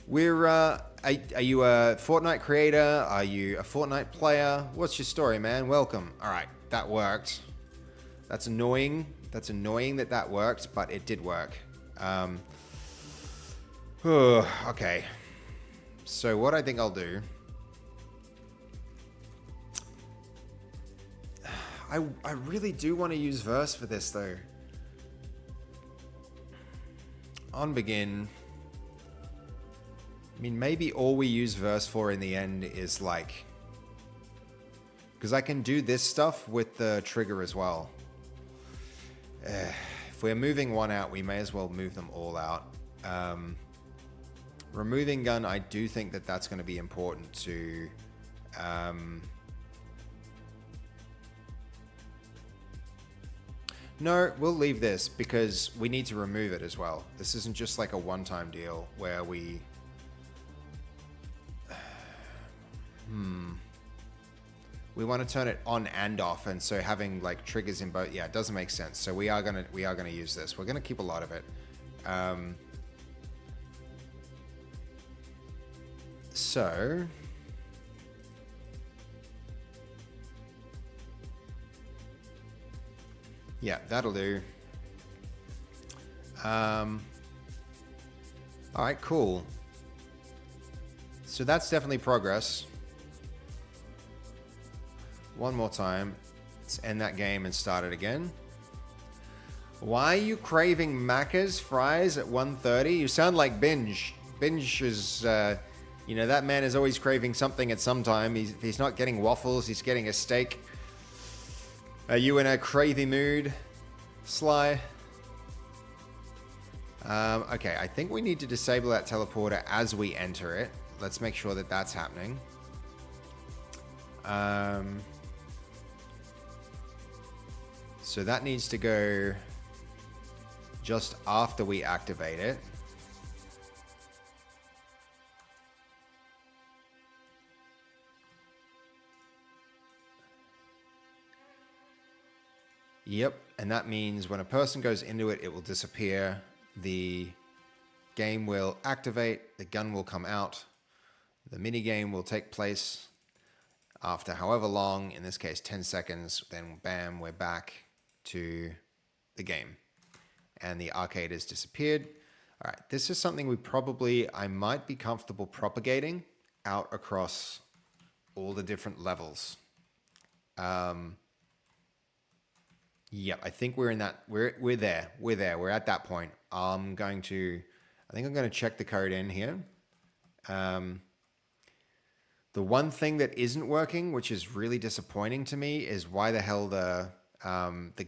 We're, are you a Fortnite creator? Are you a Fortnite player? What's your story, man? Welcome. All right, that worked. That's annoying. That's annoying that worked, but it did work. Okay. So what I think I'll do... I really do want to use Verse for this, though. On begin... I mean, maybe all we use Verse for in the end is like... Because I can do this stuff with the trigger as well. If we're moving one out, we may as well move them all out. Removing gun, I do think that's going to be important to... No, we'll leave this because we need to remove it as well. This isn't just like a one-time deal where we... We want to turn it on and off, and so having like triggers in both, yeah, it doesn't make sense. So we are gonna use this. We're gonna keep a lot of it. So yeah, that'll do. All right, cool. So that's definitely progress. One more time. Let's end that game and start it again. Why are you craving Macca's fries at 1:30? You sound like Binge. Binge is, you know, that man is always craving something at some time. If he's not getting waffles, he's getting a steak. Are you in a cravey mood, Sly? Okay, I think we need to disable that teleporter as we enter it. Let's make sure that that's happening. So that needs to go just after we activate it. Yep, and that means when a person goes into it, it will disappear. The game will activate, the gun will come out, the mini game will take place after however long, in this case 10 seconds, then bam, we're back to the game. And the arcade has disappeared. All right, this is something I might be comfortable propagating out across all the different levels. Yeah, I think we're in that, we're there, we're at that point. I think I'm going to check the code in here. The one thing that isn't working, which is really disappointing to me, is why the hell the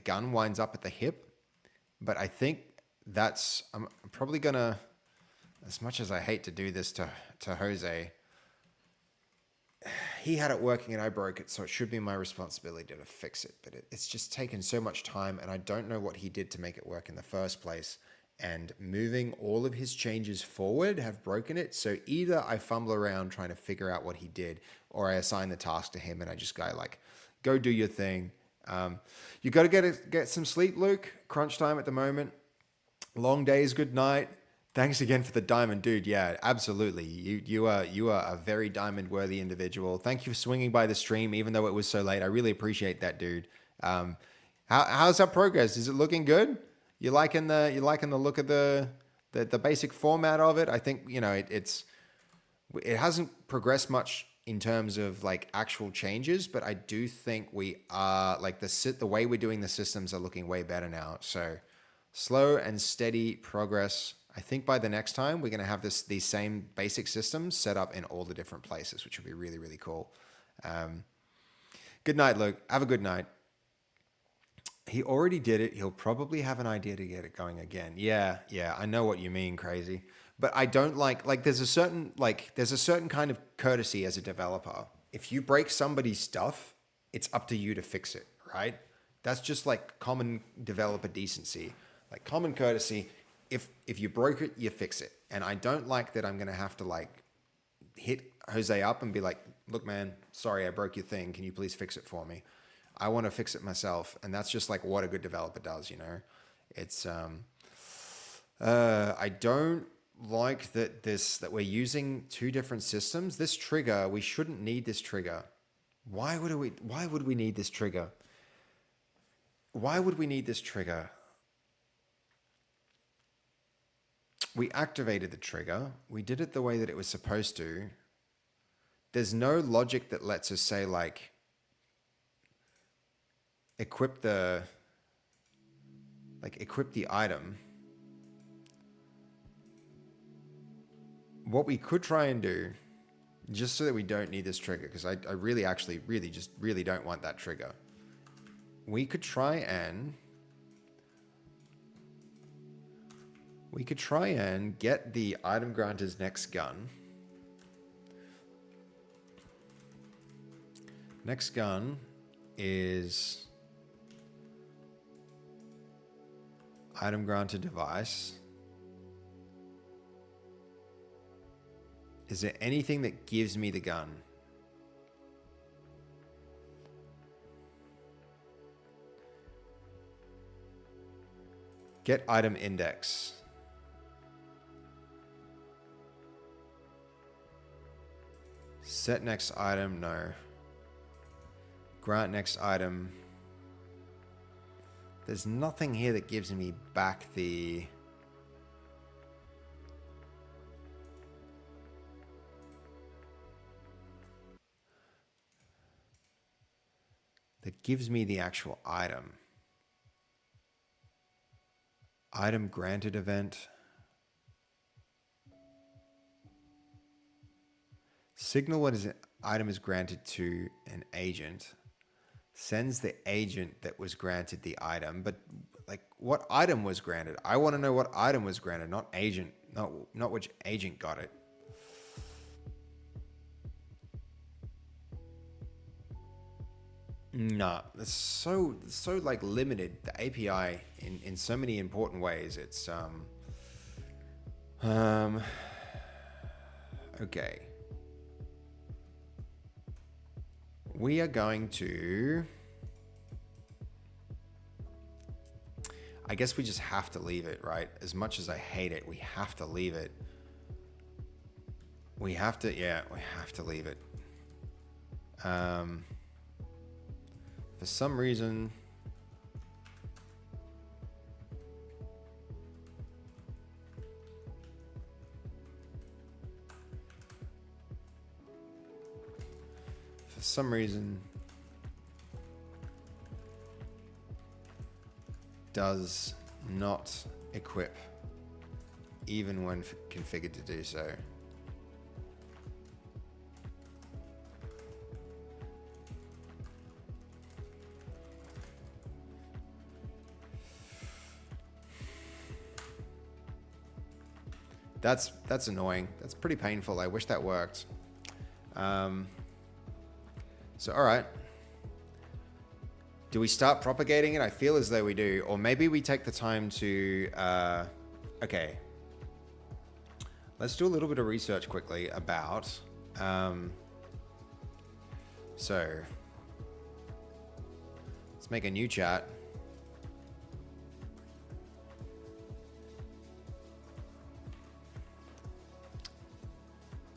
gun winds up at the hip. But I think I'm probably gonna, as much as I hate to do this to Jose, he had it working and I broke it, so it should be my responsibility to fix it. But it's just taken so much time, and I don't know what he did to make it work in the first place. And moving all of his changes forward have broken it. So either I fumble around trying to figure out what he did, or I assign the task to him and I just go like, go do your thing. You got to get some sleep, Luke. Crunch time at the moment. Long days, good night. Thanks again for the diamond, dude. Yeah, absolutely. You are a very diamond worthy individual. Thank you for swinging by the stream, even though it was so late. I really appreciate that, dude. How's that progress? Is it looking good? You liking the look of the basic format of it? I think, you know, it hasn't progressed much in terms of like actual changes, but I do think we are like the way we're doing the systems are looking way better now. So slow and steady progress. I think by the next time we're going to have these same basic systems set up in all the different places, which would be really, really cool. Good night, Luke. Have a good night. He already did it. He'll probably have an idea to get it going again. Yeah, I know what you mean, crazy. But I don't like there's a certain kind of courtesy as a developer. If you break somebody's stuff, it's up to you to fix it, right? That's just like common developer decency, like common courtesy. If you broke it, you fix it. And I don't like that I'm gonna have to like hit Jose up and be like, look, man, sorry, I broke your thing. Can you please fix it for me? I want to fix it myself. And that's just like what a good developer does, you know? It's, I don't like that we're using two different systems. This trigger, we shouldn't need this trigger. Why would we need this trigger? Why would we need this trigger? We activated the trigger. We did it the way that it was supposed to. There's no logic that lets us say like, equip the item. What we could try and do, just so that we don't need this trigger, because I really don't want that trigger. We could try and get the item granter's next gun. Next gun is item granted device. Is there anything that gives me the gun? Get item index. Set next item, no. Grant next item. There's nothing here that gives me back the... that gives me the actual item. Item granted event. Signal what is an item is granted to an agent. Sends the agent that was granted the item, but like what item was granted? I want to know what item was granted, not agent, not which agent got it. Nah, it's so like limited, the API in so many important ways. It's okay. We are going to, I guess we just have to leave it, right? As much as I hate it, we have to leave it. We have to leave it. For some reason, does not equip even when configured to do so. That's annoying. That's pretty painful. I wish that worked. So, all right. Do we start propagating it? I feel as though we do. Or maybe we take the time to... okay. Let's do a little bit of research quickly about... so, let's make a new chat.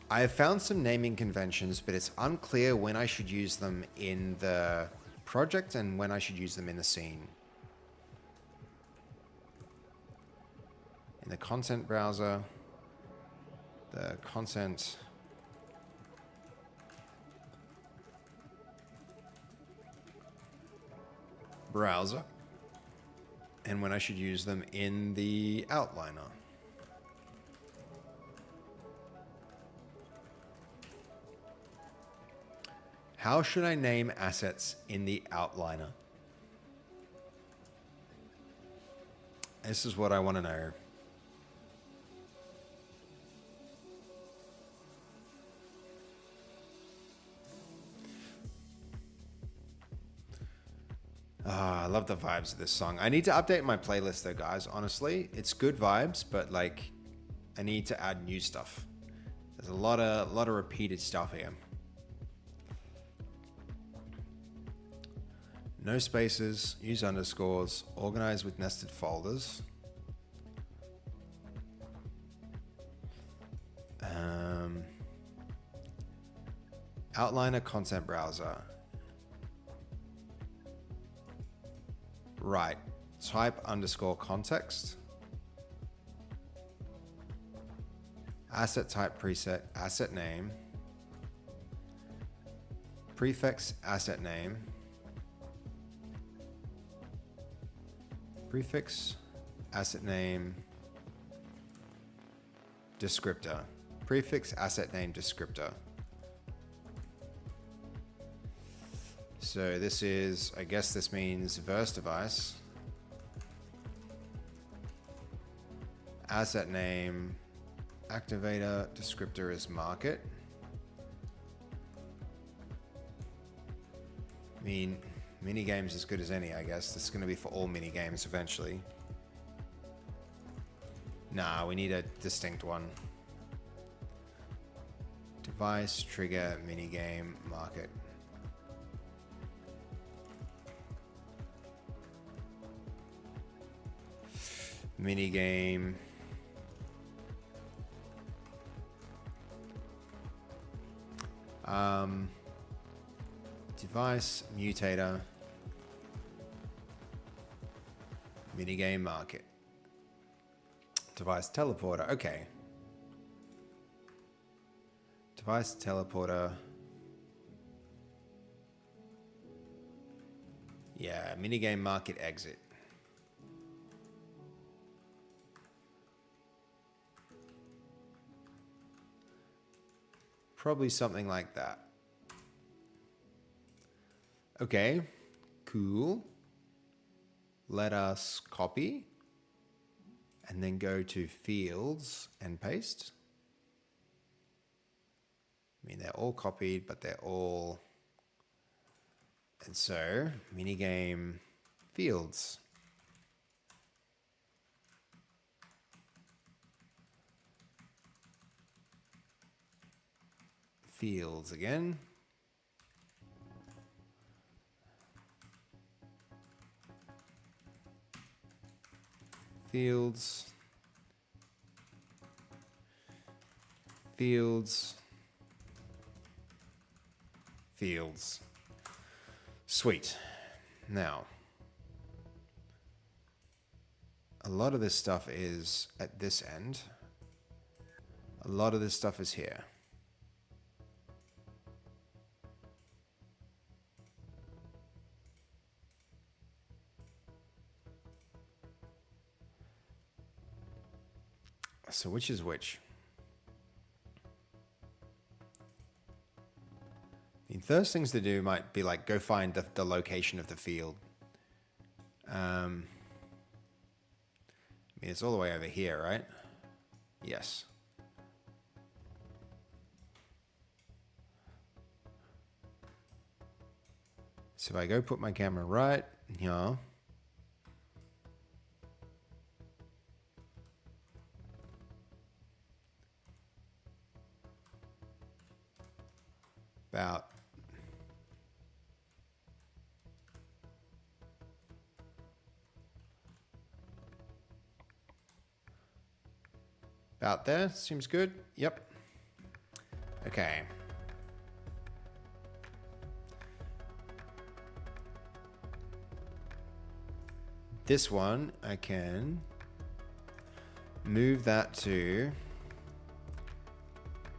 I have found some naming conventions, but it's unclear when I should use them in the project and when I should use them in the scene. In the content browser, the content browser, and when I should use them in the outliner. How should I name assets in the outliner? This is what I want to know. I love the vibes of this song. I need to update my playlist though, guys. Honestly, it's good vibes, but like, I need to add new stuff. There's a lot of repeated stuff here. No spaces, use underscores, organize with nested folders. Outline a content browser. Right, type underscore context. Asset type preset, asset name. Prefix, asset name. Prefix, asset name, descriptor. Prefix, asset name, descriptor. So this is, I guess this means verse device. Asset name, activator, descriptor is market. I mean, mini games as good as any, I guess. This is going to be for all mini games eventually. Nah, we need a distinct one. Device, trigger, mini game, market. Mini game. Device, mutator, minigame market. Device teleporter, okay. Device teleporter. Yeah, minigame market exit. Probably something like that. Okay, cool. Let us copy and then go to fields and paste. I mean, they're all copied, but they're all... And so, minigame fields. Fields again. Fields. Fields. Fields. Sweet. Now, a lot of this stuff is at this end. A lot of this stuff is here. So which is which? I mean, first things to do might be like go find the location of the field. I mean, it's all the way over here, right? Yes. So if I go put my camera right here. About there, seems good. Yep. Okay. This one, I can move that to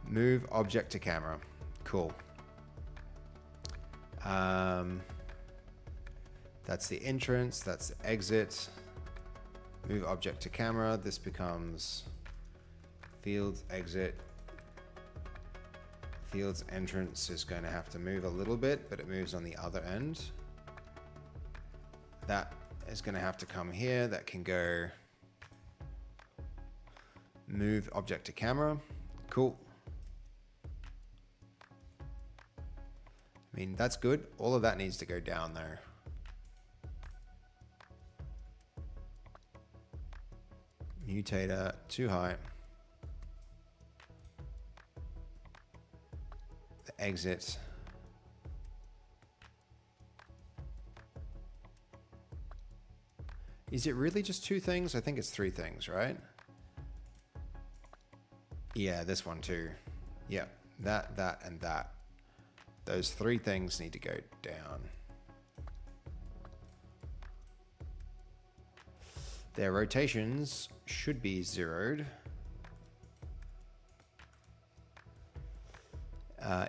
move object to camera. Cool. That's the entrance, that's the exit. Move object to camera. This becomes fields exit. Fields entrance is going to have to move a little bit, but it moves on the other end. That is going to have to come here. That can go move object to camera. Cool. I mean, that's good. All of that needs to go down there. Mutator too high. The exit. Is it really just 2 things? I think it's 3 things, right? Yeah, this one too. Yeah, that, and that. Those 3 things need to go down. Their rotations should be zeroed.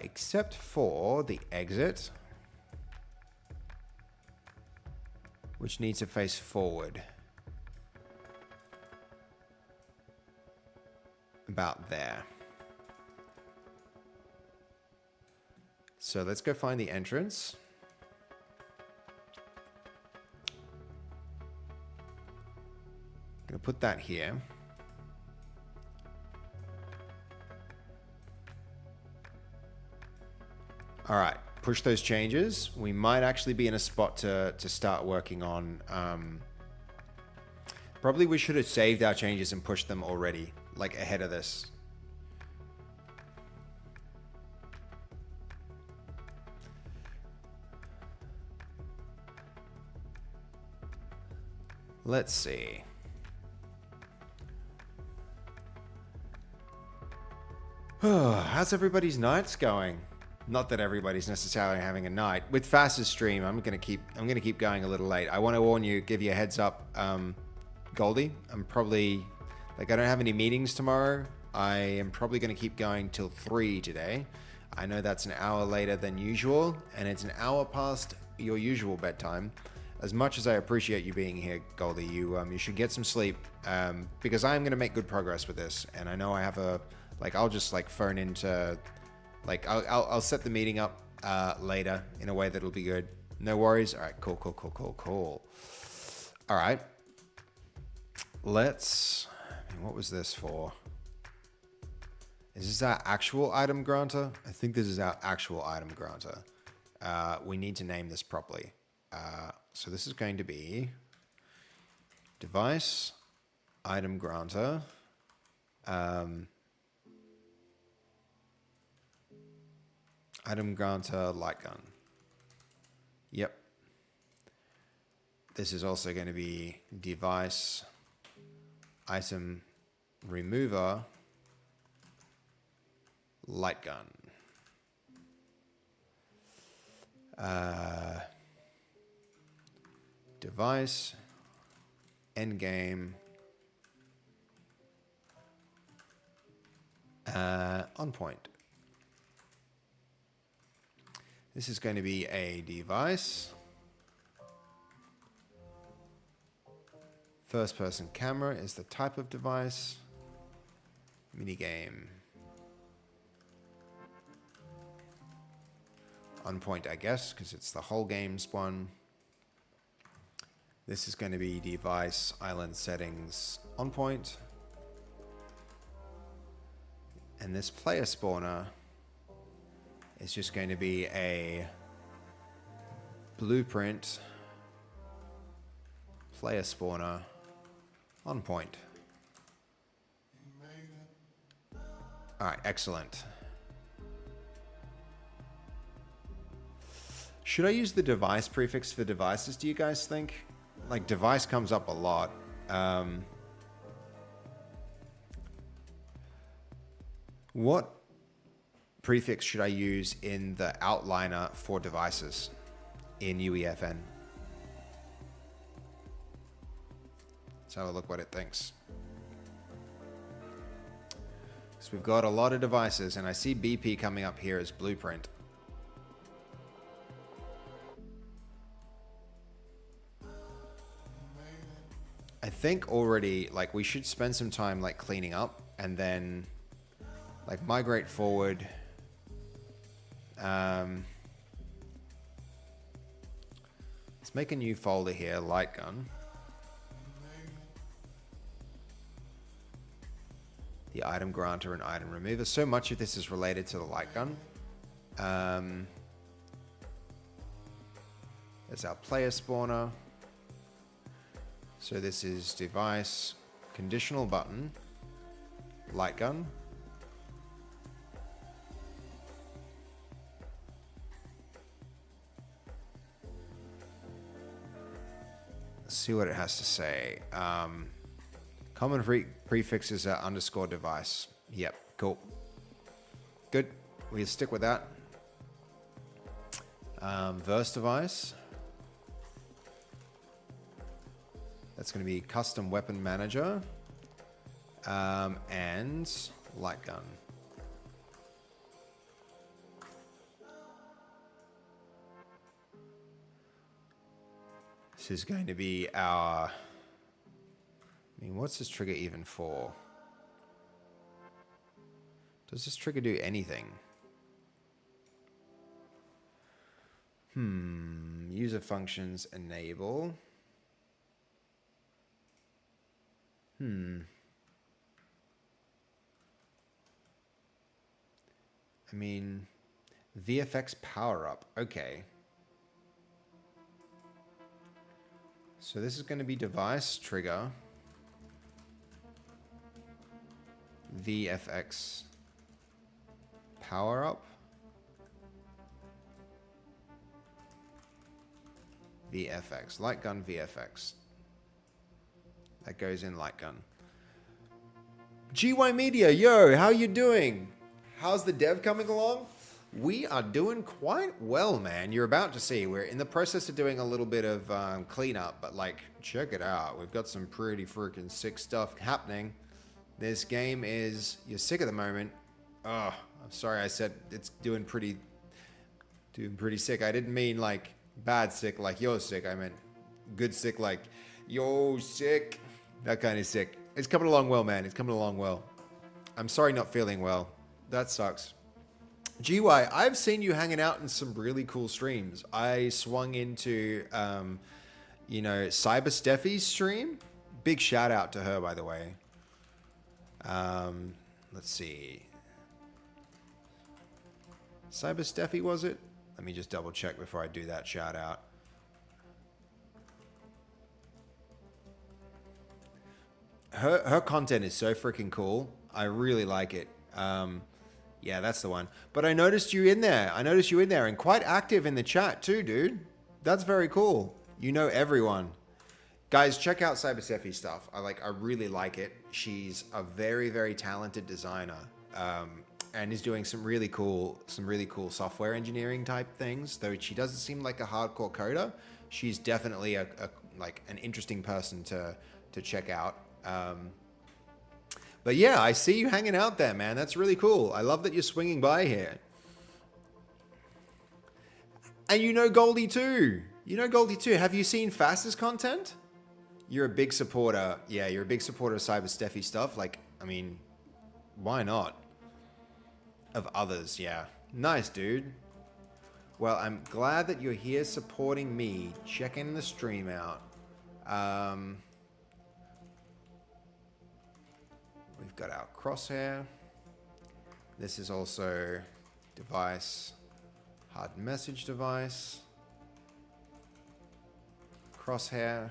Except for the exit, which needs to face forward. About there. So let's go find the entrance. I'm gonna put that here. All right, push those changes. We might actually be in a spot to start working on. Probably we should have saved our changes and pushed them already, like ahead of this. Let's see. How's everybody's nights going? Not that everybody's necessarily having a night. With Fast's stream, I'm gonna keep going a little late. I want to warn you, give you a heads up, Goldie. I'm probably I don't have any meetings tomorrow. I am probably gonna keep going till 3 today. I know that's an hour later than usual, and it's an hour past your usual bedtime. As much as I appreciate you being here, Goldie, you should get some sleep, because I am gonna make good progress with this, and I know I have a I'll just phone into I'll set the meeting up later in a way that'll be good. No worries. All right, cool. All right, what was this for? Is this our actual item granter? I think this is our actual item granter. We need to name this properly. So this is going to be device item granter. Item granter light gun. Yep. This is also going to be device item remover light gun. Device endgame on point. This is going to be a device. First person camera is the type of device. Minigame. On point, I guess, because it's the whole game's one. This is going to be device island settings on point. And this player spawner is just going to be a blueprint player spawner on point. All right, excellent. Should I use the device prefix for devices, do you guys think? Device comes up a lot. What prefix should I use in the outliner for devices in UEFN? Let's have a look what it thinks. So we've got a lot of devices, and I see BP coming up here as blueprint. I think already, we should spend some time, cleaning up, and then, migrate forward. Let's make a new folder here, light gun. The item granter and item remover. So much of this is related to the light gun. There's our player spawner. So this is device Conditional button. Light gun. Let's see what it has to say. Common prefixes are underscore device. Yep, cool. Good. We'll stick with that. Verse device. That's going to be custom weapon manager. And light gun. This is going to be our... I mean, what's this trigger even for? Does this trigger do anything? User functions enable. I mean, VFX power up. Okay. So this is going to be device trigger. VFX power up. VFX, light gun VFX. That goes in light gun. GY Media, yo, how you doing? How's the dev coming along? We are doing quite well, man. You're about to see. We're in the process of doing a little bit of cleanup, but like, check it out. We've got some pretty freaking sick stuff happening. This game is, you're sick at the moment. Oh, I'm sorry I said it's doing pretty sick. I didn't mean like bad sick, like you're sick. I meant good sick, like yo sick. That kind of sick. It's coming along well, man. It's coming along well. I'm sorry not feeling well. That sucks. GY, I've seen you hanging out in some really cool streams. I swung into, Cyber Steffi's stream. Big shout out to her, by the way. Let's see. Cyber Steffi, was it? Let me just double check before I do that shout out. Her content is so freaking cool. I really like it. Yeah, that's the one. But I noticed you in there. And quite active in the chat too, dude. That's very cool. You know everyone. Guys, check out Cyber Steffi's stuff. I really like it. She's a very, very talented designer. And is doing some really cool software engineering type things. Though she doesn't seem like a hardcore coder, she's definitely an interesting person to check out. But yeah, I see you hanging out there, man. That's really cool. I love that you're swinging by here. And you know Goldie too. Have you seen Fastest content? You're a big supporter. Yeah, you're a big supporter of Cyber Steffi stuff. Like, I mean, why not? Of others, yeah. Nice, dude. Well, I'm glad that you're here supporting me, checking the stream out. We've got our crosshair. This is also device, hard message device, crosshair.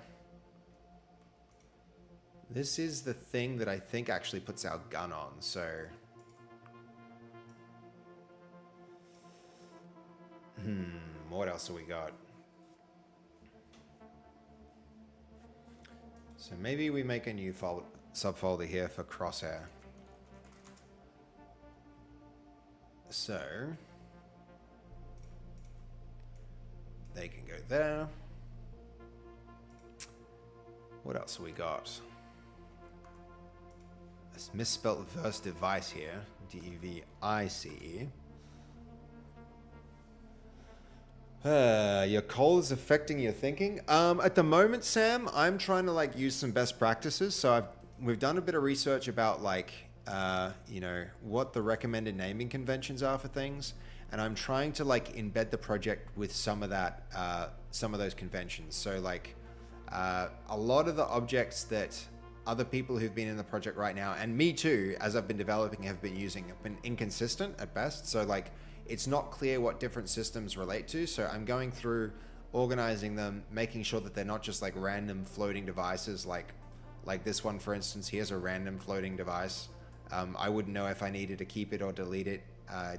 This is the thing that I think actually puts our gun on, so... what else have we got? So maybe we make a new subfolder here for crosshair. So they can go there. What else have we got? This misspelled verse device here. D-E-V-I-C-E. Your cold is affecting your thinking. At the moment, Sam, I'm trying to use some best practices. So we've done a bit of research about what the recommended naming conventions are for things, and I'm trying to embed the project with some of those conventions. So a lot of the objects that other people who've been in the project right now, and me too, as I've been developing, have been inconsistent at best. So it's not clear what different systems relate to. So I'm going through organizing them, making sure that they're not just random floating devices Like this one, for instance, here's a random floating device. I wouldn't know if I needed to keep it or delete it.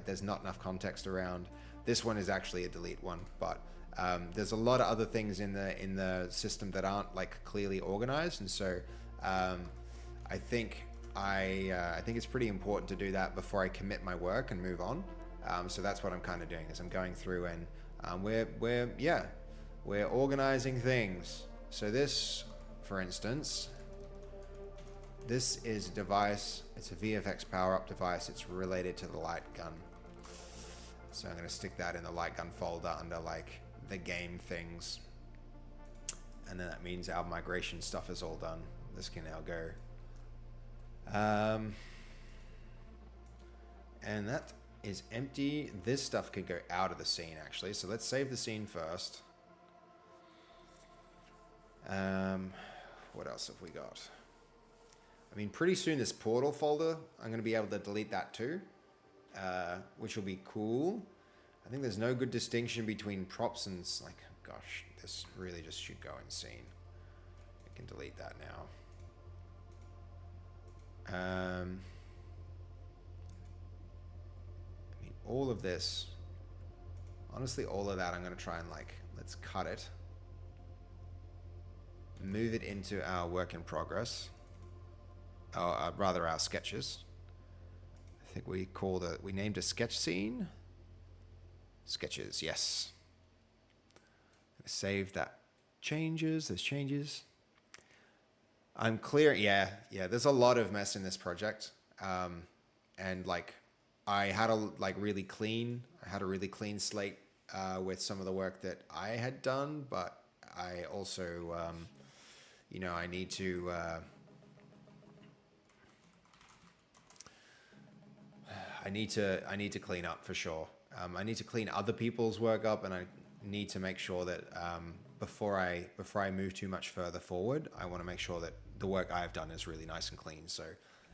There's not enough context around. This one is actually a delete one, but there's a lot of other things in the system that aren't like clearly organized, and so I think it's pretty important to do that before I commit my work and move on. So that's what I'm kind of doing, is I'm going through and we're organizing things. So this, for instance, this is a device. It's a VFX power-up device. It's related to the light gun. So I'm going to stick that in the light gun folder under like the game things. And then that means our migration stuff is all done. This can now go. And that is empty. This stuff could go out of the scene actually. So let's save the scene first. What else have we got? I mean, pretty soon this portal folder, I'm going to be able to delete that too, which will be cool. I think there's no good distinction between props and like, gosh, this really just should go in scene. I can delete that now. I mean, all of this, honestly, all of that, I'm going to try and like, let's cut it. Move it into our work in progress. Rather our sketches. I think we named a sketch scene. Sketches, yes. Save that those changes. I'm clear, yeah, there's a lot of mess in this project. And like, I had a really clean slate with some of the work that I had done, but I also, I need to, I need to clean up for sure. I need to clean other people's work up, and I need to make sure that before I move too much further forward, I want to make sure that the work I've done is really nice and clean. So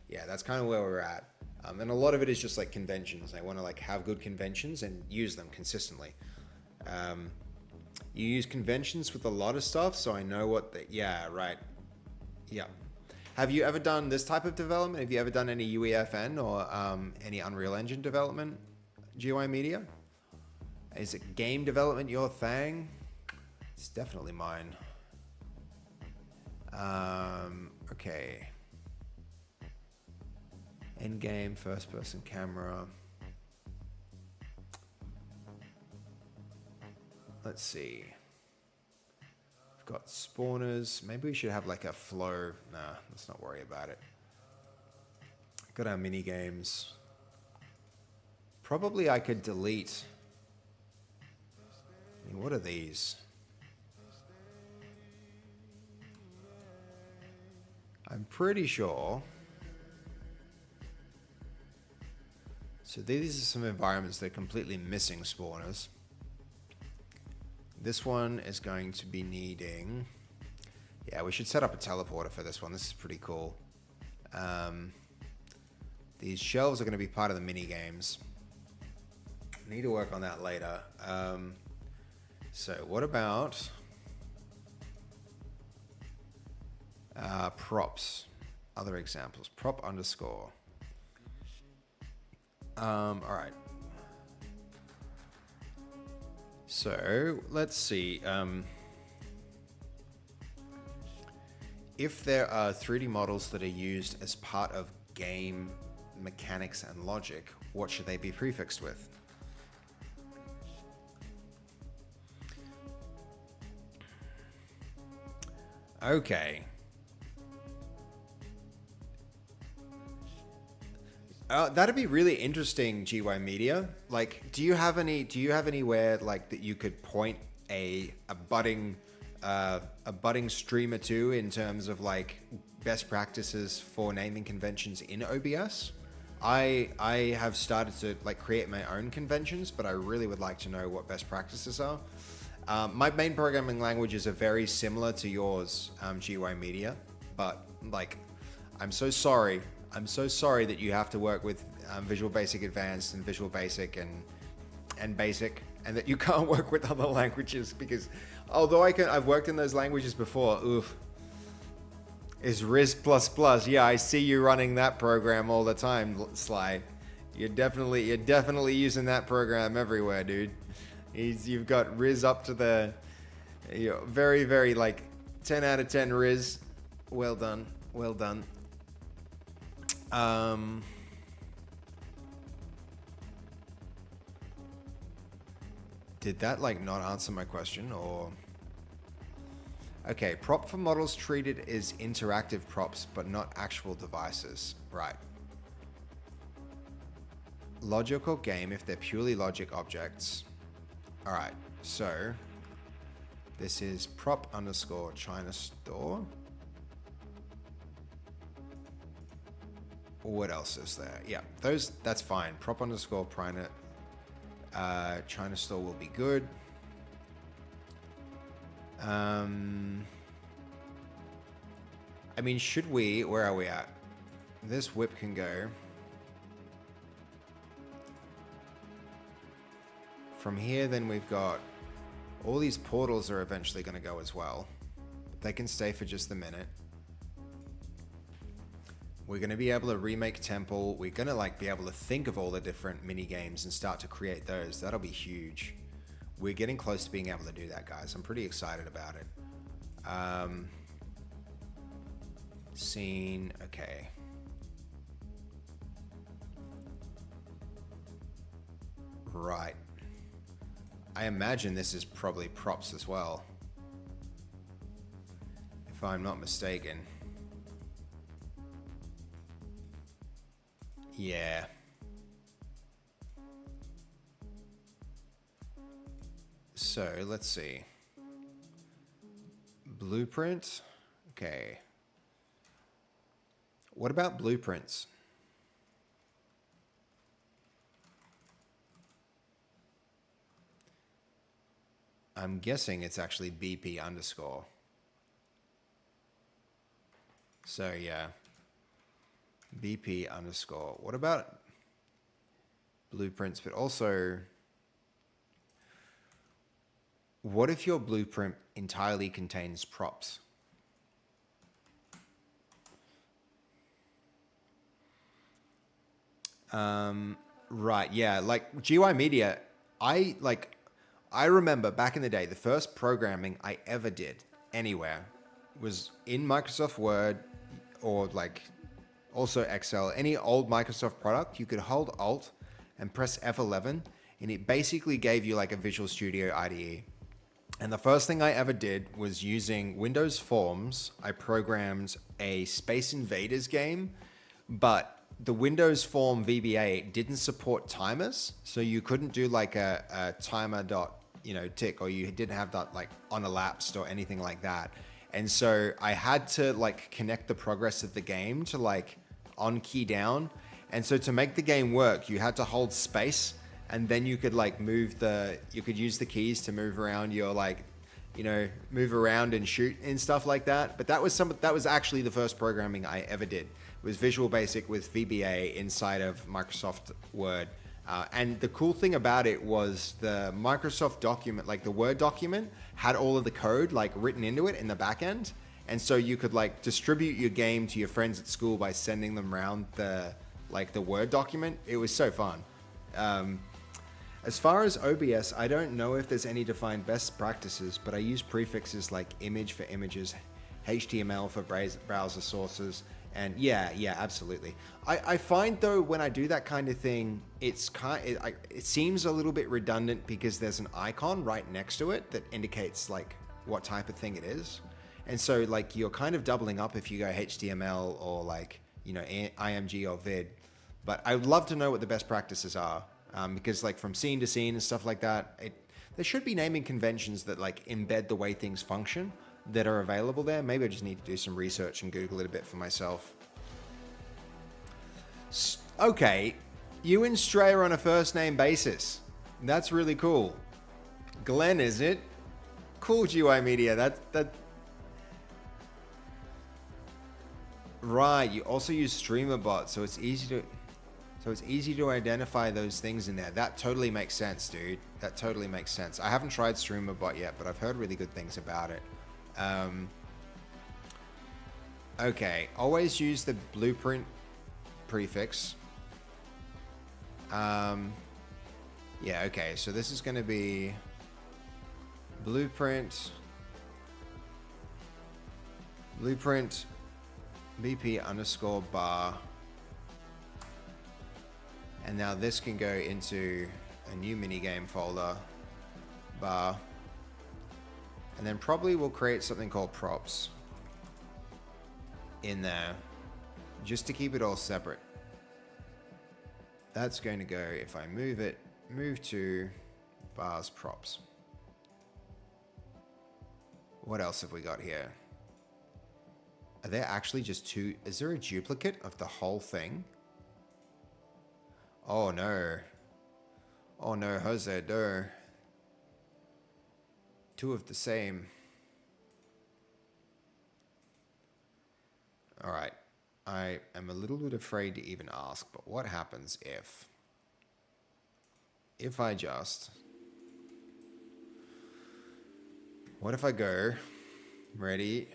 yeah, that's kind of where we're at. And a lot of it is just like conventions. I want to like have good conventions and use them consistently. You use conventions with a lot of stuff, so I know what yeah, right. Yeah. Have you ever done this type of development? Have you ever done any UEFN or any Unreal Engine development, GUI Media? Is it game development your thing? It's definitely mine. Okay. In-game, first-person camera. Let's see. We've got spawners. Maybe we should have like a flow. Nah, let's not worry about it. Got our mini games. Probably I could delete. I mean, what are these? I'm pretty sure. So these are some environments that are completely missing spawners. This one is going to be needing... Yeah, we should set up a teleporter for this one. This is pretty cool. These shelves are going to be part of the mini games. Need to work on that later. So what about props? Other examples. Prop underscore. All right. So let's see. If there are 3D models that are used as part of game mechanics and logic, what should they be prefixed with? Okay. That'd be really interesting, GY Media. Like, do you have anywhere like that you could point a budding streamer to in terms of like best practices for naming conventions in OBS? I have started to like create my own conventions, but I really would like to know what best practices are. My main programming languages are very similar to yours, GY Media, but like, I'm so sorry that you have to work with Visual Basic Advanced and Visual Basic and Basic, and that you can't work with other languages, because although I've worked in those languages before, oof, Is Riz++. Yeah, I see you running that program all the time, Sly. You're definitely using that program everywhere, dude. You've got Riz up to the very, very like 10 out of 10 Riz. Well done. Well done. Did that like not answer my question or? Okay, prop for models treated as interactive props, but not actual devices. Right. Logical game if they're purely logic objects. All right, so this is prop underscore China store. What else is there? Yeah, that's fine. Prop underscore China store will be good. I mean, should we, where are we at? This whip can go from here. Then we've got all these portals are eventually going to go as well. They can stay for just a minute. We're going to be able to remake temple. We're going to like be able to think of all the different mini games and start to create those. That'll be huge. We're getting close to being able to do that, guys. I'm pretty excited about it. Scene, okay. Right. I imagine this is probably props as well, if I'm not mistaken. Yeah. So let's see. Blueprint. Okay. What about blueprints? I'm guessing it's actually BP underscore. So yeah. BP underscore. What about blueprints? But also, what if your blueprint entirely contains props? Right, yeah, like GUI Media, I remember back in the day, the first programming I ever did anywhere was in Microsoft Word or like also Excel. Any old Microsoft product, you could hold Alt and press F11 and it basically gave you like a Visual Studio IDE. And the first thing I ever did was using Windows Forms. I programmed a Space Invaders game, but the Windows Form VBA didn't support timers. So you couldn't do like a timer dot, tick, or you didn't have that like on elapsed or anything like that. And so I had to like connect the progress of the game to like on key down. And so to make the game work, you had to hold space and then you could like you could use the keys to move around your like, move around and shoot and stuff like that. But that was actually the first programming I ever did. It was Visual Basic with VBA inside of Microsoft Word. And the cool thing about it was the Microsoft document, like the Word document, had all of the code like written into it in the back end. And so you could like distribute your game to your friends at school by sending them around the Word document. It was so fun. As far as OBS, I don't know if there's any defined best practices, but I use prefixes like image for images, HTML for browser sources, and yeah, absolutely. I find though when I do that kind of thing, it seems a little bit redundant because there's an icon right next to it that indicates like what type of thing it is. And so like you're kind of doubling up if you go HTML or like, IMG or vid. But I would love to know what the best practices are. Because like from scene to scene and stuff like that, there should be naming conventions that like embed the way things function that are available there. Maybe I just need to do some research and Google it a bit for myself. Okay, you and Stray are on a first name basis. That's really cool. Glenn, is it? Cool, GUI Media. That. Right, you also use StreamerBot, so it's easy to identify those things in there. That totally makes sense, dude. That totally makes sense. I haven't tried StreamerBot yet, but I've heard really good things about it. Okay, always use the blueprint prefix. Yeah, okay, so this is going to be blueprint BP underscore bar. And now this can go into a new minigame folder, bar. And then probably we'll create something called props in there, just to keep it all separate. That's going to go, if I move it, move to bars props. What else have we got here? Are there actually just two? Is there a duplicate of the whole thing? Oh no. Oh no, Jose, no. Two of the same. All right. I am a little bit afraid to even ask, but what happens if I just... What if I go, ready,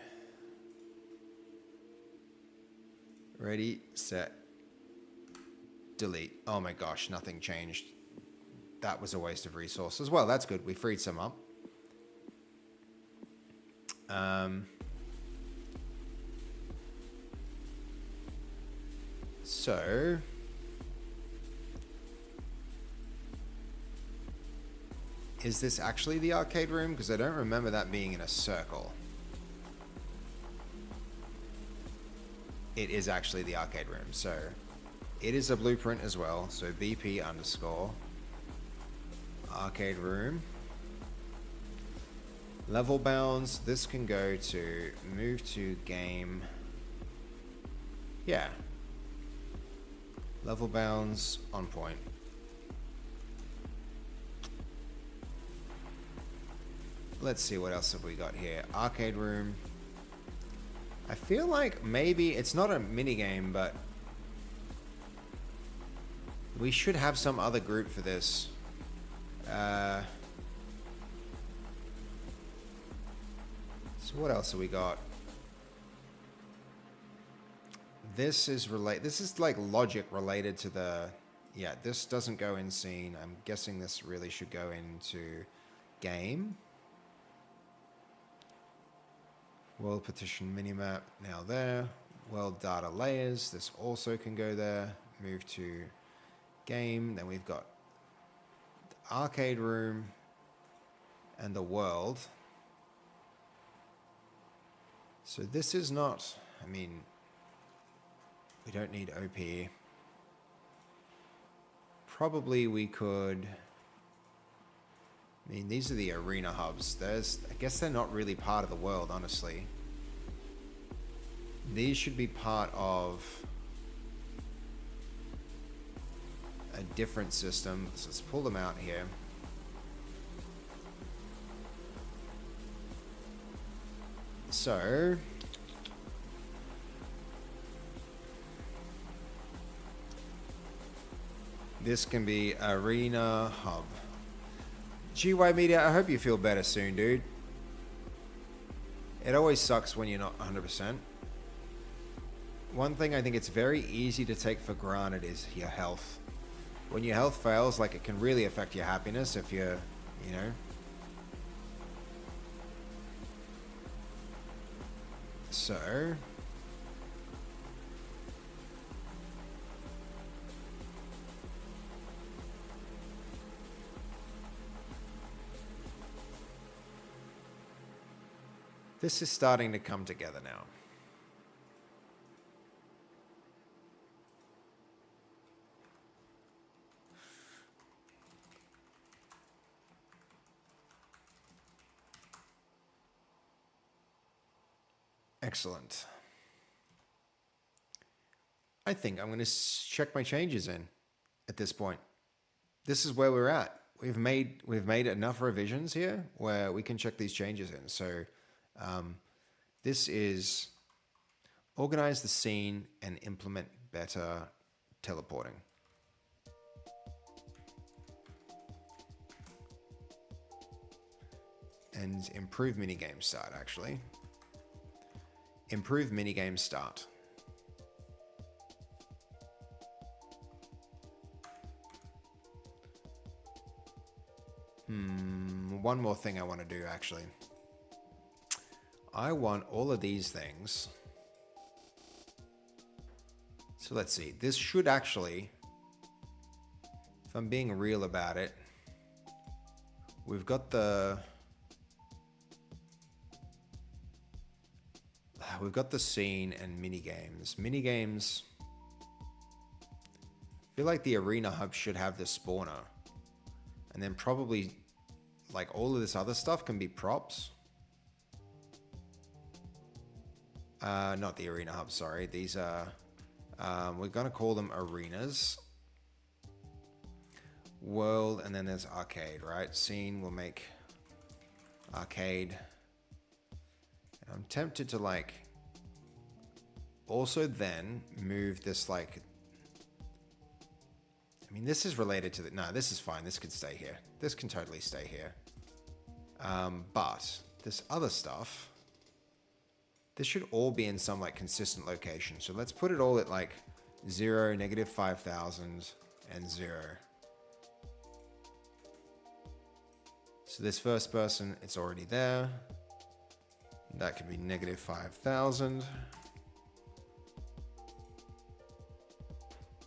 set, delete. Oh my gosh, nothing changed. That was a waste of resources. Well, that's good. We freed some up. So... Is this actually the arcade room? Because I don't remember that being in a circle. It is actually the arcade room. So it is a blueprint as well. So BP underscore arcade room. Level bounds. This can go to move to game. Yeah. Level bounds on point. Let's see, what else have we got here? Arcade room. I feel like maybe it's not a minigame, but we should have some other group for this. So what else have we got? This is like logic related to the... Yeah, this doesn't go in scene. I'm guessing this really should go into game. World partition minimap, now there. World data layers, this also can go there. Move to game, then we've got the arcade room and the world. So this is not, I mean, we don't need OP. Probably we could, I mean, these are the arena hubs. I guess they're not really part of the world, honestly. These should be part of a different system. So let's pull them out here. So this can be arena hub. GY Media, I hope you feel better soon, dude. It always sucks when you're not 100%. One thing I think it's very easy to take for granted is your health. When your health fails, like, it can really affect your happiness if you're, you know. So... this is starting to come together now. Excellent. I think I'm going to check my changes in at this point. This is where we're at. We've made enough revisions here where we can check these changes in. So this is organize the scene and implement better teleporting. And improve minigame start, actually. Improve minigame start. One more thing I want to do, actually. I want all of these things. So let's see. This should actually, if I'm being real about it, we've got the scene and minigames. Minigames. I feel like the arena hub should have the spawner. And then probably like all of this other stuff can be props. Not the arena hub, sorry. These are, we're gonna call them arenas. World, and then there's arcade, right? Scene will make arcade. And I'm tempted to like also then move this like, I mean, this is related to the, no, this is fine. This could stay here. This can totally stay here. But this other stuff, this should all be in some like consistent location. So let's put it all at like 0, -5,000 and 0. So this first person, it's already there. That could be -5,000.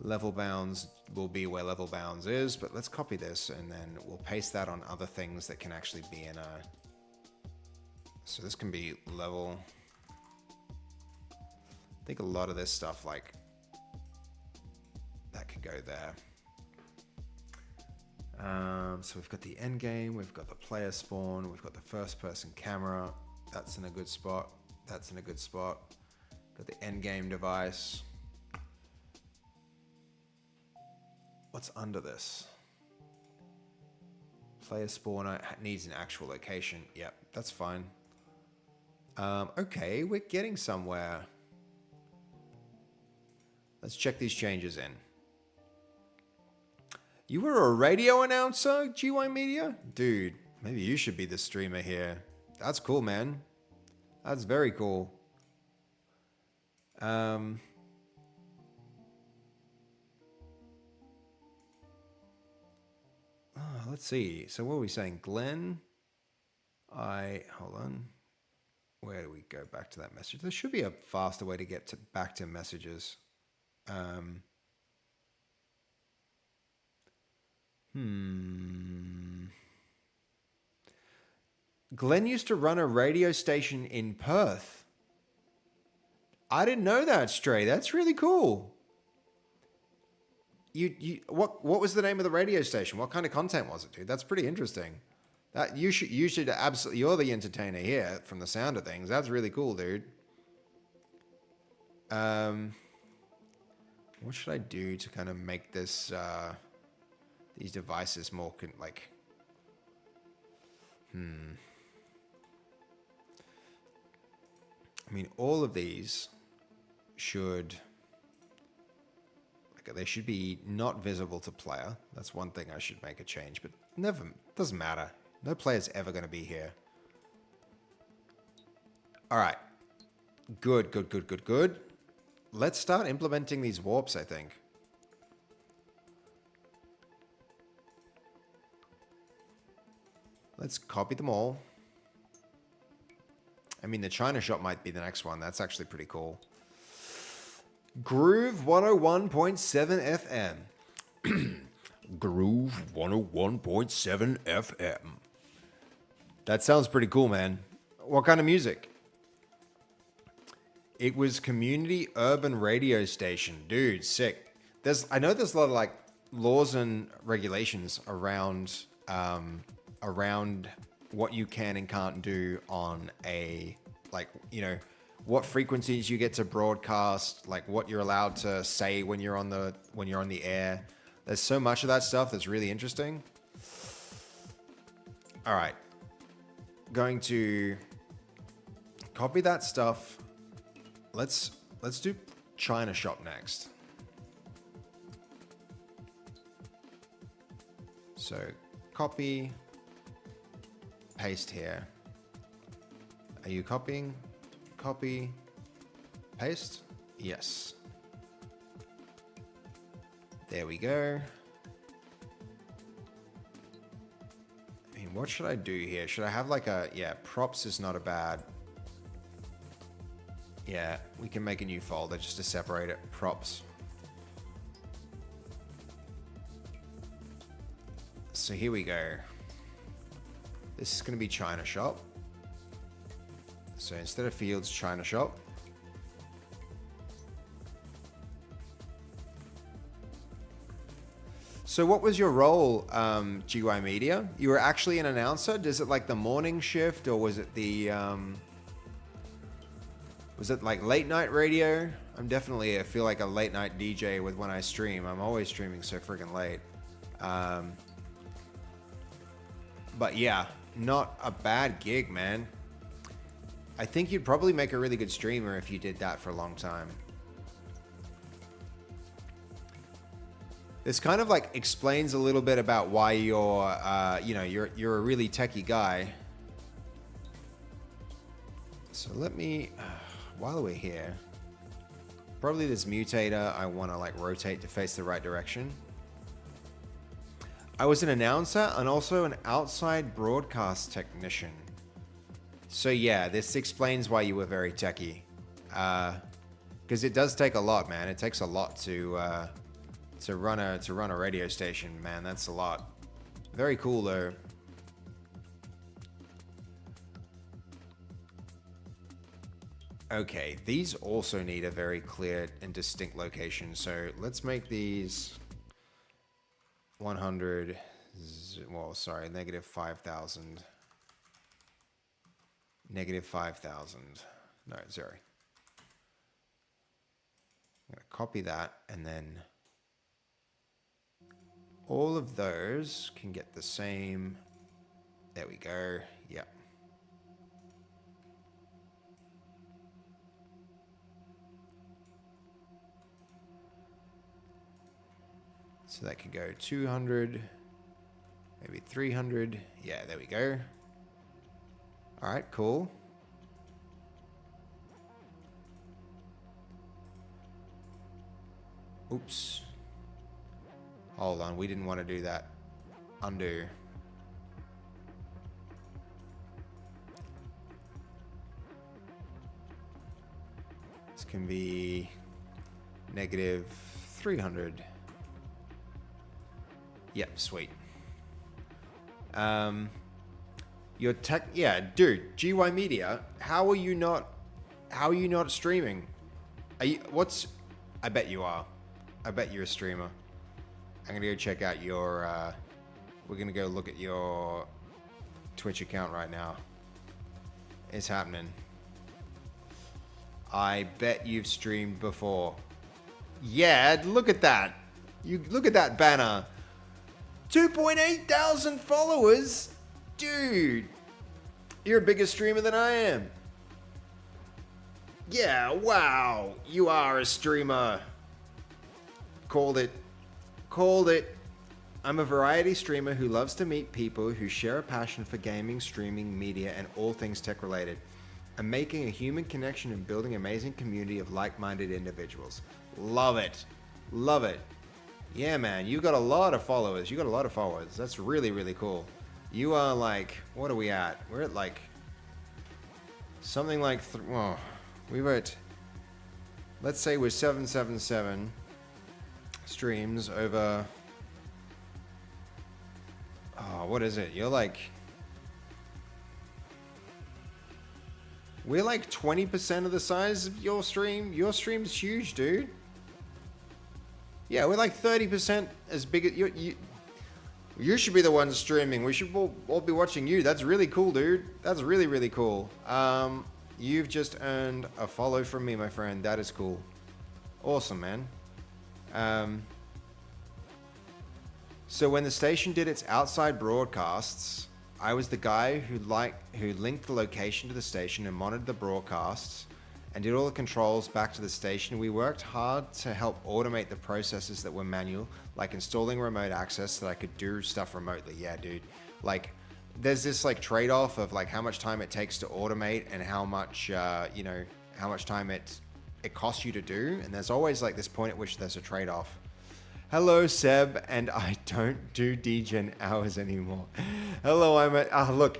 Level bounds will be where level bounds is, but let's copy this and then we'll paste that on other things that can actually be in a, so this can be level. I think a lot of this stuff like that could go there. So we've got the end game, we've got the player spawn, we've got the first person camera. That's in a good spot. That's in a good spot. Got the end game device. What's under this? Player spawner needs an actual location. Yep, that's fine. Okay, we're getting somewhere. Let's check these changes in. You were a radio announcer, GY Media? Dude, maybe you should be the streamer here. That's cool, man. That's very cool. Let's see. So what are we saying? Glenn? Hold on. Where do we go back to that message? There should be a faster way to get back to messages. Glenn used to run a radio station in Perth. I didn't know that, Stray. That's really cool. What was the name of the radio station? What kind of content was it, dude? That's pretty interesting. That you should absolutely, you're the entertainer here from the sound of things. That's really cool, dude. What should I do to kind of make this these devices more like I mean, all of these should, like, they should be not visible to player. That's one thing I should make a change, but never, doesn't matter. No player's ever going to be here. All right. Good, good, good, good, good. Let's start implementing these warps, I think. Let's copy them all. I mean, the China shop might be the next one. That's actually pretty cool. Groove 101.7 FM. Groove 101.7 FM. That sounds pretty cool, man. What kind of music? It was community urban radio station. Dude, sick. I know there's a lot of like laws and regulations around around what you can and can't do on a, like, you know, what frequencies you get to broadcast, like what you're allowed to say when you're on the air. There's so much of that stuff that's really interesting. All right. Going to copy that stuff. Let's do China shop next. So copy, paste here. Are you copying? Copy, Paste. Yes. There we go. I mean, what should I do here? Should I have like a... Yeah, props is not a bad... Yeah, we can make a new folder just to separate it. Props. So here we go. This is going to be China Shop. So instead of fields, China Shop. So what was your role, GY Media? You were actually an announcer? Is it like the morning shift, or was it the... was it like late night radio? I'm definitely, I feel like a late night DJ with when I stream. I'm always streaming so freaking late. But yeah, not a bad gig, man. I think you'd probably make a really good streamer if you did that for a long time. This kind of like explains a little bit about why you're, you know, you're a really techie guy. So let me, while we're here, probably this mutator, I want to like rotate to face the right direction. I was an announcer and also an outside broadcast technician. So yeah, this explains why you were very techie. Because it does take a lot, man. It takes a lot to run a radio station, man. That's a lot. Very cool though. Okay, these also need a very clear and distinct location. So let's make these 100, well, sorry, negative 5,000. Negative 5,000. No, sorry. I'm going to copy that, and then all of those can get the same. There we go. Yep. So that could go 200, maybe 300. Yeah, there we go. All right, cool. Oops. Hold on, we didn't want to do that. Undo. This can be negative 300. Yep, sweet. Your tech, yeah, dude, GY Media, how are you not streaming? Are you, I bet you are. I bet you're a streamer. I'm gonna go check out your, we're gonna go look at your Twitch account right now. It's happening. I bet you've streamed before. Yeah, look at that. You look at that banner. 2.8 thousand followers. Dude, you're a bigger streamer than I am. Yeah, wow. You are a streamer. Called it. Called it. I'm a variety streamer who loves to meet people who share a passion for gaming, streaming, media, and all things tech related. I'm making a human connection and building an amazing community of like-minded individuals. Love it. Love it. Yeah, man, you got a lot of followers. You got a lot of followers. That's really, really cool. You are like, what are we at? We're at like, something like, well, we were at, let's say we're 777 streams over, oh, what is it? You're like, we're like 20% of the size of your stream. Your stream's huge, dude. Yeah, we're like 30% as big as you. You should be the one streaming. We should all be watching you. That's really cool, dude. That's really, really cool. You've just earned a follow from me, my friend. That is cool. Awesome, man. So when the station did its outside broadcasts, I was the guy who linked the location to the station and monitored the broadcasts and did all the controls back to the station. We worked hard to help automate the processes that were manual, like installing remote access so that I could do stuff remotely. Yeah, dude. Like, there's this like trade-off of like how much time it takes to automate and how much, you know, how much time it it costs you to do. And there's always like this point at which there's a trade-off. Hello, Seb, and I don't do degen hours anymore. Hello, look.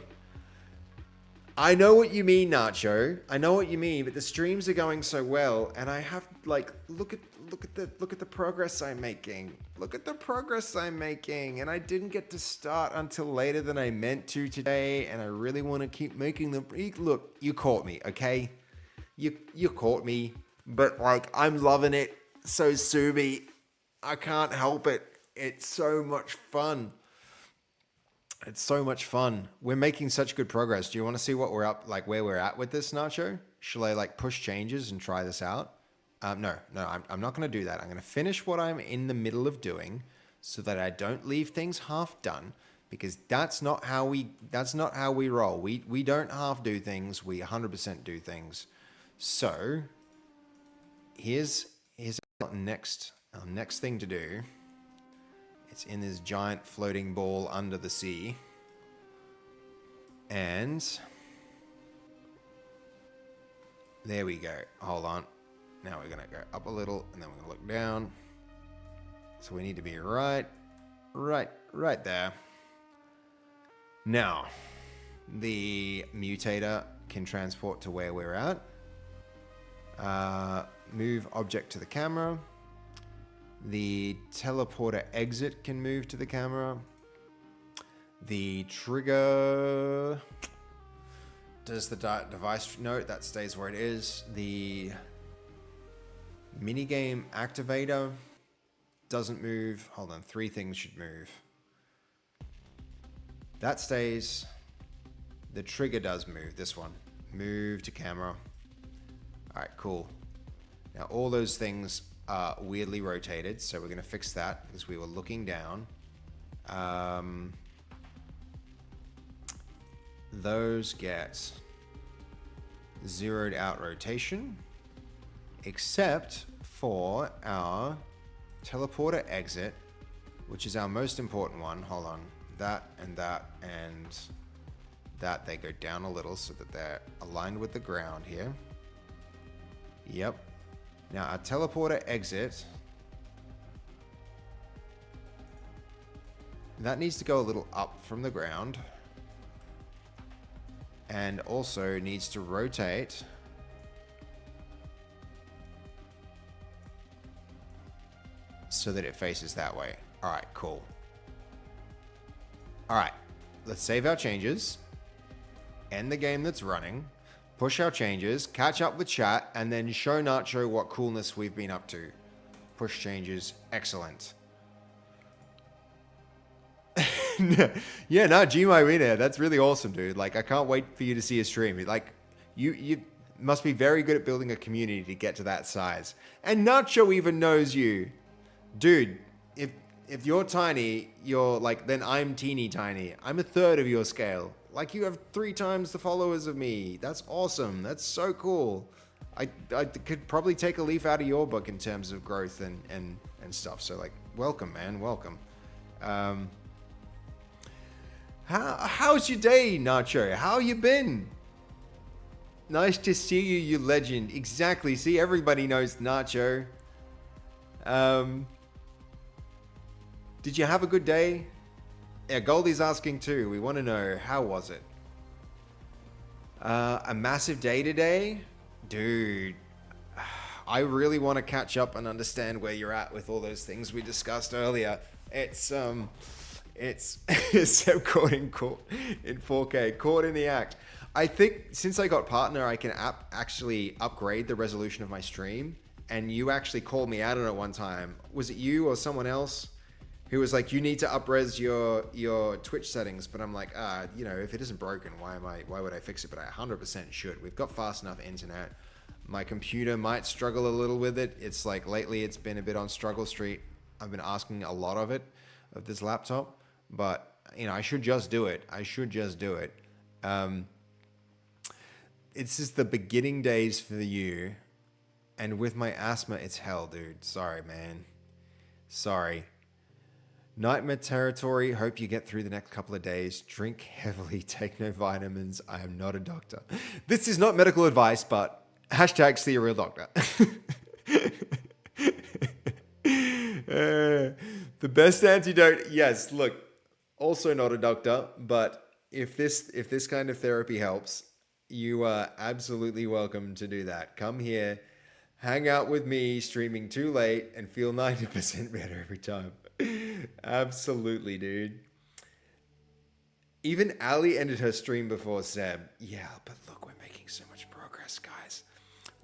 I know what you mean, Nacho. I know what you mean, but the streams are going so well, and I have like look at the progress I'm making. Look at the progress I'm making, and I didn't get to start until later than I meant to today, and I really want to keep making them. Look, you caught me, okay? You caught me, but like I'm loving it. So sue me. I can't help it. It's so much fun. It's so much fun. We're making such good progress. Do you want to see what we're up, like where we're at with this, Nacho? Shall I like push changes and try this out? No, I'm not going to do that. I'm going to finish what I'm in the middle of doing so that I don't leave things half done, because that's not how we roll. We don't half do things. We 100% do things. So here's our next thing to do. It's in this giant floating ball under the sea. And there we go. Hold on. Now we're going to go up a little, and then we're going to look down. So we need to be right there. Now, the mutator can transport to where we're at. Move object to the camera. The teleporter exit can move to the camera. The trigger does the device note that stays where it is. The minigame activator doesn't move. Hold on, 3 things should move. That stays. The trigger does move. This one, move to camera. All right, cool. Now all those things are weirdly rotated, so we're going to fix that because we were looking down. Those get zeroed out rotation, except for our teleporter exit, which is our most important one. Hold on, that and that and that, they go down a little so that they're aligned with the ground here. Yep. Now our teleporter exit, that needs to go a little up from the ground, and also needs to rotate so that it faces that way. All right, cool. All right, let's save our changes, end the game that's running, push our changes, catch up with chat, and then show Nacho what coolness we've been up to. Push changes, excellent. Yeah, no, Gmo in there. That's really awesome, dude. Like, I can't wait for you to see a stream. Like, you must be very good at building a community to get to that size. And Nacho even knows you. Dude, if you're tiny, you're like, then I'm teeny tiny. I'm a third of your scale. Like, you have 3 times the followers of me. That's awesome. That's so cool. I could probably take a leaf out of your book in terms of growth and stuff. So, like, welcome, man. Welcome. How's your day, Nacho? How you been? Nice to see you, you legend. Exactly. See, everybody knows Nacho. Did you have a good day? Yeah, Goldie's asking too. We want to know, how was it? A massive day today? Dude, I really want to catch up and understand where you're at with all those things we discussed earlier. It's Seb caught in 4K, caught in the act. I think since I got partner, I can actually upgrade the resolution of my stream. And you actually called me out on it one time. Was it you or someone else who was like, you need to up-res your Twitch settings? But I'm like, you know, if it isn't broken, why would I fix it? But I 100% should. We've got fast enough internet. My computer might struggle a little with it. It's like lately it's been a bit on struggle street. I've been asking a lot of this laptop, but you know, I should just do it. It's just the beginning days for you. And with my asthma, it's hell, dude. Sorry, man. Sorry. Nightmare territory. Hope you get through the next couple of days. Drink heavily. Take no vitamins. I am not a doctor. This is not medical advice, but Hashtag see a real doctor. The best antidote, yes, look, also not a doctor, but if this kind of therapy helps, you are absolutely welcome to do that. Come here, hang out with me streaming too late and feel 90% better every time. Absolutely, dude. Even Ali ended her stream before Seb. Yeah, but look, we're making so much progress, guys.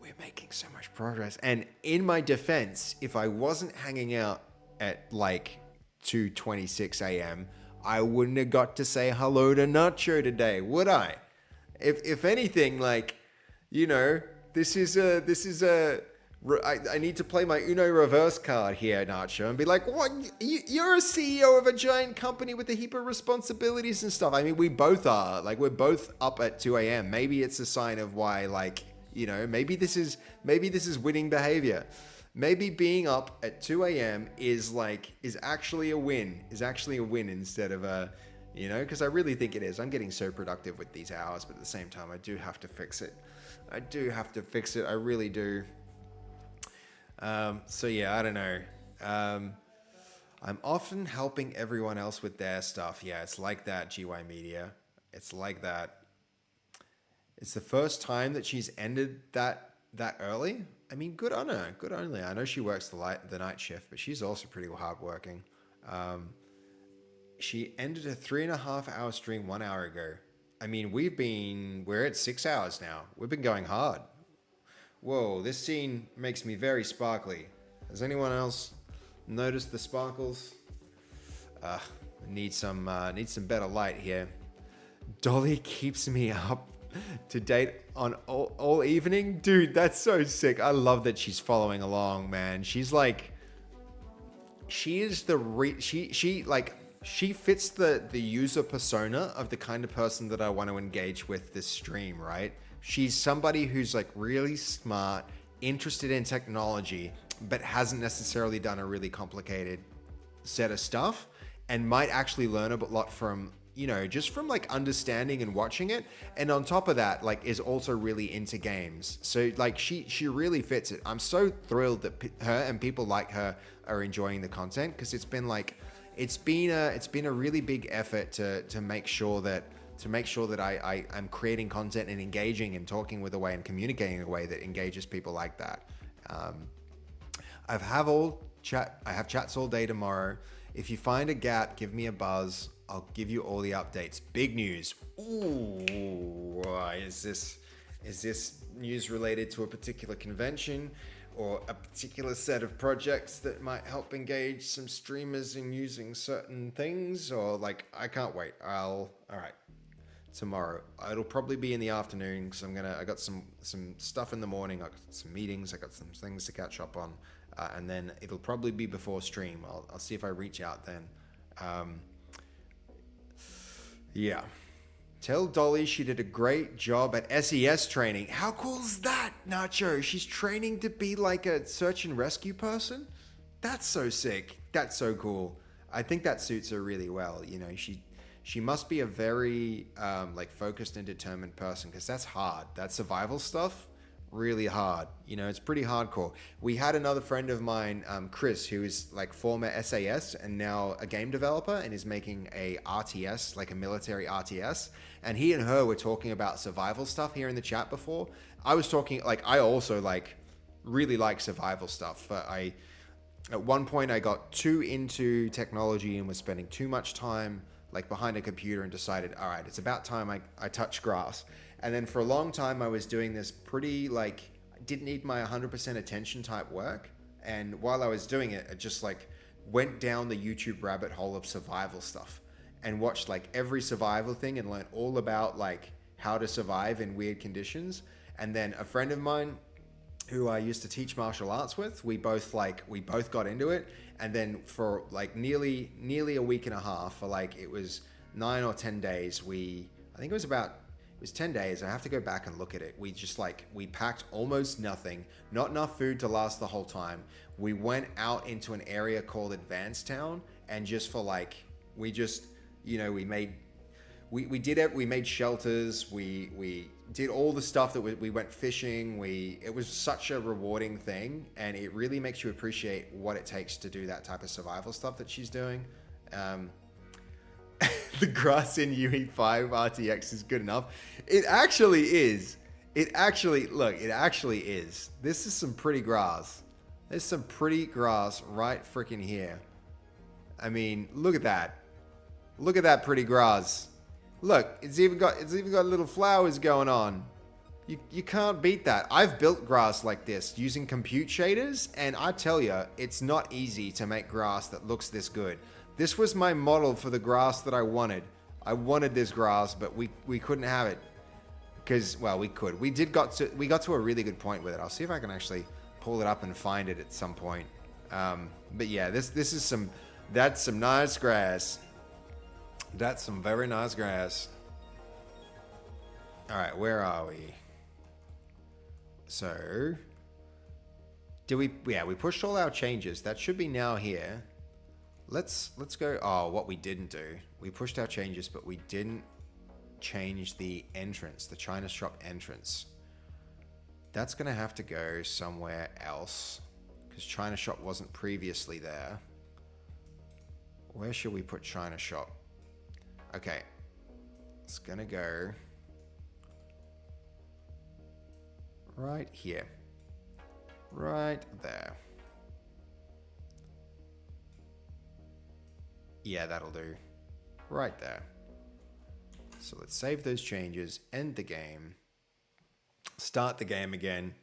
We're making so much progress. And in my defense, if I wasn't hanging out at like 2:26 a.m., I wouldn't have got to say hello to Nacho today, would I? If anything, like, you know, this is a I need to play my Uno reverse card here, Nacho, and be like, what? You're a CEO of a giant company with a heap of responsibilities and stuff. I mean, we both are. Like, we're both up at 2 a.m. Maybe it's a sign of why, like, you know, maybe this is winning behavior. Maybe being up at 2 a.m. is actually a win. Is actually a win instead of a, you know, because I really think it is. I'm getting so productive with these hours, but at the same time, I do have to fix it. I really do. So yeah, I don't know. I'm often helping everyone else with their stuff. Yeah, it's like that, GY Media. It's like that. It's the first time that she's ended that early. I mean, good on her. Good on her. I know she works the night shift, but she's also pretty hardworking. She ended a 3.5-hour stream 1 hour ago. I mean, we're at 6 hours now. We've been going hard. Whoa, this scene makes me very sparkly. Has anyone else noticed the sparkles? Need some better light here. Dolly keeps me up to date on all evening. Dude, that's so sick. I love that she's following along, man. She's like, she is she fits the user persona of the kind of person that I want to engage with this stream, right? She's somebody who's like really smart, interested in technology, but hasn't necessarily done a really complicated set of stuff, and might actually learn a lot from, you know, just from like understanding and watching it. And on top of that, like, is also really into games. So like she really fits it. I'm so thrilled that her and people like her are enjoying the content, because it's been a really big effort to make sure that I'm creating content and engaging and talking with a way and communicating in a way that engages people like that. I have chats all day tomorrow. If you find a gap, give me a buzz. I'll give you all the updates. Big news. Ooh, is this news related to a particular convention or a particular set of projects that might help engage some streamers in using certain things? Or like, I can't wait. All right. Tomorrow. It'll probably be in the afternoon, because I got some stuff in the morning. I got some meetings. I got some things to catch up on, and then it'll probably be before stream. I'll see if I reach out then. Yeah. Tell Dolly she did a great job at SES training. How cool is that, Nacho? She's training to be like a search and rescue person? That's so sick. That's so cool. I think that suits her really well. You know, she must be a very like focused and determined person, because that's hard. That survival stuff, really hard. You know, it's pretty hardcore. We had another friend of mine, Chris, who is like former SAS and now a game developer and is making a RTS, like a military RTS. And he and her were talking about survival stuff here in the chat before. I was talking, like, I also like really like survival stuff, but at one point I got too into technology and was spending too much time like behind a computer, and decided, all right, it's about time I touch grass. And then for a long time I was doing this pretty, like, I didn't need my 100% attention type work. And while I was doing it, I just like went down the YouTube rabbit hole of survival stuff and watched like every survival thing and learned all about like how to survive in weird conditions. And then a friend of mine who I used to teach martial arts with, we both got into it. And then for like nearly a week and a half, for like, it was 9 or 10 days, I think it was 10 days. I have to go back and look at it. We packed almost nothing, not enough food to last the whole time. We went out into an area called Advanced Town, and just for like, we made shelters. We did all the stuff that we went fishing. It was such a rewarding thing, and it really makes you appreciate what it takes to do that type of survival stuff that she's doing. The grass in UE5 RTX is good enough. It actually is. It actually is. This is some pretty grass. There's some pretty grass right freaking here. I mean, look at that. Look at that pretty grass. Look, it's even got little flowers going on. You can't beat that. I've built grass like this using compute shaders, and I tell you, it's not easy to make grass that looks this good. This was my model for the grass that I wanted. I wanted this grass, but we couldn't have it. Because, well, we could. We got to a really good point with it. I'll see if I can actually pull it up and find it at some point. But yeah, this is that's some nice grass. That's some very nice grass. All right, where are we? So, we pushed all our changes. That should be now here. Let's go. Oh, what we didn't do. We pushed our changes, but we didn't change the entrance, the China shop entrance. That's going to have to go somewhere else because China shop wasn't previously there. Where should we put China shop? Okay. It's going to go right here. Right there. Yeah, that'll do. Right there. So let's save those changes, end the game, start the game again.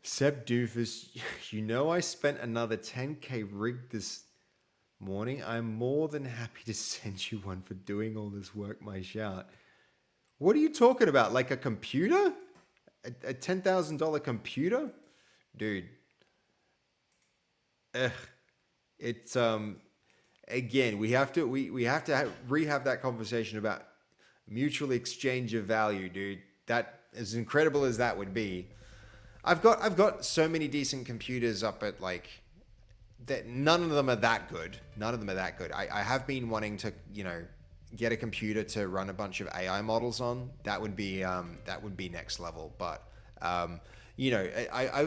Seb Doofus, you know I spent another 10k rig this morning. I'm more than happy to send you one for doing all this work, my shout. What are you talking about? Like a computer? A $10,000 computer? Dude. It's again, we have to rehab that conversation about mutual exchange of value, dude. That, as incredible as that would be, I've got so many decent computers up at like that. None of them are that good. I have been wanting to, get a computer to run a bunch of AI models on. That would be next level. But I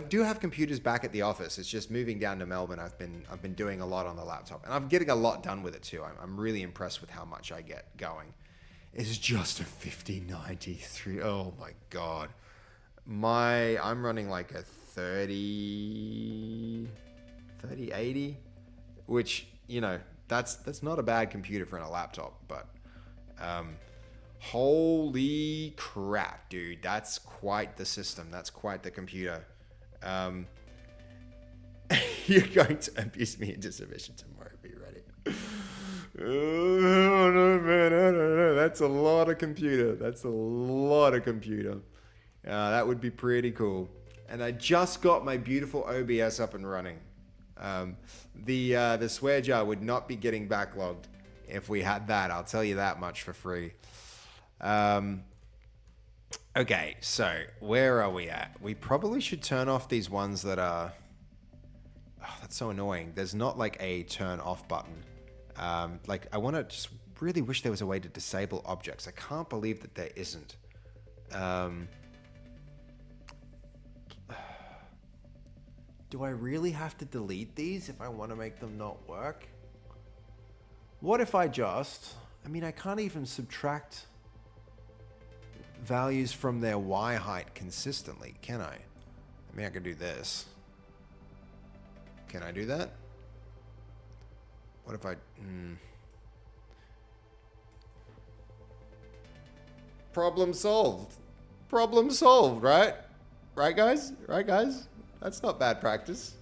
do have computers back at the office. It's just moving down to Melbourne. I've been doing a lot on the laptop, and I'm getting a lot done with it too. I'm really impressed with how much I get going. It's just a 5093. Oh my god, I'm running like a 3080, which that's not a bad computer for a laptop, but holy crap, dude. That's quite the system. That's quite the computer. You're going to abuse me into submission tomorrow. Be ready. Oh, no, man. I don't know. That's a lot of computer. That would be pretty cool. And I just got my beautiful OBS up and running. The swear jar would not be getting backlogged if we had that. I'll tell you that much for free. Okay, so where are we at? We probably should turn off these ones that are... Oh, that's so annoying. There's not like a turn off button. Like I want to just really wish there was a way to disable objects. I can't believe that there isn't. Do I really have to delete these if I want to make them not work? What if I just... I can't even subtract values from their Y height consistently, can I? I can do this. Can I do that? What if I... Problem solved. Problem solved, right? Right, guys? That's not bad practice.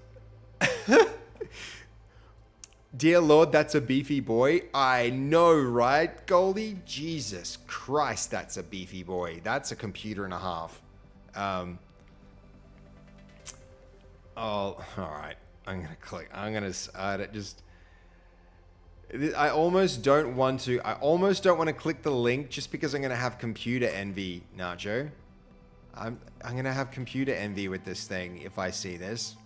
Dear Lord, that's a beefy boy. I know, right, Goldie? Jesus Christ, that's a beefy boy. That's a computer and a half. All right. I'm going to click. I almost don't want to click the link just because I'm going to have computer envy, Nacho. I'm going to have computer envy with this thing if I see this.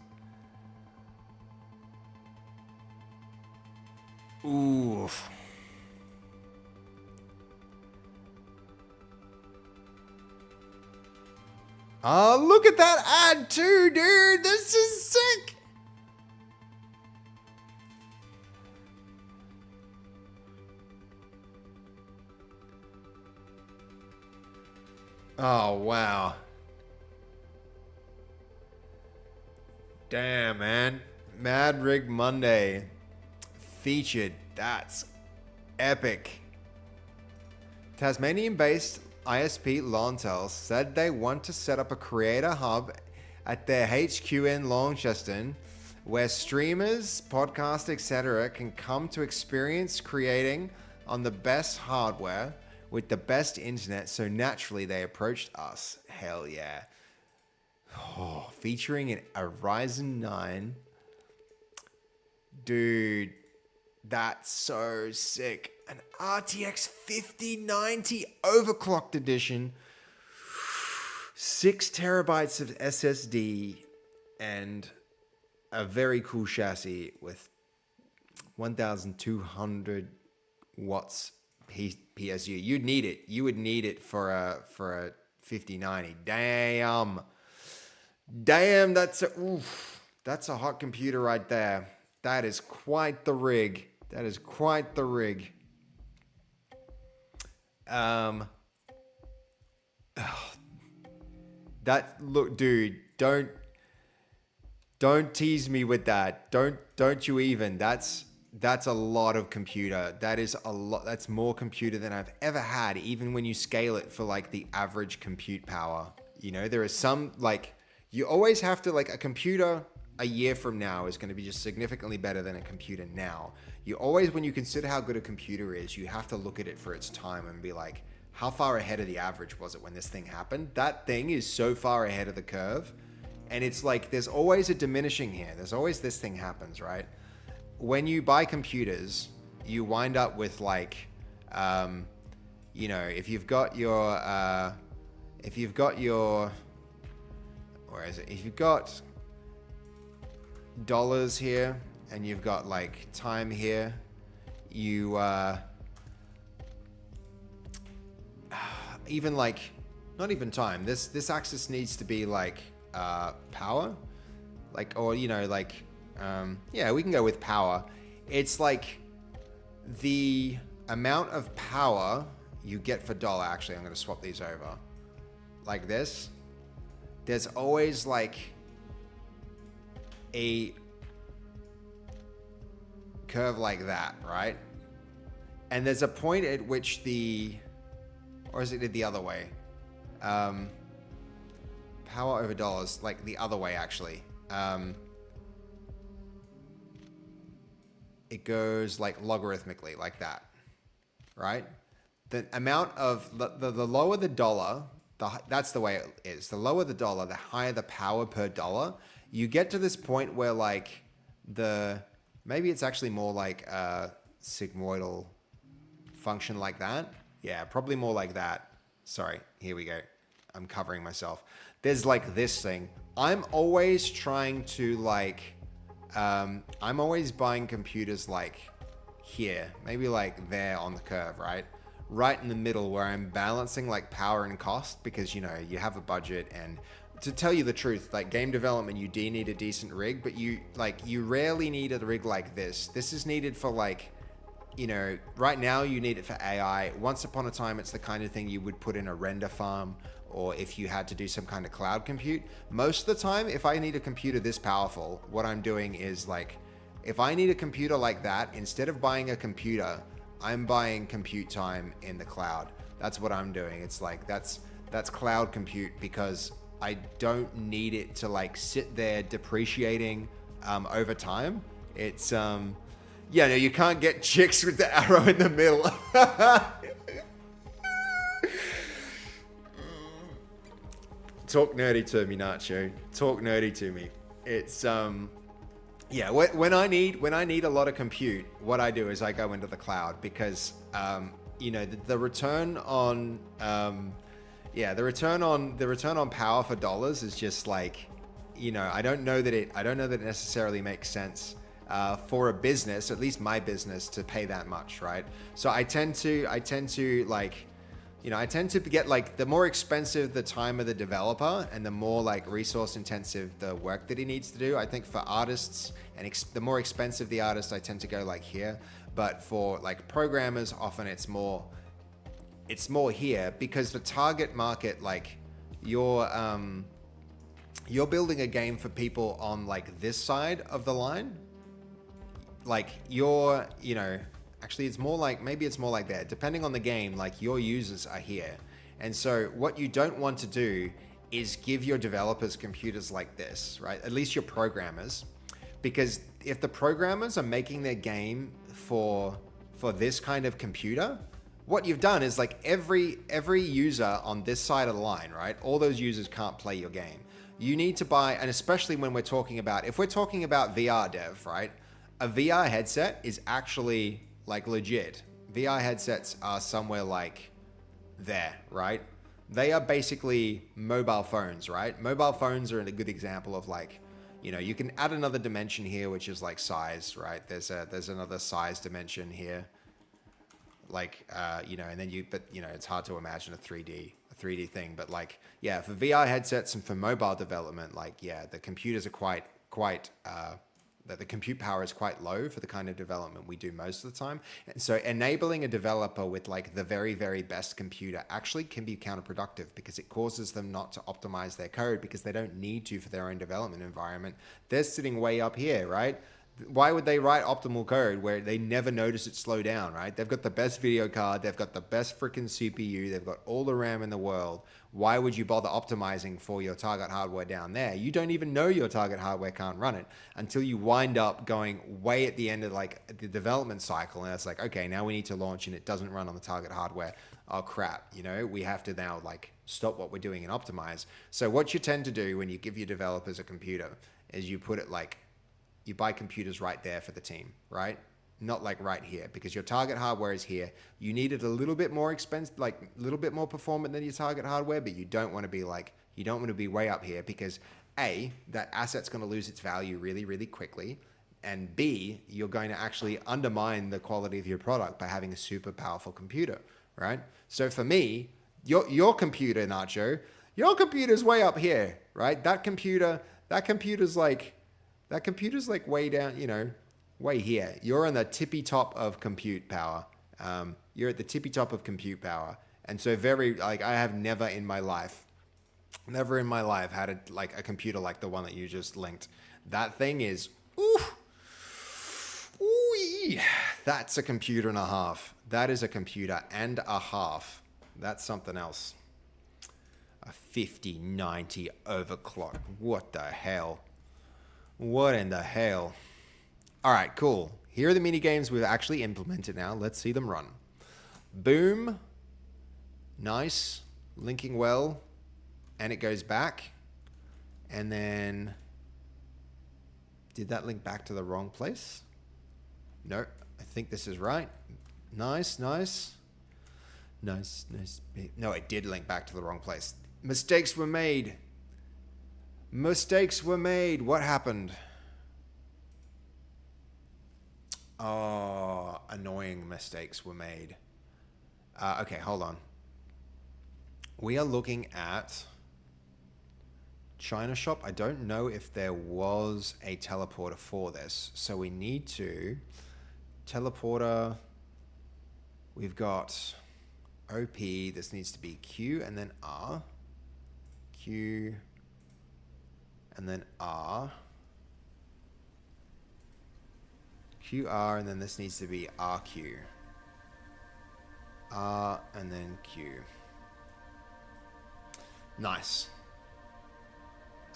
Oof. Oh, look at that ad too, dude. This is sick. Oh, wow. Damn, man. Mad Rig Monday featured. That's epic. Tasmanian-based ISP Launtel said they want to set up a creator hub at their HQ in Launceston where streamers, podcasts, etc. can come to experience creating on the best hardware with the best internet, so naturally they approached us. Hell yeah. Oh, featuring a Ryzen 9. Dude, that's so sick. An RTX 5090 overclocked edition. 6 terabytes of SSD and a very cool chassis with 1,200 watts PSU. You'd need it. You would need it for a 5090. Damn, that's a hot computer right there. That is quite the rig. That is quite the rig. Look, dude, don't tease me with that. Don't you even. That's a lot of computer. That is a lot. That's more computer than I've ever had, even when you scale it for like the average compute power. You know, there is some, like, you always have to, like, a computer a year from now is going to be just significantly better than a computer now. You always, when you consider how good a computer is, you have to look at it for its time and be like, how far ahead of the average was it when this thing happened? That thing is so far ahead of the curve. And it's like, there's always a diminishing here. There's always this thing happens, right? When you buy computers, you wind up with like, you know, if you've got your, where is it? If you've got dollars here and you've got like time here, you, even like, not even time. This axis needs to be like, power, like, or, you know, like, yeah, we can go with power. It's like the amount of power you get for dollar. Actually, I'm going to swap these over like this. There's always like a curve like that, right? And there's a point at which or is it the other way? Power over dollars, like the other way actually. It goes like logarithmically like that, right? The amount of, the lower the dollar, that's the way it is. The lower the dollar, the higher the power per dollar. You get to this point where like maybe it's actually more like a sigmoidal function like that. Yeah, probably more like that. Sorry, here we go. I'm covering myself. There's like this thing. I'm always trying to like, I'm always buying computers like here, maybe like there on the curve, right? Right in the middle where I'm balancing like power and cost, because, you know, you have a budget, and to tell you the truth, like game development, you do need a decent rig, but you rarely need a rig like this. This is needed for like, you know, right now you need it for AI. Once upon a time, it's the kind of thing you would put in a render farm, or if you had to do some kind of cloud compute. Most of the time, if I need a computer this powerful, what I'm doing is like, if I need a computer like that, instead of buying a computer, I'm buying compute time in the cloud. That's what I'm doing. It's like, that's cloud compute, because I don't need it to like sit there depreciating over time. It's, yeah, no, you can't get chicks with the arrow in the middle. Talk nerdy to me, Nacho. Talk nerdy to me. It's yeah. When I need a lot of compute, what I do is I go into the cloud, because you know, the return on yeah, the return on power for dollars is just like, you know, I don't know that it necessarily makes sense for a business, at least my business, to pay that much, right? So I tend to like You know, I tend to get like the more expensive the time of the developer and the more like resource intensive the work that he needs to do. I think for artists and the more expensive the artist, I tend to go like here. But for like programmers, often it's more here because the target market, like you're building a game for people on like this side of the line. Like you know, actually it's more like, maybe it's more like that. Depending on the game, like your users are here. And so what you don't want to do is give your developers computers like this, right? At least your programmers. Because if the programmers are making their game for this kind of computer, what you've done is like every user on this side of the line, right? All those users can't play your game. You need to buy, and especially when we're talking about, if we're talking about VR dev, right? A VR headset is actually like legit. VR headsets are somewhere like there, right? They are basically mobile phones, right? Mobile phones are a good example of like, you know, you can add another dimension here, which is like size, right? There's another size dimension here. Like, you know, and then but you know, it's hard to imagine a 3D thing, but like, yeah, for VR headsets and for mobile development, like, yeah, the computers are quite, the compute power is quite low for the kind of development we do most of the time. And so enabling a developer with like the very, very best computer actually can be counterproductive because it causes them not to optimize their code because they don't need to for their own development environment. They're sitting way up here, right? Why would they write optimal code where they never notice it slow down, right? They've got the best video card. They've got the best freaking CPU. They've got all the RAM in the world. Why would you bother optimizing for your target hardware down there? You don't even know your target hardware can't run it until you wind up going way at the end of like the development cycle. And it's like, okay, now we need to launch and it doesn't run on the target hardware. Oh crap, you know, we have to now like stop what we're doing and optimize. So what you tend to do when you give your developers a computer is you put it like, you buy computers right there for the team, right? Not like right here, because your target hardware is here. You need it a little bit more expensive, like a little bit more performant than your target hardware, but you don't want to be like, you don't want to be way up here because A, that asset's going to lose its value really, really quickly. And B, you're going to actually undermine the quality of your product by having a super powerful computer, right? So for me, your computer, Nacho, your computer's way up here, right? That computer's like way down, you know, way here. You're on the tippy top of compute power. You're at the tippy top of compute power. And so I have never in my life had a computer like the one that you just linked. That thing is, that's a computer and a half. That is a computer and a half. That's something else. A 5090 overclock. What the hell? What in the hell? All right, cool. Here are the mini games we've actually implemented now. Let's see them run. Boom. Nice. Linking well. And it goes back. And then... Did that link back to the wrong place? No, I think this is right. Nice, nice. Nice, nice. No, it did link back to the wrong place. Mistakes were made. Mistakes were made. What happened? Oh, annoying mistakes were made. Okay, hold on. We are looking at China Shop. I don't know if there was a teleporter for this. So we need to teleporter. We've got OP. This needs to be Q and then R. Q and then R. QR, and then this needs to be RQ. R and then Q. Nice.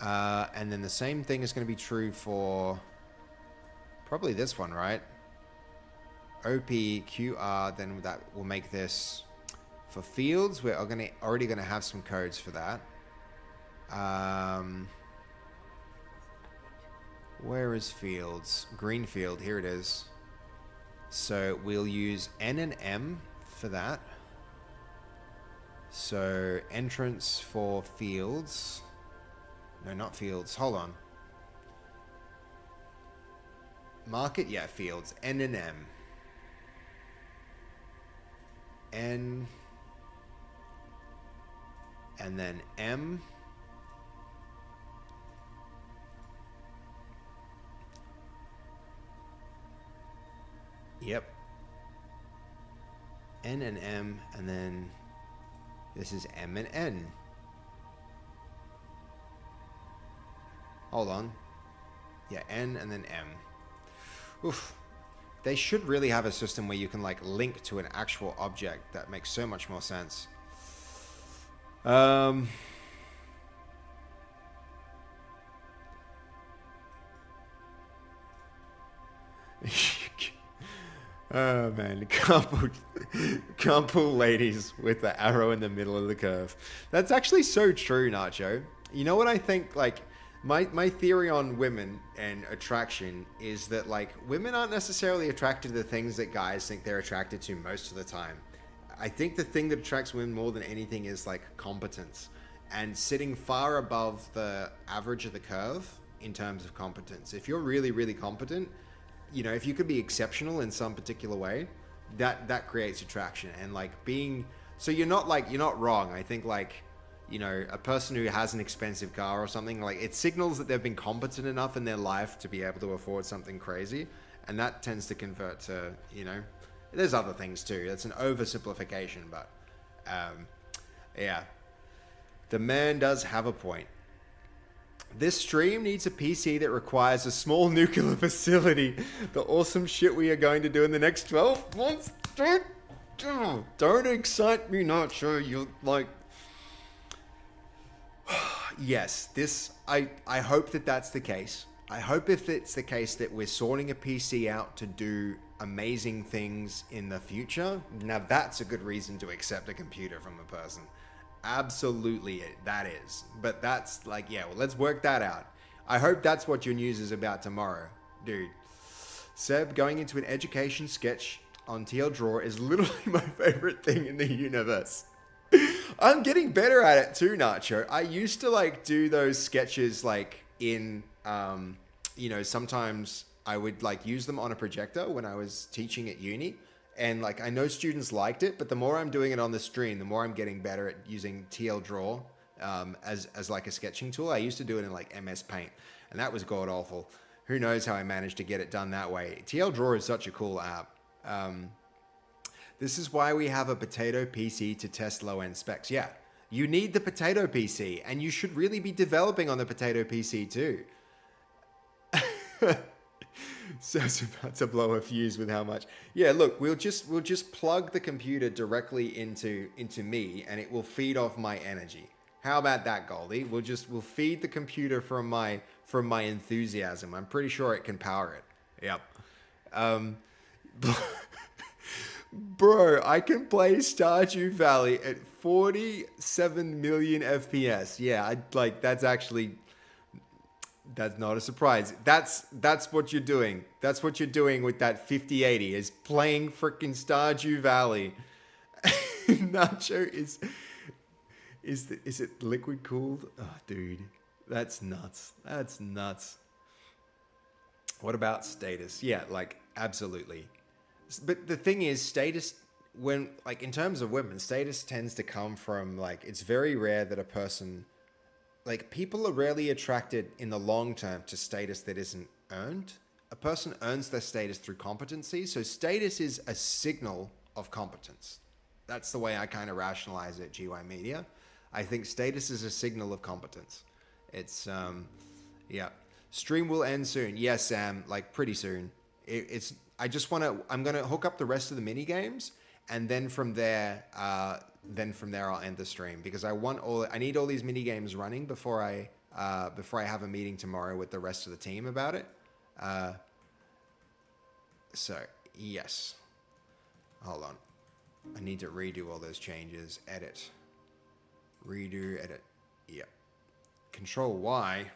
And then the same thing is going to be true for probably this one, right? OP, QR, then that will make this for fields. We're already going to have some codes for that. Where is fields? Green field, here it is. So we'll use N and M for that. So entrance for fields. No, not fields. Hold on. Market, yeah, fields. N and M. N and then M. Yep. N and M, and then this is M and N. Hold on. Yeah, N and then M. Oof. They should really have a system where you can like link to an actual object. That makes so much more sense. Oh man, can't pull ladies with the arrow in the middle of the curve. That's actually so true, Nacho. You know what I think? Like my theory on women and attraction is that like women aren't necessarily attracted to the things that guys think they're attracted to most of the time. I think the thing that attracts women more than anything is like competence and sitting far above the average of the curve in terms of competence. If you're really, really competent, you know, if you could be exceptional in some particular way, that creates attraction. And like being, so you're not wrong. I think like, you know, a person who has an expensive car or something, like it signals that they've been competent enough in their life to be able to afford something crazy. And that tends to convert to, you know, there's other things too. That's an oversimplification, but yeah, the man does have a point. This stream needs a PC that requires a small nuclear facility. The awesome shit we are going to do in the next 12 months. Don't excite me, Nacho. You're like... Yes, I hope that that's the case. I hope if it's the case that we're sorting a PC out to do amazing things in the future, now that's a good reason to accept a computer from a person. Absolutely, that is. But that's like, yeah, well, let's work that out. I hope that's what your news is about tomorrow, dude. Seb, going into an education sketch on TL Draw is literally my favorite thing in the universe. I'm getting better at it too, Nacho. I used to like do those sketches like in, you know, sometimes I would like use them on a projector when I was teaching at uni. And like, I know students liked it, but the more I'm doing it on the stream, the more I'm getting better at using TL Draw as like a sketching tool. I used to do it in like MS Paint, and that was god awful. Who knows how I managed to get it done that way. TL Draw is such a cool app. This is why we have a potato PC to test low-end specs. Yeah, you need the potato PC, and you should really be developing on the potato PC too. So it's about to blow a fuse with how much. Yeah, look, we'll just plug the computer directly into me, and it will feed off my energy. How about that, Goldie? We'll feed the computer from my enthusiasm. I'm pretty sure it can power it. Yep. Bro, I can play Stardew Valley at 47 million FPS. Yeah, that's not a surprise. That's what you're doing. That's what you're doing with that 5080 is playing freaking Stardew Valley. Nacho is it liquid cooled? Oh, dude, that's nuts. That's nuts. What about status? Yeah, like absolutely. But the thing is, status, when like in terms of women, status tends to come from like, it's very rare that a person, like people are rarely attracted in the long term to status that isn't earned. A person earns their status through competency. So status is a signal of competence. That's the way I kind of rationalize it, GY Media. I think status is a signal of competence. It's, yeah. Stream will end soon. Yes, Sam, like pretty soon. I'm going to hook up the rest of the mini games, and then from there I'll end the stream, because I need all these mini games running before I have a meeting tomorrow with the rest of the team about it. So yes, hold on. I need to redo all those changes. Edit, redo, edit. Yep. Control Y.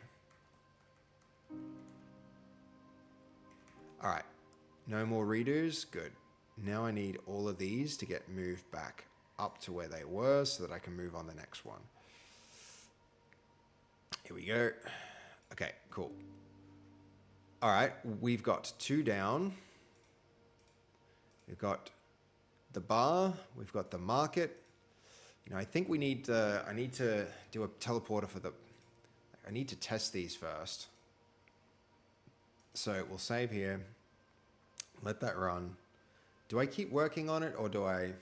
All right. No more redos. Good. Now I need all of these to get moved back up to where they were so that I can move on the next one. Here we go. Okay, cool. All right, we've got 2 down. We've got the bar. We've got the market. You know, I think we need, I need to do a teleporter for the, I need to test these first. So we'll save here, let that run. Do I keep working on it or do I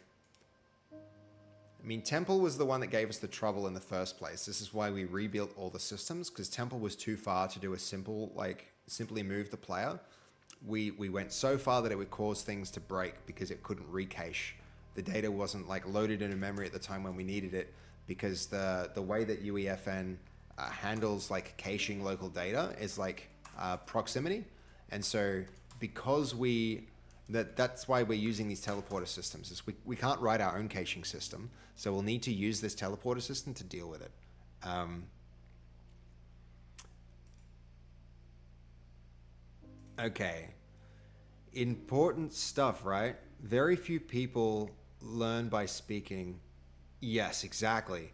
mean, Temple was the one that gave us the trouble in the first place. This is why we rebuilt all the systems, because Temple was too far to do a simple, like, simply move the player. We went so far that it would cause things to break because it couldn't recache. The data wasn't, like, loaded into memory at the time when we needed it, because the way that UEFN handles, like, caching local data is, like, proximity. And so because that's why we're using these teleporter systems, is we can't write our own caching system, so we'll need to use this teleporter system to deal with it. Okay, important stuff, right? Very few people learn by speaking. Yes, exactly.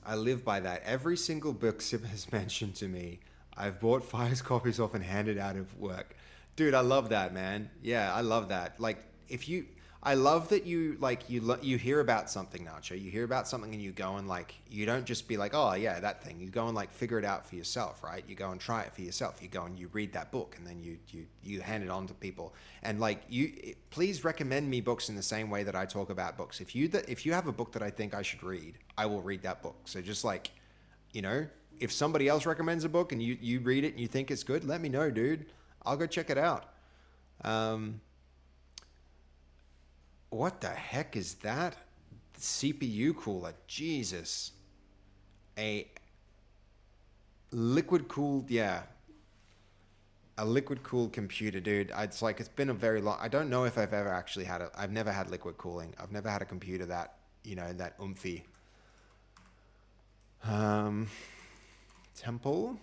I live by that. Every single book Sim has mentioned to me, I've bought 5 copies off and handed out of work. Dude, I love that, man. Yeah, I love that. Like, I love that you, like, you hear about something, Nacho. You hear about something and you go and, like, you don't just be like, oh, yeah, that thing. You go and, like, figure it out for yourself, right? You go and try it for yourself. You go and you read that book and then you hand it on to people. And, like, please recommend me books in the same way that I talk about books. If you have a book that I think I should read, I will read that book. So just, like, you know, if somebody else recommends a book and you read it and you think it's good, let me know, dude. I'll go check it out. What the heck is that? The CPU cooler. Jesus. A liquid cooled, yeah. A liquid cooled computer, dude. It's like, it's been a very long, I don't know if I've ever actually had I've never had liquid cooling. I've never had a computer that, you know, that oomphy. Temple.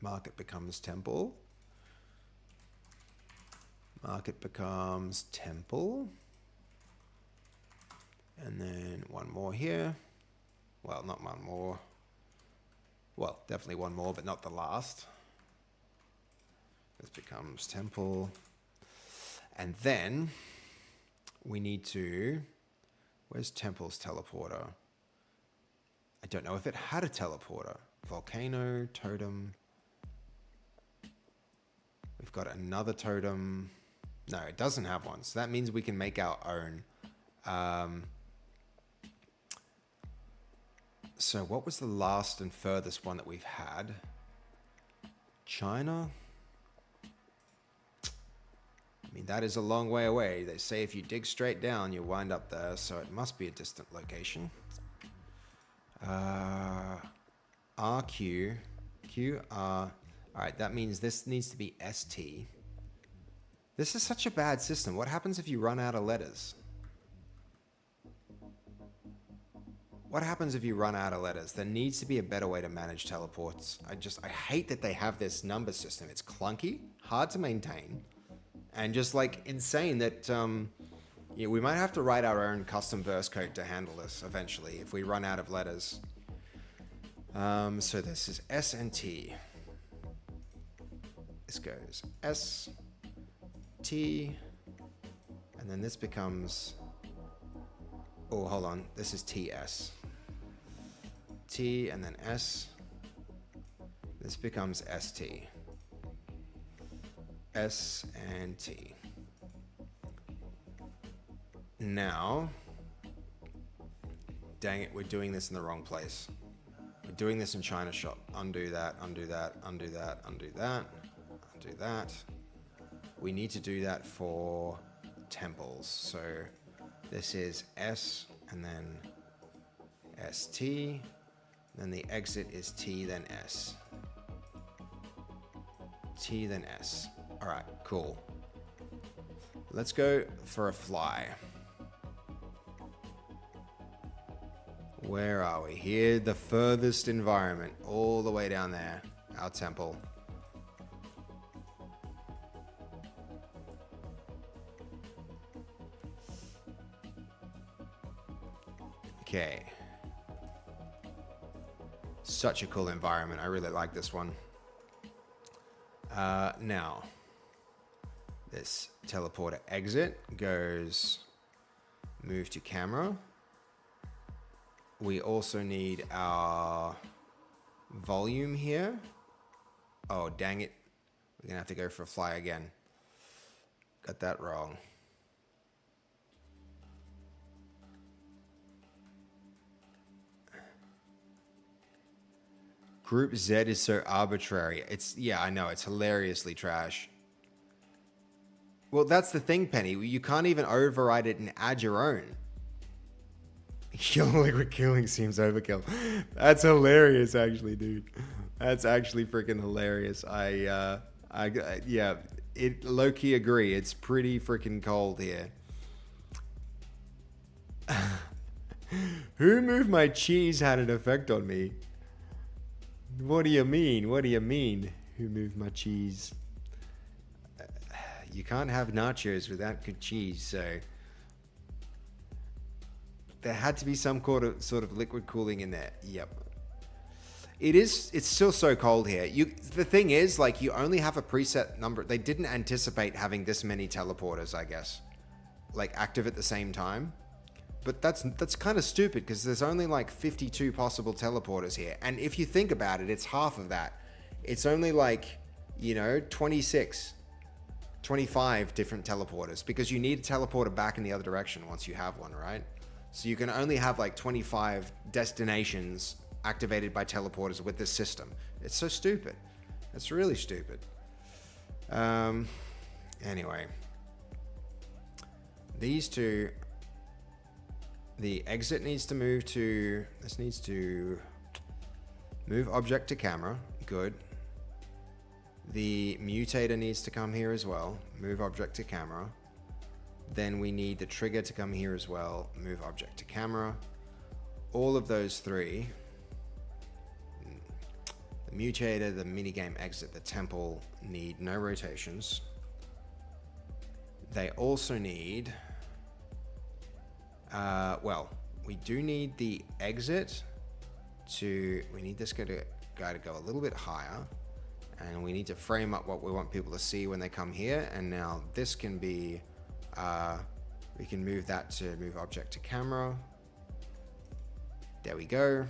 Market becomes Temple. Market becomes Temple. And then one more here. Well, not one more. Well, definitely one more, but not the last. This becomes Temple. And then we need to, where's Temple's teleporter? I don't know if it had a teleporter. Volcano, totem. We've got another totem. No, it doesn't have one. So that means we can make our own. So what was the last and furthest one that we've had? China? I mean, that is a long way away. They say if you dig straight down, you wind up there. So it must be a distant location. RQ. QR. All right, that means this needs to be ST. This is such a bad system. What happens if you run out of letters? What happens if you run out of letters? There needs to be a better way to manage teleports. I hate that they have this number system. It's clunky, hard to maintain, and just like insane that yeah, we might have to write our own custom verse code to handle this eventually if we run out of letters. So this is S and T. This goes S, T, and then this becomes, oh, hold on, this is TS. T and then S. This becomes ST. S and T. Now, dang it, we're doing this in the wrong place. We're doing this in China shop. Undo that, undo that, undo that, undo that, undo that. We need to do that for temples. So this is S and then ST. Then the exit is T, then S. T, then S. All right, cool. Let's go for a fly. Where are we? Here, the furthest environment, all the way down there, our temple. Okay. Such a cool environment. I really like this one. Now, this teleporter exit goes move to camera. We also need our volume here. Oh, dang it. We're going to have to go for a fly again. Got that wrong. Group Z is so arbitrary. Yeah, I know. It's hilariously trash. Well, that's the thing, Penny. You can't even override it and add your own. Your liquid killing seems overkill. That's hilarious, actually, dude. That's actually freaking hilarious. Yeah, low-key agree. It's pretty freaking cold here. Who moved my cheese had an effect on me? What do you mean? What do you mean? Who moved my cheese? You can't have nachos without good cheese, so there had to be some sort of liquid cooling in there. Yep. It's still so cold here. The thing is, like, you only have a preset number. They didn't anticipate having this many teleporters, I guess, like active at the same time. But that's kind of stupid because there's only like 52 possible teleporters here. And if you think about it, it's half of that. It's only like, 26, 25 different teleporters because you need a teleporter back in the other direction once you have one, right? So you can only have like 25 destinations activated by teleporters with this system. It's so stupid. It's really stupid. Anyway. These two... The exit needs to move to... This needs to move object to camera. Good. The mutator needs to come here as well. Move object to camera. Then we need the trigger to come here as well. Move object to camera. All of those three. The mutator, the minigame exit, the temple need no rotations. They also need... well, we do need the exit to... We need this guy to go a little bit higher. And we need to frame up what we want people to see when they come here. And now this can be... we can move that to move object to camera. There we go.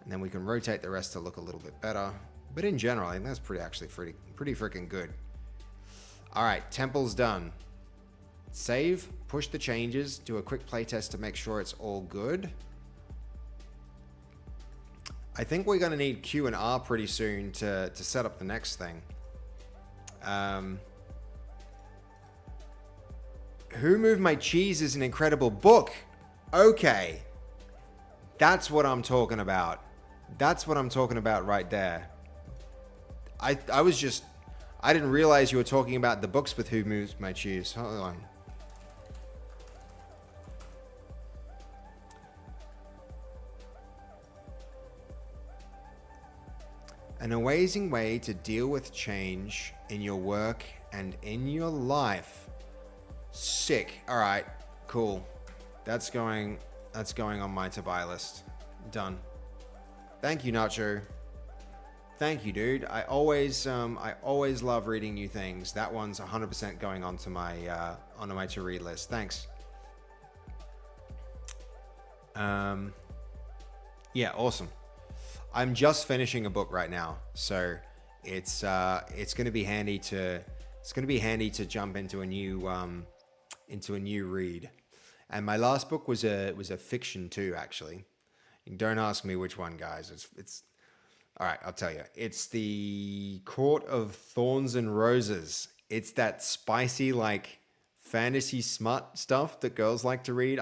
And then we can rotate the rest to look a little bit better. But in general, I think that's pretty freaking good. All right, temple's done. Save, push the changes, do a quick playtest to make sure it's all good. I think we're going to need Q and R pretty soon to set up the next thing. Who Moved My Cheese is an incredible book. Okay. That's what I'm talking about. That's what I'm talking about right there. I didn't realize you were talking about the books with Who Moved My Cheese. Hold on. An amazing way to deal with change in your work and in your life. Sick. All right, cool. That's going on my to-buy list. Done. Thank you, Nacho. Thank you, dude. I always love reading new things. That one's 100% going onto my to-read list. Thanks. Yeah, awesome. I'm just finishing a book right now, so it's going to be handy to jump into a new read. And my last book was a fiction too, actually. Don't ask me which one, guys. It's all right. I'll tell you. It's The Court of Thorns and Roses. It's that spicy, like, fantasy smut stuff that girls like to read.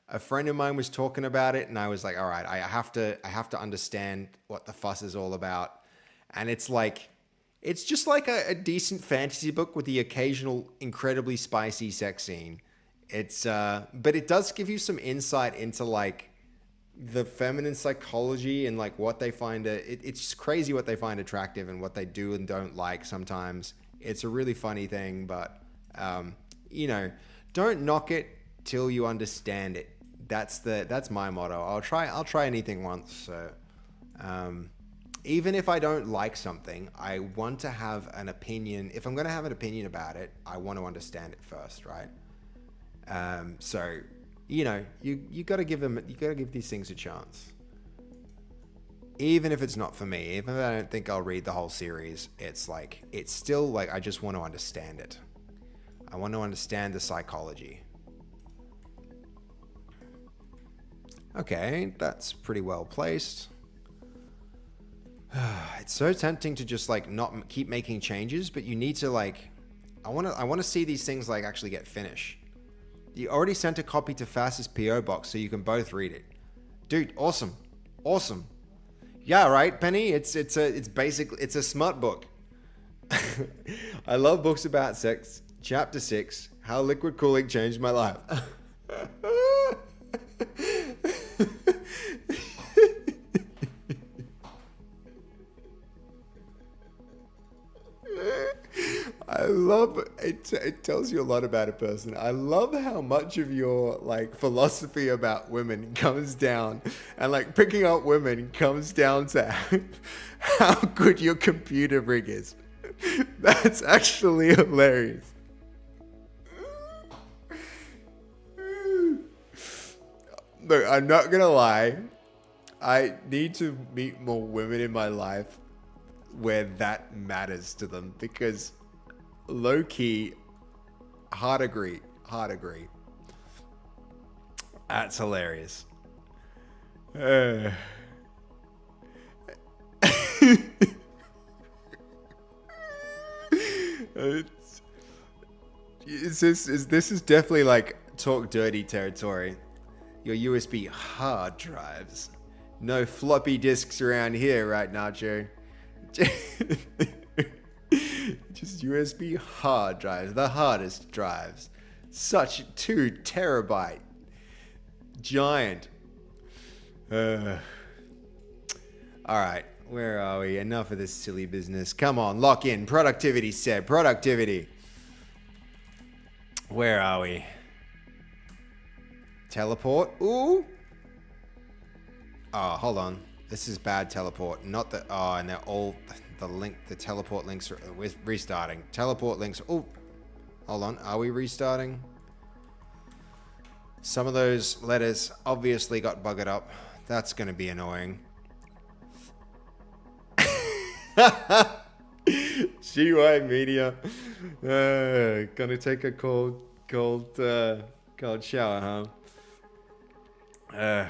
A friend of mine was talking about it, and I was like, all right, I have to understand what the fuss is all about. And it's just like a decent fantasy book with the occasional incredibly spicy sex scene. But it does give you some insight into like the feminine psychology and like what they find it's just crazy what they find attractive and what they do and don't like sometimes. It's a really funny thing, but don't knock it till you understand it. That's my motto. I'll try anything once. So even if I don't like something, I want to have an opinion. If I'm going to have an opinion about it, I want to understand it first, right? So you know, you got to give these things a chance. Even if it's not for me, even if I don't think I'll read the whole series, it's still like, I just want to understand it. I want to understand the psychology. Okay, that's pretty well placed. It's so tempting to just like not keep making changes, but you need to like, I want to see these things like actually get finished. You already sent a copy to Fast's PO box so you can both read it. Dude, awesome. Yeah, right, Penny. It's basically a smut book. I love books about sex. Chapter 6, How Liquid Cooling Changed My Life. I love it. It tells you a lot about a person. I love how much of your like philosophy about women comes down, and like picking up women comes down to how good your computer rig is. That's actually hilarious. Look, I'm not gonna lie. I need to meet more women in my life where that matters to them, because low key, hard agree. That's hilarious. This is definitely like talk dirty territory. Your USB hard drives. No floppy disks around here, right, Nacho? Just USB hard drives, the hardest drives. Such 2 terabyte giant. All right, where are we? Enough of this silly business. Come on, lock in. Productivity said. Productivity. Where are we? Teleport. Ooh. Oh, hold on. This is bad teleport. Not the... Oh, and they're all... The teleport links are... We're restarting. Teleport links... Oh. Hold on. Are we restarting? Some of those letters obviously got buggered up. That's going to be annoying. GY Media. Gonna take a cold shower, huh?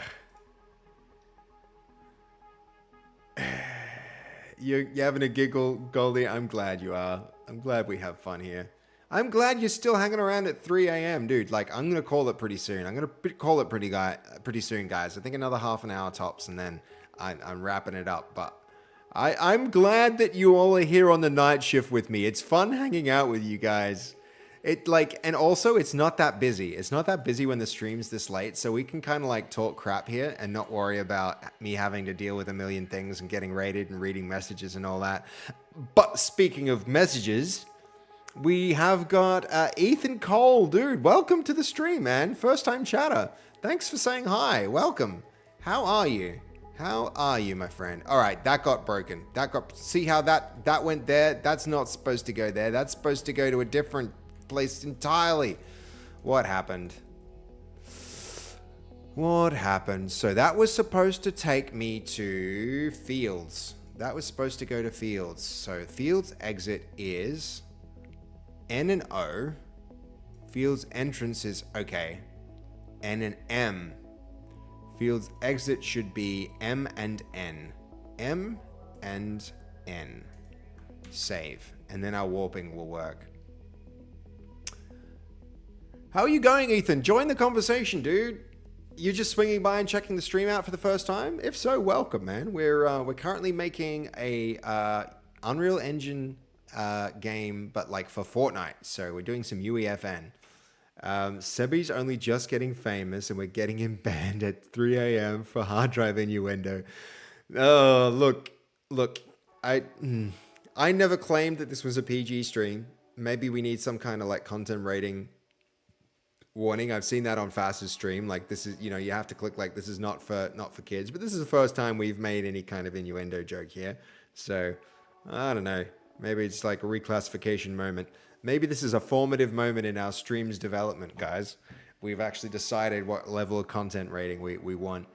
You're having a giggle, Goldie. I'm glad you are. I'm glad we have fun here. I'm glad you're still hanging around at 3 a.m., dude. Like, I'm gonna call it pretty soon. I'm gonna call it pretty soon, guys. I think another half an hour tops, and then I'm wrapping it up. But I'm glad that you all are here on the night shift with me. It's fun hanging out with you guys. And also it's not that busy. It's not that busy when the stream's this late, so we can kind of like talk crap here and not worry about me having to deal with a million things and getting raided and reading messages and all that. But speaking of messages, we have got Ethan Cole. Dude, welcome to the stream, man. First time chatter. Thanks for saying hi. Welcome. How are you? How are you, my friend? All right, that got broken. See how that went there? That's not supposed to go there. That's supposed to go to a different place entirely. What happened? So that was supposed to take me to Fields. That was supposed to go to Fields. So Fields exit is N and O. Fields entrance is okay. N and M. Fields exit should be M and N. M and N. Save. And then our warping will work. How are you going, Ethan? Join the conversation, dude. You're just swinging by and checking the stream out for the first time? If so, welcome, man. We're currently making a Unreal Engine game, but like for Fortnite. So we're doing some UEFN. Sebi's only just getting famous, and we're getting him banned at 3 a.m. for hard drive innuendo. Oh, look. I never claimed that this was a PG stream. Maybe we need some kind of like content rating warning. I've seen that on Fast's stream. Like, this is, you have to click like this is not for kids. But this is the first time we've made any kind of innuendo joke here. So I don't know. Maybe it's like a reclassification moment. Maybe this is a formative moment in our stream's development, guys. we've actually decided what level of content rating we want.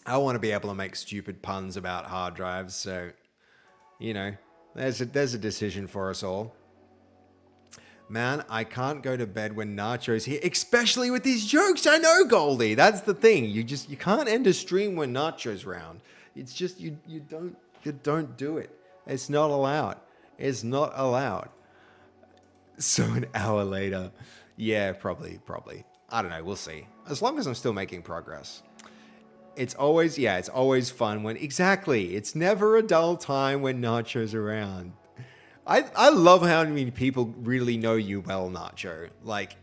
I want to be able to make stupid puns about hard drives, so, you know, there's a decision for us all. Man, I can't go to bed when Nacho's here, especially with these jokes. I know, Goldie. That's the thing. You can't end a stream when Nacho's around. It's just you don't do it. It's not allowed. It's not allowed. So an hour later, yeah, probably. I don't know. We'll see. As long as I'm still making progress. It's always fun when exactly. It's never a dull time when Nacho's around. I love how many people really know you well, Nacho. Like,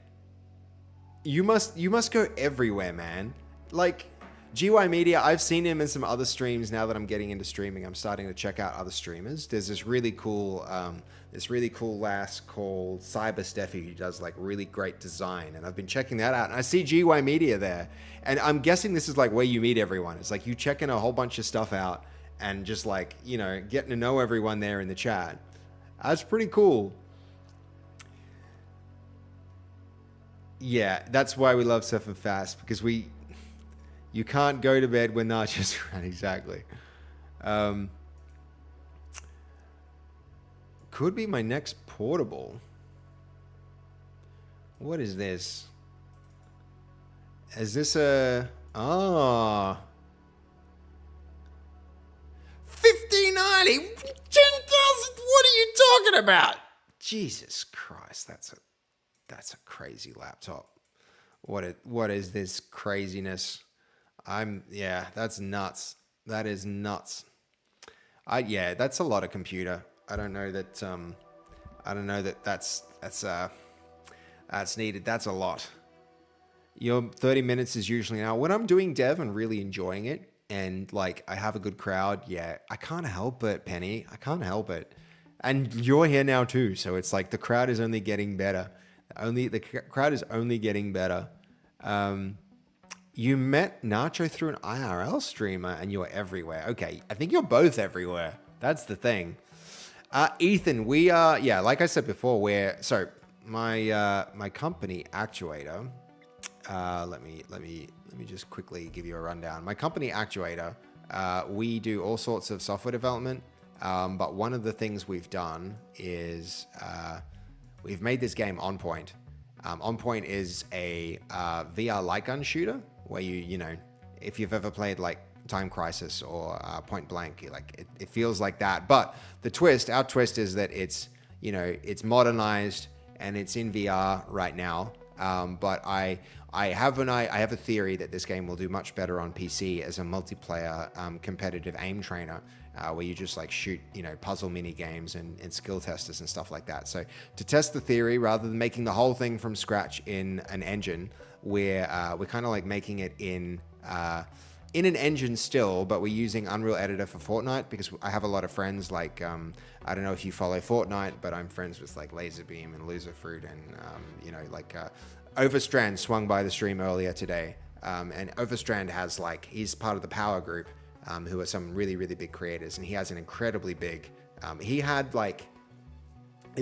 you must go everywhere, man. Like, GY Media, I've seen him in some other streams. Now that I'm getting into streaming, I'm starting to check out other streamers. There's this really cool lass called Cyber Steffi who does like really great design, and I've been checking that out. And I see GY Media there, and I'm guessing this is like where you meet everyone. It's like you checking a whole bunch of stuff out and just like, you know, getting to know everyone there in the chat. That's pretty cool. Yeah, that's why we love Surfing Fast, because you can't go to bed when Nacho's around. Exactly. Could be my next portable. What is this? Is this a... 5090! 10,000! What are you talking about? Jesus Christ, that's a crazy laptop. What is this craziness? That's nuts. That is nuts. That's a lot of computer. I don't know that that's needed. That's a lot. Your 30 minutes is usually an hour. When I'm doing dev and really enjoying it, and like I have a good crowd, I can't help it, Penny. I can't help it. And you're here now too, so it's like the crowd is only getting better. The crowd is only getting better. You met Nacho through an IRL streamer, and you're everywhere. Okay, I think you're both everywhere. That's the thing. Ethan, we are, like I said before, my company Actuator. Let me just quickly give you a rundown. My company Actuator, we do all sorts of software development, but one of the things we've done is we've made this game On Point. On Point is a VR light gun shooter where you know, if you've ever played like Time Crisis or Point Blank, like it feels like that. But our twist is that it's, you know, it's modernized and it's in VR right now. But I have a theory that this game will do much better on PC as a multiplayer competitive aim trainer, where you just like shoot, you know, puzzle mini games and skill testers and stuff like that. So to test the theory, rather than making the whole thing from scratch in an engine, we're kind of like making it in an engine still, but we're using Unreal Editor for Fortnite, because I have a lot of friends like, I don't know if you follow Fortnite, but I'm friends with like Laserbeam and Loserfruit and, you know, like Overstrand swung by the stream earlier today. And Overstrand has like, he's part of the Power Group, who are some really, really big creators. And he has an incredibly big, he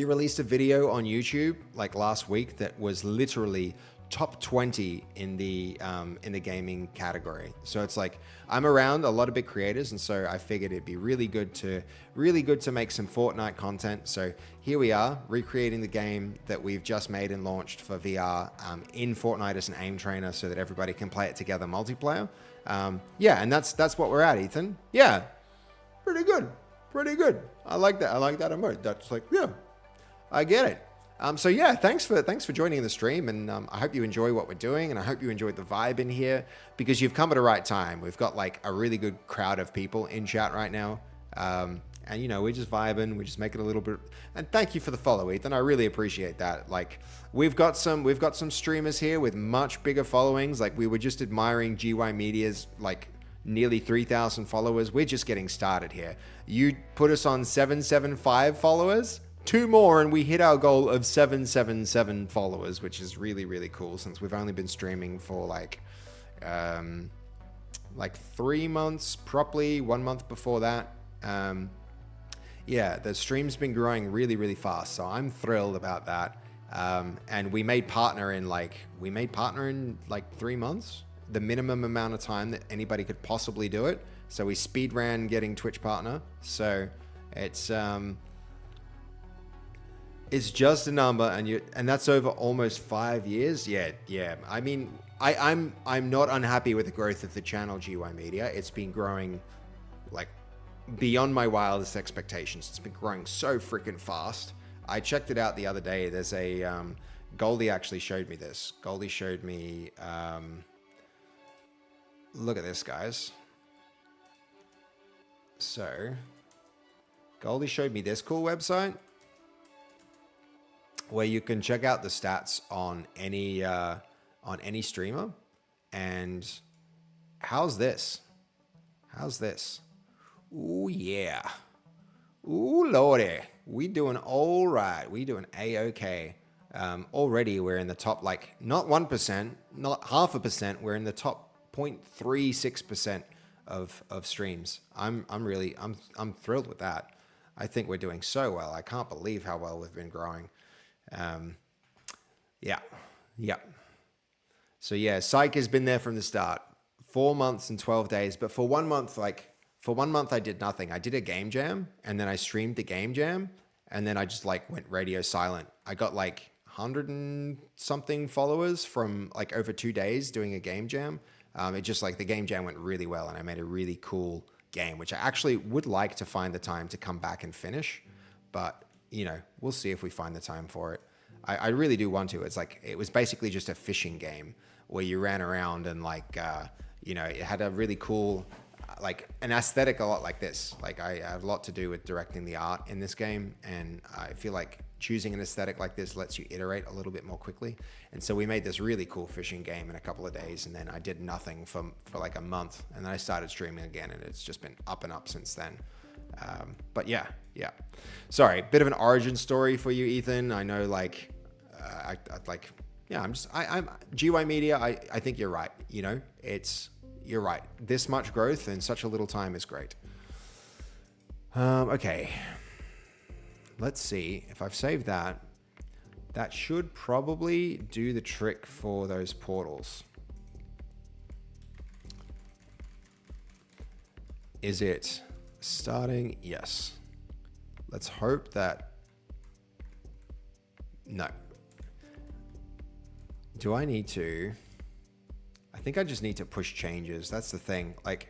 released a video on YouTube like last week that was literally top 20 in the gaming category. So it's like, I'm around a lot of big creators, and so I figured it'd be really good to make some Fortnite content. So here we are, recreating the game that we've just made and launched for VR in Fortnite as an aim trainer, so that everybody can play it together multiplayer. And that's what we're at, Ethan. Yeah, pretty good. I like that emote. That's like, yeah, I get it. Thanks for joining the stream, and I hope you enjoy what we're doing, and I hope you enjoyed the vibe in here, because you've come at the right time. We've got like a really good crowd of people in chat right now, and you know, we're just vibing, we just make it a little bit. And thank you for the follow, Ethan. I really appreciate that. Like, we've got some streamers here with much bigger followings. Like, we were just admiring GY Media's like nearly 3,000 followers. We're just getting started here. You put us on 775 followers. 2 more and we hit our goal of 777 followers, which is really, really cool, since we've only been streaming for like 3 months properly, 1 month before that. The stream's been growing really, really fast, so I'm thrilled about that. And we made partner in like 3 months, the minimum amount of time that anybody could possibly do it. So we speed ran getting Twitch partner. So it's just a number, and that's over almost 5 years. Yeah. I mean, I'm not unhappy with the growth of the channel GY Media. It's been growing like beyond my wildest expectations. It's been growing so freaking fast. I checked it out the other day. There's a Goldie actually showed me this. Goldie showed me. Look at this, guys. So, Goldie showed me this cool website where you can check out the stats on any streamer. And how's this? Ooh, yeah. Ooh, lordy. We doing all right. We doing A-okay. Already we're in the top, like, not 1%, not 0.5%. We're in the top 0.36% of streams. I'm thrilled with that. I think we're doing so well. I can't believe how well we've been growing. Yeah. So yeah, Psych has been there from the start. 4 months and 12 days. But for 1 month, I did nothing. I did a game jam, and then I streamed the game jam, and then I just like went radio silent. I got like 100 and something followers from like over 2 days doing a game jam. It just like the game jam went really well, and I made a really cool game, which I actually would like to find the time to come back and finish. But, you know, we'll see if we find the time for it. I really do want to. It's like, it was basically just a fishing game where you ran around and like, you know, it had a really cool, like an aesthetic a lot like this. Like I have a lot to do with directing the art in this game. And I feel like choosing an aesthetic like this lets you iterate a little bit more quickly. And so we made this really cool fishing game in a couple of days. And then I did nothing for like a month. And then I started streaming again, and it's just been up and up since then. But yeah. Sorry, bit of an origin story for you, Ethan. I know, like, I'm GY Media. I think you're right. You know, you're right. This much growth in such a little time is great. Okay. Let's see if I've saved that. That should probably do the trick for those portals. Is it starting? Yes. Let's hope that... No. Do I need to... I think I just need to push changes. That's the thing. Like,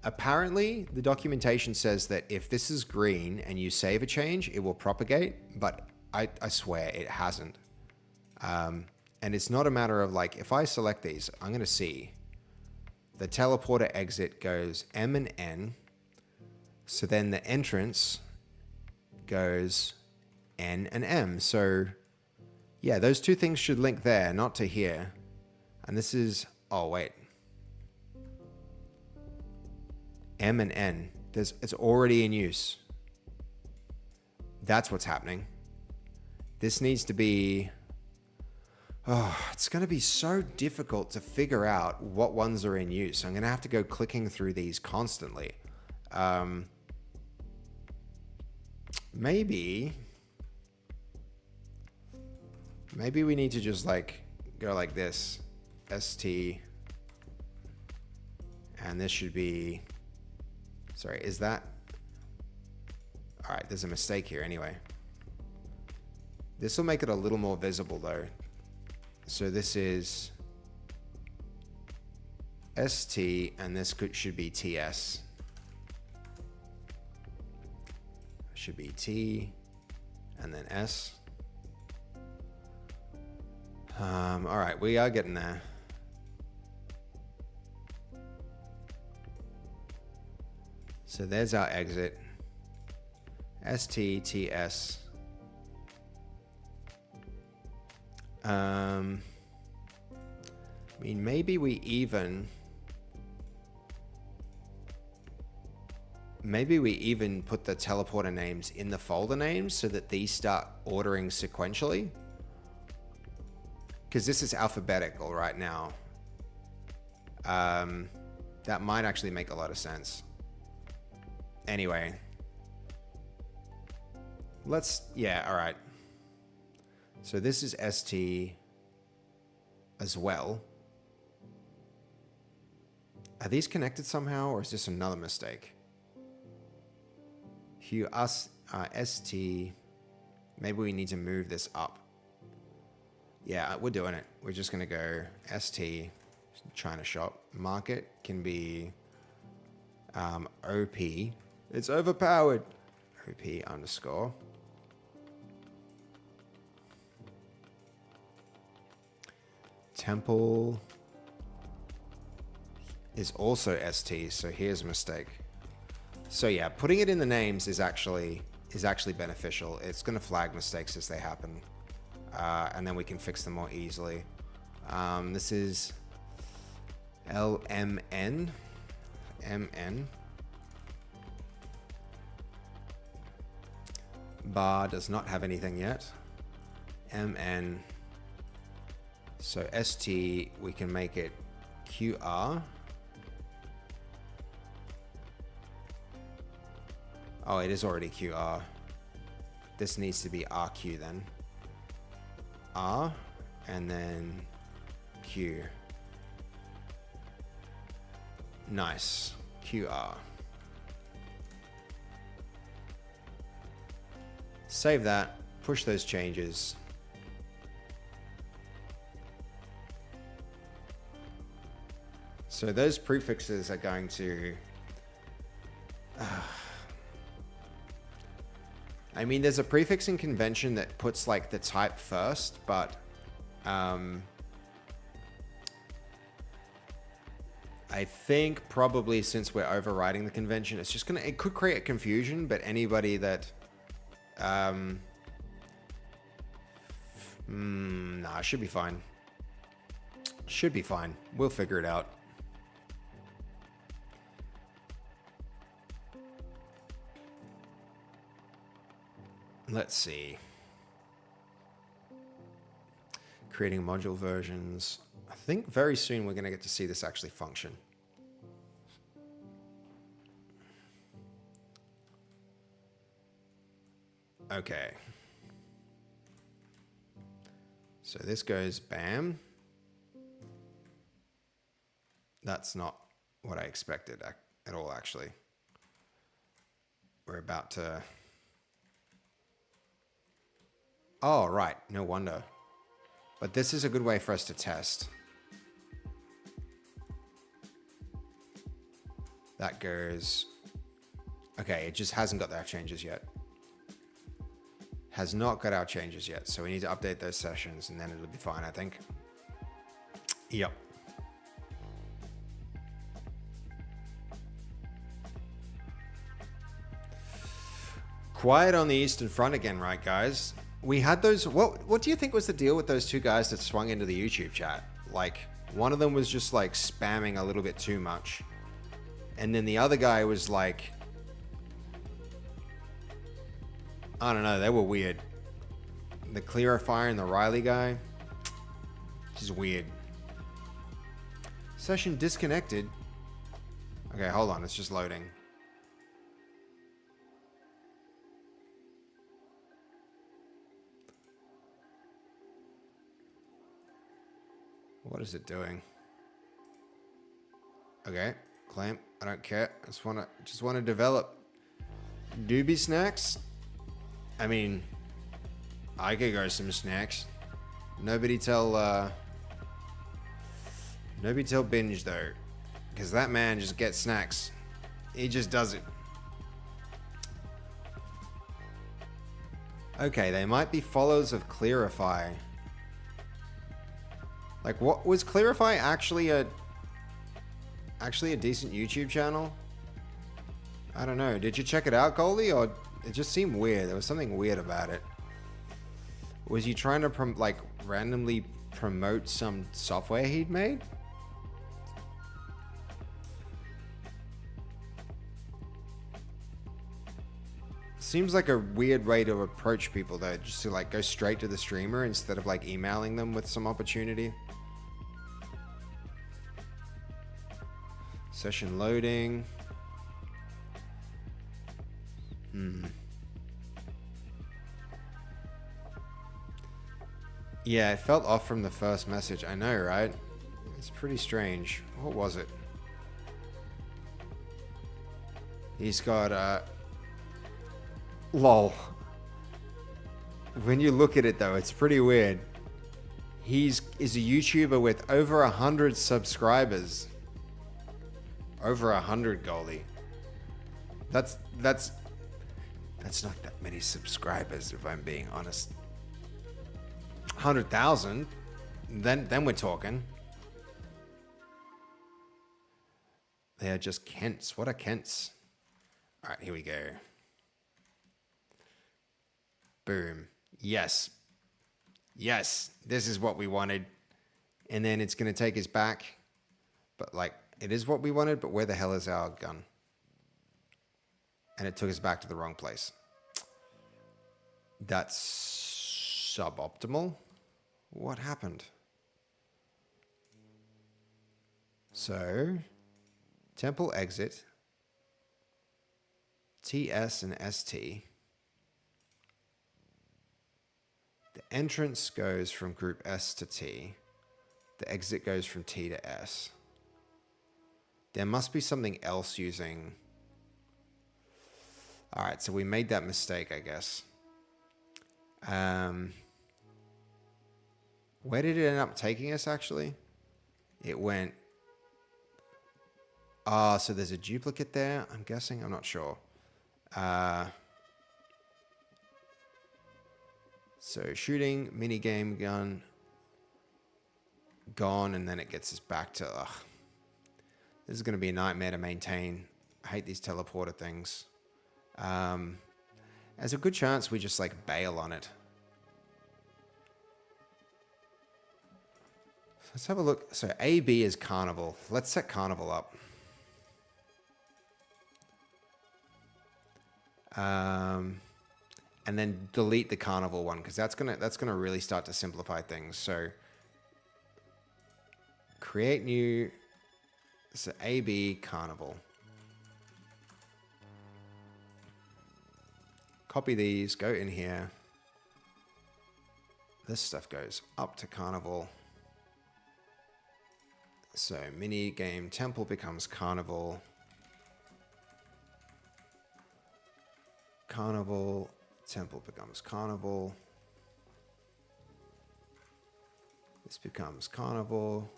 apparently the documentation says that if this is green and you save a change, it will propagate, but I swear it hasn't. And it's not a matter of like, if I select these, I'm going to see the teleporter exit goes M and N. So then the entrance goes N and M. So yeah, those two things should link there, not to here. And this is, oh wait. M and N, it's already in use. That's what's happening. This needs to be, it's going to be so difficult to figure out what ones are in use. I'm going to have to go clicking through these constantly. Maybe we need to just like go like this, ST, and this should be, sorry, is that, all right, there's a mistake here anyway. This will make it a little more visible though. So this is ST, and this should be TS. Should be T, and then S. All right, we are getting there. So there's our exit. ST, TS. I mean, maybe we even put the teleporter names in the folder names so that these start ordering sequentially. Because this is alphabetical right now. That might actually make a lot of sense. Anyway. Yeah, all right. So this is ST as well. Are these connected somehow, or is this another mistake? Hue us ST. Maybe we need to move this up. Yeah, we're doing it. We're just gonna go ST China shop. Market can be OP. It's overpowered. OP underscore. Temple is also ST, so here's a mistake. So yeah, putting it in the names is actually beneficial. It's going to flag mistakes as they happen, and then we can fix them more easily. This is LMN, MN. Bar does not have anything yet. MN. So ST, we can make it QR. Oh, it is already QR. This needs to be RQ then. R, and then Q. Nice. QR. Save that. Push those changes. So those prefixes are going to... I mean, there's a prefixing convention that puts like the type first, but I think probably since we're overriding the convention, it's just it could create confusion, but anybody that nah, it should be fine. Should be fine. We'll figure it out. Let's see. Creating module versions. I think very soon we're going to get to see this actually function. Okay. So this goes bam. That's not what I expected at all, actually. We're about to... Oh, right. No wonder. But this is a good way for us to test. That goes... Okay, it just hasn't got our changes yet. Has not got our changes yet. So we need to update those sessions and then it'll be fine, I think. Yep. Quiet on the Eastern Front again, right, guys? We had those... What do you think was the deal with those two guys that swung into the YouTube chat? Like, one of them was just, like, spamming a little bit too much. And then the other guy was, like... I don't know, they were weird. The Clarifier and the Riley guy. Just weird. Session disconnected. Okay, hold on, it's just loading. What is it doing? Okay, clamp. I don't care. I just want to develop. Doobie snacks. I mean, I could go some snacks. Nobody tell Binge though, because that man just gets snacks. He just does it. Okay, they might be followers of Clarify. Like, what was Clarify actually a decent YouTube channel? I don't know. Did you check it out, Goldie? Or it just seemed weird. There was something weird about it. Was he trying to like randomly promote some software he'd made? Seems like a weird way to approach people though, just to like go straight to the streamer instead of like emailing them with some opportunity. Session loading. Yeah, it felt off from the first message. I know, right? It's pretty strange. What was it? He's got lol. When you look at it though, it's pretty weird. Is a YouTuber with over 100 subscribers. Over 100, Goldie. That's not that many subscribers, if I'm being honest. 100,000, then we're talking. They are just Kents. What are Kents? All right, here we go. Boom. Yes. Yes, this is what we wanted. And then it's going to take us back. But like, it is what we wanted, but where the hell is our gun? And it took us back to the wrong place. That's suboptimal. What happened? So, temple exit, TS and ST. The entrance goes from group S to T. The exit goes from T to S. There must be something else using... All right, so we made that mistake, I guess. Where did it end up taking us, actually? It went... so there's a duplicate there, I'm guessing. I'm not sure. So shooting, minigame, gun, gone, and then it gets us back to... this is going to be a nightmare to maintain. I hate these teleporter things. There's a good chance we just like bail on it. Let's have a look. So AB is Carnival. Let's set Carnival up. And then delete the Carnival one, because that's gonna really start to simplify things. So create new. So AB Carnival. Copy these. Go in here. This stuff goes up to Carnival. So mini game temple becomes Carnival. Carnival, temple becomes Carnival. This becomes Carnival.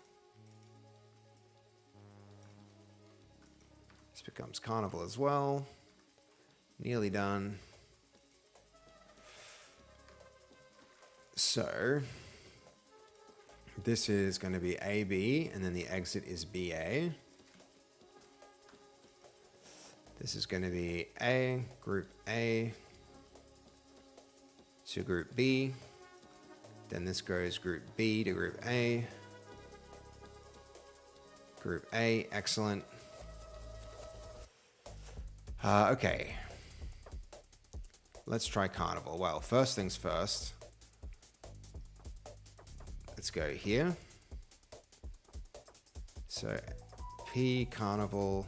This becomes Carnival as well. Nearly done. So this is going to be AB, and then the exit is BA. This is going to be group A to group B. Then this goes group B to group A. Group A, excellent. Okay. Let's try Carnival. Well, first things first. Let's go here. So P Carnival,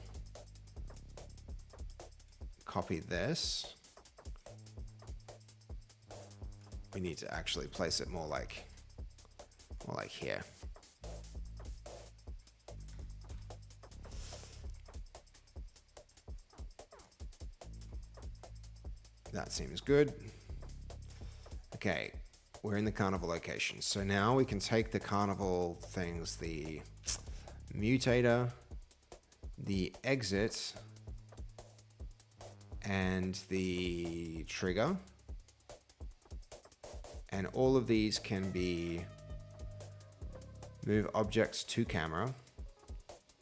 copy this. We need to actually place it more like here. That seems good. Okay. We're in the Carnival location. So now we can take the Carnival things, the mutator, the exit, and the trigger. And all of these can be move objects to camera.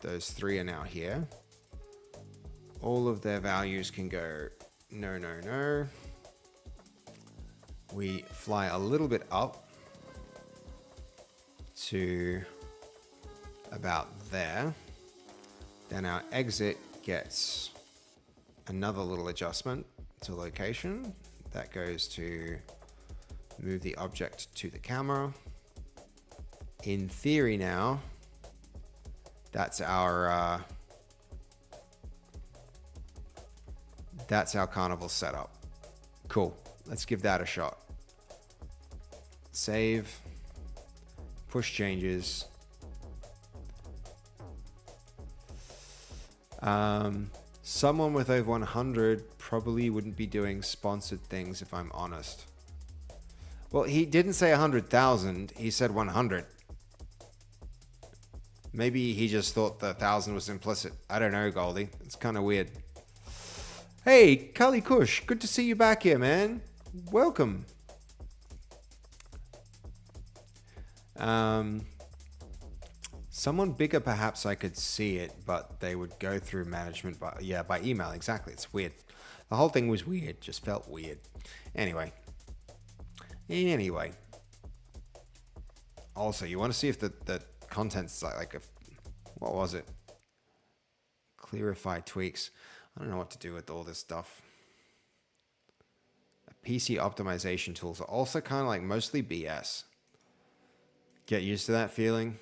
Those three are now here. All of their values can go no, no, no. We fly a little bit up to about there. Then our exit gets another little adjustment to location. That goes to move the object to the camera. In theory now, that's our Carnival setup. Cool. Let's give that a shot. Save. Push changes. Someone with over 100 probably wouldn't be doing sponsored things, if I'm honest. Well, he didn't say 100,000. He said 100. Maybe he just thought the 1,000 was implicit. I don't know, Goldie. It's kind of weird. Hey, Kali Kush. Good to see you back here, man. Welcome. Someone bigger, perhaps I could see it, but they would go through management by email. Exactly. It's weird. The whole thing was weird. Just felt weird. Anyway. Also, you want to see if the content's like what was it? Clarify tweaks. I don't know what to do with all this stuff. PC optimization tools are also kind of like mostly BS. Get used to that feeling.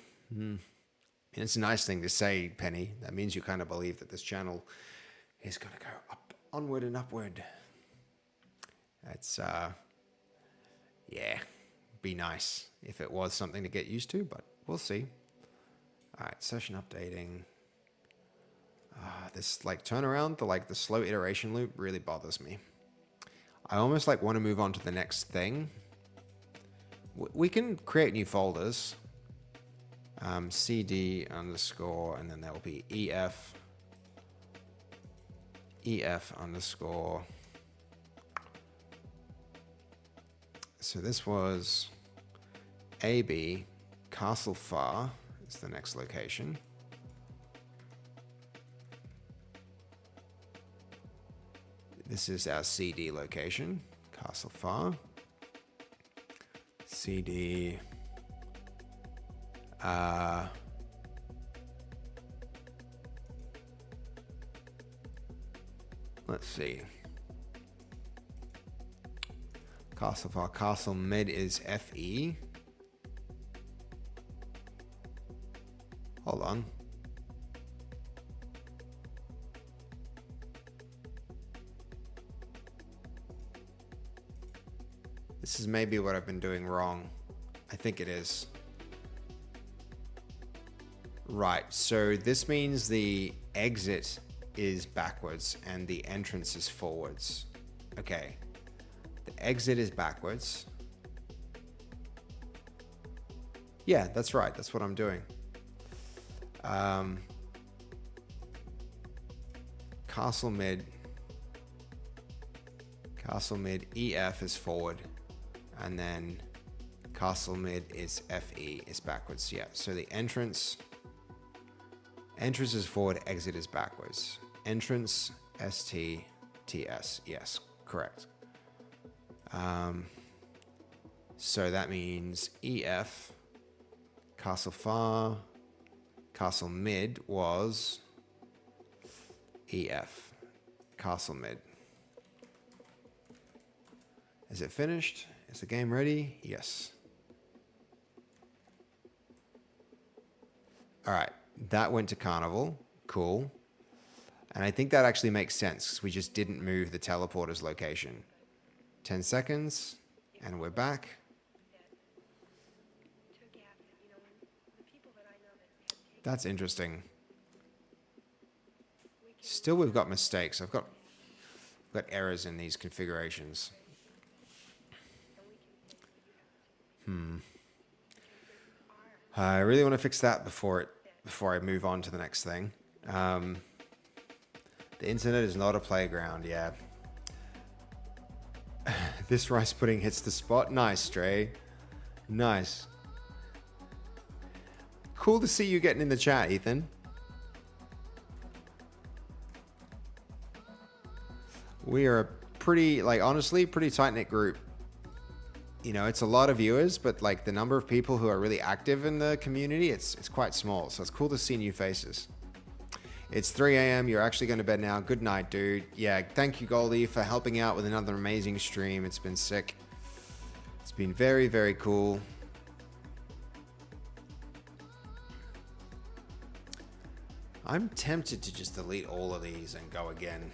It's a nice thing to say, Penny. That means you kind of believe that this channel is going to go up, onward and upward. That's, be nice if it was something to get used to, but we'll see. All right, session updating. This like turnaround, the slow iteration loop really bothers me. I almost like want to move on to the next thing. We can create new folders. CD underscore, and then there will be EF underscore. So this was AB, Castle Far is the next location. This is our CD location, Castle Far. CD. Let's see. Castle Far. Castle Mid is FE. Hold on. This is maybe what I've been doing wrong. I think it is. Right, so this means the exit is backwards and the entrance is forwards. Okay, the exit is backwards. Yeah, that's right, that's what I'm doing. Castle Mid EF is forward, and then Castle Mid is FE is backwards. Yeah, so the entrance is forward, exit is backwards. Entrance ST TS. Yes, correct. So that means EF Castle Far, Castle Mid was EF Castle Mid. Is it finished? Is the game ready? Yes. All right, that went to Carnival. Cool. And I think that actually makes sense because we just didn't move the teleporter's location. 10 seconds, and we're back. That's interesting. Still, we've got mistakes. I've got errors in these configurations. I really want to fix that before I move on to the next thing. The internet is not a playground, yeah. This rice pudding hits the spot. Nice, Stray. Nice. Cool to see you getting in the chat, Ethan. We are a pretty, honestly, pretty tight-knit group. You know, it's a lot of viewers, but the number of people who are really active in the community, it's quite small. So it's cool to see new faces. It's 3 a.m. You're actually going to bed now. Good night, dude. Yeah, thank you, Goldie, for helping out with another amazing stream. It's been sick. It's been very, very cool. I'm tempted to just delete all of these and go again.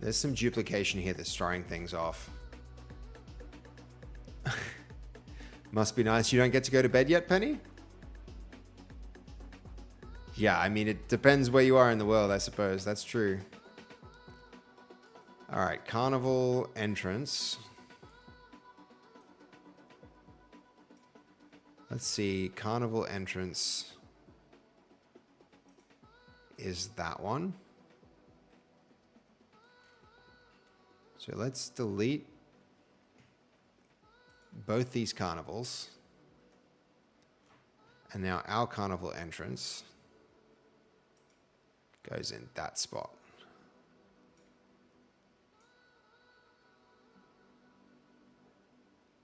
There's some duplication here that's throwing things off. Must be nice. You don't get to go to bed yet, Penny? Yeah, I mean, it depends where you are in the world, I suppose. That's true. All right, carnival entrance. Let's see, carnival entrance is that one. So let's delete both these carnivals. And now our carnival entrance goes in that spot.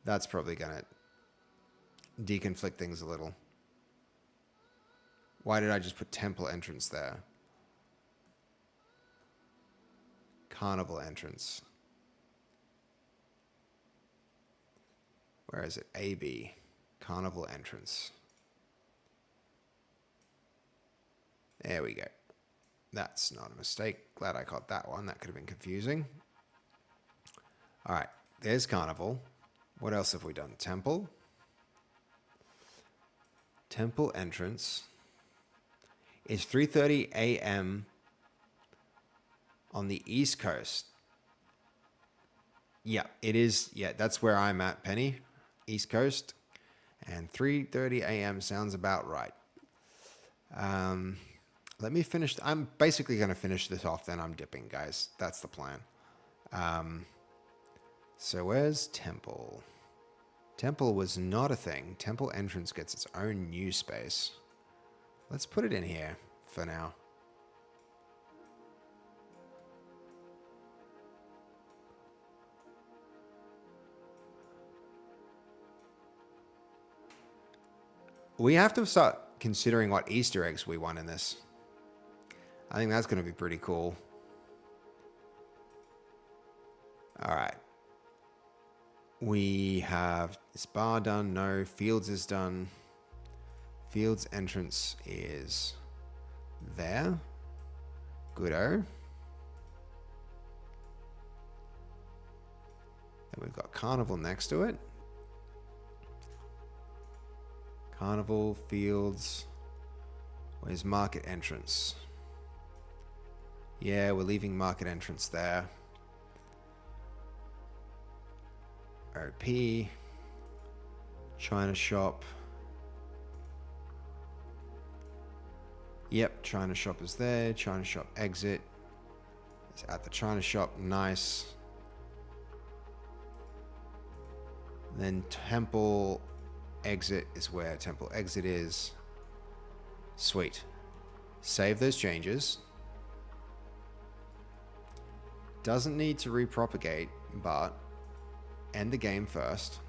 That's probably gonna deconflict things a little. Why did I just put temple entrance there? Carnival entrance. Where is it? AB. Carnival entrance. There we go. That's not a mistake. Glad I caught that one. That could have been confusing. All right. There's carnival. What else have we done? Temple. Temple entrance is 3:30 a.m. on the East Coast. Yeah, it is. Yeah, that's where I'm at, Penny. East Coast. And 3:30 a.m. sounds about right. Let me finish. I'm basically going to finish this off, then I'm dipping, guys. That's the plan. So where's Temple? Temple was not a thing. Temple entrance gets its own new space. Let's put it in here for now. We have to start considering what Easter eggs we want in this. I think that's going to be pretty cool. All right. We have this bar done. No. Fields is done. Fields entrance is there. Goodo. Then we've got Carnival next to it. Carnival, Fields. Where's Market entrance? Yeah, we're leaving Market entrance there. OP. China shop. Yep, China shop is there. China shop exit. It's at the China shop. Nice. Then Temple exit is where Temple exit is. Sweet. Save those changes. Doesn't need to repropagate, but end the game first.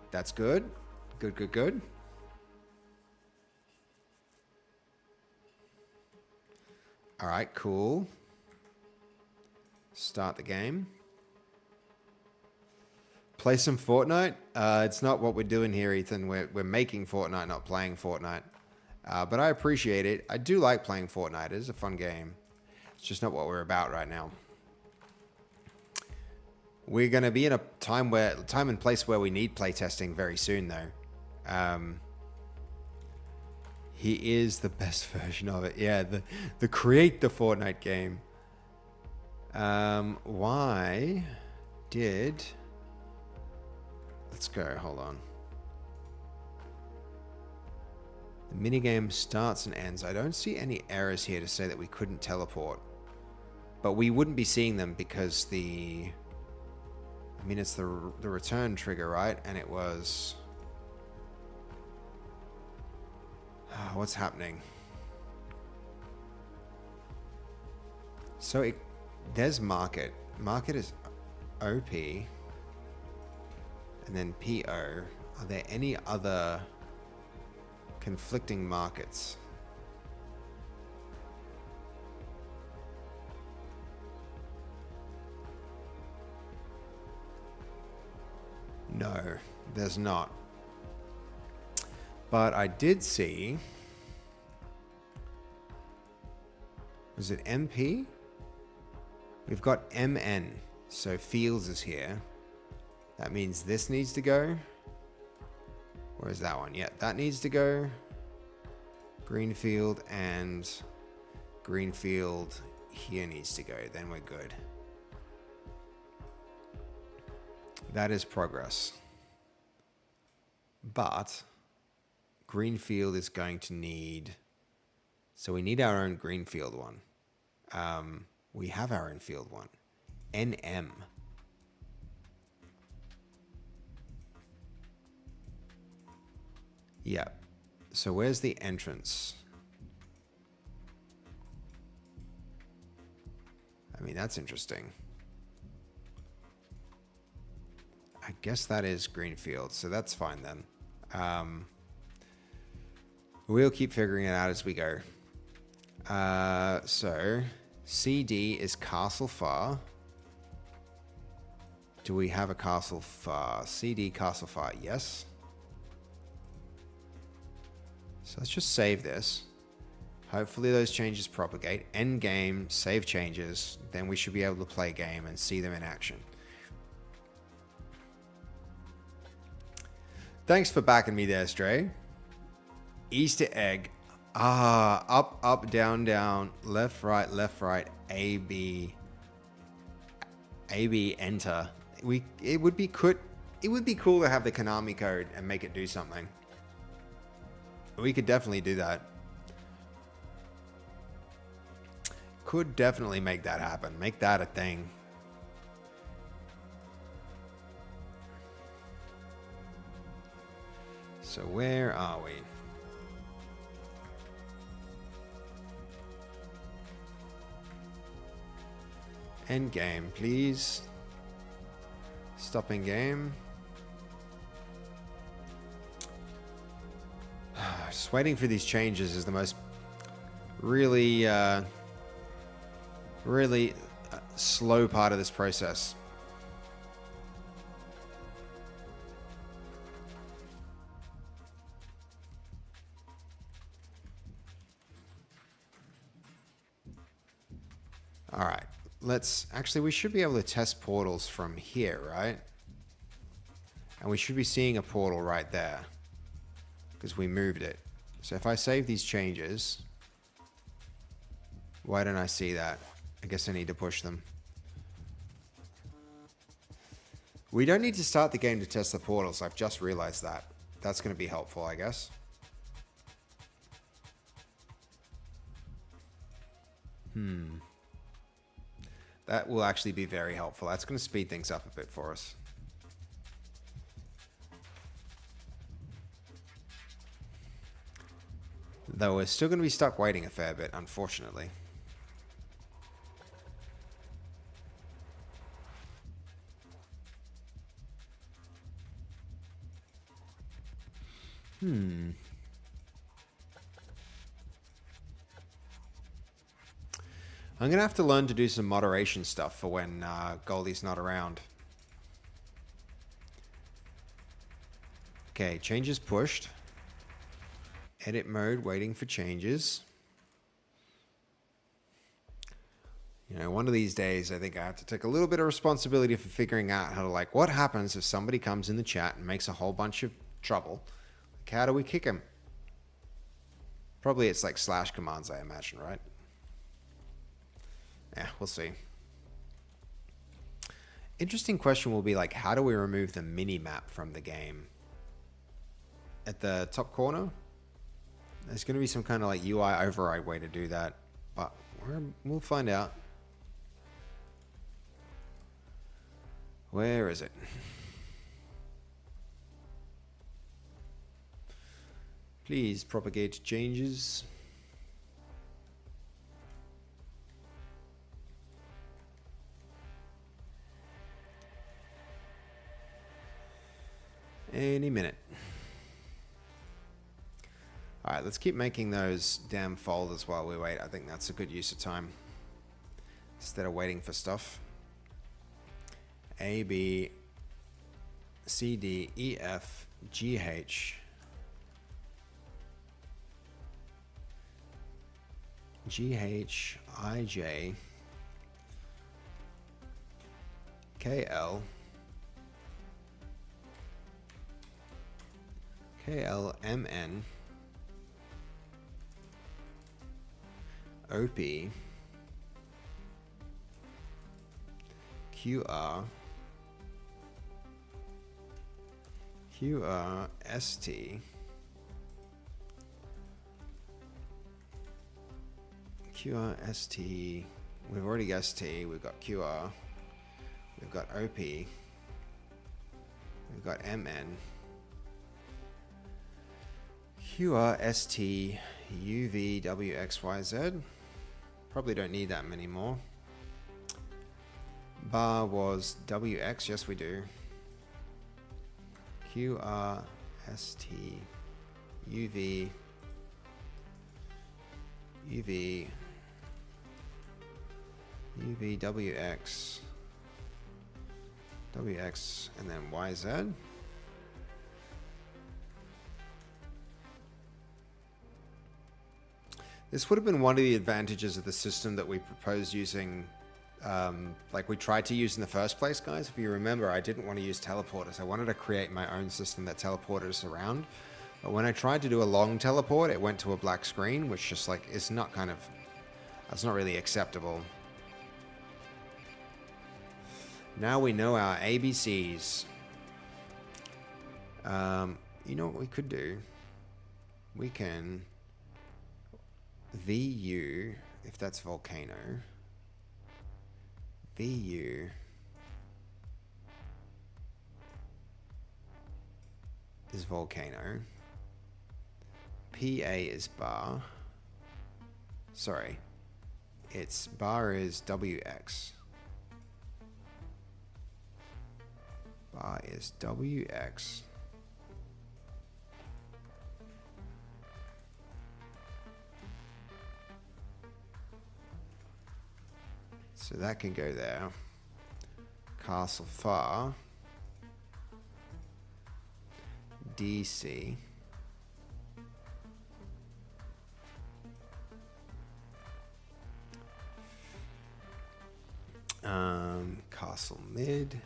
That's good. Good, good, good. All right, cool. Start the game. Play some Fortnite. It's not what we're doing here, Ethan. We're making Fortnite, not playing Fortnite. But I appreciate it. I do like playing Fortnite. It is a fun game. It's just not what we're about right now. We're going to be in a time and place where we need playtesting very soon, though. He is the best version of it. Yeah, the create the Fortnite game. Why did... Let's go. Hold on. The minigame starts and ends. I don't see any errors here to say that we couldn't teleport. But we wouldn't be seeing them because the... I mean, it's the return trigger, right? And it was... what's happening? So there's market. Market is OP. And then PO. Are there any other conflicting markets? No, there's not. But I did see... Was it MP? We've got MN. So fields is here. That means this needs to go. Where's that one? Yeah, that needs to go. Greenfield and Greenfield here needs to go. Then we're good. That is progress. But Greenfield is going to need... So we need our own Greenfield one. We have our own field one. NM. Yeah. So where's the entrance? I mean, that's interesting. I guess that is Greenfield, so that's fine then. We'll keep figuring it out as we go. So CD is Castle Far. Do we have a Castle Far? CD Castle Far, yes. So let's just save this. Hopefully those changes propagate. End game, save changes. Then we should be able to play game and see them in action. Thanks for backing me there, Stray. Easter egg. Up, up, down, down, left, right, A, B, enter. It would be cool to have the Konami code and make it do something. We could definitely do that. Could definitely make that happen. Make that a thing. So where are we? End game, please. Stopping game. Just waiting for these changes is the most really slow part of this process. All right, we should be able to test portals from here, right? And we should be seeing a portal right there because we moved it. So if I save these changes, why don't I see that? I guess I need to push them. We don't need to start the game to test the portals. I've just realized that. That's going to be helpful, I guess. That will actually be very helpful. That's going to speed things up a bit for us. Though we're still going to be stuck waiting a fair bit, unfortunately. I'm going to have to learn to do some moderation stuff for when Goldie's not around. Okay, changes pushed. Edit mode, waiting for changes. You know, one of these days, I think I have to take a little bit of responsibility for figuring out how to, like, what happens if somebody comes in the chat and makes a whole bunch of trouble? Like, how do we kick him? Probably it's like slash commands, I imagine, right? Yeah, we'll see. Interesting question will be like, how do we remove the mini-map from the game? At the top corner? There's going to be some kind of like UI override way to do that, but we'll find out. Where is it? Please propagate changes. Any minute. All right, let's keep making those damn folders while we wait. I think that's a good use of time. Instead of waiting for stuff. A, B, C, D, E, F, G, H, G, H, I, J, KL. KLMN. OP. QR. QRST. QRST. We've already got ST. We've got QR. We've got OP. We've got MN. QRST. UVWXYZ. Probably don't need that many more. Bar was WX. Yes, we do. QRST. UV. UV. UVWX. WX and then YZ. This would have been one of the advantages of the system that we proposed using, like we tried to use in the first place, guys. If you remember, I didn't want to use teleporters. I wanted to create my own system that teleported us around. But when I tried to do a long teleport, it went to a black screen, which just like is not kind of, that's not really acceptable. Now we know our ABCs. You know what we could do? We can VU, if that's volcano. VU is volcano. PA is bar. Sorry. Its bar is WX. Bar is WX. So that can go there. Castle Far. DC. Castle Mid.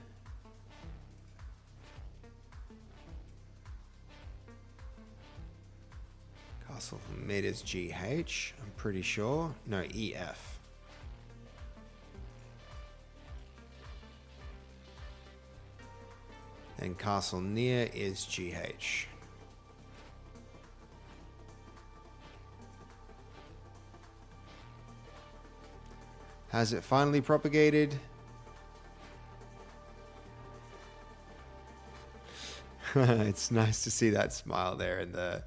Castle Mid is GH, I'm pretty sure. No, EF. And Castle Near is GH. Has it finally propagated? It's nice to see that smile there in the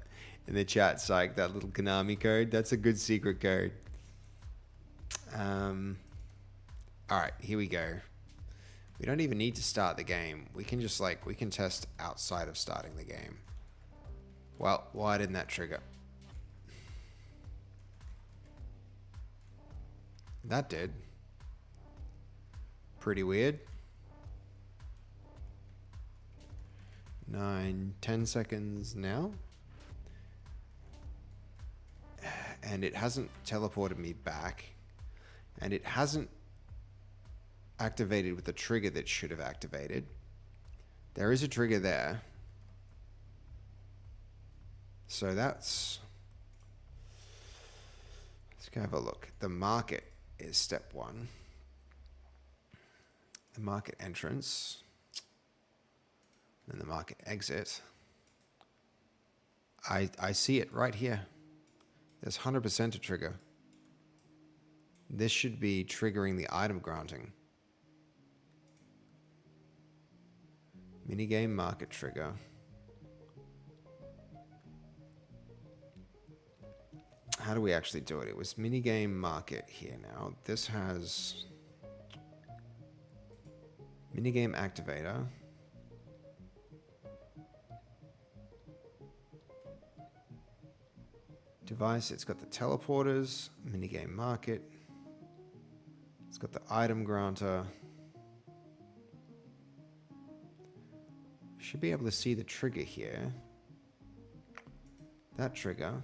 chat, Psych, that little Konami code. That's a good secret code. All right, here we go. We don't even need to start the game. We can just we can test outside of starting the game. Well, why didn't that trigger? That did. Pretty weird. 9-10 seconds now. And it hasn't teleported me back. And it hasn't activated with the trigger that should have activated. There is a trigger there. So that's... Let's go have a look. The market is step 1. The market entrance. Then the market exit. I see it right here. There's 100% a trigger. This should be triggering the item granting. Minigame market trigger. How do we actually do it? It was minigame market here now. This has minigame activator. Device, it's got the teleporters, minigame market. It's got the item granter. Should be able to see the trigger here. That trigger.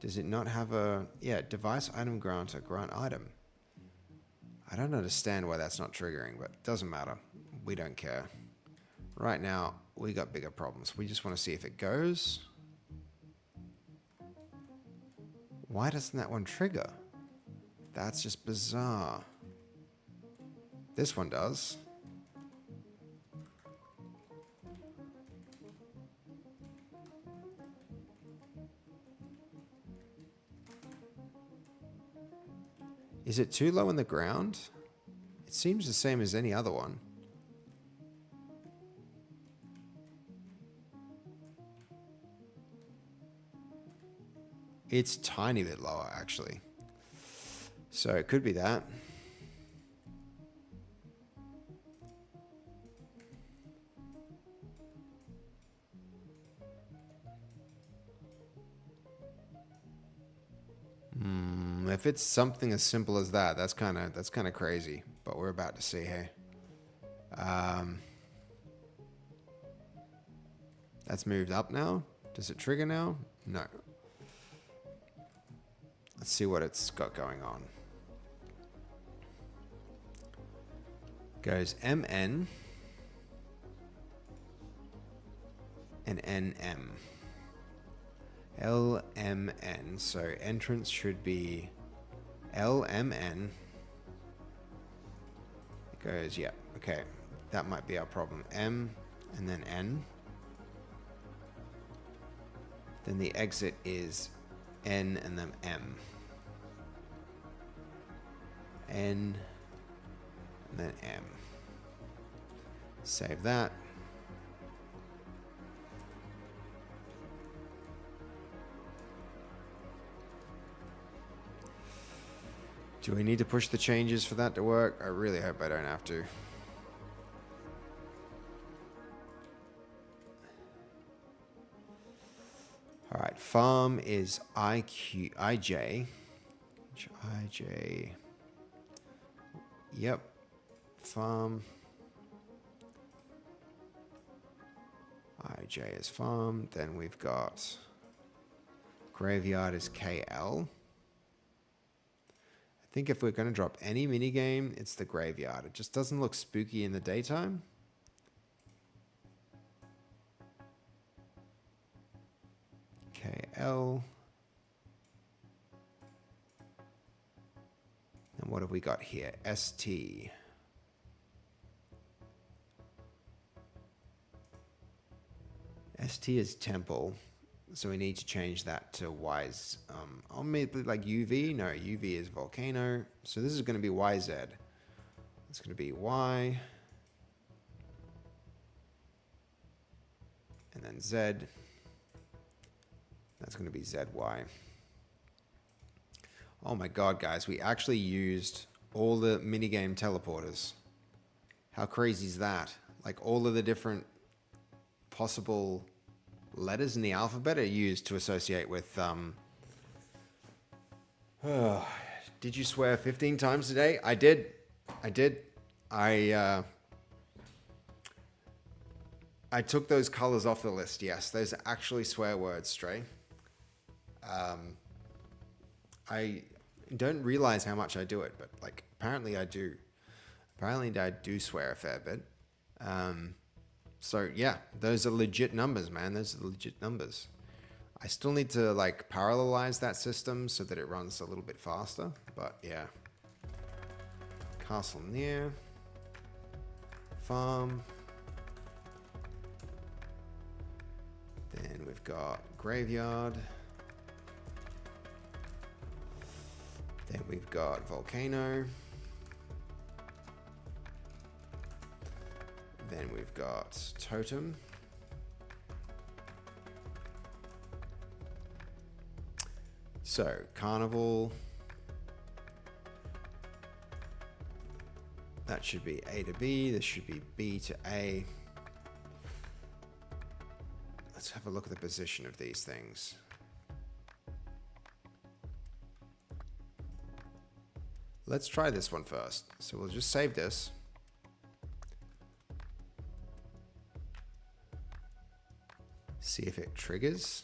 Does it not have a... Yeah, device item granter, grant item. I don't understand why that's not triggering, but it doesn't matter. We don't care. Right now, we got bigger problems. We just want to see if it goes. Why doesn't that one trigger? That's just bizarre. This one does. Is it too low in the ground? It seems the same as any other one. It's tiny bit lower, actually. So it could be that. If it's something as simple as that, that's kind of crazy. But we're about to see. Hey, that's moved up now. Does it trigger now? No. Let's see what it's got going on. Goes MN and NM. LMN. So entrance should be LMN. It goes, yeah, okay. That might be our problem. M and then N. Then the exit is N and then M. N and then M. Save that. Do we need to push the changes for that to work? I really hope I don't have to. All right, farm is IJ. Yep, farm. IJ is farm. Then we've got graveyard is KL. I think if we're going to drop any minigame, it's the graveyard. It just doesn't look spooky in the daytime. KL. And what have we got here? ST. ST is temple. So we need to change that to Y's. I'll make it like UV. No, UV is volcano. So this is going to be YZ. It's going to be Y. And then Z. That's going to be ZY. Oh my God, guys. We actually used all the minigame teleporters. How crazy is that? Like all of the different possible letters in the alphabet are used to associate with did you swear 15 times today? I did. I took those colors off the list. Yes, those are actually swear words, Stray. I don't realize how much I do it, but like apparently I do. Apparently I do swear a fair bit. So yeah, those are legit numbers, man. Those are legit numbers. I still need to like parallelize that system so that it runs a little bit faster, but yeah. Castle near. Farm. Then we've got graveyard. Then we've got volcano. Then we've got totem. So carnival. That should be A to B. This should be B to A. Let's have a look at the position of these things. Let's try this one first. So we'll just save this. See if it triggers.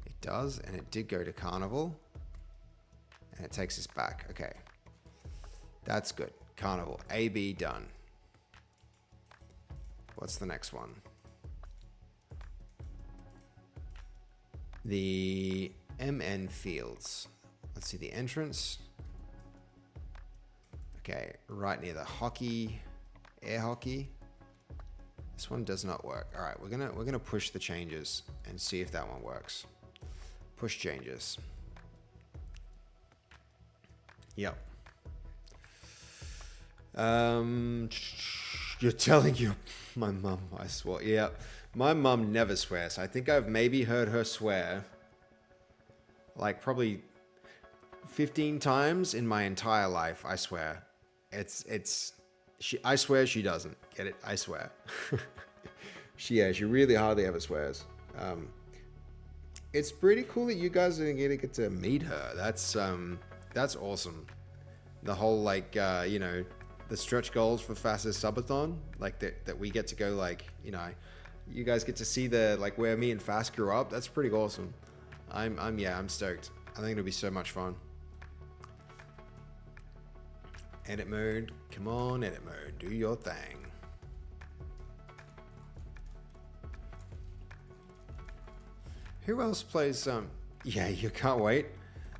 It does, and it did go to carnival. And it takes us back. Okay. That's good. Carnival. AB done. What's the next one? The MN Fields. Let's see the entrance. Okay, right near the hockey, air hockey. This one does not work. All right, we're gonna push the changes and see if that one works. Push changes. Yep. You're telling my mum I swore. Yeah, my mum never swears. I think I've maybe heard her swear like probably 15 times in my entire life. I swear. I swear she doesn't get it. I swear. She really hardly ever swears. It's pretty cool that you guys are gonna get to meet her. That's awesome. The whole like the stretch goals for fastest subathon, like that we get to go, like, you guys get to see the like where me and Fast grew up. That's pretty awesome. I'm stoked. I think it'll be so much fun. Edit mode. Come on, edit mode. Do your thing. Who else plays yeah, you can't wait.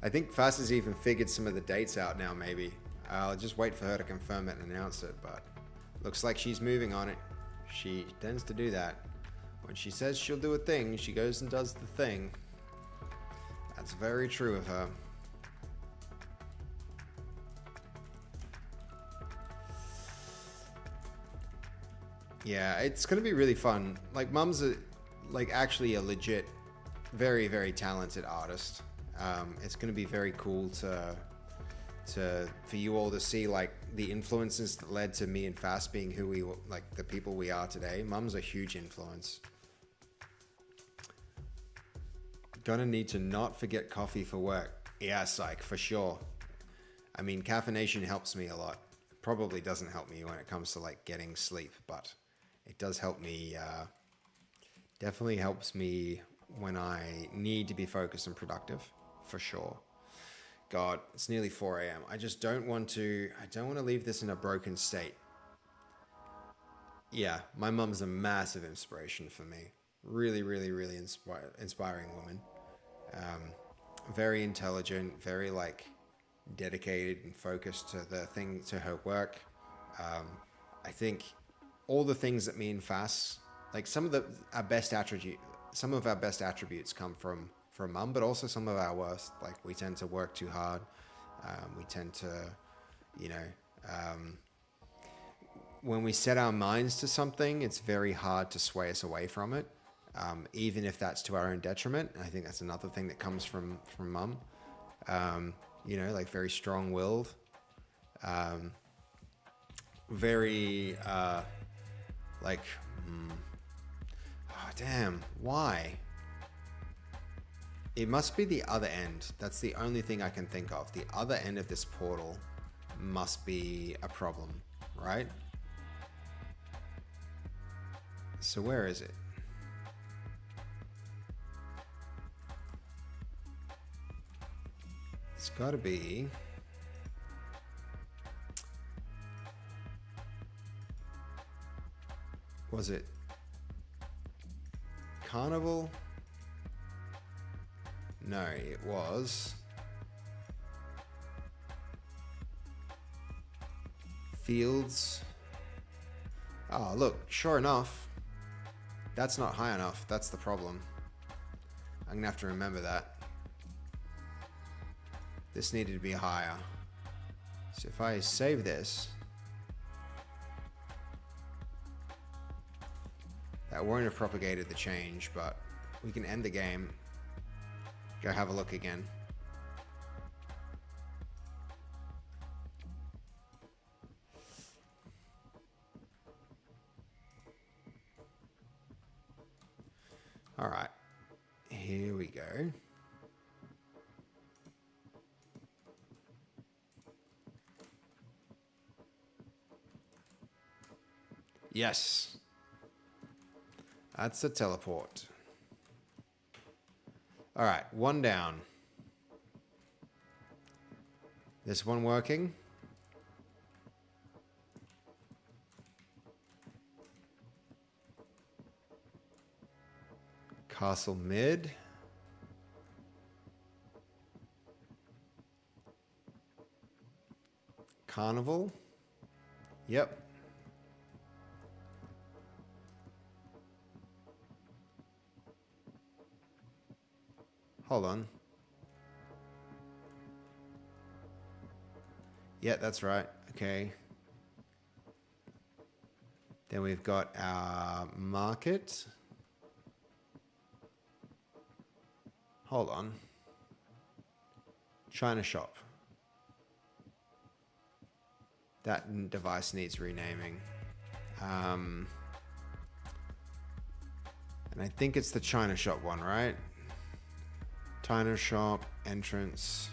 I think Fast has even figured some of the dates out now, maybe. I'll just wait for her to confirm it and announce it, but looks like she's moving on it. She tends to do that. When she says she'll do a thing, she goes and does the thing. That's very true of her. Yeah, it's gonna be really fun. Like, Mum's actually a legit, very, very talented artist. It's gonna be very cool for you all to see like the influences that led to me and Fast being who we were, like the people we are today. Mum's a huge influence. Gonna need to not forget coffee for work. Yeah, psych, for sure. I mean, caffeination helps me a lot. It probably doesn't help me when it comes to like getting sleep, but it does help me. Definitely helps me when I need to be focused and productive, for sure. God, it's nearly 4 a.m. I just don't want to leave this in a broken state. Yeah, my mum's a massive inspiration for me. Really, really, really inspiring woman. Very intelligent, very like dedicated and focused to her work. I think all the things that me and Fast, like some of our best attributes come from Mum, but also some of our worst. Like, we tend to work too hard. We tend to, when we set our minds to something, it's very hard to sway us away from it, even if that's to our own detriment. I think that's another thing that comes from Mum. Like very strong-willed, very oh damn, why? It must be the other end. That's the only thing I can think of. The other end of this portal must be a problem, right? So where is it? It's gotta be... Was it Carnival? No, it was Fields. Oh, look, sure enough, that's not high enough. That's the problem. I'm gonna have to remember that. This needed to be higher. So if I save this, that won't have propagated the change, but we can end the game. Go have a look again. All right, here we go. Yes, that's a teleport. All right, one down. This one working? Castle mid. Carnival. Yep. Hold on. Yeah, that's right. Okay. Then we've got our market. Hold on. China shop. That device needs renaming. And I think it's the China shop one, right? China shop, entrance.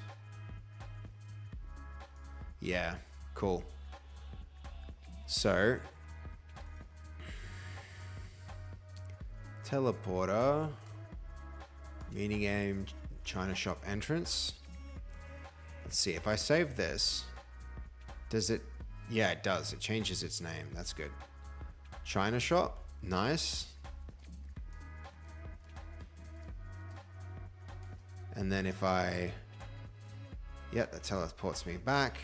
Yeah, cool. So, teleporter, minigame, China shop entrance. Let's see, if I save this, does it? Yeah, it does. It changes its name. That's good. China shop, nice. And then if I, yep, that teleports me back.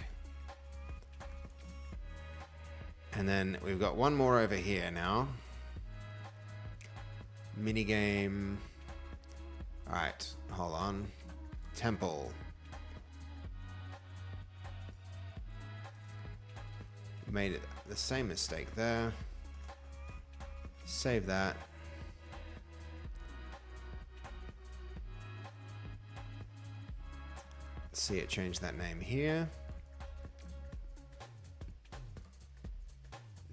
And then we've got one more over here now. Minigame. All right, hold on. Temple. Made it the same mistake there. Save that. Let's see it change that name here.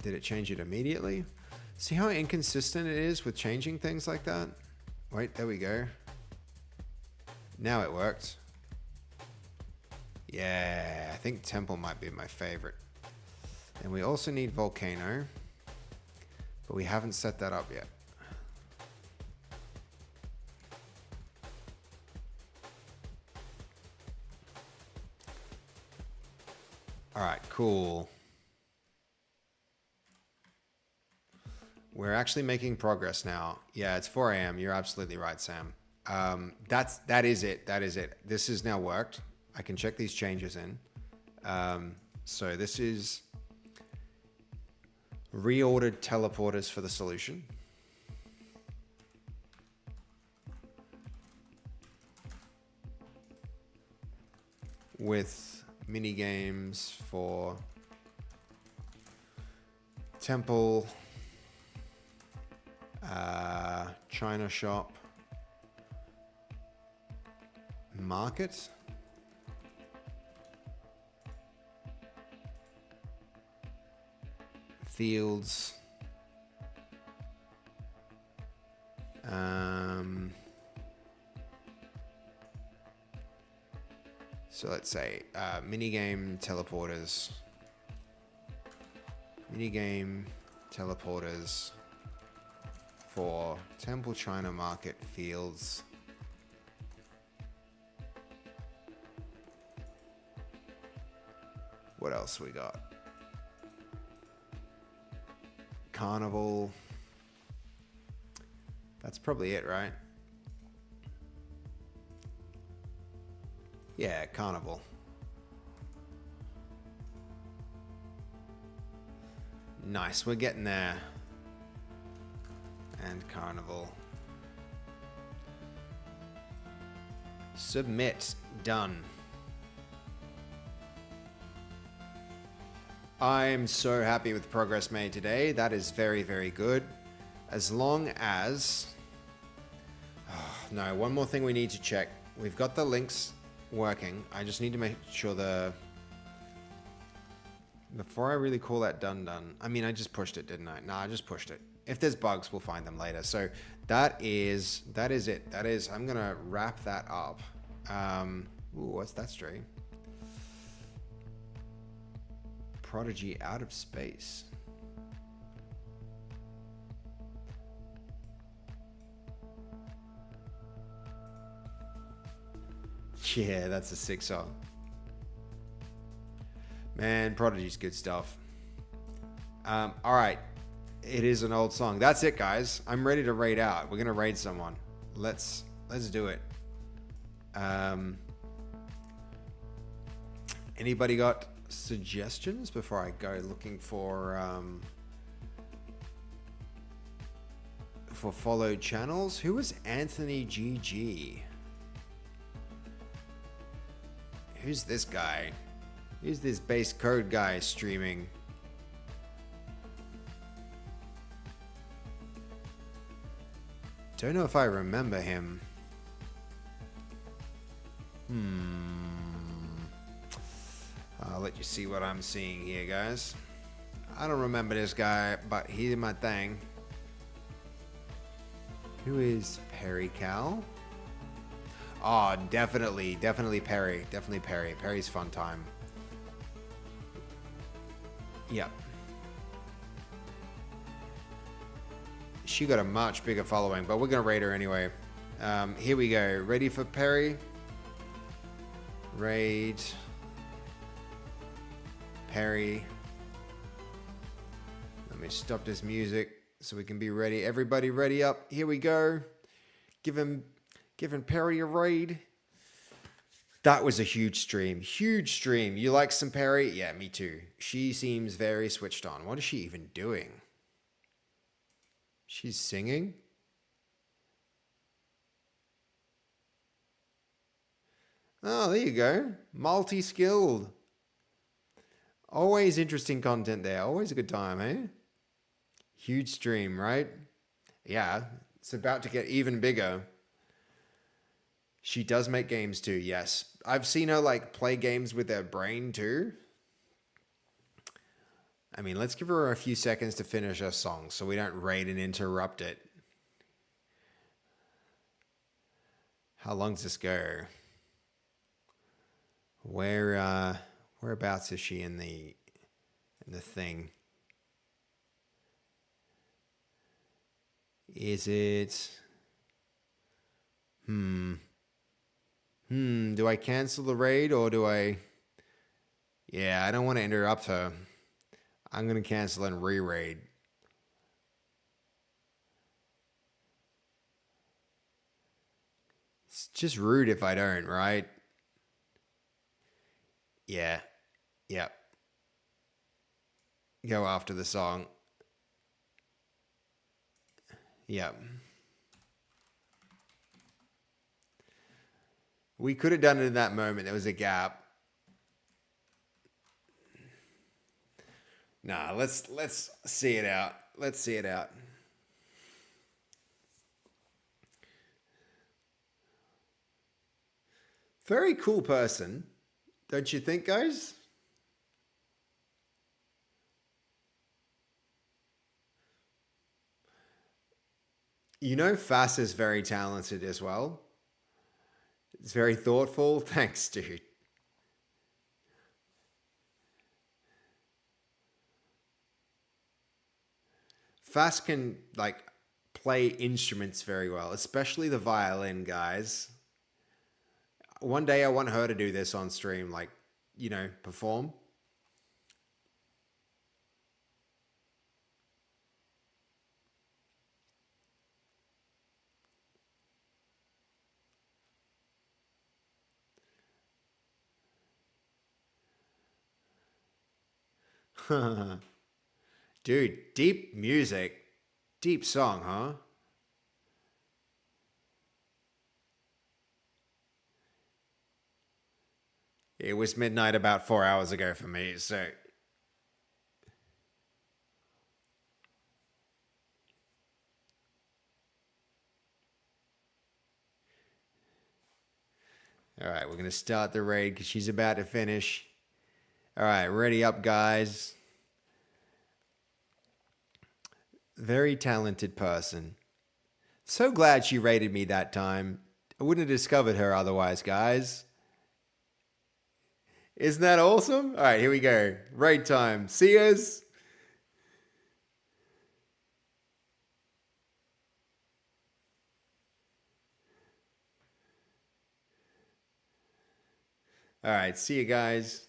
Did it change it immediately? See how inconsistent it is with changing things like that? Wait, there we go. Now it worked. Yeah, I think Temple might be my favorite. And we also need Volcano, but we haven't set that up yet. All right, cool. We're actually making progress now. Yeah, it's 4 a.m. You're absolutely right, Sam. That is it. That is it. This has now worked. I can check these changes in. So this is reordered teleporters for the solution. With mini games for Temple, China shop, market, fields, so let's say minigame teleporters, for Temple China Market fields. What else we got? Carnival. That's probably it, right? Yeah, Carnival. Nice, we're getting there. And Carnival. Submit. Done. I'm so happy with the progress made today. That is very, very good. As long as... Oh, no, one more thing we need to check. We've got the links working. I just need to make sure before I really call that done. I mean, I just pushed it, didn't I? No, I just pushed it. If there's bugs, we'll find them later. So that is it. I'm going to wrap that up. Ooh, what's that stream? Prodigy out of space. Yeah, that's a sick song. Man, Prodigy's good stuff. All right. It is an old song. That's it, guys. I'm ready to raid out. We're going to raid someone. Let's do it. Anybody got suggestions before I go looking for followed channels? Who is Anthony GG? Who's this guy? Who's this base code guy streaming? Don't know if I remember him. I'll let you see what I'm seeing here, guys. I don't remember this guy, but he's my thing. Who is Perry Cal? Oh, definitely Perry. Definitely Perry. Perry's fun time. Yep. She got a much bigger following, but we're gonna rate her anyway. Here we go. Ready for Perry? Raid. Perry. Let me stop this music so we can be ready. Everybody ready up. Here we go. Giving Perry a raid. That was a huge stream. Huge stream. You like some Perry? Yeah, me too. She seems very switched on. What is she even doing? She's singing? Oh, there you go. Multi-skilled. Always interesting content there. Always a good time, eh? Huge stream, right? Yeah, it's about to get even bigger. She does make games too, yes. I've seen her like play games with her brain too. I mean, let's give her a few seconds to finish her song so we don't raid and interrupt it. How long does this go? Whereabouts is she in the thing? Is it? Do I cancel the raid or do I? Yeah, I don't want to interrupt her. I'm going to cancel and re-raid. It's just rude if I don't, right? Yeah. Yep. Go after the song. Yep. We could have done it in that moment. There was a gap. Nah, let's see it out. Let's see it out. Very cool person, don't you think, guys? You know, Fass is very talented as well. It's very thoughtful. Thanks, dude. Fass can like play instruments very well, especially the violin, guys. One day I want her to do this on stream, like, you know, perform. Dude, deep music. Deep song, huh? It was midnight about 4 hours ago for me, so... Alright, we're going to start the raid because she's about to finish. Alright, ready up, guys. Very talented person. So glad she raided me that time. I wouldn't have discovered her otherwise, guys. Isn't that awesome? All right, here we go. Raid time. See yous. All right, see you guys.